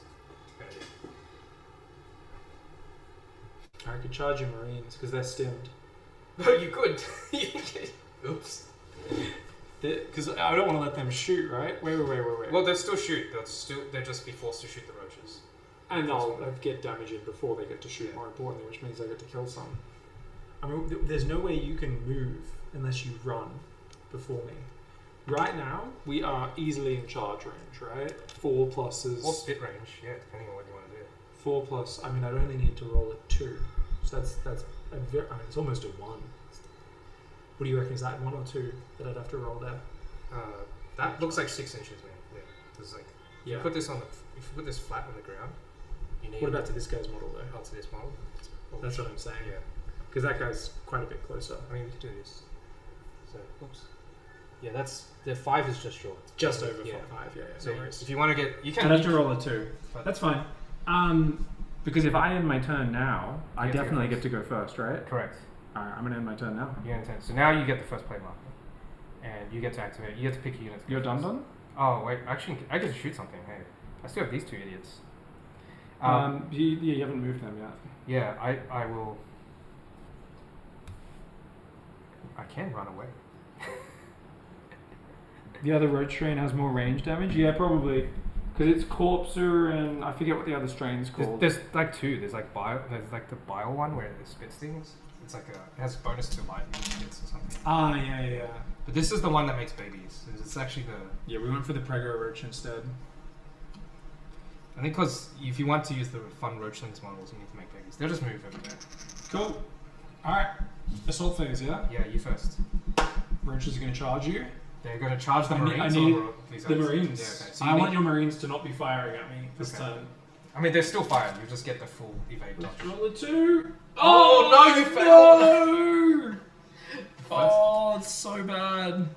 Speaker 1: I could charge your marines because they're stimmed.
Speaker 11: No, you could. Oops.
Speaker 1: Because I don't want to let them shoot, right? Wait.
Speaker 11: Well, they'll still shoot. They'll just be forced to shoot the roaches.
Speaker 1: And I'll get damage in before they get to shoot, more importantly, which means I get to kill some. I mean, there's no way you can move unless you run before me. Right now, we are easily in charge range, right? 4 pluses.
Speaker 11: Or spit range, yeah, depending on what you want to do.
Speaker 1: 4+. I mean, I'd only need to roll a 2. So that's a very. I mean, it's almost a 1. What do you reckon? Is that 1 or 2 that I'd have to roll there?
Speaker 11: That looks like 6 inches, man. Yeah. There's like. If you put this flat on the ground, you need.
Speaker 1: What about to this guy's model though?
Speaker 11: Oh, to this model.
Speaker 1: That's what I'm saying.
Speaker 11: Yeah.
Speaker 1: Because that guy's quite a bit closer.
Speaker 11: I mean, we could do this. So, oops. Yeah, that's the 5 is just short.
Speaker 1: Just over 5. Yeah.
Speaker 11: So
Speaker 1: No worries.
Speaker 11: if you want to get, you can.
Speaker 1: I'd have to roll a 2. That's fine. Because if I end my turn now, I definitely get to go first, right?
Speaker 11: Correct.
Speaker 1: Alright, I'm gonna end my turn now.
Speaker 11: You get so now you get the first play marker, and you get to activate. You get to pick a unit.
Speaker 1: You're done?
Speaker 11: Oh wait, actually, I get to shoot something. Hey, I still have these 2 idiots.
Speaker 1: You haven't moved them yet.
Speaker 11: Yeah, I will. I can run away.
Speaker 1: The other road strain has more range damage? Yeah, probably. Because it's Corpser and I forget what the other strain's called.
Speaker 11: There's like 2. There's like There's like the bile one where it spits things. It's like it has bonus to lightning spits or something.
Speaker 1: Ah, yeah.
Speaker 11: But this is the one that makes babies. It's actually the.
Speaker 1: Yeah, we went for the Prego Roach instead.
Speaker 11: I think because if you want to use the fun Roachlings models, you need to make babies. They'll just move over there.
Speaker 1: Cool. Alright. Assault phase, yeah?
Speaker 11: Yeah, you first.
Speaker 1: Roaches are going to charge you.
Speaker 11: They're going to charge the Marines.
Speaker 1: I need
Speaker 11: or these
Speaker 1: the
Speaker 11: guys?
Speaker 1: Marines.
Speaker 11: Yeah, okay. So
Speaker 1: I want your Marines to not be firing at me this
Speaker 11: Okay.
Speaker 1: turn.
Speaker 11: I mean, they're still firing. You just get the full evade dodge.
Speaker 1: Roll a 2.
Speaker 11: Oh, no, you failed!
Speaker 1: No! Oh, it's so bad.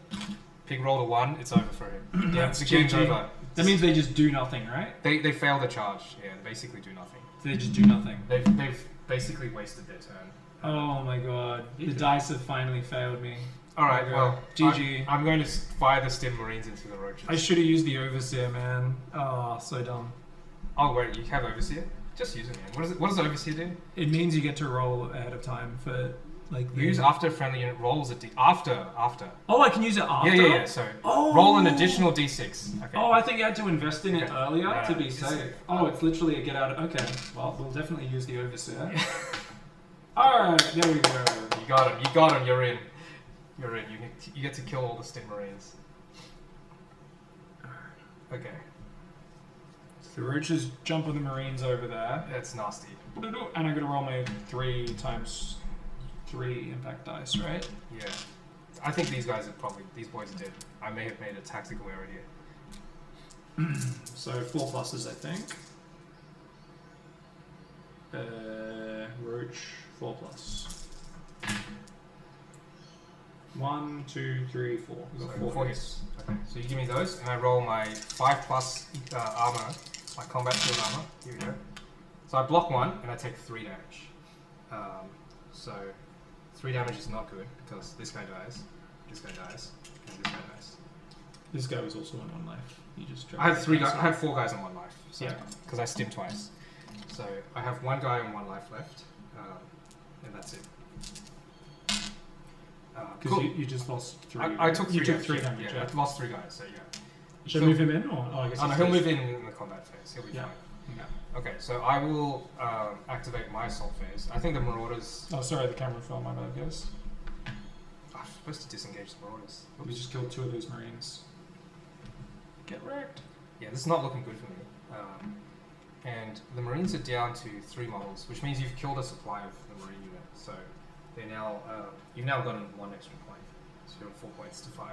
Speaker 11: Pig rolled a 1. It's over for him.
Speaker 1: Yeah,
Speaker 11: the game's
Speaker 1: GG.
Speaker 11: over.
Speaker 1: That means they just do nothing, right?
Speaker 11: They fail the charge. Yeah, they basically do nothing.
Speaker 1: They just do nothing.
Speaker 11: They've basically wasted their turn.
Speaker 1: Oh my god. The dice have finally failed me.
Speaker 11: Alright, well,
Speaker 1: GG.
Speaker 11: I'm going to fire the Stim Marines into the roaches.
Speaker 1: I should have used the Overseer, man. Oh, so dumb.
Speaker 11: Oh, wait, you have Overseer? Just use it, man. What does Overseer do?
Speaker 1: It means you get to roll ahead of time for, like...
Speaker 11: Use after friendly unit rolls a D... After.
Speaker 1: Oh, I can use it after?
Speaker 11: Yeah. So, roll an additional D6. Okay.
Speaker 1: Oh, I think you had to invest in it earlier to be
Speaker 11: it's-
Speaker 1: safe. Oh, it's literally a get out of... Okay, well, we'll definitely use the Overseer. Alright, there we go.
Speaker 11: You got him, you're in. You're in. You get to kill all the Stim Marines. Okay.
Speaker 1: The roaches jump on the Marines over there.
Speaker 11: That's nasty.
Speaker 1: And I'm gonna roll my 3 times 3 impact dice, right?
Speaker 11: Yeah. I think these boys are dead. I may have made a tactical error here.
Speaker 1: So 4 pluses, I think. Roach, 4 plus. 1, 2, 3, 4. We've got 4 hits.
Speaker 11: Okay, so you give me those, and I roll my 5+ armor, my combat shield armor. Here we go. So I block 1, and I take 3 damage. So 3 damage is not good because this guy dies, and this guy dies.
Speaker 1: This guy was also on 1 life. You just
Speaker 11: I had 4 guys on 1 life. So,
Speaker 1: Yeah.
Speaker 11: because I stim twice. So I have 1 guy on 1 life left. and that's it.
Speaker 10: Because you just lost 3.
Speaker 11: I took 3
Speaker 10: You took
Speaker 11: damage.
Speaker 10: 3 damage.
Speaker 11: Yeah, I lost 3 guys, so yeah.
Speaker 10: Should I move him in? Or I guess
Speaker 11: Oh, no, he'll move in the combat phase. He'll be
Speaker 10: Yeah.
Speaker 11: fine.
Speaker 10: Yeah.
Speaker 11: Okay, so I will activate my assault phase. I think the Marauders...
Speaker 10: Oh, sorry, the camera fell, my bad, guys.
Speaker 11: I'm supposed to disengage the Marauders.
Speaker 10: We just killed 2 of those Marines. Get wrecked.
Speaker 11: Yeah, this is not looking good for me. And the Marines are down to 3 models, which means you've killed a supply of the Marine unit. So they're now you've now gotten 1 extra point. So you're on 4 points to 5.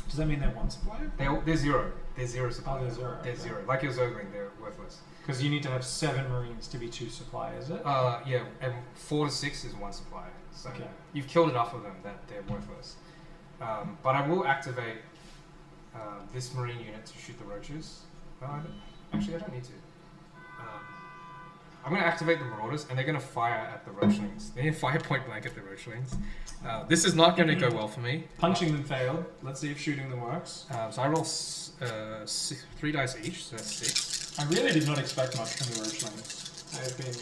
Speaker 10: Does that mean they're 1 supply?
Speaker 11: They're 0. They're 0 supply.
Speaker 10: Oh, they're 0.
Speaker 11: They're 0. Like your Zergling, they're worthless.
Speaker 10: Because you need to have 7 Marines to be 2 supply, is it?
Speaker 11: Yeah, and 4 to 6 is 1 supply. So
Speaker 10: Okay.
Speaker 11: you've killed enough of them that they're worthless. But I will activate this Marine unit to shoot the roaches. Actually, I don't need to. I'm going to activate the Marauders, and they're going to fire at the Roachlings. They're going to fire point blank at the Roachlings. This is not going to go well for me.
Speaker 10: Punching them failed. Let's see if shooting them works.
Speaker 11: So I roll 3 dice each, so that's 6.
Speaker 10: I really did not expect much from the Roachlings. They've been...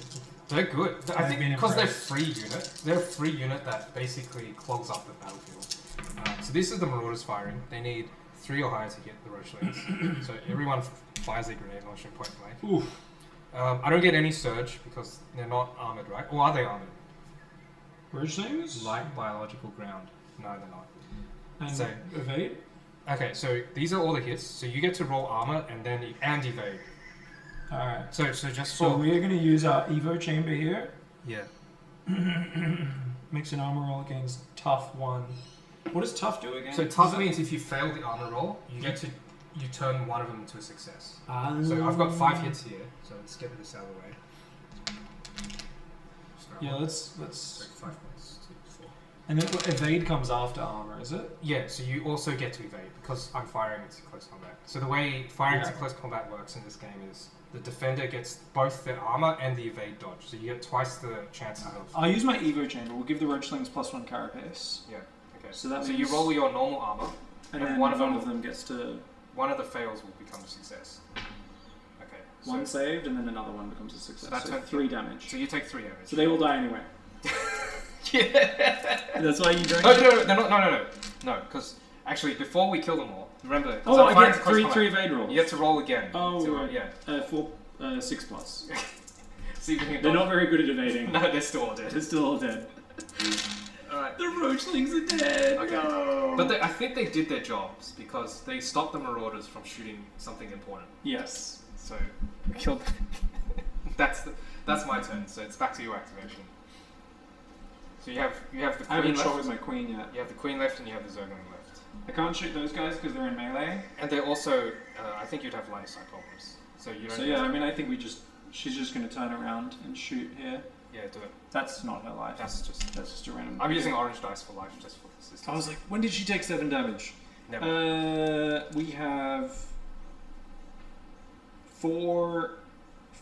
Speaker 11: They're good. I think because they're
Speaker 10: impressed.
Speaker 11: free unit. They're a free unit that basically clogs up the battlefield. So this is the Marauders firing. They need 3 or higher to get the Roachlings. So everyone fires a grenade launcher point blank.
Speaker 10: Oof.
Speaker 11: I don't get any surge because they're not armored, right? Or are they armored?
Speaker 10: Roachlings?
Speaker 11: Light biological ground. No, they're not.
Speaker 10: And
Speaker 11: So-
Speaker 10: evade?
Speaker 11: Okay, so these are all the hits. So you get to roll armor and then evade.
Speaker 10: Alright.
Speaker 11: So just
Speaker 10: So
Speaker 11: for
Speaker 10: we're going to use our Evo chamber here.
Speaker 11: yeah.
Speaker 10: Makes an armor roll against tough 1. What does tough do again?
Speaker 11: So tough means if you fail the armor roll, you turn one of them into a success. So I've got 5 hits here. So let's get this out of the way.
Speaker 10: Yeah, let's...
Speaker 11: So 5 points. 2, 4.
Speaker 10: And then evade comes after armor, is it?
Speaker 11: Yeah, so you also get to evade because I'm firing into close combat. So the way firing into close combat works in this game is the defender gets both the armor and the evade dodge. So you get twice the chances of...
Speaker 10: I'll use my Evo chamber. We'll give the Roachlings +1 carapace.
Speaker 11: Yeah, okay.
Speaker 10: So that
Speaker 11: you
Speaker 10: means-
Speaker 11: roll your normal armor,
Speaker 10: And
Speaker 11: and
Speaker 10: then
Speaker 11: one
Speaker 10: one
Speaker 11: of
Speaker 10: of them gets to...
Speaker 11: one of the fails will become a success. Okay. So,
Speaker 10: One saved, and then another one becomes a success.
Speaker 11: that's
Speaker 10: So 3 damage.
Speaker 11: So you take 3 damage.
Speaker 10: So they all die anyway.
Speaker 11: Yeah.
Speaker 10: That's why you don't...
Speaker 11: No, because actually before we kill them all, remember... 'cause
Speaker 10: Oh,
Speaker 11: I'm
Speaker 10: I
Speaker 11: firing
Speaker 10: get
Speaker 11: to close
Speaker 10: 3
Speaker 11: combat.
Speaker 10: evade rolls.
Speaker 11: You have to roll again.
Speaker 10: Oh,
Speaker 11: to,
Speaker 10: right.
Speaker 11: yeah.
Speaker 10: 6 plus.
Speaker 11: See if you can
Speaker 10: They're
Speaker 11: dodge.
Speaker 10: not very good at evading.
Speaker 11: No, they're still all dead.
Speaker 10: They're still all dead.
Speaker 11: Alright.
Speaker 10: The Roachlings are dead!
Speaker 11: Okay.
Speaker 10: No!
Speaker 11: But I think they did their jobs because they stopped the Marauders from shooting something important.
Speaker 10: Yes.
Speaker 11: So we killed them. That's my turn. So it's back to your activation. So you have the
Speaker 10: I
Speaker 11: Queen
Speaker 10: haven't shot
Speaker 11: left.
Speaker 10: with my Queen yet.
Speaker 11: You have the Queen left and you have the Zergling left.
Speaker 10: I can't shoot those guys because they're in melee.
Speaker 11: And they're also I think you'd have line of sight problems. So you don't.
Speaker 10: So yeah, I mean, I think she's just going to turn around and shoot here.
Speaker 11: Yeah, do it.
Speaker 10: That's not her life.
Speaker 11: That's just
Speaker 10: a random...
Speaker 11: I'm using orange dice for life just for consistency.
Speaker 10: I was like, when did she take 7 damage?
Speaker 11: Never.
Speaker 10: We have 4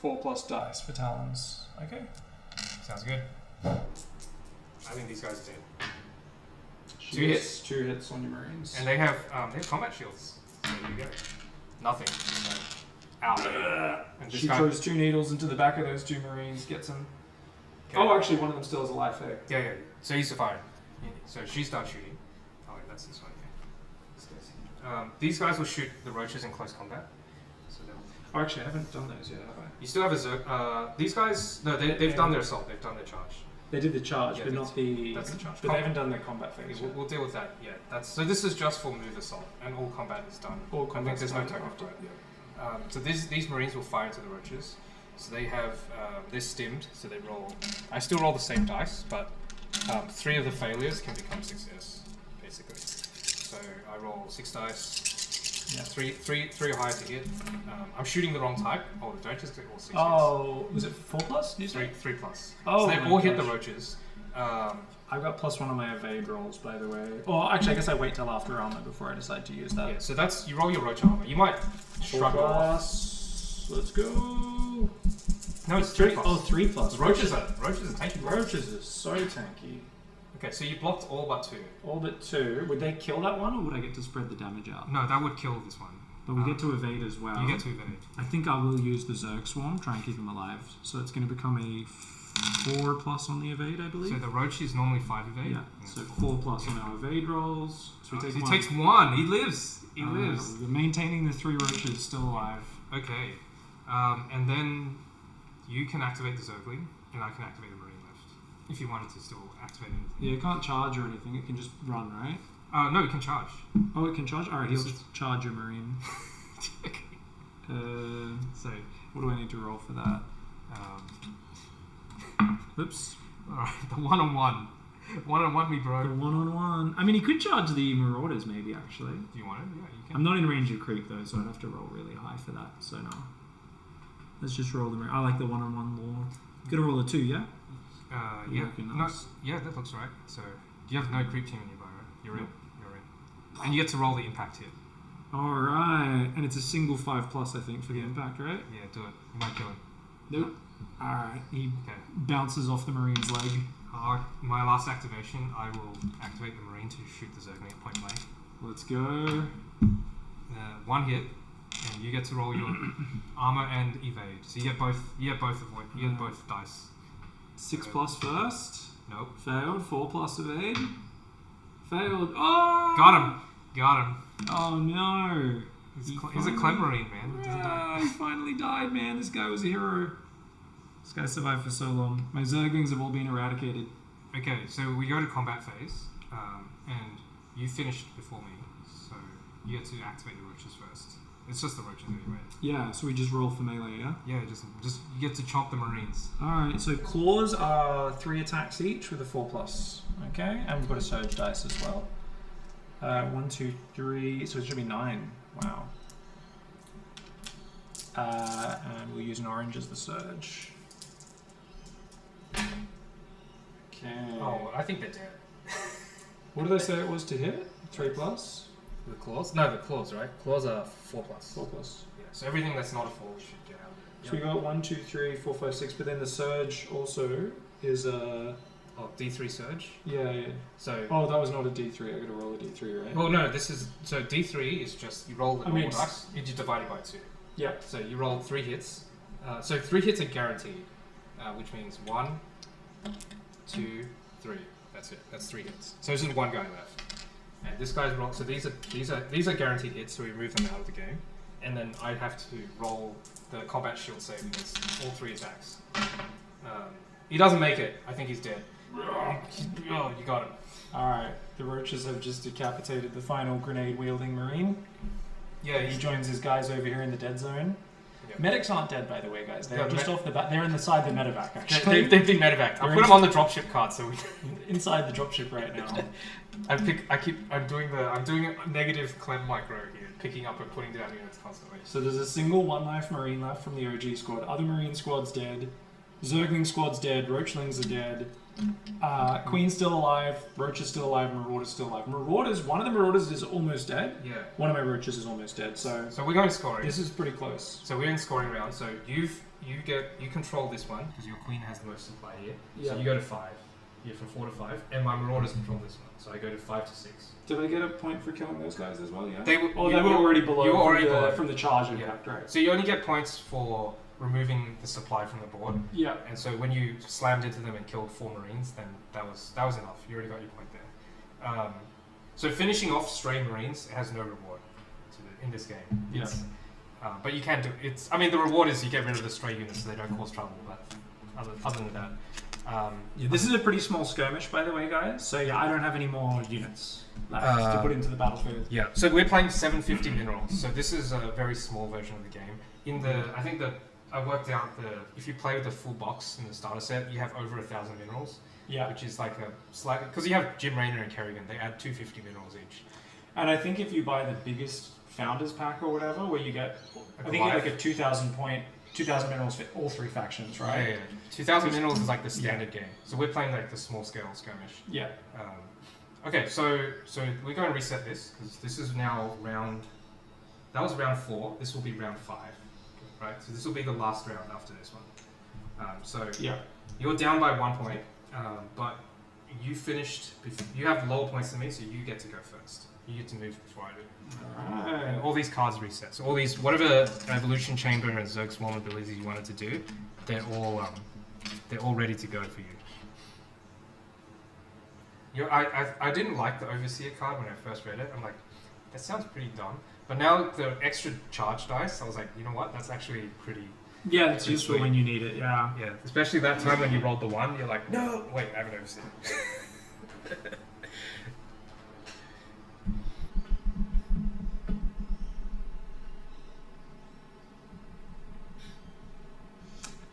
Speaker 10: plus dice for talons. Okay.
Speaker 11: Sounds good. I think these guys are dead.
Speaker 10: She
Speaker 11: 2
Speaker 10: gets
Speaker 11: hits.
Speaker 10: 2 hits on your Marines.
Speaker 11: And they have combat shields. So there you go. Nothing. So, ow. And this
Speaker 10: She
Speaker 11: guy,
Speaker 10: throws 2 needles into the back of those 2 Marines, gets them.
Speaker 11: Okay.
Speaker 10: Oh, actually, one of them still has a life egg.
Speaker 11: Yeah. So he's firing. So she's done shooting. Oh, wait, that's this one. Okay. These guys will shoot the roaches in close combat. So
Speaker 10: Oh, actually, I haven't done those yet, have I?
Speaker 11: you still have a Zerg. These guys, no, they've done their assault. They've done their charge.
Speaker 10: They did the charge,
Speaker 11: Yeah,
Speaker 10: but not the...
Speaker 11: that's the charge.
Speaker 10: But they haven't done their combat phase
Speaker 11: Yeah,
Speaker 10: yet.
Speaker 11: we'll deal with that. Yeah. So this is just for move assault, and all combat is done.
Speaker 10: All
Speaker 11: I think
Speaker 10: combat's
Speaker 11: there's no
Speaker 10: done
Speaker 11: token
Speaker 10: after
Speaker 11: for it.
Speaker 10: it,
Speaker 11: So these Marines will fire into the roaches. So they have they're stimmed. So they roll. I still roll the same dice, but 3 of the failures can become success, basically. So I roll 6 dice.
Speaker 10: Yeah.
Speaker 11: Three or higher to hit. I'm shooting the wrong type. Oh, don't just click all 6 hits.
Speaker 10: Oh, was it 4 plus? You said?
Speaker 11: 3 plus.
Speaker 10: Oh,
Speaker 11: so they
Speaker 10: my
Speaker 11: all hit the
Speaker 10: gosh.
Speaker 11: roaches.
Speaker 10: I've got +1 on my evade rolls, by the way. Oh, actually, I guess I wait till after armor before I decide to use that.
Speaker 11: Yeah, so that's you roll your roach armor. You might shrug it off.
Speaker 10: Let's go.
Speaker 11: No, it's 3 plus.
Speaker 10: Oh, 3 plus.
Speaker 11: Roaches are tanky.
Speaker 10: Roaches are so tanky.
Speaker 11: Okay, so you blocked all but 2.
Speaker 10: All but 2. Would they kill that one, or would I get to spread the damage out?
Speaker 11: No, that would kill this one.
Speaker 10: But we get to evade as well.
Speaker 11: You get to evade.
Speaker 10: I think I will use the Zerg Swarm, try and keep him alive. So it's going to become a
Speaker 1: 4 plus on the evade, I believe.
Speaker 11: So the roach is normally 5 evade.
Speaker 1: Yeah, so 4 plus on our evade rolls. So we take
Speaker 11: he
Speaker 1: 1.
Speaker 11: takes 1. He lives. He lives.
Speaker 1: We're maintaining the 3 roaches still alive.
Speaker 11: Okay. And then you can activate the Zergling, and I can activate the Marine left. If you wanted to still activate anything.
Speaker 1: Yeah, it can't charge or anything. It can just run, right?
Speaker 11: No, it can charge.
Speaker 1: Oh, it can charge? Alright, he'll
Speaker 11: This
Speaker 1: just charge your Marine.
Speaker 11: Okay.
Speaker 1: So, what do I need to roll for that? Oops.
Speaker 11: Alright, the 1-on-1. 1-on-1 me,
Speaker 1: The
Speaker 11: bro.
Speaker 1: 1-on-1. I mean, he could charge the Marauders, maybe, actually.
Speaker 11: Do you want it? Yeah, you can.
Speaker 1: I'm not in range of creep, though, so I'd have to roll really high for that. So, no. Let's just roll the Marine. I like the 1-on-1 lore. Gotta roll a 2, yeah?
Speaker 11: Yeah.
Speaker 1: Okay,
Speaker 11: No,
Speaker 1: nice.
Speaker 11: yeah, that looks right. So, you have no creep team nearby, right? You're in. You're in. And you get to roll the impact hit.
Speaker 1: Alright. And it's a single 5 plus, I think, for the impact, right?
Speaker 11: Yeah, do it. You might kill him.
Speaker 1: Nope. Alright. He
Speaker 11: Okay.
Speaker 1: bounces off the Marine's leg.
Speaker 11: My last activation, I will activate the Marine to shoot the Zergling at point blank.
Speaker 1: Let's go.
Speaker 11: 1 hit, and you get to roll your armor and evade. So you get both. You get both avoid. You get both dice.
Speaker 1: 6 plus first.
Speaker 11: Nope.
Speaker 1: Failed. 4 plus evade. Failed. Oh!
Speaker 11: Got him. Got him.
Speaker 1: Oh no.
Speaker 11: He's a Clem Marine, man. He doesn't die.
Speaker 1: He finally died, man. This guy was a hero. This guy survived for so long. My Zerglings have all been eradicated.
Speaker 11: Okay, so we go to combat phase, and you finished before me, so you get to activate the roaches first. It's just the roaches anyway.
Speaker 1: Yeah, so we just roll for melee, yeah?
Speaker 11: Yeah, just you get to chomp the Marines.
Speaker 1: Alright, so claws are 3 attacks each with a 4 plus. Okay, and we've got a surge dice as well. 1, 2, 3, so it should be 9. Wow. And we'll use an orange as the surge. Okay.
Speaker 11: Oh, I think they're dead.
Speaker 1: What did they say it was to hit? 3 plus?
Speaker 11: The claws? No, the claws, right? Claws are 4 plus.
Speaker 1: 4 plus.
Speaker 11: Yeah, so everything that's not a 4 should get out.
Speaker 1: So we got 1, 2, 3, 4, 5, 6, but then the surge also is a...
Speaker 11: Oh, D3 surge?
Speaker 1: Yeah.
Speaker 11: So...
Speaker 1: Oh, that was not a D3. I gotta roll a D3, right?
Speaker 11: Well, no, this is... So D3 is just, you roll the normal dice, you divide it by 2.
Speaker 1: Yeah.
Speaker 11: So you roll 3 hits. So 3 hits are guaranteed, which means 1, 2, 3. That's it. That's 3 hits. So there's just 1 guy left. And this guy's roll. So these are guaranteed hits. So we remove them out of the game, and then I have to roll the combat shield save against all 3 attacks. He doesn't make it. I think he's dead. Oh, you got him.
Speaker 1: All right. The roaches have just decapitated the final grenade-wielding Marine.
Speaker 11: Yeah,
Speaker 1: He joins his guys over here in the dead zone.
Speaker 11: Yeah.
Speaker 1: Medics aren't dead, by the way, guys. They're
Speaker 11: Yeah,
Speaker 1: just off the back. They're inside the medevac, actually.
Speaker 11: They've been medevaced. I
Speaker 1: They're
Speaker 11: put them on the dropship card, so we.
Speaker 1: Inside the dropship right now.
Speaker 11: I'm doing a negative Clem micro here, picking up and putting down units constantly.
Speaker 1: So there's a single 1-life Marine left from the OG squad. Other Marine squad's dead. Zergling squad's dead. Roachlings are dead. Queen's still alive. Roach is still alive. Marauder's still alive. One of the Marauders is almost dead.
Speaker 11: Yeah.
Speaker 1: One of my Roaches is almost dead. So
Speaker 11: we're going scoring.
Speaker 1: This is pretty close.
Speaker 11: So we're in scoring round. So you control this one because your queen has the most supply here.
Speaker 1: Yeah.
Speaker 11: So you go to 5. You're from 4 to 5, and my Marauders control this one. So I go to 5 to 6.
Speaker 1: Did I get a point for killing those guys as well? Yeah.
Speaker 11: They were
Speaker 1: already below.
Speaker 11: You were already below
Speaker 1: from the charge impact, right?
Speaker 11: So you only get points for removing the supply from the board.
Speaker 1: Yeah.
Speaker 11: And so when you slammed into them and killed 4 Marines, then that was enough. You already got your point there. So finishing off stray Marines has no reward in this game.
Speaker 1: Yeah.
Speaker 11: But you can do it. I mean, the reward is you get rid of the stray units so they don't cause trouble. But other than that.
Speaker 1: Yeah, this is a pretty small skirmish, by the way, guys. So yeah, I don't have any more units left to put into the battlefield.
Speaker 11: Yeah. So we're playing 750 minerals. So this is a very small version of the game. I worked out if you play with the full box in the starter set, you have over 1,000 minerals.
Speaker 1: Yeah.
Speaker 11: Which is like a slight because you have Jim Raynor and Kerrigan. They add 250 minerals each.
Speaker 1: And I think if you buy the biggest founders pack or whatever, where you get, I think you get like a 2,000 minerals for all 3 factions, right?
Speaker 11: Yeah. 2,000 minerals is like the standard game. So we're playing like the small scale skirmish.
Speaker 1: Yeah.
Speaker 11: Okay, so we're going to reset this because this is now round. That was round 4. This will be round 5, right? So this will be the last round after this one.
Speaker 1: Yeah.
Speaker 11: You're down by 1 point, but you finished. You have lower points than me, so you get to go first. You get to move before I do.
Speaker 1: Alright.
Speaker 11: And all these cards reset. So all these, whatever evolution chamber and Zerg Swarm abilities you wanted to do, they're all they're all ready to go for you. I didn't like the Overseer card when I first read it. I'm like, that sounds pretty dumb. But now the extra charge dice, I was like, you know what? That's actually pretty...
Speaker 1: Yeah, it's useful when you need it, yeah.
Speaker 11: Yeah, especially that time when you rolled the 1, you're like, no! Wait, I have an Overseer.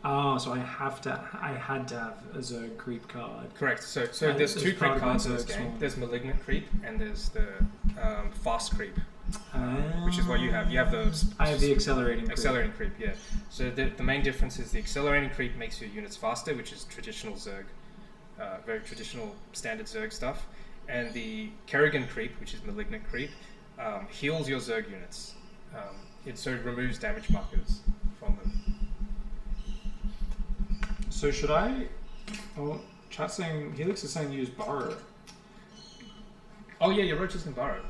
Speaker 1: Oh, so I had to have a Zerg creep card.
Speaker 11: Correct. So there's two creep cards in this game. There's Malignant Creep and there's the Fast Creep, which is what you have. You have the...
Speaker 1: I have the Accelerating Creep.
Speaker 11: Accelerating Creep, yeah. So the main difference is the Accelerating Creep makes your units faster, which is traditional Zerg, very traditional standard Zerg stuff. And the Kerrigan Creep, which is Malignant Creep, heals your Zerg units. It removes damage markers from them.
Speaker 1: So should I... Oh, chat saying... Helix is saying use Borrow.
Speaker 11: Oh yeah, your roaches can borrow.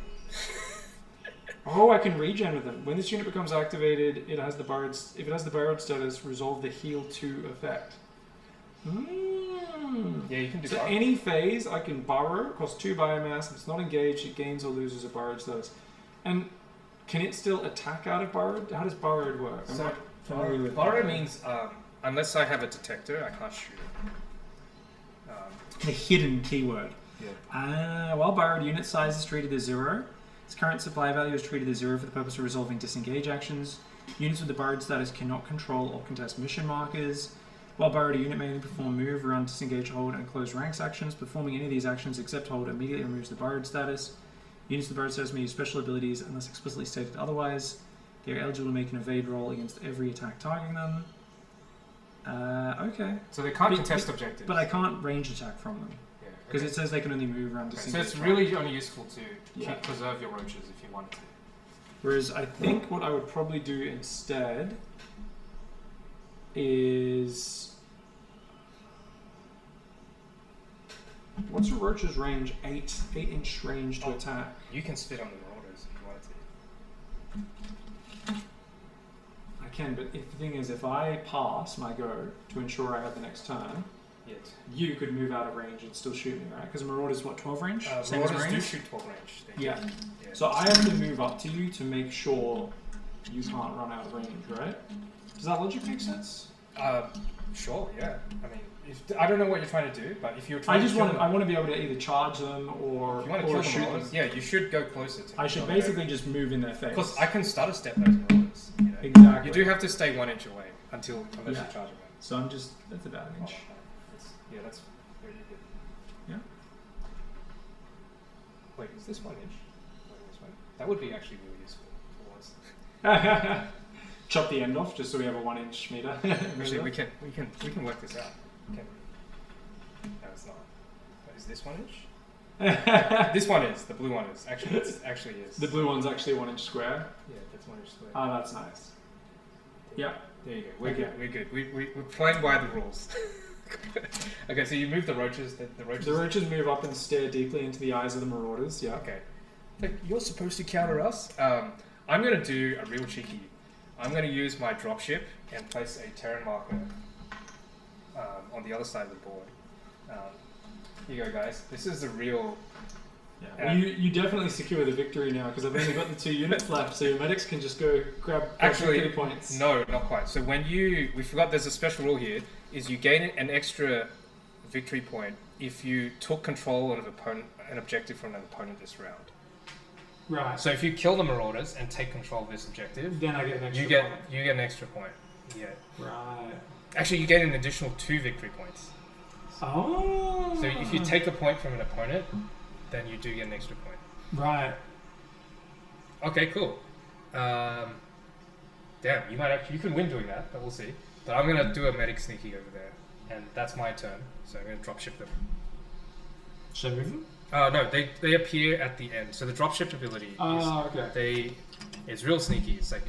Speaker 1: Oh, I can regen with them. When this unit becomes activated, it has the borrowed... If it has the borrowed status, resolve the heal 2 effect.
Speaker 11: Yeah, you can do
Speaker 1: so
Speaker 11: borrow.
Speaker 1: Any phase, I can borrow, costs 2 biomass. If it's not engaged, it gains or loses a borrowed status. And can it still attack out of borrowed? How does borrowed work? I'm not familiar with
Speaker 11: borrow means... unless I have a detector, I can't shoot it.
Speaker 1: The hidden keyword.
Speaker 11: Yeah.
Speaker 1: While borrowed unit size is treated as 0, its current supply value is treated as 0 for the purpose of resolving disengage actions. Units with the borrowed status cannot control or contest mission markers. While borrowed, a unit may only perform move, run, disengage, hold, and close ranks actions. Performing any of these actions except hold immediately removes the borrowed status. Units with the borrowed status may use special abilities unless explicitly stated otherwise. They are eligible to make an evade roll against every attack targeting them. Okay.
Speaker 11: So they can't contest objectives.
Speaker 1: But I can't range attack from them. Because it says they can only move around
Speaker 11: So it's really only useful to preserve your roaches if you wanted to.
Speaker 1: Whereas I think what I would probably do instead is... What's a roach's range? 8-inch range to attack.
Speaker 11: You can spit on the marauders if you wanted to.
Speaker 1: I can, but the thing is, if I pass my go to ensure I have the next turn, you could move out of range and still shoot me, right? Because Marauder's what, 12 range?
Speaker 11: Marauders do shoot 12 range.
Speaker 1: Yeah. So I have to move up to you to make sure you can't run out of range, right? Does that logic make sense?
Speaker 11: Sure, yeah. I mean, I don't know what you're trying to do, but if you're trying
Speaker 1: I want to be able to either charge them or,
Speaker 11: if you want to kill shoot them. Yeah, you should go closer to them.
Speaker 1: I should basically just move in their face.
Speaker 11: Because I can stutter step those marauders. You know?
Speaker 1: Exactly.
Speaker 11: You do have to stay 1 inch away unless you charge them.
Speaker 1: So I'm just, that's about an inch.
Speaker 11: Yeah, that's very good.
Speaker 1: Yeah.
Speaker 11: Wait, is this 1 inch? Wait, this one? That would be actually really useful for once.
Speaker 1: Chop the end off just so we have a 1 inch meter.
Speaker 11: Actually, we can work this out. Okay. No, it's not. But is this 1 inch? This one is. The blue one is. Actually, it actually is.
Speaker 1: The blue one's actually 1 inch square.
Speaker 11: Yeah, that's 1 inch square.
Speaker 1: Oh, that's nice. Yeah.
Speaker 11: There you go. We're good. We're good. We're playing by the rules. Okay, so you move the roaches. The roaches
Speaker 1: move up and stare deeply into the eyes of the marauders. Yeah.
Speaker 11: Okay. Like, you're supposed to counter us. I'm going to do a real cheeky. I'm going to use my dropship and place a Terran marker on the other side of the board. Here you go, guys. This is the real...
Speaker 1: Yeah. Well, you definitely secure the victory now because I've only got the 2 units left, so your medics can just go grab victory points.
Speaker 11: No, not quite. So when we forgot there's a special rule here, is you gain an extra victory point if you took control of an objective from an opponent this round.
Speaker 1: Right.
Speaker 11: So if you kill the marauders and take control of this objective,
Speaker 1: then I get an extra point.
Speaker 11: You get an extra point. Yeah.
Speaker 1: Right.
Speaker 11: Actually, you get an additional 2 victory points.
Speaker 1: Oh.
Speaker 11: So if you take a point from an opponent, then you do get an extra point.
Speaker 1: Right.
Speaker 11: Okay, cool. Damn, you could win doing that, but we'll see. But I'm gonna do a medic sneaky over there, and that's my turn. So I'm gonna dropship them.
Speaker 1: Should I move them?
Speaker 11: No, they appear at the end. So the dropship ability is real sneaky. It's like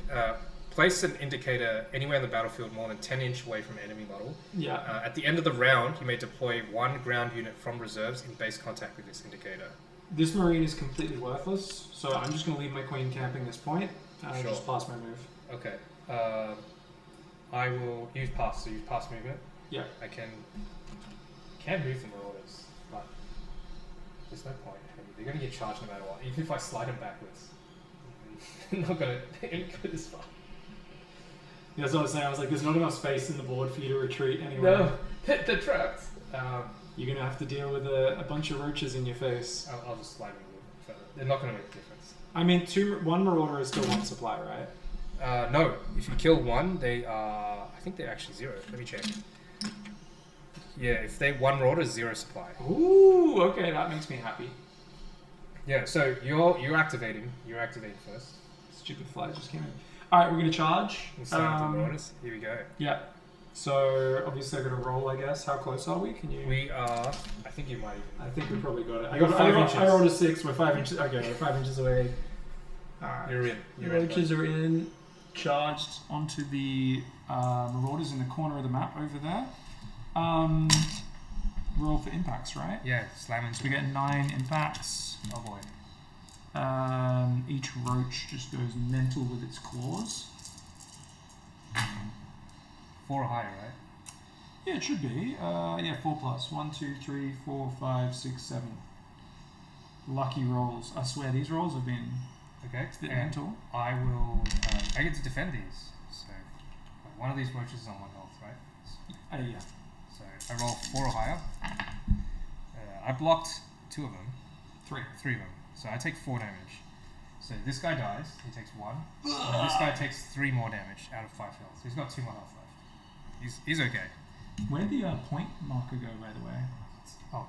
Speaker 11: place an indicator anywhere in the battlefield more than 10 inch away from an enemy model.
Speaker 1: Yeah.
Speaker 11: At the end of the round, you may deploy 1 ground unit from reserves in base contact with this indicator.
Speaker 1: This marine is completely worthless, so I'm just going to leave my queen camping this point. And
Speaker 11: Sure.
Speaker 1: just pass my move.
Speaker 11: Okay. I will use pass. So use pass movement.
Speaker 10: Yeah.
Speaker 11: I can move the Marauders, but there's no point. They're going to get charged no matter what. Even if I slide them backwards, they're not going to go this far.
Speaker 10: Yeah, that's what I was saying. I was like, there's not enough space in the board for you to retreat anyway.
Speaker 11: No, they're trapped.
Speaker 10: You're going to have to deal with a bunch of roaches in your face.
Speaker 11: I'll just slide them a little bit further. They're not going to make a difference.
Speaker 10: I mean, one Marauder is still one supply, right?
Speaker 11: No, if you kill one, they are... I think they're actually 0. Let me check. Yeah, if they one Marauder is 0 supply.
Speaker 10: Ooh, okay, that makes me happy.
Speaker 11: Yeah, so you're activating. You're activating first.
Speaker 10: Stupid fly just came in. Alright, we're going to charge.
Speaker 11: Marauders. Here we go.
Speaker 10: Yeah. So, obviously I've got to roll, I guess. How close are we? Can you...
Speaker 11: We are... I think you might even...
Speaker 10: I think we probably got it.
Speaker 11: I got 5 inches.
Speaker 10: I rolled a 6. We're 5 inches... Okay, we're 5 inches away. Alright.
Speaker 11: You're in.
Speaker 10: Roaches are in. Charged onto the Marauders in the corner of the map over there. Roll for impacts, right?
Speaker 11: Yeah, slam into.
Speaker 10: So we get 9 impacts.
Speaker 11: Oh boy.
Speaker 10: Each roach just goes mental with its claws.
Speaker 11: 4 or higher, right?
Speaker 10: Yeah, it should be. Yeah, 4 plus. 1, 2, 3, 4, 5, 6, 7. Lucky rolls. I swear, these rolls have been
Speaker 11: okay.
Speaker 10: a bit mental.
Speaker 11: I will... I get to defend these. So, one of these roaches is on 1 health, right?
Speaker 10: Yeah.
Speaker 11: So, I roll 4 or higher. I blocked 2 of them. 3 of them. So, I take 4 damage. So, this guy dies. He takes 1. And this guy takes 3 more damage out of 5 health. So, he's got 2 more health left. He's okay.
Speaker 10: Where'd the point marker go, by the way?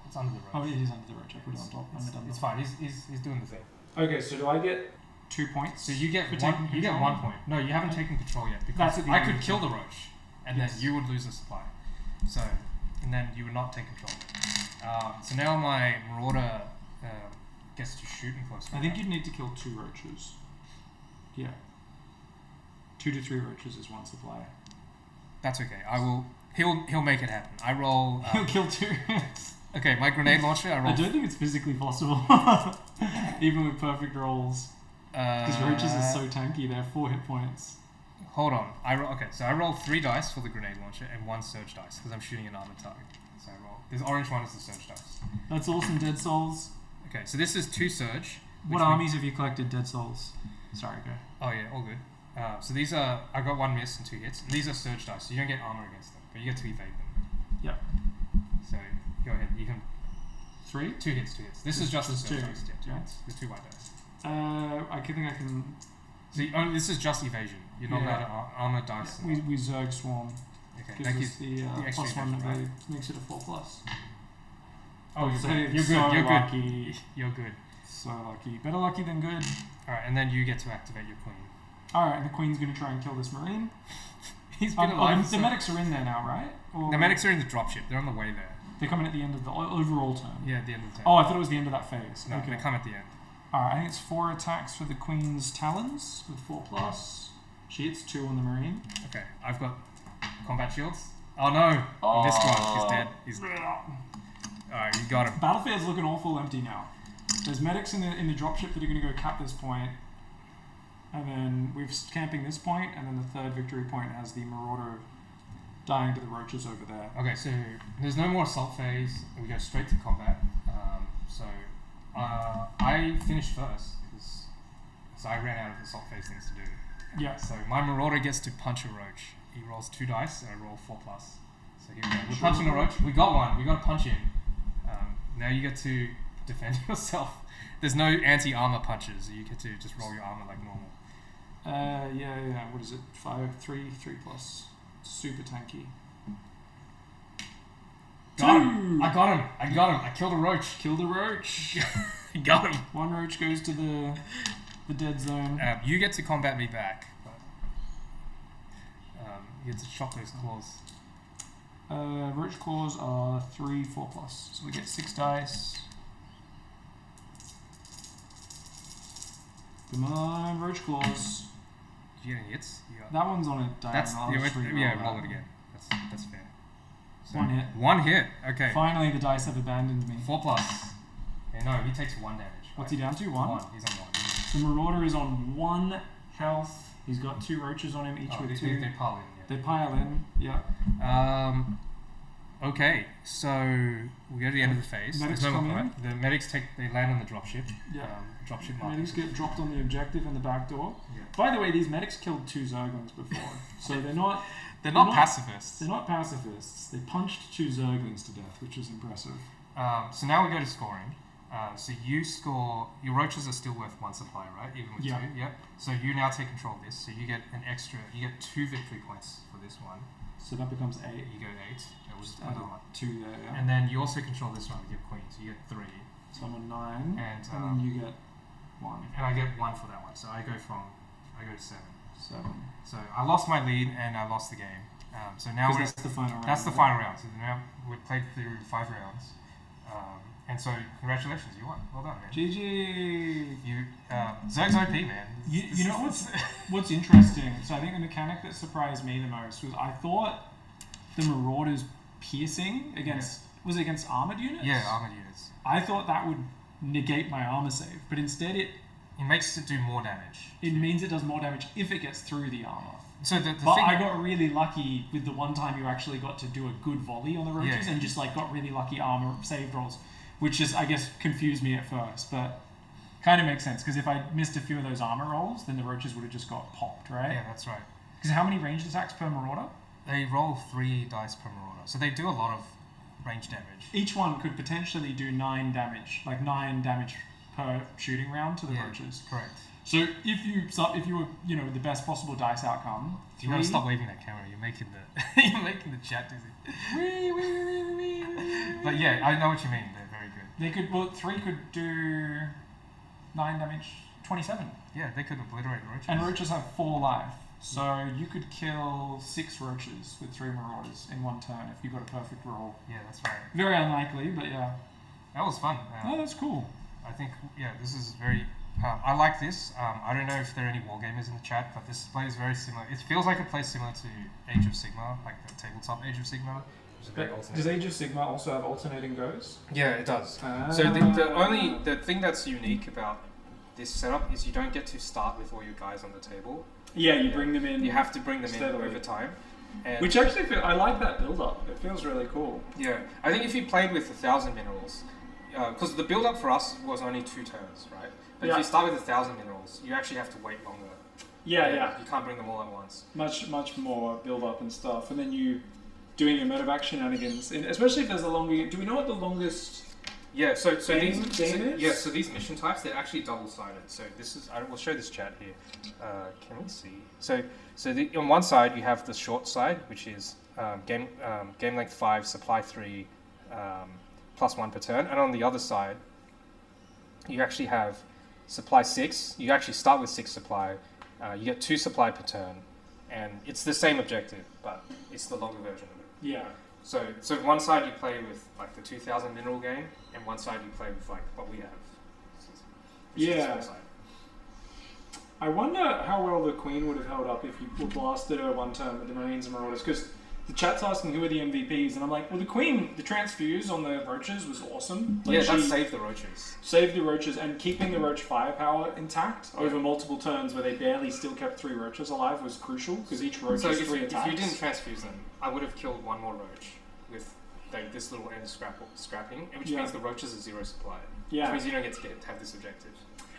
Speaker 11: It's under the roach.
Speaker 10: Oh, it is under the roach. I put it on top.
Speaker 11: It's fine. He's doing the thing.
Speaker 10: Okay, so do I get 2 points?
Speaker 11: So you get
Speaker 10: for
Speaker 11: one.
Speaker 10: taking
Speaker 11: You get
Speaker 10: control?
Speaker 11: 1 point. No, you haven't taken control yet because
Speaker 10: That's at the
Speaker 11: I
Speaker 10: end
Speaker 11: could
Speaker 10: of the
Speaker 11: kill the
Speaker 10: turn.
Speaker 11: roach, and
Speaker 10: Yes.
Speaker 11: then you would lose the supply. So, and then you would not take control. So now my Marauder gets to shoot in close
Speaker 10: I
Speaker 11: combat.
Speaker 10: think you'd need to kill 2 roaches. Yeah. 2 to 3 roaches is 1 supply.
Speaker 11: That's okay. I will. He'll make it happen. I roll.
Speaker 10: He'll kill 2.
Speaker 11: Okay, my grenade launcher. I roll.
Speaker 10: I don't think it's physically possible, even with perfect rolls. Because roaches are so tanky. They have 4 hit points.
Speaker 11: Hold on. So I roll 3 dice for the grenade launcher and 1 surge dice because I'm shooting an armored target. So I roll. This orange one is the surge dice.
Speaker 10: That's awesome, Dead Souls.
Speaker 11: Okay, so this is 2 surge.
Speaker 10: What armies have you collected, Dead Souls? Sorry, go.
Speaker 11: Oh yeah, all good. So these are, I got 1 miss and 2 hits. And these are surge dice, so you don't get armor against them, but you get to evade them.
Speaker 10: Yep.
Speaker 11: So go ahead, you can.
Speaker 10: 3?
Speaker 11: 2 hits, 2 hits. This is just the surge
Speaker 10: 2.
Speaker 11: dice. Yeah, 2
Speaker 10: Yeah.
Speaker 11: hits. There's 2 white dice.
Speaker 10: I think I can.
Speaker 11: So this is just evasion. You're not allowed to armor dice.
Speaker 10: Yeah, we Zerg Swarm.
Speaker 11: Okay,
Speaker 10: Gives
Speaker 11: that
Speaker 10: us the
Speaker 11: extra
Speaker 10: plus 1
Speaker 11: evasion, right?
Speaker 10: evade, makes it a 4 plus.
Speaker 11: Oh, you're
Speaker 10: So
Speaker 11: good. You're
Speaker 10: it's
Speaker 11: good.
Speaker 10: so
Speaker 11: You're
Speaker 10: lucky.
Speaker 11: good. You're good.
Speaker 10: So lucky. Better lucky than good.
Speaker 11: Alright, and then you get to activate your queen.
Speaker 10: Alright, and the Queen's going to try and kill this Marine.
Speaker 11: He's been alive.
Speaker 10: The medics are in there now, right? Or
Speaker 11: The medics are in the dropship. They're on the way there.
Speaker 10: They're coming at the end of the overall turn.
Speaker 11: Yeah, at the end of the turn.
Speaker 10: Oh, I thought it was the end of that phase.
Speaker 11: No,
Speaker 10: Okay.
Speaker 11: they come at the end.
Speaker 10: Alright, I think it's 4 attacks for the Queen's Talons with 4 plus. She hits 2 on the Marine.
Speaker 11: Okay, I've got combat shields. Oh no!
Speaker 10: Oh.
Speaker 11: This one, he's dead. He's dead. Alright, you got him.
Speaker 10: Battlefield's looking awful empty now. There's medics in the dropship that are going to go cap this point. And then we're camping this point, and then the 3rd victory point has the Marauder dying to the roaches over there.
Speaker 11: Okay, so there's no more assault phase. We go straight to combat. I finished first because I ran out of assault phase things to do.
Speaker 10: Yeah.
Speaker 11: So my Marauder gets to punch a roach. He rolls 2 dice, and I roll 4 plus. So here we go. We're punching a roach. We got one. We got to punch in. Now you get to defend yourself. There's no anti-armor punches. You get to just roll your armor like normal.
Speaker 10: Yeah. What is it? 3 plus. Super tanky.
Speaker 11: Got him. I got him. I killed a roach.
Speaker 10: Killed a roach.
Speaker 11: Got him.
Speaker 10: 1 roach goes to the dead zone.
Speaker 11: You get to combat me back, but you get to chop those claws.
Speaker 10: Roach claws are 3, 4 plus. So we get 6 dice. Come on, roach claws.
Speaker 11: Did you get any hits? You got
Speaker 10: That one's on a diagonal.
Speaker 11: that's
Speaker 10: I'll just re-roll that.
Speaker 11: roll it again. That's fair. So
Speaker 10: 1 hit.
Speaker 11: 1 hit. Okay.
Speaker 10: Finally, the dice have abandoned me.
Speaker 11: 4 plus. Yeah, no, he takes 1 damage.
Speaker 10: What's he down to? 1?
Speaker 11: 1. He's on 1.
Speaker 10: The Marauder is on 1 health. He's got 2 roaches on him, each with 2.
Speaker 11: They pile in. Yeah.
Speaker 10: They pile in. Yeah.
Speaker 11: Okay, so we go to the end of the phase.
Speaker 10: Medics
Speaker 11: There's no
Speaker 10: come
Speaker 11: more
Speaker 10: in.
Speaker 11: fight. The medics they land on the dropship.
Speaker 10: Yeah.
Speaker 11: Dropship
Speaker 10: Medics
Speaker 11: markers.
Speaker 10: get dropped on the objective in the back door.
Speaker 11: Yeah.
Speaker 10: By the way, these medics killed 2 Zerglings before, so they're not.
Speaker 11: They're not pacifists.
Speaker 10: They're not pacifists. They punched 2 Zerglings to death, which is impressive.
Speaker 11: So now we go to scoring. So you score. Your roaches are still worth 1 supply, right? Even with 2. Yeah. So you now take control of this. So you get an extra. You get 2 victory points for this one.
Speaker 10: So that becomes 8.
Speaker 11: You go 8. That was
Speaker 10: Add
Speaker 11: another one.
Speaker 10: 2 there. Yeah.
Speaker 11: And then you also control this one with your queen. So you get 3.
Speaker 10: So I'm on 9.
Speaker 11: And
Speaker 10: then you get 1.
Speaker 11: And I get 1 for that one. So I go to 7.
Speaker 10: 7.
Speaker 11: So I lost my lead and I lost the game. So now
Speaker 10: that's the final round.
Speaker 11: That's the final round. So now we've played through 5 rounds. And so congratulations, you won. Well done, man.
Speaker 10: GG.
Speaker 11: You Zerg's OP, man.
Speaker 10: You know what's interesting? So I think the mechanic that surprised me the most was I thought the Marauders piercing was it against armored units?
Speaker 11: Yeah, armored units.
Speaker 10: I thought that would negate my armor save, but instead it
Speaker 11: makes it do more damage.
Speaker 10: It means it does more damage if it gets through the armor.
Speaker 11: So the
Speaker 10: but
Speaker 11: thing
Speaker 10: I got really lucky with the one time you actually got to do a good volley on the roaches and just like got really lucky armor save rolls, which is I guess confused me at first, but kind of makes sense because if I missed a few of those armor rolls, then the roaches would have just got popped, right?
Speaker 11: Yeah, that's right.
Speaker 10: Because how many ranged attacks per Marauder?
Speaker 11: They roll 3 dice per Marauder, so they do a lot of range damage.
Speaker 10: Each one could potentially do 9 damage, like 9 damage per shooting round to the roaches.
Speaker 11: Correct.
Speaker 10: So if you were the best possible dice outcome,
Speaker 11: you gotta stop waving that camera. You're making the chat dizzy. But yeah, I know what you mean. They're very good.
Speaker 10: They could 3 could do 9 damage, 27.
Speaker 11: Yeah, they could obliterate roaches.
Speaker 10: And roaches have 4 life, so you could kill 6 roaches with 3 Marauders in one turn if you got a perfect roll.
Speaker 11: Yeah, that's right.
Speaker 10: Very unlikely, but yeah.
Speaker 11: That was fun.
Speaker 10: Oh, that's cool.
Speaker 11: I think this is very. I like this. I don't know if there are any wargamers in the chat, but this plays very similar. It feels like it plays similar to Age of Sigmar, like the tabletop Age of Sigmar.
Speaker 10: Does Age of Sigmar also have alternating goes?
Speaker 11: Yeah, it does. So the thing that's unique about this setup is you don't get to start with all your guys on the table.
Speaker 10: Yeah, you bring them in.
Speaker 11: You have to bring them
Speaker 10: steadily.
Speaker 11: in over time. And
Speaker 10: which actually, I like that build up. It feels really cool.
Speaker 11: Yeah, I think if you played with 1,000 minerals, because the build up for us was only 2 turns, right? But if you start with 1,000 minerals, you actually have to wait longer.
Speaker 10: Yeah.
Speaker 11: You can't bring them all at once.
Speaker 10: Much more build up and stuff, and then you doing your medevac shenanigans, especially if there's a longer. Do we know what the longest?
Speaker 11: Yeah, so
Speaker 10: game is?
Speaker 11: Yeah, so these mission types, they're actually double-sided. So this is, I will show this chat here. Can we see? So on one side you have the short side, which is game length 5, supply 3, +1 per turn, and on the other side you actually have supply 6. You actually start with 6 supply. You get 2 supply per turn, and it's the same objective, but it's the longer version of it.
Speaker 10: Yeah.
Speaker 11: So one side you play with like the 2,000 mineral game, and one side you play with like what we have.
Speaker 10: Yeah. I wonder how well the Queen would have held up if you blasted her one turn with the Marines and Marauders, because the chat's asking who are the MVPs, and I'm like, well, the Queen, the transfuse on the roaches was awesome. Like,
Speaker 11: that saved the roaches.
Speaker 10: Saved the roaches, and keeping the roach firepower intact over multiple turns where they barely still kept 3 roaches alive was crucial, because each roach has 3 attacks.
Speaker 11: If you didn't transfuse them, I would have killed 1 more roach with this little end scrapping, which means the roaches are 0 supply. Yeah. Which means you don't get to have this objective.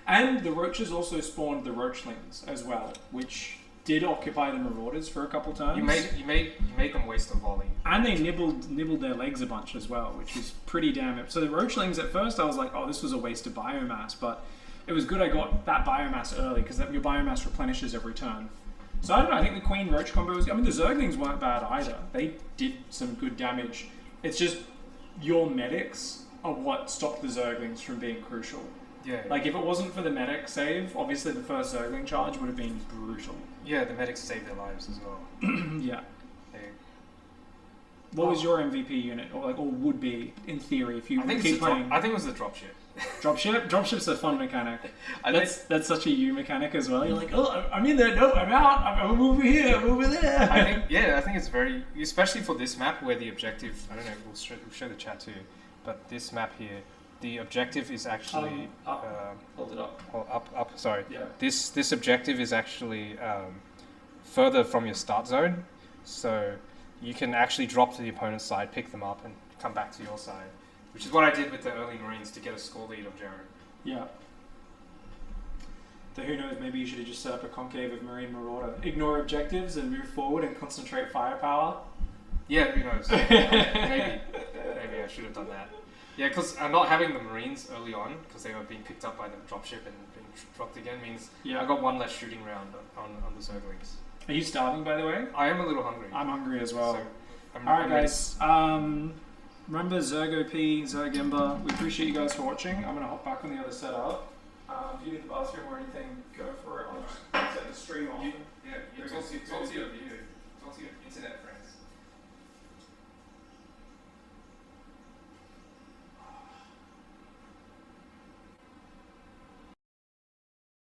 Speaker 11: And the roaches also spawned the roachlings as well, which did occupy the Marauders for a couple turns. You made them waste a volley. And they nibbled their legs a bunch as well, which was pretty damn it. So the roachlings, at first I was like, oh, this was a waste of biomass, but it was good I got that biomass early, because your biomass replenishes every turn. So I don't know, I think the Queen Roach combo was... I mean, the Zerglings weren't bad either. They did some good damage. It's just your medics are what stopped the Zerglings from being crucial. Yeah. Like, if it wasn't for the medic save, obviously the first Zergling charge would have been brutal. Yeah, the medics saved their lives as well. Yeah. What was your MVP unit, or would be in theory if you keep playing? I think it was the dropship. Dropship? Dropship's a fun mechanic. That's such a you mechanic as well. You're like, oh, I'm in there. No, I'm out. I'm over here. I'm over there. I think it's very, especially for this map where the objective. I don't know. We'll show the chat too, but this map here, the objective is actually hold it up. Up. Sorry. Yeah. This objective is actually further from your start zone, so you can actually drop to the opponent's side, pick them up, and come back to your side. Which is what I did with the early Marines to get a score lead of Jared.
Speaker 10: Yeah. So who knows, maybe you should have just set up a concave of Marine Marauder. Ignore objectives and move forward and concentrate firepower.
Speaker 11: Yeah, who knows? Maybe I should have done that. Yeah, because not having the Marines early on, because they were being picked up by the dropship and being dropped again, means I got one less shooting round on the Zerglings.
Speaker 10: Are you starving, by the way?
Speaker 11: I am a little hungry.
Speaker 10: I'm hungry as well.
Speaker 11: So
Speaker 10: Alright guys, remember Zerg OP, Zerg Ember, we appreciate you guys for watching. I'm going to hop back on the other setup. If you need the bathroom or anything, go for it. I'll just set the stream off.
Speaker 11: Talk to your internet friends.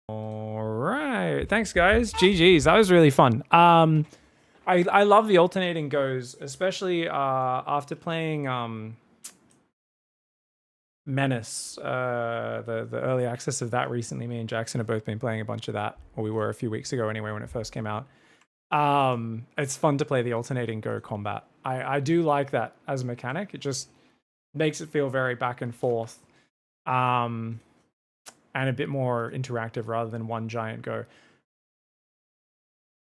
Speaker 1: All right. Thanks, guys. GG's. That was really fun. I love the alternating goes, especially after playing Menace, the early access of that recently. Me and Jackson have both been playing a bunch of that, or we were a few weeks ago anyway when it first came out. It's fun to play the alternating go combat. I do like that as a mechanic. It just makes it feel very back and forth. And a bit more interactive rather than one giant go.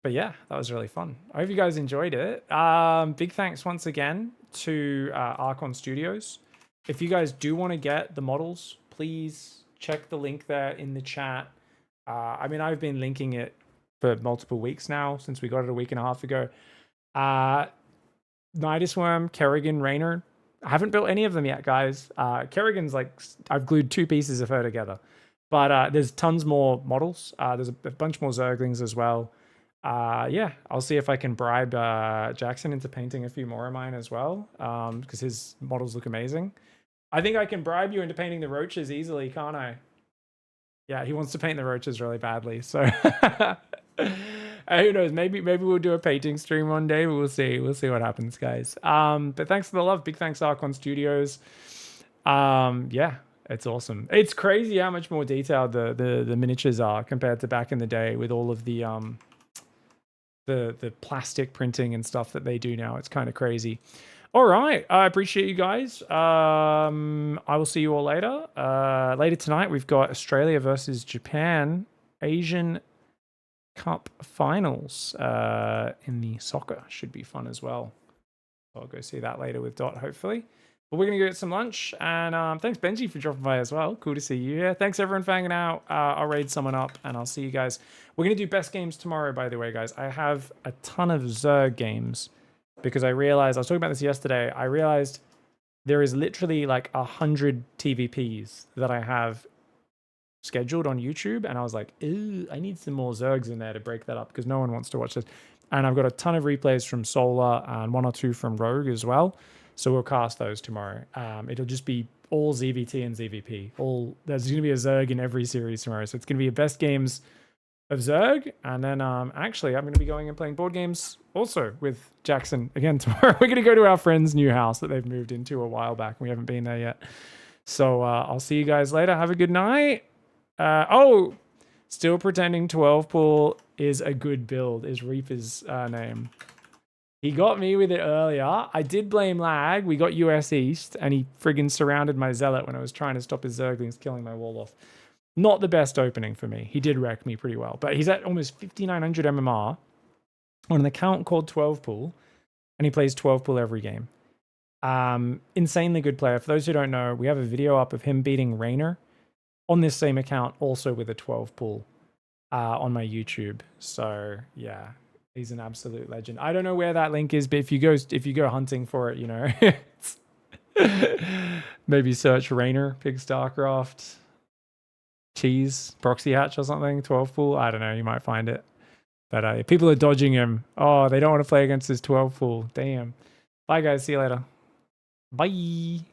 Speaker 1: But yeah, that was really fun. I hope you guys enjoyed it. Big thanks once again to Archon Studios. If you guys do want to get the models, please check the link there in the chat. I mean, I've been linking it for multiple weeks now, since we got it a week and a half ago. Nidus Worm, Kerrigan, Raynor. I haven't built any of them yet, guys. Kerrigan's like, I've glued 2 pieces of her together. But there's tons more models. There's a bunch more Zerglings as well. Yeah, I'll see if I can bribe Jackson into painting a few more of mine as well, because his models look amazing. I think I can bribe you into painting the roaches easily, can't I? Yeah, he wants to paint the roaches really badly, so who knows? Maybe we'll do a painting stream one day, but we'll see. We'll see what happens, guys. But thanks for the love. Big thanks to Archon Studios. Yeah. It's awesome. It's crazy how much more detailed the miniatures are compared to back in the day with all of the plastic printing and stuff that they do now. It's kind of crazy. All right. I appreciate you guys. I will see you all later. Later tonight, we've got Australia versus Japan Asian Cup finals in the soccer. Should be fun as well. I'll go see that later with Dot, hopefully. But we're going to go get some lunch. And thanks, Benji, for dropping by as well. Cool to see you here. Thanks, everyone, for hanging out. I'll raid someone up, and I'll see you guys. We're going to do best games tomorrow, by the way, guys. I have a ton of Zerg games because I realized, I was talking about this yesterday, I realized there is literally like 100 TVPs that I have scheduled on YouTube. And I was like, ew, I need some more Zergs in there to break that up because no one wants to watch this. And I've got a ton of replays from Solar and 1 or 2 from Rogue as well. So we'll cast those tomorrow. It'll just be all ZVT and ZVP. There's going to be a Zerg in every series tomorrow. So it's going to be a best games of Zerg. And then actually, I'm going to be going and playing board games also with Jackson again tomorrow. We're going to go to our friend's new house that they've moved into a while back. We haven't been there yet. So I'll see you guys later. Have a good night. Still pretending 12 pool is a good build is Reaper's name. He got me with it earlier. I did blame lag. We got US East, and he friggin' surrounded my Zealot when I was trying to stop his Zerglings killing my wall off. Not the best opening for me. He did wreck me pretty well. But he's at almost 5,900 MMR on an account called 12 Pool, and he plays 12 Pool every game. Insanely good player. For those who don't know, we have a video up of him beating Raynor on this same account, also with a 12 Pool on my YouTube. So, yeah. He's an absolute legend. I don't know where that link is, but if you go hunting for it, you know, maybe search Raynor, Pig Starcraft, Cheese, Proxy Hatch or something, 12 Pool. I don't know. You might find it. But people are dodging him. Oh, they don't want to play against this 12 Pool. Damn. Bye, guys. See you later. Bye.